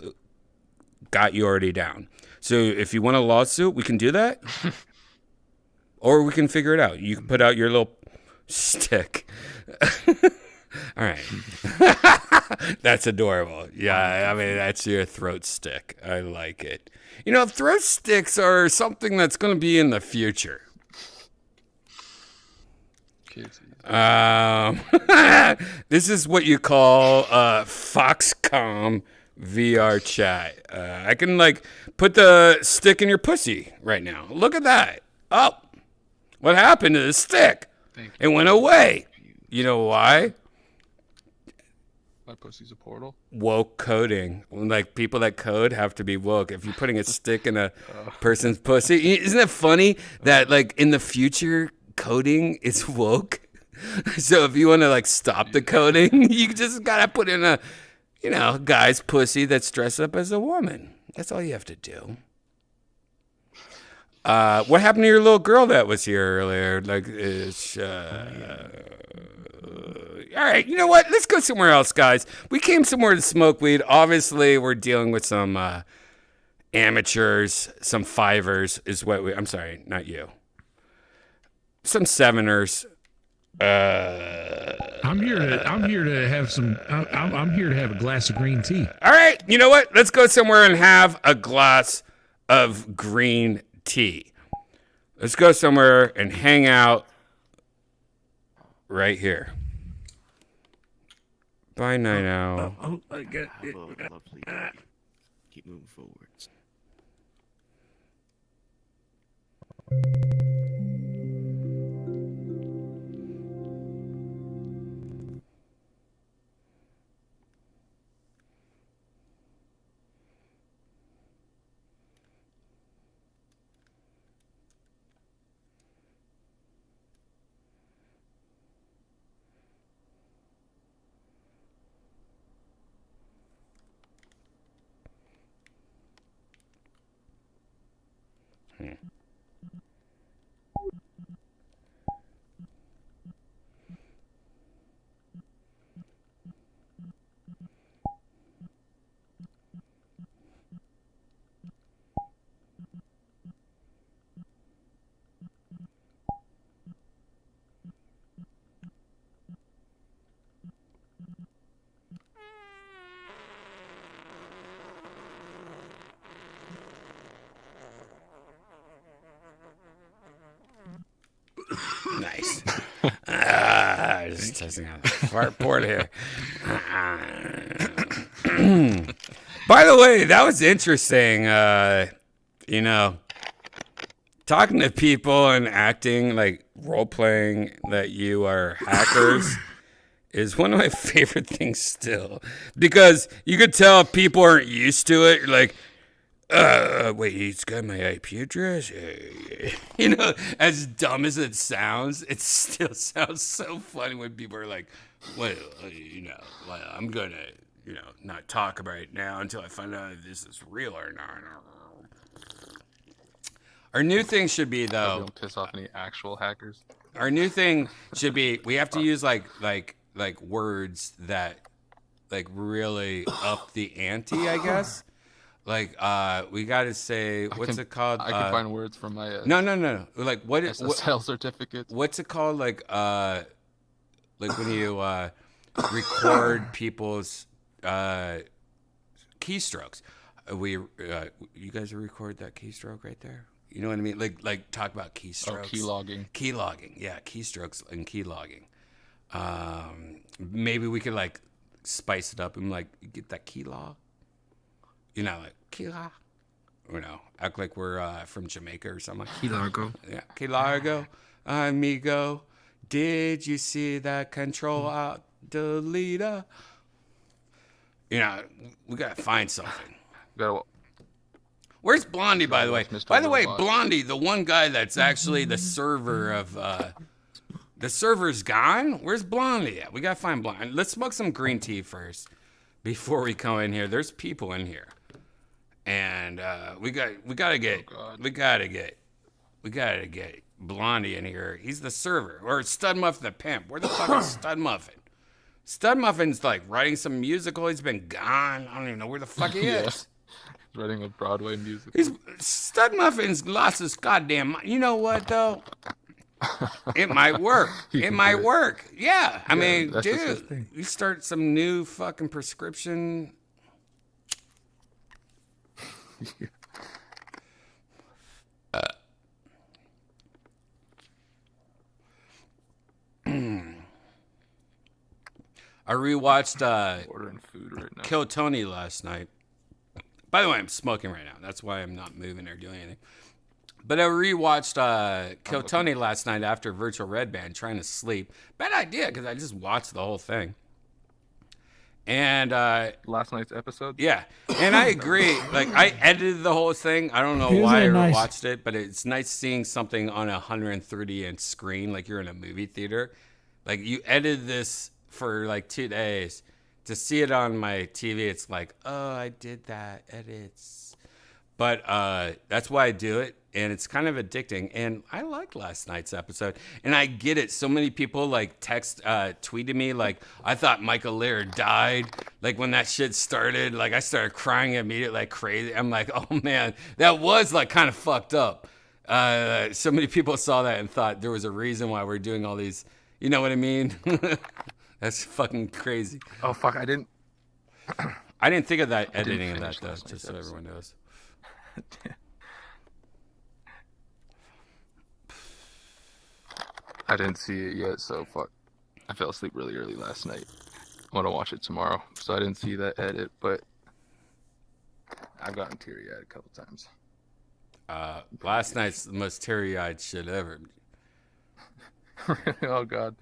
got you already down. So if you want a lawsuit, we can do that, or we can figure it out. You can put out your little stick. All right. That's adorable. Yeah, I mean, that's your throat stick. I like it. You know, throat sticks are something that's going to be in the future. This is what you call Foxcom VR chat. I can like put the stick in your pussy right now. Look at that. Oh, what happened to the stick? It went away. You know why? My pussy's a portal. Woke coding. Like people that code have to be woke. If you're putting a stick in a person's pussy, isn't it funny that like in the future coding is woke? So if you want to like stop the coding, you just gotta put in a, you know, guy's pussy that's dressed up as a woman. That's all you have to do. What happened to your little girl that was here earlier? Like, all right, you know what? Let's go somewhere else, guys. We came somewhere to smoke weed. Obviously, we're dealing with some amateurs, some fivers is what we. I'm sorry, not you. Some seveners. I'm here to have some. I'm here to have a glass of green tea. All right, you know what? Let's go somewhere and have a glass of green tea. Let's go somewhere and hang out right here. Bye, Night Owl. I got it. Lovely day. Keep moving forwards. Nice. Just testing out the fart port here. By the way, that was interesting. You know, talking to people and acting like role playing that you are hackers is one of my favorite things still, because you could tell people aren't used to it. You're like, wait, he's got my IP address? You know, as dumb as it sounds, it still sounds so funny when people are like, well, you know, well, I'm going to, you know, not talk about it now until I find out if this is real or not. Our new thing should be, though. Don't piss off any actual hackers. Our new thing should be, we have to use like words that like really up the ante, I guess. Like, we got to say, what's it called? I can find words from my no. Like, what is SSL certificates? What's it called? Like when you record people's keystrokes. You guys record that keystroke right there? You know what I mean? Like talk about keystrokes. Oh, key logging. Key logging, yeah, keystrokes and key logging. Maybe we could like spice it up and like get that key log. You know, like Key Largo. You know, act like we're from Jamaica or something. Key Largo. Yeah, Key Largo, amigo. Did you see that control out deleter? You know, we gotta find something. Where's Blondie, by the way? By the way, Blondie, the one guy that's actually the server of the server's gone. Where's Blondie at? We gotta find Blondie. Let's smoke some green tea first before we come in here. There's people in here, and we gotta get Blondie in here. He's the server. Or Stud Muffin the pimp. Where the fuck is Stud Muffin? Stud Muffin's like writing some musical. He's been gone. I don't even know where the fuck he Yeah. is. Writing a Broadway musical. Stud Muffin's lost his goddamn mind. You know what, though? It might work. He It can might do it. work. Yeah. I Yeah, mean, that's just his dude, thing. you start some new fucking prescription. I rewatched Ordering food right now. Kill Tony last night. By the way, I'm smoking right now. That's why I'm not moving or doing anything. But I rewatched Kill Tony last night after Virtual Red Band, trying to sleep. Bad idea, because I just watched the whole thing. And last night's episode. Yeah, and I agree. Like, I edited the whole thing. I don't know Isn't why I it ever nice? watched it, but it's nice seeing something on a 130-inch screen, like you're in a movie theater. Like, you edited this for like 2 days. To see it on my TV, it's like, oh, I did that, edits. But that's why I do it, and it's kind of addicting. And I liked last night's episode, and I get it. So many people like tweeted me like, I thought Michael Laird died. Like when that shit started, like I started crying immediately like crazy. I'm like, oh man, that was like kind of fucked up. So many people saw that and thought there was a reason why we're doing all these. You know what I mean? That's fucking crazy. Oh fuck! I didn't think of that editing of that finish though, last just night's so everyone knows. I didn't see it yet, so fuck. I fell asleep really early last night. I want to watch it tomorrow, so I didn't see that edit, but I've gotten teary-eyed a couple times. Last night's the most teary-eyed shit ever. Oh god.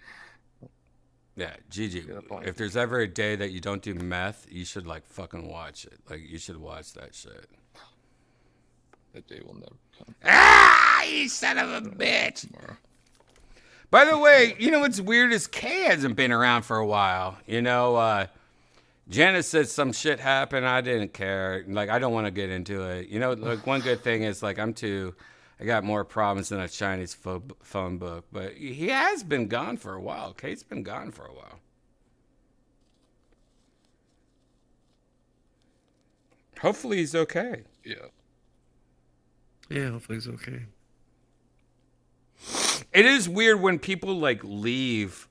Yeah, Gigi, if there's ever a day that you don't do meth, you should like fucking watch it. Like you should watch that shit. That day will never come. Ah, you son of a bitch. Tomorrow. By the way, you know what's weird is Kay hasn't been around for a while. You know, Janice said some shit happened. I didn't care. Like, I don't want to get into it. You know, like one good thing is like I got more problems than a Chinese phone book. But he has been gone for a while. Kay's been gone for a while. Hopefully he's okay. Yeah. Yeah, hopefully it's okay. It is weird when people like leave.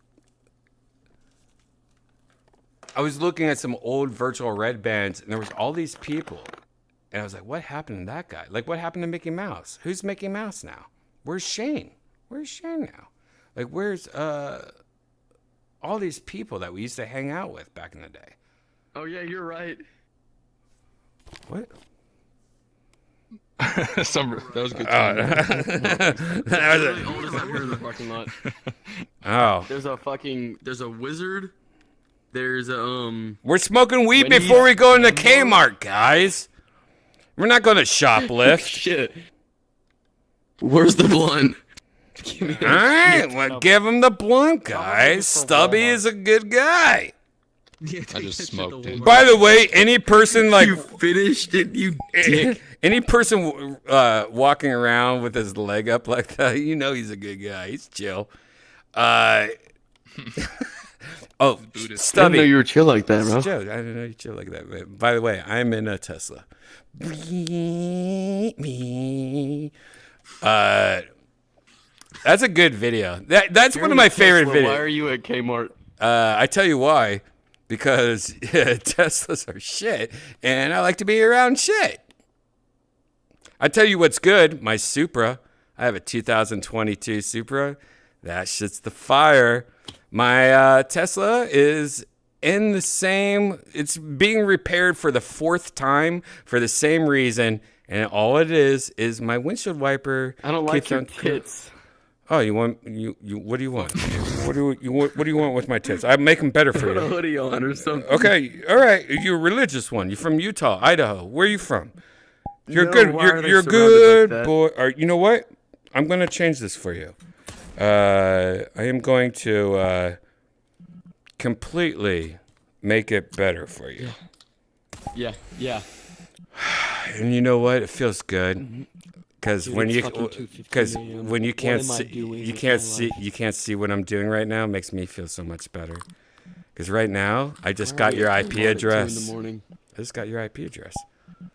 I was looking at some old Virtual Red Bands and there was all these people. And I was like, what happened to that guy? Like, what happened to Mickey Mouse? Who's Mickey Mouse now? Where's Shane? Where's Shane now? Like, where's all these people that we used to hang out with back in the day? Oh yeah, you're right. What? Summer, that was good. That was Really old as I've heard in the parking lot. Oh. There's a wizard. There's a We're smoking weed Wendy's before we go into Hamburg. Kmart, guys. We're not going to shoplift. Shit. Where's the blunt? All right, well, give him the blunt, guys. Stubby is a good guy. I just smoked it. By the way, any person like You finished it, you dick. any person walking around with his leg up like that, you know he's a good guy. He's chill. Oh, Stubby. I didn't know you were chill like that, bro. Joe, I didn't know you chill like that. Man. By the way, I'm in a Tesla. That's a good video. That's You're one of in my a favorite Tesla. videos. Why are you at Kmart? I tell you why. Because Teslas are shit, and I like to be around shit. I tell you what's good. My Supra. I have a 2022 Supra. That shit's the fire. My Tesla is in the same. It's being repaired for the 4th time for the same reason, and all it is my windshield wiper. I don't like keeps your on- tits. Oh, you want you? What do you want? What do you want with my tits? I make them better for Put a you. hoodie on or something. Okay, all right. You're a religious one. You're from Utah, Idaho. Where are you from? You're No, good. why are they You're surrounded good, like that? boy. You know what? I'm gonna change this for you. I am going to completely make it better for you. Yeah. And you know what? It feels good. Because Dude, when it's you fucking 2:15 because a.m. when you What can't am I see doing you with can't my see life? you can't see what I'm doing right now makes me feel so much better. Because right now I just got your IP I'm on at 2 in the address. morning. I just got your IP address.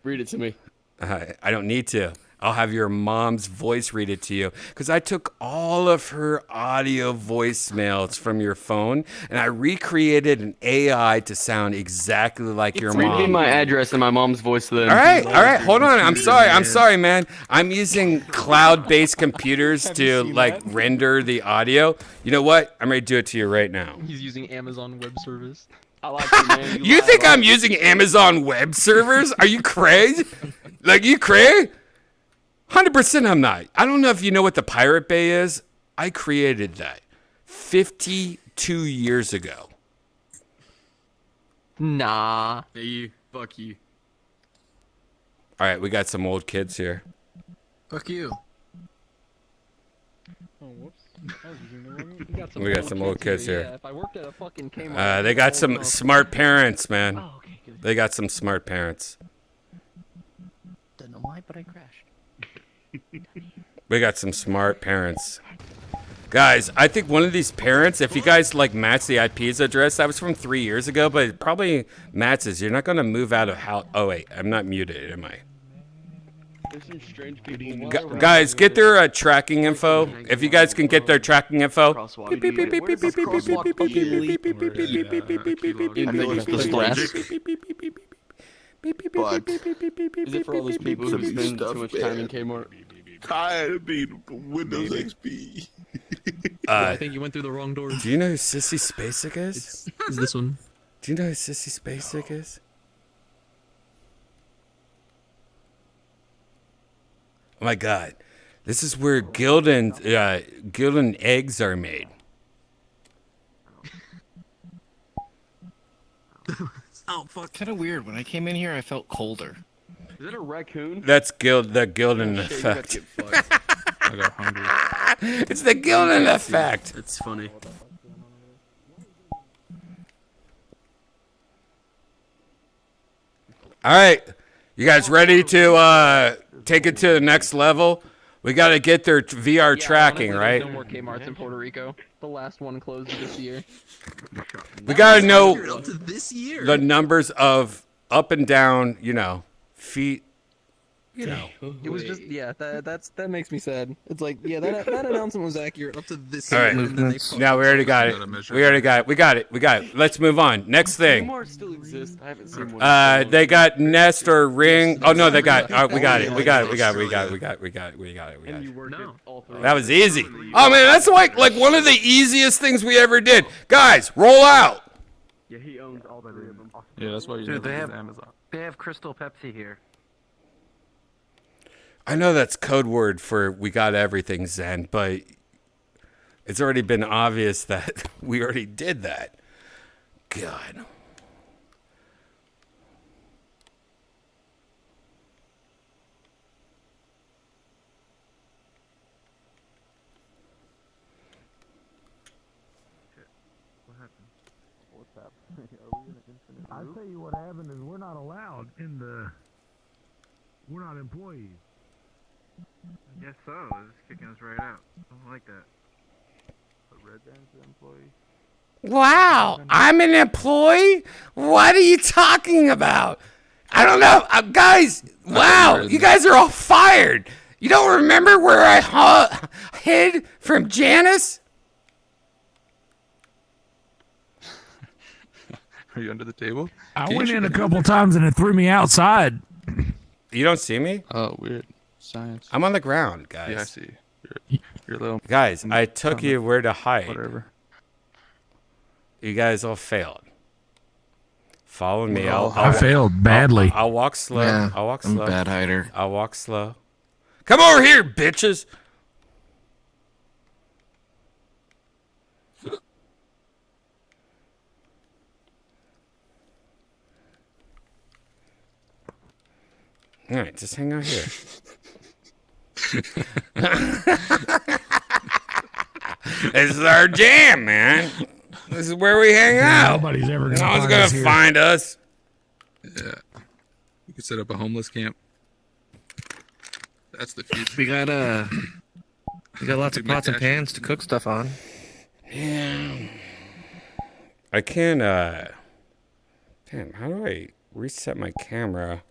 Read it to me. I don't need to. I'll have your mom's voice read it to you because I took all of her audio voicemails from your phone and I recreated an AI to sound exactly like your Read me mom. my address in my mom's voice then. All right, hold on. I'm sorry, man. I'm using cloud-based computers to like render the audio. You know what? I'm ready to do it to you right now. He's using Amazon Web Service. I like you, man. You think I'm using Amazon web servers? Are you crazy? Like, you crazy? 100% I'm not. I don't know if you know what the Pirate Bay is. I created that 52 years ago. Nah. Hey, you. Fuck you. All right, we got some old kids here. Fuck you. Oh, whoops. We got some old kids here. Yeah, if I worked at a fucking Kmart, They got some smart parents, man. They got some smart parents. Don't know why, but I crashed. We got some smart parents. Guys, I think one of these parents, if you guys like match the IP's address, that was from 3 years ago, but it probably matches. You're not going to move out of house. Oh, wait, I'm not muted, am I? There's some strange people. Guys, get their tracking info. If you guys can get their tracking info. But is it for all those people who spend too much time in Kmart? Tired of being Windows XP. I think you went through the wrong door. Do you know who Sissy Spacek is? Is this one? Do you know who Sissy Spacek is? Oh my God, this is where Gildan eggs are made. Oh fuck! Kind of weird. When I came in here, I felt colder. Is it a raccoon? That's the Gildan effect. I got hungry. It's the Gildan effect. It's funny. All right, you guys ready to take it to the next level? We got to get their VR tracking, right? No more Kmart's in Puerto Rico. The last one closed this year. We got to know Up to this year. the numbers of up and down, feet, It was just that makes me sad. It's like that announcement was accurate up to this All year. right, And then they fucked now we already got it. We already got it. We got it. Let's move on. Next thing. Kmart still exists. I haven't seen one. They got Nest or Ring. Oh no, they got. We got it. We got it. And you worked at all three. That was easy. Oh man, that's like one of the easiest things we ever did. Guys, roll out. Yeah, he owns all three of them. Yeah, that's why you Dude, never they use have Amazon. They have Crystal Pepsi here. I know that's code word for we got everything, Zen, but it's already been obvious that we already did that. God. What happened? What's happening? Are we in an infinite I loop? tell you what happened is we're not allowed in the. We're not employees. I guess so. They're just kicking us right out. I don't like that. But Red Band's an employee. Wow, I'm an employee? What are you talking about? I don't know. Guys, wow, you guys are all fired. You don't remember where I hid from Janice? Are you under the table? I went in a couple times and it threw me outside. You don't see me? Oh, weird. Science. I'm on the ground, guys. Yeah, I see. You're a little. Guys, I took you where to hide. Whatever. You guys all failed. Follow me. I failed badly. I'll walk slow. Yeah, I'll walk I'm slow. a bad hider. I'll walk slow. Come over here, bitches. All right, just hang out here. This is our jam, man. This is where we hang out. Nobody's ever gonna No one's find gonna us here. find us. Yeah. We could set up a homeless camp. That's the future. We got lots of pots and pans to cook stuff on. Yeah. I can't. Damn. How do I reset my camera?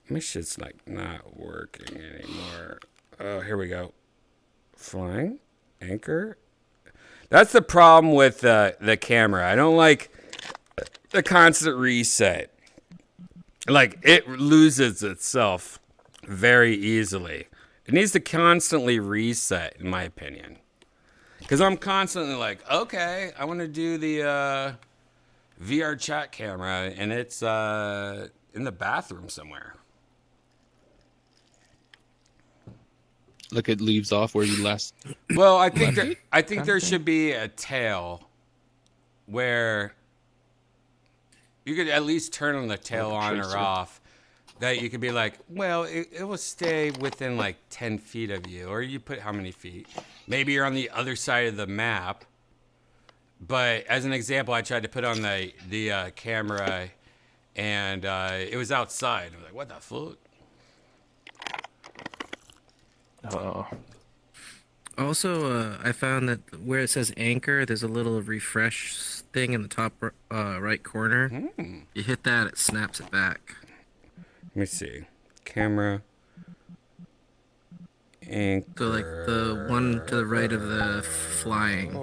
My shit's like not working anymore. Oh, here we go. Flying anchor. That's the problem with the camera. I don't like the constant reset. Like, it loses itself very easily. It needs to constantly reset, in my opinion. Because I'm constantly like, okay, I want to do the VR chat camera, and it's in the bathroom somewhere. Look, it leaves off where you last. Well, I think there should be a tail where you could at least turn on the tail on or off. That you could be like, well, it will stay within like 10 feet of you, or you put how many feet? Maybe you're on the other side of the map. But as an example, I tried to put on the camera, and it was outside. I was like, what the fuck? Oh. Also, I found that where it says anchor, there's a little refresh thing in the top right corner. You hit that, it snaps it back. Let me see. Camera. Anchor. So like the one to the right of the flying.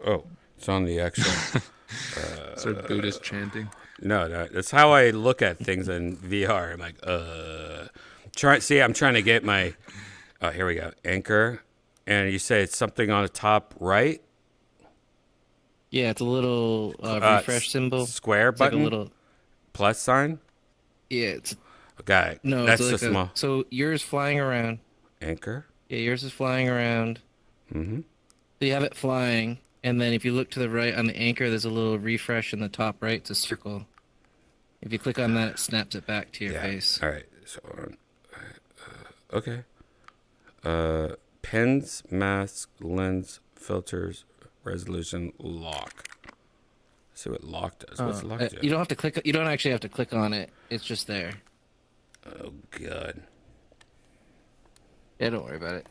Oh, it's on the actual. Start Buddhist chanting. No, that's how I look at things in VR. I'm like, I'm trying to get my. Oh, here we go. Anchor, and you say it's something on the top right. Yeah, it's a little refresh symbol. Square It's like a button. little Plus sign. Yeah, it's Okay. no. That's it's the like small. So yours flying around. Anchor. Yeah, yours is flying around. Mm-hmm. So you have it flying, and then if you look to the right on the anchor, there's a little refresh in the top right. It's a circle. If you click on that, it snaps it back to your face. All right. So, okay. Pens, mask, lens, filters, resolution, lock. Let's see what lock does. What's lock do? You don't have to click. You don't actually have to click on it. It's just there. Oh god. Yeah, don't worry about it.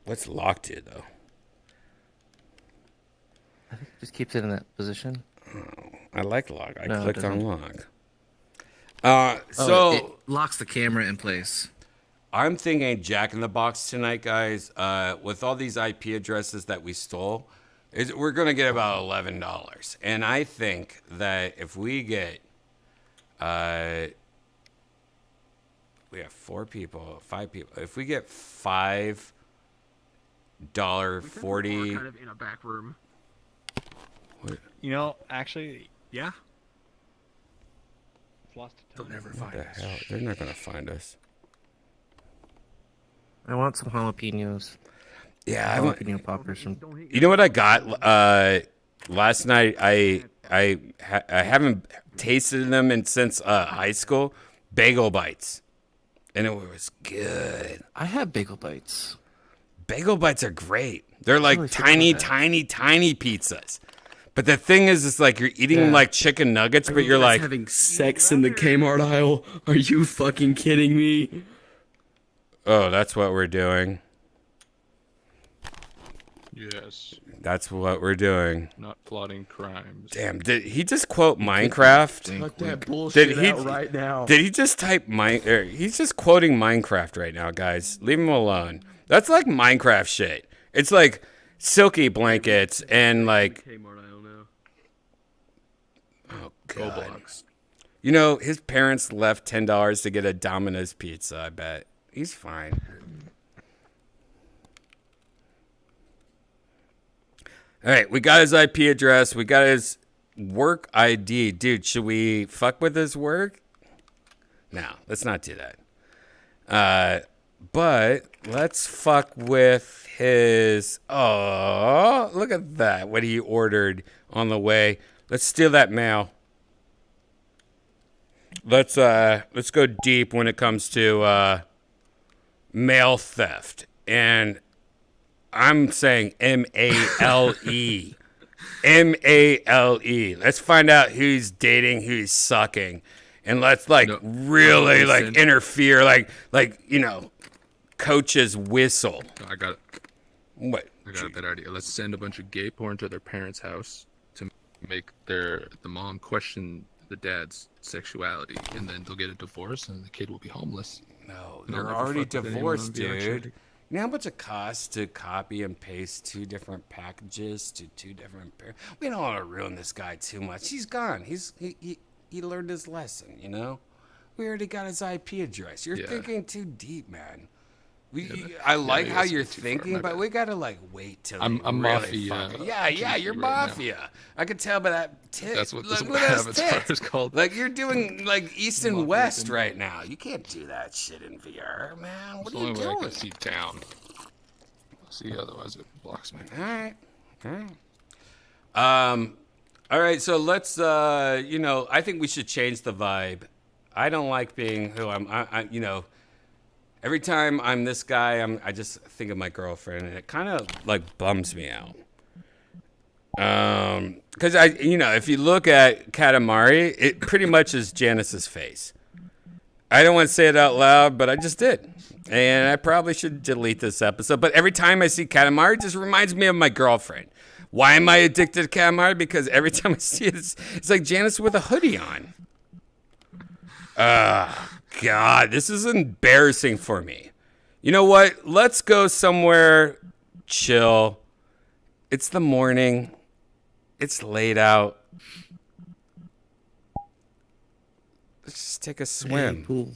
What's lock do though? I think it just keeps it in that position. Oh, I like lock. I No, it clicked on doesn't. lock. So it locks the camera in place. I'm thinking Jack in the Box tonight, guys. With all these IP addresses that we stole, we're gonna get about $11. And I think that if we get, we have 5 people. If we get $5.40, Kind of in a back room. What? You know, actually, yeah. They'll never What the hell? They're not gonna find us. I want some jalapenos. Yeah, I jalapeno poppers from. You know what I got last night? I haven't tasted them since high school. Bagel Bites, and it was good. I have Bagel Bites. Bagel Bites are great. They're like really tiny, forgot tiny pizzas. But the thing is, it's like you're eating like chicken nuggets, but you're like having sex in the Kmart aisle. Are you fucking kidding me? oh, that's what we're doing. Yes. That's what we're doing. Not plotting crimes. Damn, did he just quote Minecraft? Cut that bullshit Did he out right now. Did he just type he's just quoting Minecraft right now, guys. Leave him alone. That's like Minecraft shit. It's like silky blankets and like Kmart aisle now. oh god. You know, his parents left $10 to get a Domino's pizza, I bet. He's fine. All right, we got his IP address. We got his work ID. Dude, should we fuck with his work? No, let's not do that. But let's fuck with his... Oh, look at that. What he ordered on the way. Let's steal that mail. Let's go deep when it comes to mail theft. And I'm saying M-A-L-E. M-A-L-E. Let's find out who's dating, who's sucking. and let's like really like send- interfere, like you know, coach's whistle. I got it. What? I got a better idea. Let's send a bunch of gay porn to their parents' house to make the mom question the dad's sexuality, and then they'll get a divorce, and the kid will be homeless. No, And they'll they're never already fuck with anyone divorced, on VR dude. chat. You know how much it costs to copy and paste 2 different packages to 2 different We don't want to ruin this guy too much. He's gone. He learned his lesson, you know? We already got his IP address. You're Yeah. thinking too deep, man. I like maybe how that's a you're bit too far. thinking, My but bad. we gotta like wait till I'm they I'm really mafia. fuck it. Yeah, you're right now. mafia. I could tell by that tit. That's what this look, is look what at I those have as far tits. as called. Like you're doing like East and Mafia West thing. right now. You can't do that shit in VR, man. What It's are the you only way I doing? can see down. See, otherwise it blocks me. All right. All right, so let's you know, I think we should change the vibe. I don't like being who I you know, every time I'm this guy, I just think of my girlfriend, and it kind of like bums me out. Because you know, if you look at Katamari, it pretty much is Janice's face. I don't want to say it out loud, but I just did. And I probably should delete this episode. But every time I see Katamari, it just reminds me of my girlfriend. Why am I addicted to Katamari? Because every time I see it, it's like Janice with a hoodie on. God, this is embarrassing for me. You know what? Let's go somewhere chill. It's the morning. It's late out. Let's just take a swim. Pool.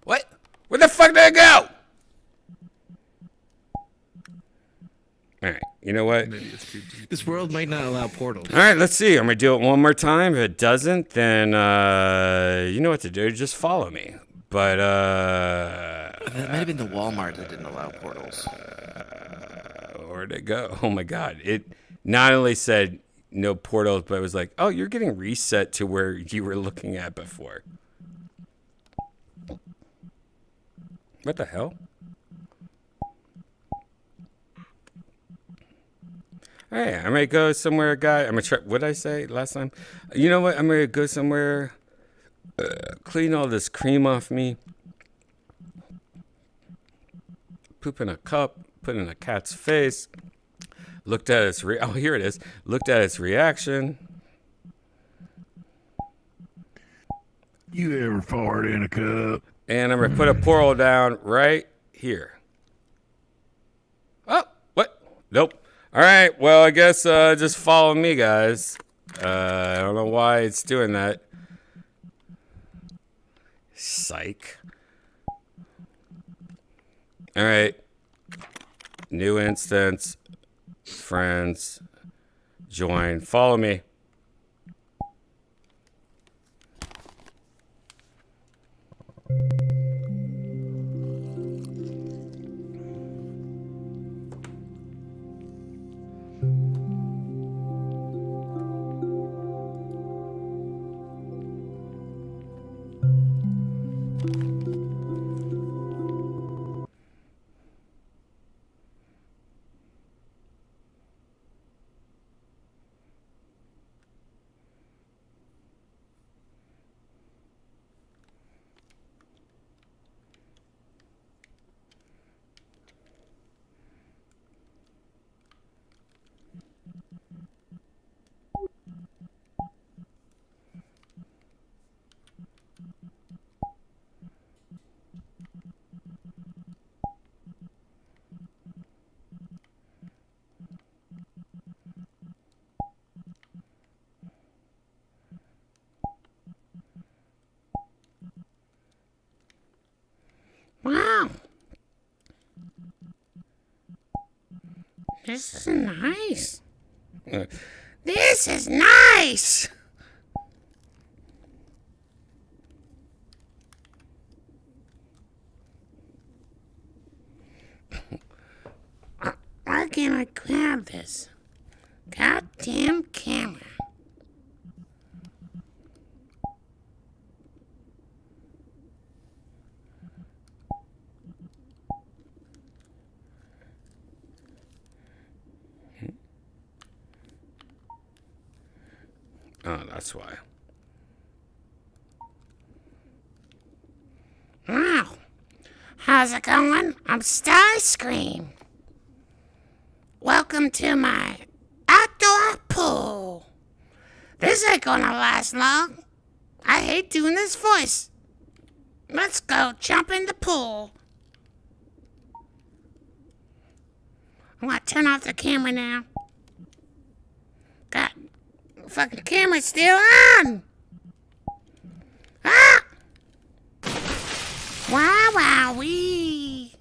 What? Where the fuck did I go? All right. You know what? Maybe it's too deep. This world might not allow portals. All right, let's see. I'm going to do it one more time. If it doesn't, then you know what to do. Just follow me. But, That might have been the Walmart that didn't allow portals. where'd it go? Oh, my God. It not only said no portals, but it was like, oh, you're getting reset to where you were looking at before. What the hell? Hey, I'm gonna go somewhere, guy. I'm gonna try. What did I say last time? You know what? I'm gonna go somewhere, clean all this cream off me, poop in a cup, put in a cat's face. Looked at its oh, here it is. Looked at its reaction. You ever fart in a cup? And I'm gonna put a portal down right here. Oh, what? Nope. All right. Well, I guess just follow me, guys. I don't know why it's doing that. Psych. All right. New instance. Friends. Join. Follow me. Wow. This is nice. This is nice. Why can't I grab this goddamn camera? Oh, that's why. How's it going? I'm Starscream. Welcome to my outdoor pool. This ain't gonna last long. I hate doing this voice. Let's go jump in the pool. I'm gonna turn off the camera now. God, the fucking camera's still on. Ah! Wow, wee.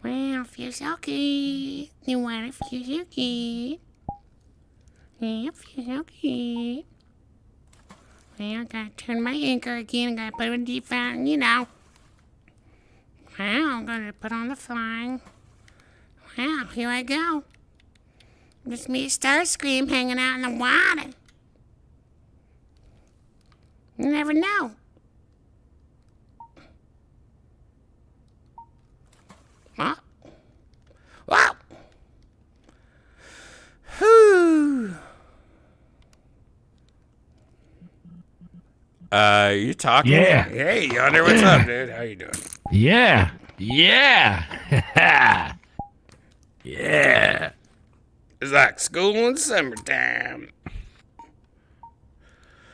Well, feels so good. You wanna feel so good. Yeah, feels so good. Well, I gotta turn my anchor again. I gotta put it in deep fountain, you know. Well, I'm gonna put on the flying. Well, here I go. Just me, Starscream, hanging out in the water. You never know. Huh? Wow. Whew. You talking? Yeah. Hey, Yonder, what's up, dude? How you doing? Yeah. Yeah. Yeah. It's like school in summertime.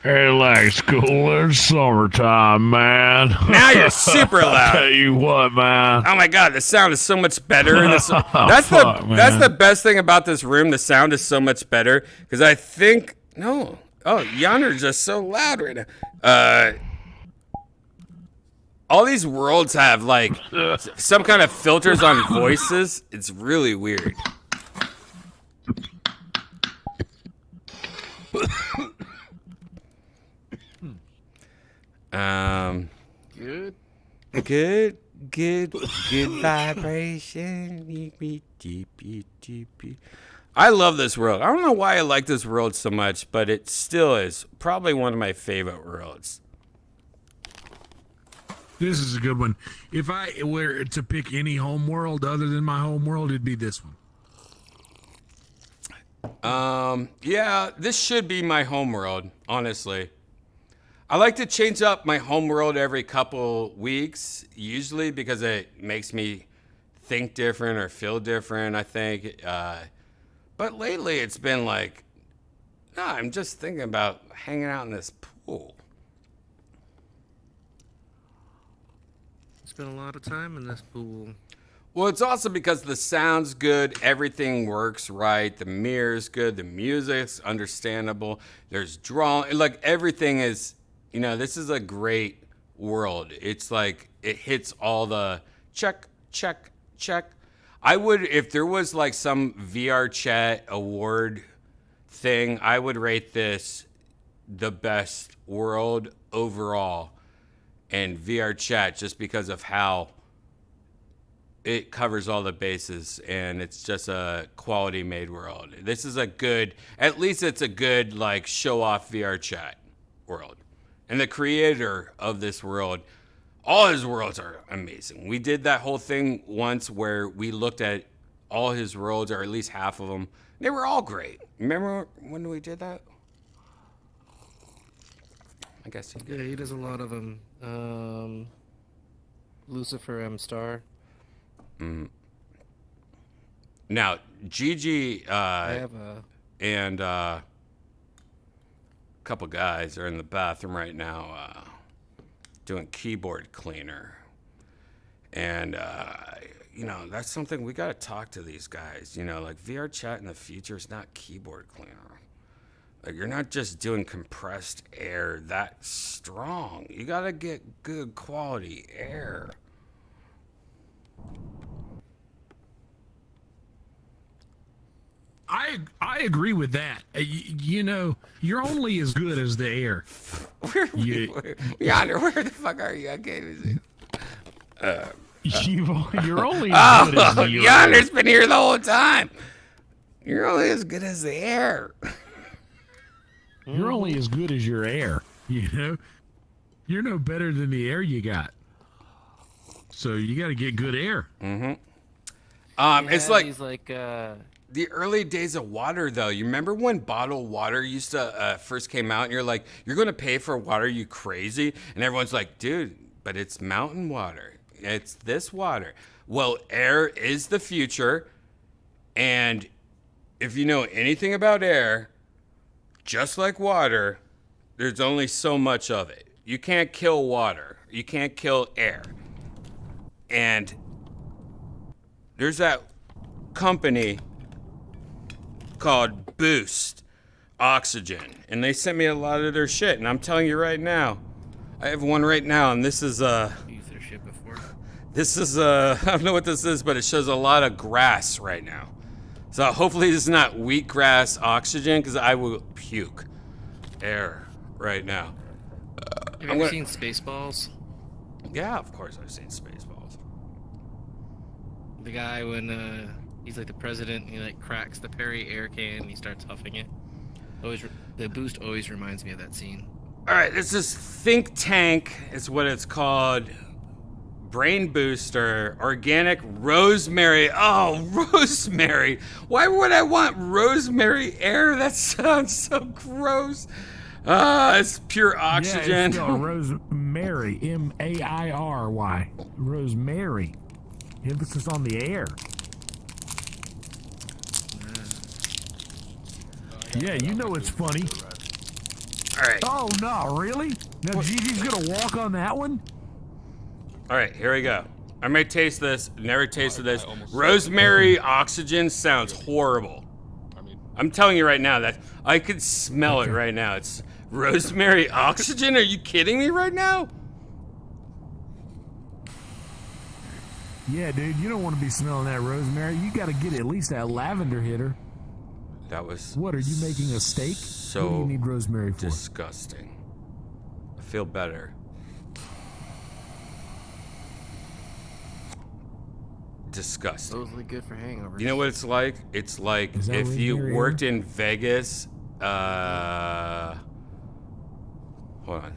Hey, like school in summertime, man. Now you're super loud. Tell you what, man. Oh my god, the sound is so much better. That's Fuck, that's man. the best thing about this room. The sound is so much better because I think no. Oh, Yonder's just so loud right now. All these worlds have like some kind of filters on voices. It's really weird. Good vibration. I love this world. I don't know why I like this world so much, but it still is probably one of my favorite worlds. This is a good one. If I were to pick any home world other than my home world, it'd be this one. Yeah, this should be my home world, honestly. I like to change up my home world every couple weeks, usually because it makes me think different or feel different, I think. But lately it's been like, no, I'm just thinking about hanging out in this pool. Spent a lot of time in this pool. Well, it's also because the sound's good, everything works right, the mirror's good, the music's understandable, there's drawing, like everything is, you know, this is a great world. It's like, it hits all the check. I would, if there was like some VR chat award thing, I would rate this the best world overall in VR chat just because of how it covers all the bases and it's just a quality made world. This is a good, at least it's a good like show off VR chat world. And the creator of this world, all his worlds are amazing. We did that whole thing once where we looked at all his worlds, or at least half of them. They were all great. Remember when we did that? I guess. Yeah, he does a lot of them. Lucifer M. Star. Now, Gigi I have and a couple guys are in the bathroom right now doing keyboard cleaner. And, you know, that's something we got to talk to these guys. You know, like VR chat in the future is not keyboard cleaner. Like, you're not just doing compressed air that strong. You got to get good quality air. I agree with that. You know, you're only as good as the air. Yonder, where the fuck are you? I can't even see. You're only as good as the air. Yonder's been here the whole time. You're only as good as the air. You're only as good as your air. You know, you're no better than the air you got. So you got to get good air. It's like he's like the early days of water, though. You remember when bottled water used to first came out, and you're like, "You're gonna pay for water, you crazy?" And everyone's like, "Dude, but it's mountain water. It's this water. Well, air is the future. And if you know anything about air, just like water, there's only so much of it. You can't kill water. You can't kill air. And there's that company called Boost Oxygen. And they sent me a lot of their shit. And I'm telling you right now, I have one right now. And this is Used their shit before. this is I don't know what this is, but it shows a lot of grass right now. So hopefully this is not wheatgrass oxygen, because I will puke air right now. Have you ever seen Spaceballs? Yeah, of course I've seen Spaceballs. The guy when he's like the president, and he like cracks the Perry air can and he starts huffing it. The Boost always reminds me of that scene. All right, this is Think Tank. It's what it's called. Brain Booster, organic rosemary. Oh, rosemary. Why would I want rosemary air? That sounds so gross. It's pure oxygen. Yeah, it's spelled rosemary. M-A-I-R-Y. Rosemary. Emphasis on the air. Yeah, you know it's funny. All right. Oh, no, really? Now Gigi's going to walk on that one? All right, here we go. I may taste this. Never tasted this. Rosemary oxygen sounds horrible. I'm telling you right now that I could smell it right now. It's rosemary oxygen? Are you kidding me right now? Yeah, dude, you don't want to be smelling that rosemary. You got to get at least that lavender hitter. That was... What, are you making a steak? So what do you need rosemary for? Disgusting. I feel better. Disgusting. Totally good for hangovers. You know what it's like? It's like if you worked in Vegas. Hold on.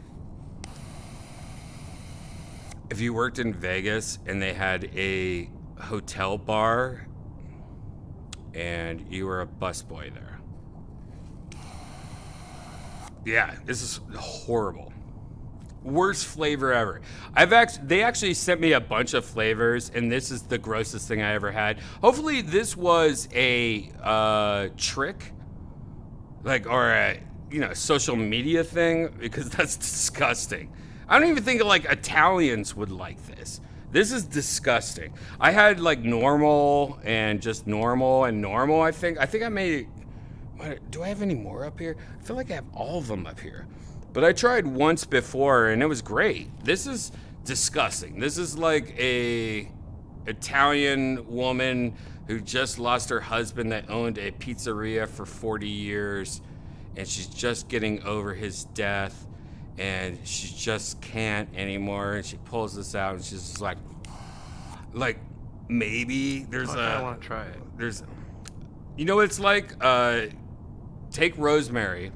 If you worked in Vegas and they had a hotel bar and you were a busboy there. Yeah, this is horrible. Worst flavor ever. They actually sent me a bunch of flavors, and this is the grossest thing I ever had. Hopefully this was a trick, or a social media thing, because that's disgusting. I don't even think Italians would like this. This is disgusting. I had normal and just normal and normal. I think I made. Do I have any more up here? I feel like I have all of them up here. But I tried once before and it was great. This is disgusting. This is like a Italian woman who just lost her husband that owned a pizzeria for 40 years and she's just getting over his death and she just can't anymore, and she pulls this out and she's just like maybe there's I want to try it. There's, you know what it's like? Take rosemary.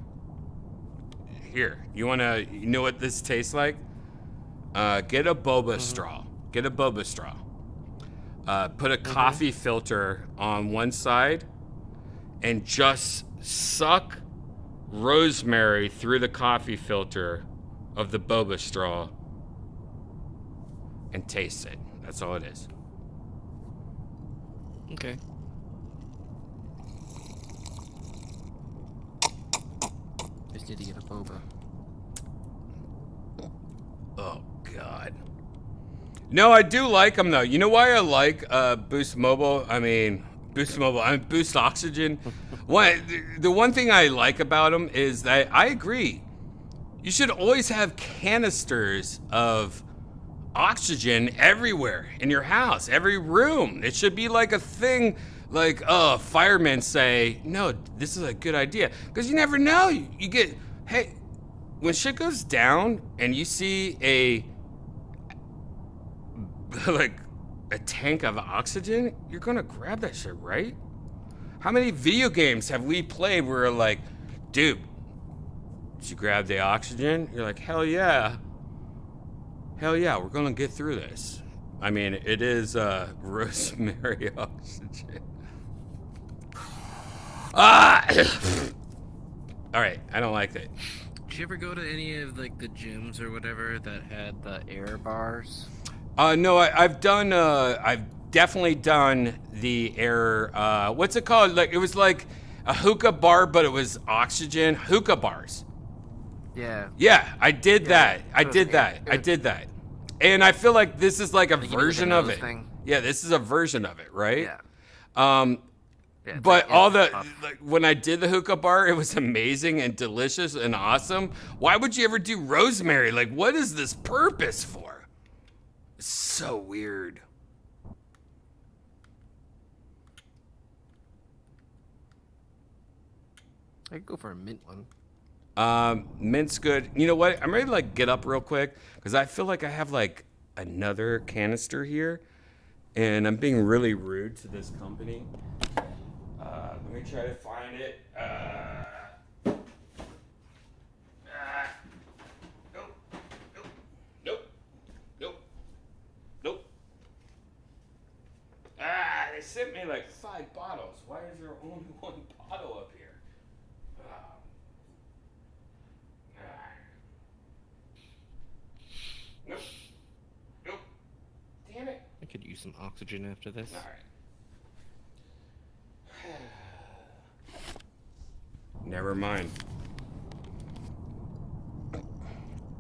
Here, you know what this tastes like? Get a boba straw. Get a boba straw. Put a coffee filter on one side and just suck rosemary through the coffee filter of the boba straw and taste it. That's all it is. Okay. Just need to get a boba. Oh, God. No, I do like them, though. You know why I like Boost Oxygen? The one thing I like about them is that I agree. You should always have canisters of oxygen everywhere in your house, every room. It should be like a thing, firemen say, no, this is a good idea. Because you never know. You get, hey, when shit goes down and you see a tank of oxygen, you're gonna grab that shit, right? How many video games have we played where we're like, dude, did you grab the oxygen? You're like, hell yeah. Hell yeah, we're gonna get through this. I mean, it is rosemary oxygen. Ah! All right, I don't like it. Did you ever go to any of the gyms or whatever that had the air bars? No, I've done. I've definitely done the air. What's it called? Like it was like a hookah bar, but it was oxygen hookah bars. Yeah. Yeah, I did that. I did that. And I feel like this is like a version of it. Yeah, this is a version of it, right? Yeah. But all the like, when I did the hookah bar, it was amazing and delicious and awesome. Why would you ever do rosemary? Like, what is this purpose for? It's so weird. I could go for a mint one. Mint's good. You know what? I'm ready to like get up real quick because I feel like I have like another canister here, and I'm being really rude to this company. Let me try to find it. Nope. They sent me like 5 bottles. Why is there only 1 bottle up here? Nope. Damn it. I could use some oxygen after this. All right. Never mind.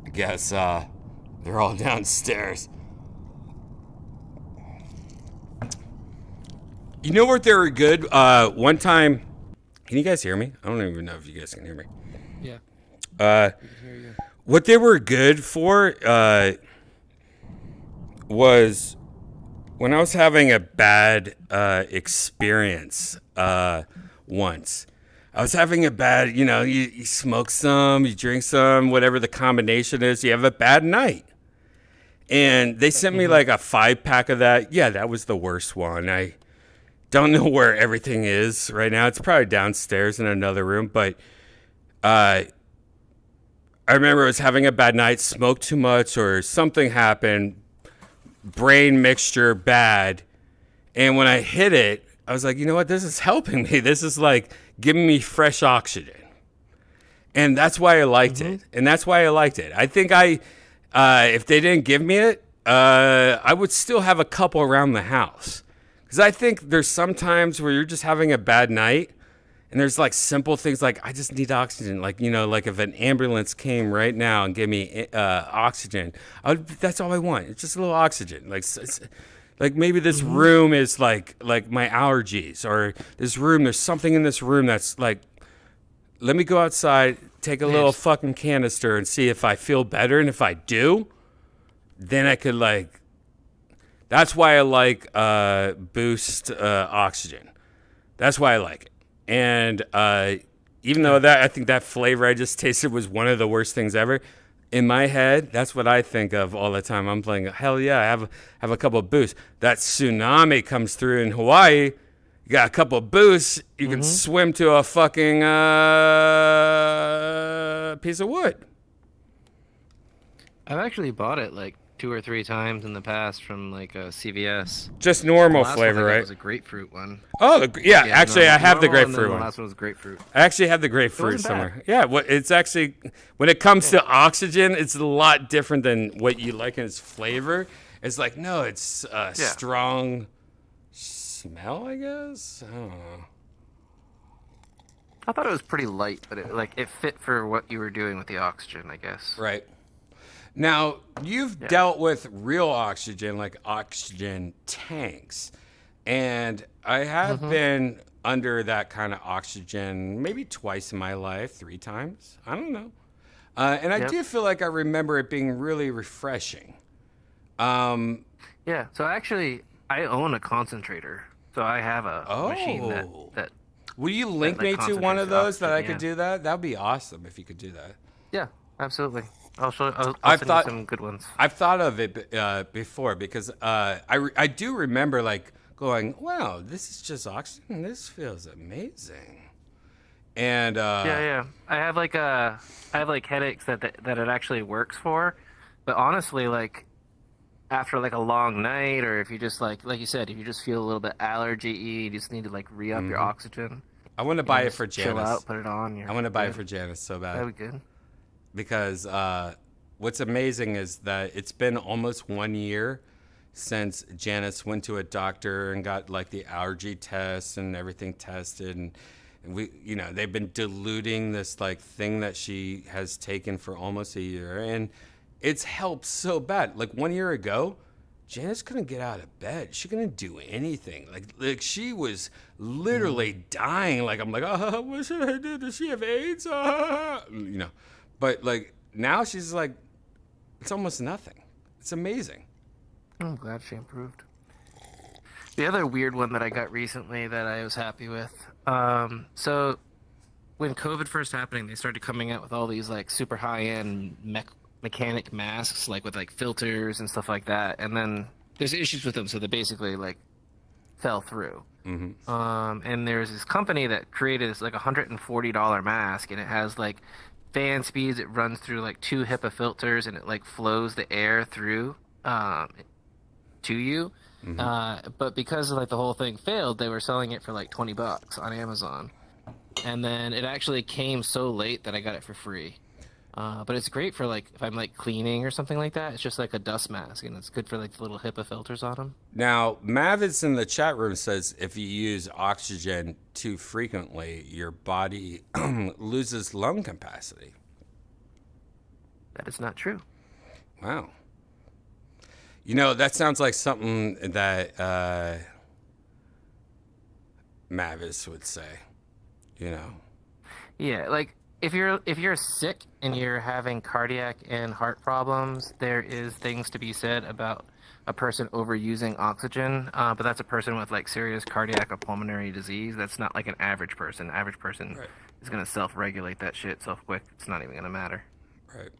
I guess they're all downstairs. You know what they were good? One time, can you guys hear me? I don't even know if you guys can hear me. Yeah. We can hear you. What they were good for was when I was having a bad experience once. I was having a bad, you smoke some, you drink some, whatever the combination is, you have a bad night. And they sent me like a 5-pack of that. Yeah, that was the worst one. I don't know where everything is right now. It's probably downstairs in another room, but I remember I was having a bad night, smoked too much or something happened, brain mixture bad. And when I hit it, I was like, you know what? This is helping me. This is like giving me fresh oxygen. And that's why I liked it. And that's why I liked it. I think if they didn't give me it, I would still have a couple around the house. Because I think there's some times where you're just having a bad night and there's like simple things like, I just need oxygen. Like, like if an ambulance came right now and gave me oxygen, that's all I want. It's just a little oxygen. Like maybe this room is like my allergies, or this room, there's something in this room that's like, let me go outside, take a little fucking canister and see if I feel better. And if I do, then I could like, that's why I like Boost Oxygen. That's why I like it. And even though I think that flavor I just tasted was one of the worst things ever, in my head, that's what I think of all the time. I'm playing, hell yeah, I have a couple of Boosts. That tsunami comes through in Hawaii. You got a couple of Boosts, you can swim to a fucking piece of wood. I've actually bought it like 2 or 3 times in the past from like CVS. Just normal The last flavor, one I got right? was a grapefruit one. Oh, yeah. Actually, I have the normal, and then grapefruit one. The last one was grapefruit. I actually have the grapefruit wasn't somewhere. bad. Yeah, it's actually, when it comes to oxygen, it's a lot different than what you like in its flavor. It's like, no, it's strong smell, I guess. I don't know. I thought it was pretty light, but it fit for what you were doing with the oxygen, I guess. Right. Now, you've dealt with real oxygen, like oxygen tanks. And I have been under that kind of oxygen maybe twice in my life, 3 times. I don't know. And I do feel like I remember it being really refreshing. Yeah, so actually, I own a concentrator. So I have a machine that Will you link that, me like, to one of concentrates those that I oxygen, could do that? That would be awesome if you could do that. Yeah, absolutely. I'll send you some good ones. I've thought of it before because I do remember like going, wow, this is just oxygen. This feels amazing. And yeah, I have like headaches that it actually works for, but honestly, like after like a long night, or if you just like you said, if you just feel a little bit allergy-y, you just need to like re-up your oxygen. I want to buy it for Chill Janice. out, put it on. I want to buy it for Janice so bad. That'd be good. Because what's amazing is that it's been almost 1 year since Janice went to a doctor and got like the allergy tests and everything tested, and we, you know, they've been diluting this like thing that she has taken for almost a year, and it's helped so bad. Like 1 year ago, Janice couldn't get out of bed. She couldn't do anything. Like she was literally dying. Like I'm like, oh, what should I do? Does she have AIDS? You know, but like now she's like, it's almost nothing. It's amazing. I'm glad she improved. The other weird one that I got recently that I was happy with. So when COVID first happening, they started coming out with all these like super high-end mechanic masks, like with like filters and stuff like that. And then there's issues with them, so they basically like fell through. And there's this company that created this like $140 mask, and it has like fan speeds. It runs through like 2 HEPA filters, and it like flows the air through to you. But because like the whole thing failed, they were selling it for like $20 on Amazon. And then it actually came so late that I got it for free. But it's great for like if I'm like cleaning or something like that. It's just like a dust mask, and it's good for like the little HEPA filters on them. Now, Mavis in the chat room says if you use oxygen too frequently, your body loses lung capacity. That is not true. Wow. You know, that sounds like something that Mavis would say, you know. Yeah, like if you're sick and you're having cardiac and heart problems, there is things to be said about a person overusing oxygen, but that's a person with like serious cardiac or pulmonary disease. That's not like an average person. Average person is going to self-regulate that shit so quick, it's not even going to matter. Right.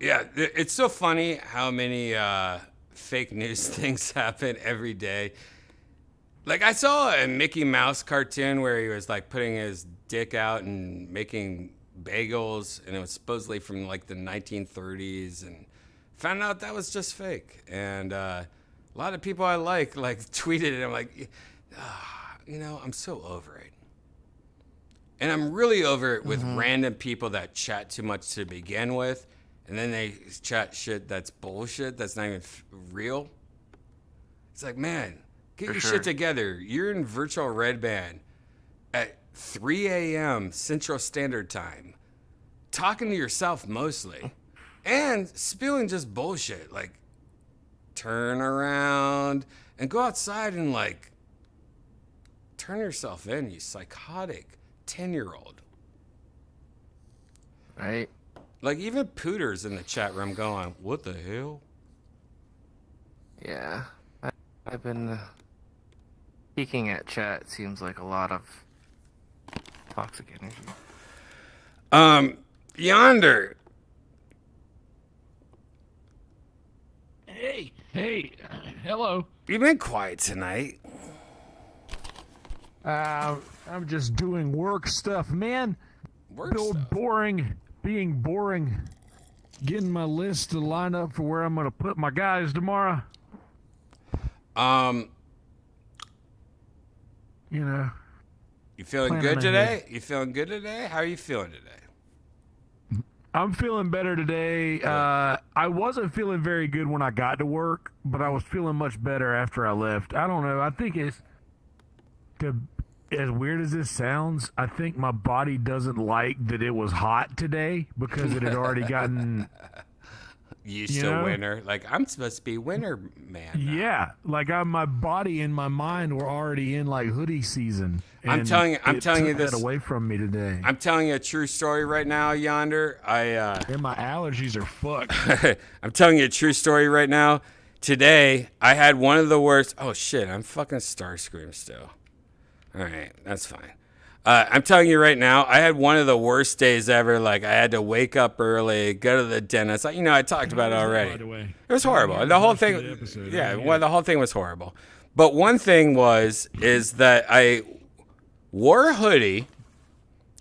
Yeah, it's so funny how many fake news things happen every day. Like I saw a Mickey Mouse cartoon where he was like putting his dick out and making bagels, and it was supposedly from like the 1930s, and found out that was just fake. And a lot of people I like tweeted it. I'm like, you know, I'm so over it. And I'm really over it with random people that chat too much to begin with, and then they chat shit that's bullshit, that's not even real. It's like, man, get your shit together. You're in virtual red band at 3 a.m. Central Standard Time, talking to yourself mostly, and spewing just bullshit. Like, turn around and go outside and, like, turn yourself in, you psychotic 10-year-old. Right? Like, even Pooter's in the chat room going, what the hell? Yeah. I've been peeking at chat. It seems like a lot of toxic energy. Yonder. Hey, hello. You've been quiet tonight. I'm just doing work stuff, man. Being boring. Getting my list to line up for where I'm going to put my guys tomorrow. You know. You feeling good today? You feeling good today? How are you feeling today? I'm feeling better today. I wasn't feeling very good when I got to work, but I was feeling much better after I left. I don't know. I think it's as weird as this sounds, I think my body doesn't like that it was hot today because it had already gotten used to winter. Like, I'm supposed to be winter man now. Yeah, like my body and my mind were already in like hoodie season. I'm telling you this that away from me today. I'm telling you a true story right now, Yonder. And my allergies are fucked. I'm telling you a true story right now. Today, I had one of the worst. Oh shit, I'm fucking Starscream still. All right, that's fine. I'm telling you right now, I had one of the worst days ever. Like, I had to wake up early, go to the dentist. You know, I talked about it already. By the way, it was horrible. The whole thing, the whole thing was horrible. But one thing is that I wore a hoodie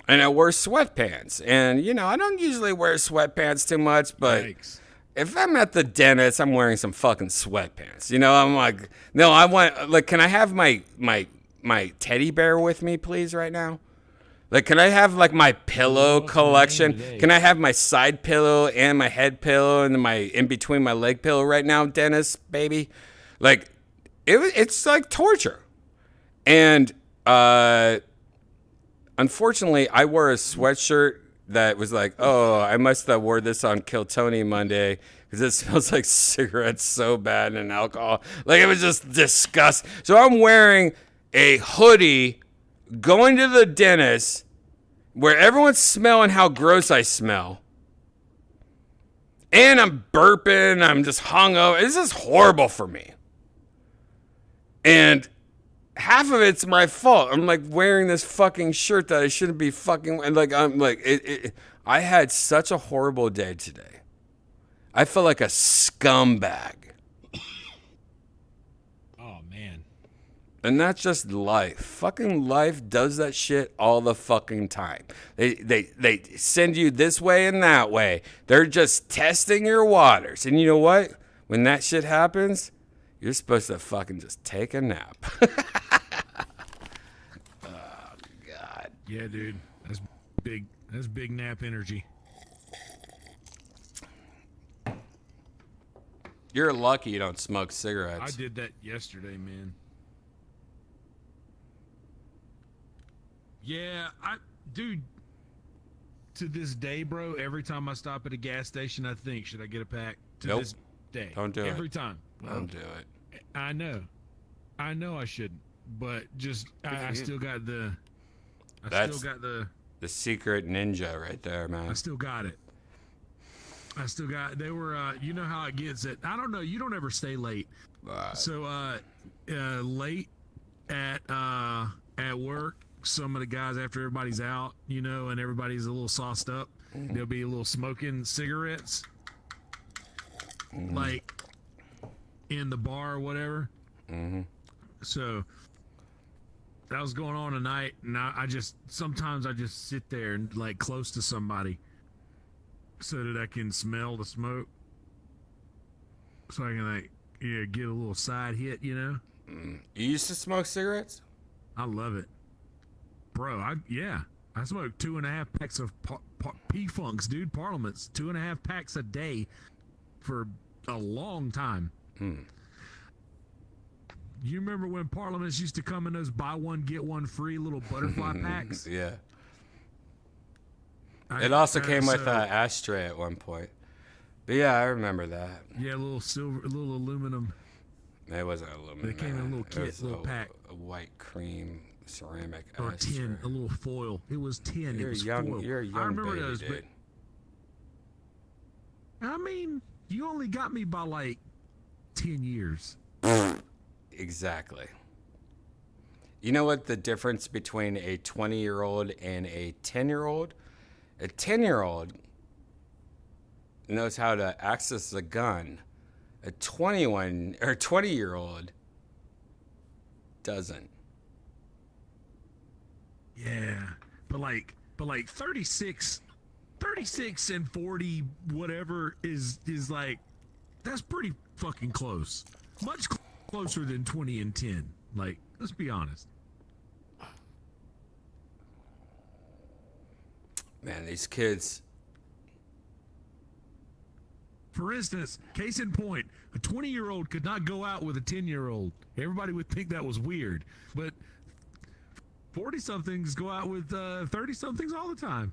and I wore sweatpants. And, you know, I don't usually wear sweatpants too much, but if I'm at the dentist, I'm wearing some fucking sweatpants. You know, I'm like, no, I want, like, can I have my teddy bear with me, please, right now? Like, can I have like my pillow collection? Can I have my side pillow and my head pillow and my in between my leg pillow right now, Dennis, baby? Like, it's like torture. And unfortunately, I wore a sweatshirt that was like, oh, I must have wore this on Kill Tony Monday because it smells like cigarettes so bad and alcohol. Like, it was just disgusting. So I'm wearing a hoodie going to the dentist where everyone's smelling how gross I smell. And I'm burping. I'm just hungover. This is horrible for me. And half of it's my fault. I'm like wearing this fucking shirt that I shouldn't be fucking. And like, I'm like, I had such a horrible day today. I felt like a scumbag. Oh, man. And that's just life. Fucking life does that shit all the fucking time. They send you this way and that way. They're just testing your waters. And you know what? When that shit happens, you're supposed to fucking just take a nap. Oh, God. Yeah, dude. That's big. That's big nap energy. You're lucky you don't smoke cigarettes. I did that yesterday, man. Yeah, dude, to this day, bro, every time I stop at a gas station, I think, should I get a pack? To Nope. this day. Don't do it. Every time. Don't do it. I know I shouldn't, but just, I still got the, The secret ninja right there, man. I still got it. They were, you know how it gets at, I don't know, you don't ever stay late. So, late at work, some of the guys, after everybody's out, you know, and everybody's a little sauced up, there'll be a little smoking cigarettes, like in the bar or whatever. So that was going on tonight, and sometimes I just sit there and like close to somebody so that I can smell the smoke, so I can like get a little side hit, you know. You used to smoke cigarettes? I love it, bro. I smoked 2.5 packs of P-Funks, dude. Parliaments, 2.5 packs a day for a long time. You remember when Parliaments used to come in those buy one get one free little butterfly packs? Yeah. It also came with an ashtray at one point. But yeah, I remember that. Yeah, a little aluminum. It wasn't aluminum. They came in a little kit, It was little pack. A white cream ceramic Or ashtray. tin, a little foil. It was tin. You're it was young. foil. You're a young I remember baby, those, dude. but I mean, you only got me by like 10 years. Exactly. You know what the difference between a 20-year-old and a 10-year-old? A 10-year-old knows how to access a gun. A 20-year-old doesn't. Yeah, but like 36 and 40 whatever is like, that's pretty fucking close. Much closer than 20 and 10. Like, let's be honest. Man, these kids. For instance, case in point, a 20-year-old could not go out with a 10-year-old. Everybody would think that was weird, but 40-somethings go out with 30-somethings all the time.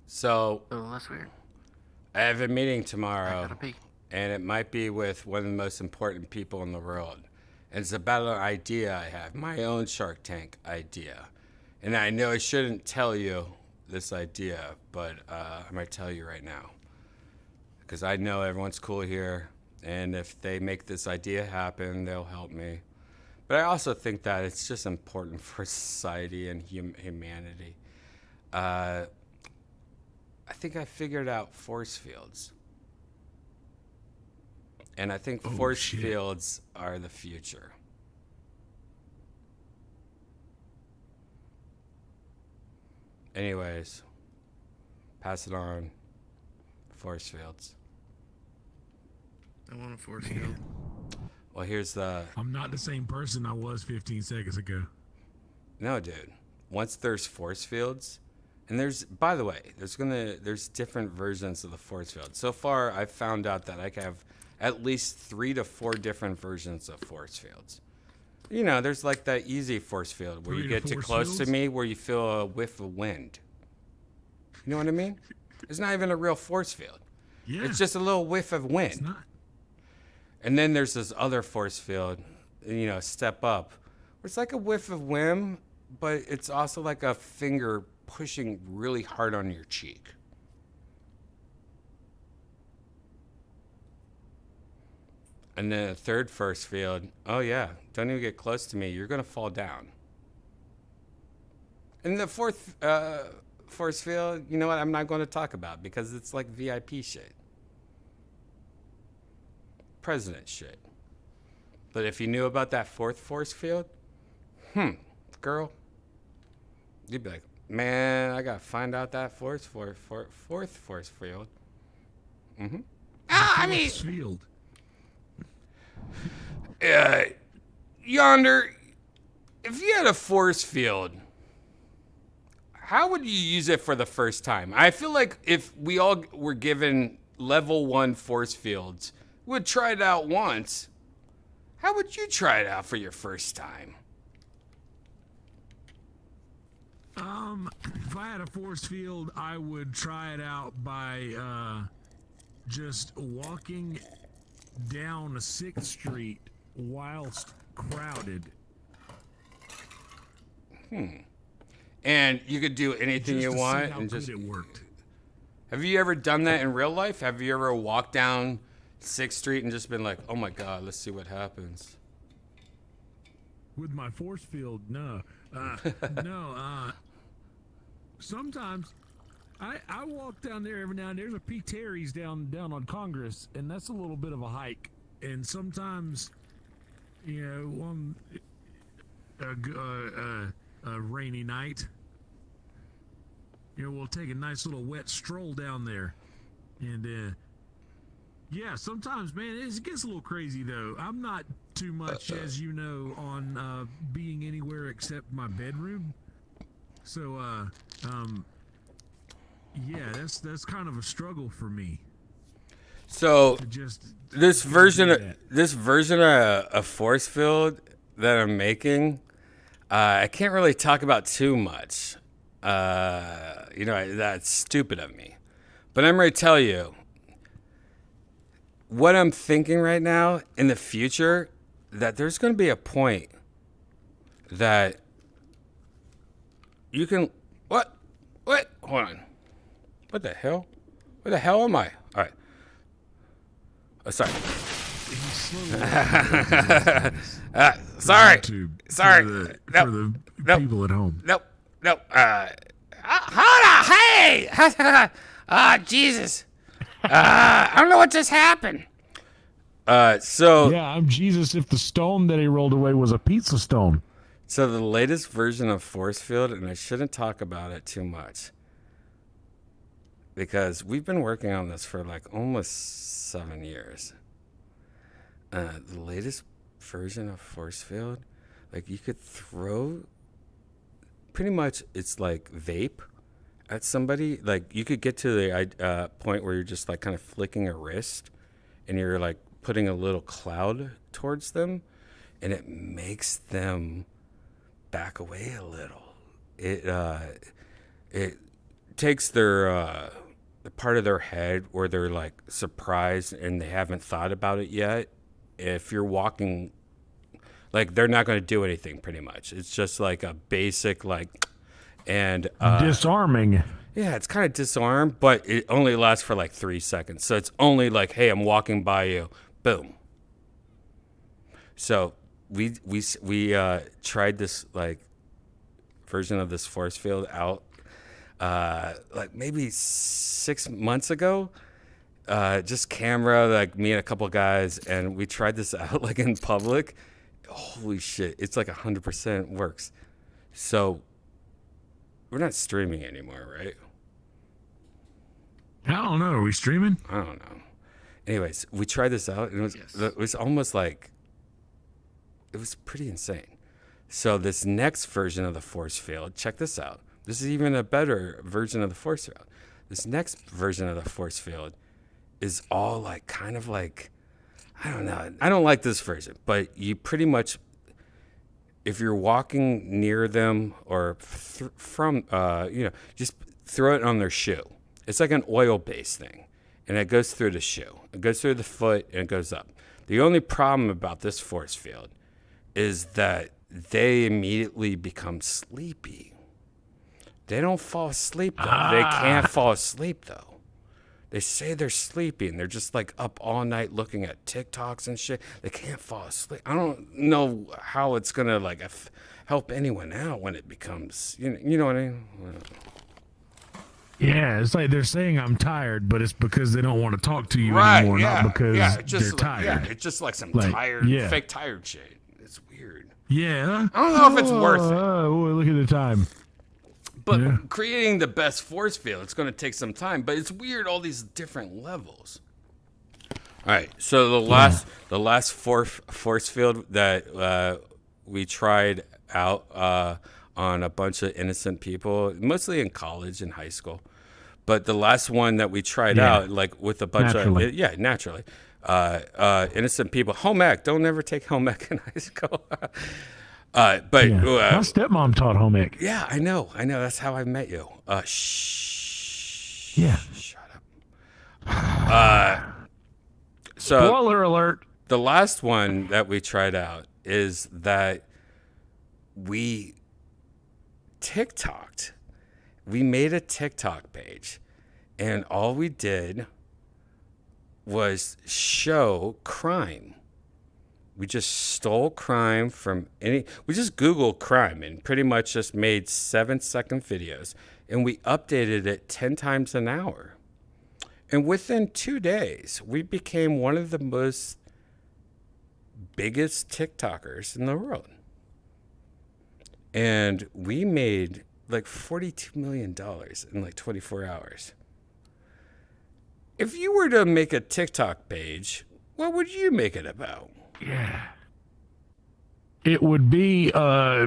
So, Oh, that's weird. I have a meeting tomorrow, gotta pee. and it might be with one of the most important people in the world. And it's about an idea I have, my own Shark Tank idea. And I know I shouldn't tell you this idea, but I might tell you right now. Because I know everyone's cool here, and if they make this idea happen, they'll help me. But I also think that it's just important for society and humanity. I think I figured out force fields. And I think force fields are the future. Anyways, pass it on. Force fields. I want a force field. Well, here's the... I'm not the same person I was 15 seconds ago. No, dude. once there's force fields, and by the way, there's different versions of the force field. So far, I've found out that I have at least 3 to 4 different versions of force fields. You know, there's like that easy force field where you get too close to me, where you feel a whiff of wind. You know what I mean? It's not even a real force field. Yeah. It's just a little whiff of wind. It's not. And then there's this other force field, you know, step up, where it's like a whiff of wind, but it's also like a finger pushing really hard on your cheek. And then a third force field, oh yeah, don't even get close to me, you're gonna fall down. And the fourth force field, you know what, I'm not going to talk about because it's like VIP shit. President shit. But if you knew about that fourth force field, girl, you'd be like, man, I gotta find out that fourth force field. I mean, field. Yonder, if you had a force field, how would you use it for the first time? I feel like if we all were given level 1 force fields, we would try it out once. How would you try it out for your first time? If I had a force field, I would try it out by just walking down 6th Street whilst crowded. And you could do anything you want and just. It worked. Have you ever done that in real life? Have you ever walked down 6th Street and just been like, oh my God, let's see what happens? With my force field, no. Sometimes I walk down there every now and then. There's a P. Terry's down on Congress, and that's a little bit of a hike. And sometimes, you know, on a rainy night, you know, we'll take a nice little wet stroll down there. And yeah, sometimes, man, it gets a little crazy though. I'm not too much, as you know, on being anywhere except my bedroom. So yeah, that's kind of a struggle for me. So Just this version of a force field that I'm making, I can't really talk about too much. You know, that's stupid of me. But I'm going to tell you what I'm thinking right now in the future, that there's going to be a point that you can... What? Hold on. What the hell? Where the hell am I? All right. Oh, sorry. Sorry. For the people at home. Nope. Hold on. Hey. Jesus. I don't know what just happened. So yeah, I'm Jesus if the stone that he rolled away was a pizza stone. So the latest version of force field, and I shouldn't talk about it too much, because we've been working on this for like almost 7 years. The latest version of force field, like you could throw, pretty much it's like vape at somebody. Like you could get to the point where you're just like kind of flicking a wrist and you're like putting a little cloud towards them, and it makes them back away a little. It takes their the part of their head where they're like surprised and they haven't thought about it yet. If you're walking, like they're not going to do anything pretty much. It's just like a basic like, and disarming. Yeah, it's kind of disarm, but it only lasts for like 3 seconds. So it's only like, hey, I'm walking by you, boom. So we tried this like version of this force field out like maybe 6 months ago. Just camera, like me and a couple guys, and we tried this out like in public. Holy shit, it's like 100% works. So we're not streaming anymore, right? I don't know. Are we streaming? I don't know. Anyways, we tried this out, and it was almost like, it was pretty insane. So this next version of the force field, check this out. This is even a better version of the force field. This next version of the force field is all like kind of like, I don't know. I don't like this version, but you pretty much, if you're walking near them or from, just throw it on their shoe. It's like an oil-based thing, and it goes through the shoe. It goes through the foot, and it goes up. The only problem about this force field is that they immediately become sleepy. They don't fall asleep, though. They can't fall asleep, though. They say they're sleepy, and they're just like up all night looking at TikToks and shit. They can't fall asleep. I don't know how it's gonna like help anyone out when it becomes, you know what I mean? Yeah, it's like they're saying I'm tired, but it's because they don't want to talk to you Right, anymore, yeah, not because yeah, they're tired. Yeah, it's just like some yeah. fake tired shit. It's weird. Yeah. I don't know if it's worth it. Oh, look at the time. But creating the best force field, it's going to take some time. But it's weird, all these different levels. All right, so the last force field that we tried out on a bunch of innocent people, mostly in college and high school. But the last one that we tried out, like with a bunch of naturally, innocent people. Home ec, don't ever take home ec in high school. My stepmom taught home ec. Yeah, I know. That's how I met you. Shh. Yeah. Shut up. So spoiler alert. The last one that we tried out is that we TikToked. We made a TikTok page, and all we did was show crime. We just stole crime from we just Googled crime and pretty much just made 7-second videos, and we updated it 10 times an hour. And within 2 days, we became one of the biggest TikTokers in the world. And we made like $42 million in like 24 hours. If you were to make a TikTok page, what would you make it about? Yeah. It would be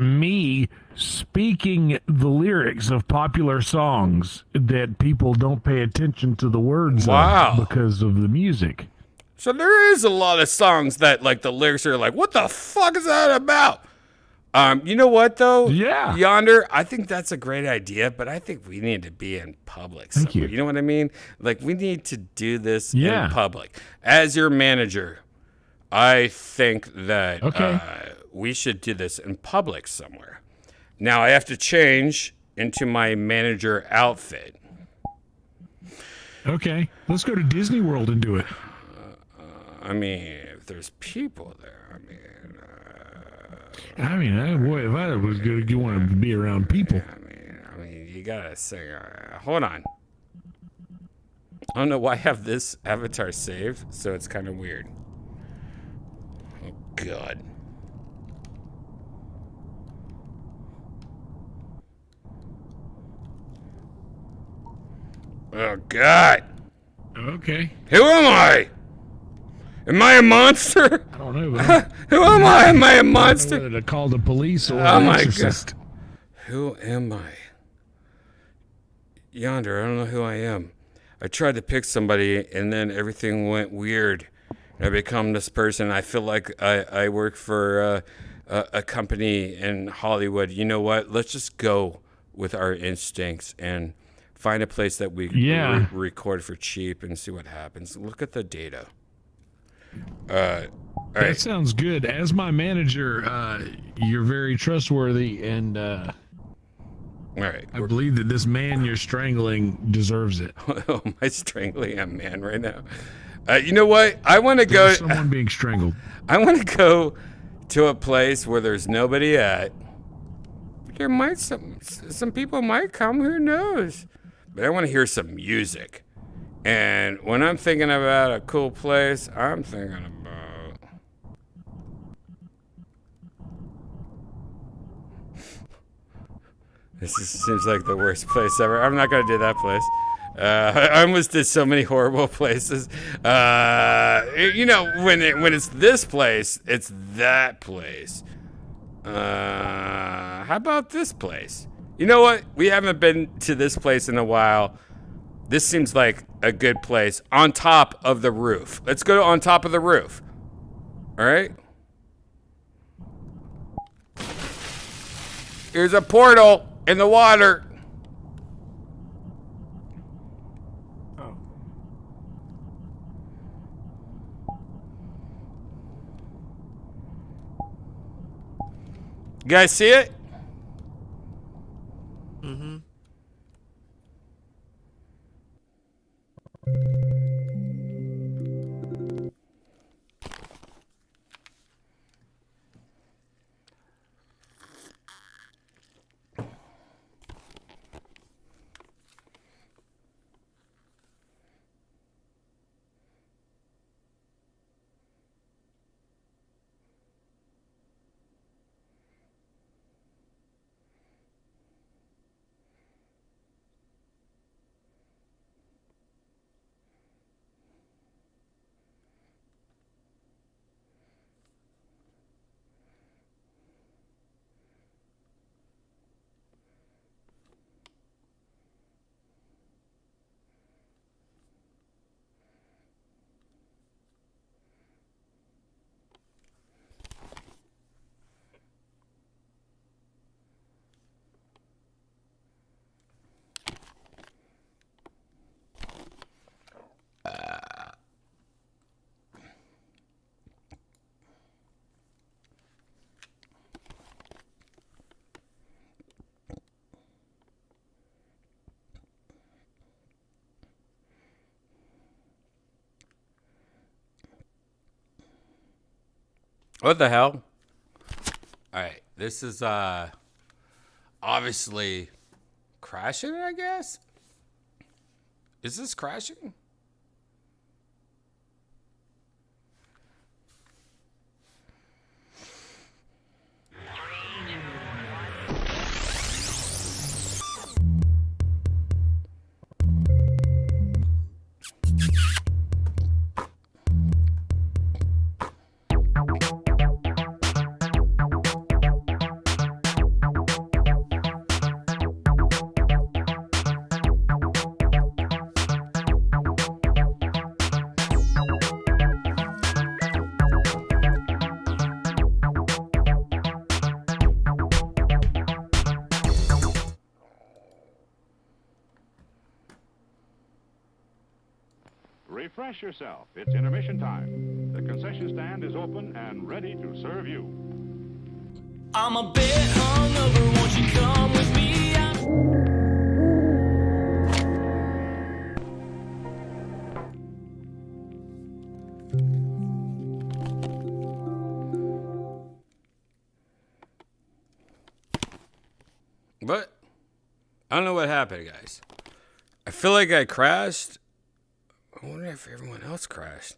me speaking the lyrics of popular songs that people don't pay attention to the words of because of the music. So there is a lot of songs that like the lyrics are like, what the fuck is that about? You know what though? Yeah. Yonder, I think that's a great idea, but I think we need to be in public. Thank you. You know what I mean? Like we need to do this in public. As your manager, I think that we should do this in public somewhere. Now I have to change into my manager outfit. Okay, let's go to Disney World and do it. I mean, if there's people there, boy, if I was good, you want to be around people. I mean, you gotta sing. Hold on. I don't know why I have this avatar saved, so it's kind of weird. Oh God. Oh God. Okay. Who am I? Am I a monster? I don't know. But Who am I? Am I a monster? I don't know whether to call the police or Oh an my exorcist. God. Who am I? Yonder, I don't know who I am. I tried to pick somebody, and then everything went weird. I become this person. I feel like I work for a company in Hollywood. You know what? Let's just go with our instincts and find a place that we record for cheap and see what happens. Look at the data. All right. That sounds good. As my manager, you're very trustworthy, and all right. I believe that this man you're strangling deserves it. Oh, am I strangling a man right now? You know what? I want to go. There's someone being strangled. I want to go to a place where there's nobody at. There might some people might come. Who knows? But I want to hear some music. And when I'm thinking about a cool place, I'm thinking about. Seems like the worst place ever. I'm not going to do that place. I almost did so many horrible places. You know, when it's this place, it's that place. How about this place? You know what? We haven't been to this place in a while. This seems like a good place. On top of the roof. Let's go on top of the roof. All right? Here's a portal in the water. Oh. You guys see it? Mm-hmm. What the hell? All right, this is obviously crashing, I guess. Is this crashing? Refresh yourself. It's intermission time. The concession stand is open and ready to serve you. I'm a bit hungover, won't you come with me? What? I don't know what happened, guys. I feel like I crashed. I wonder if everyone else crashed.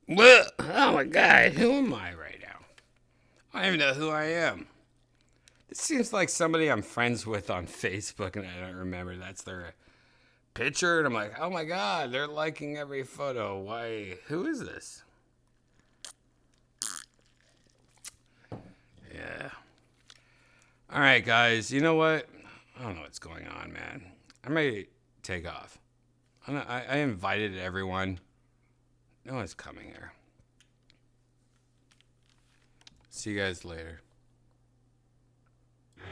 Well, oh my God, who am I right now? I don't even know who I am. It seems like somebody I'm friends with on Facebook, and I don't remember that's their picture, and I'm like, oh my god, they're liking every photo. Why? Who is this? Yeah. All right, guys. You know what? I don't know what's going on, man. I may take off. I invited everyone. No one's coming here. See you guys later. 3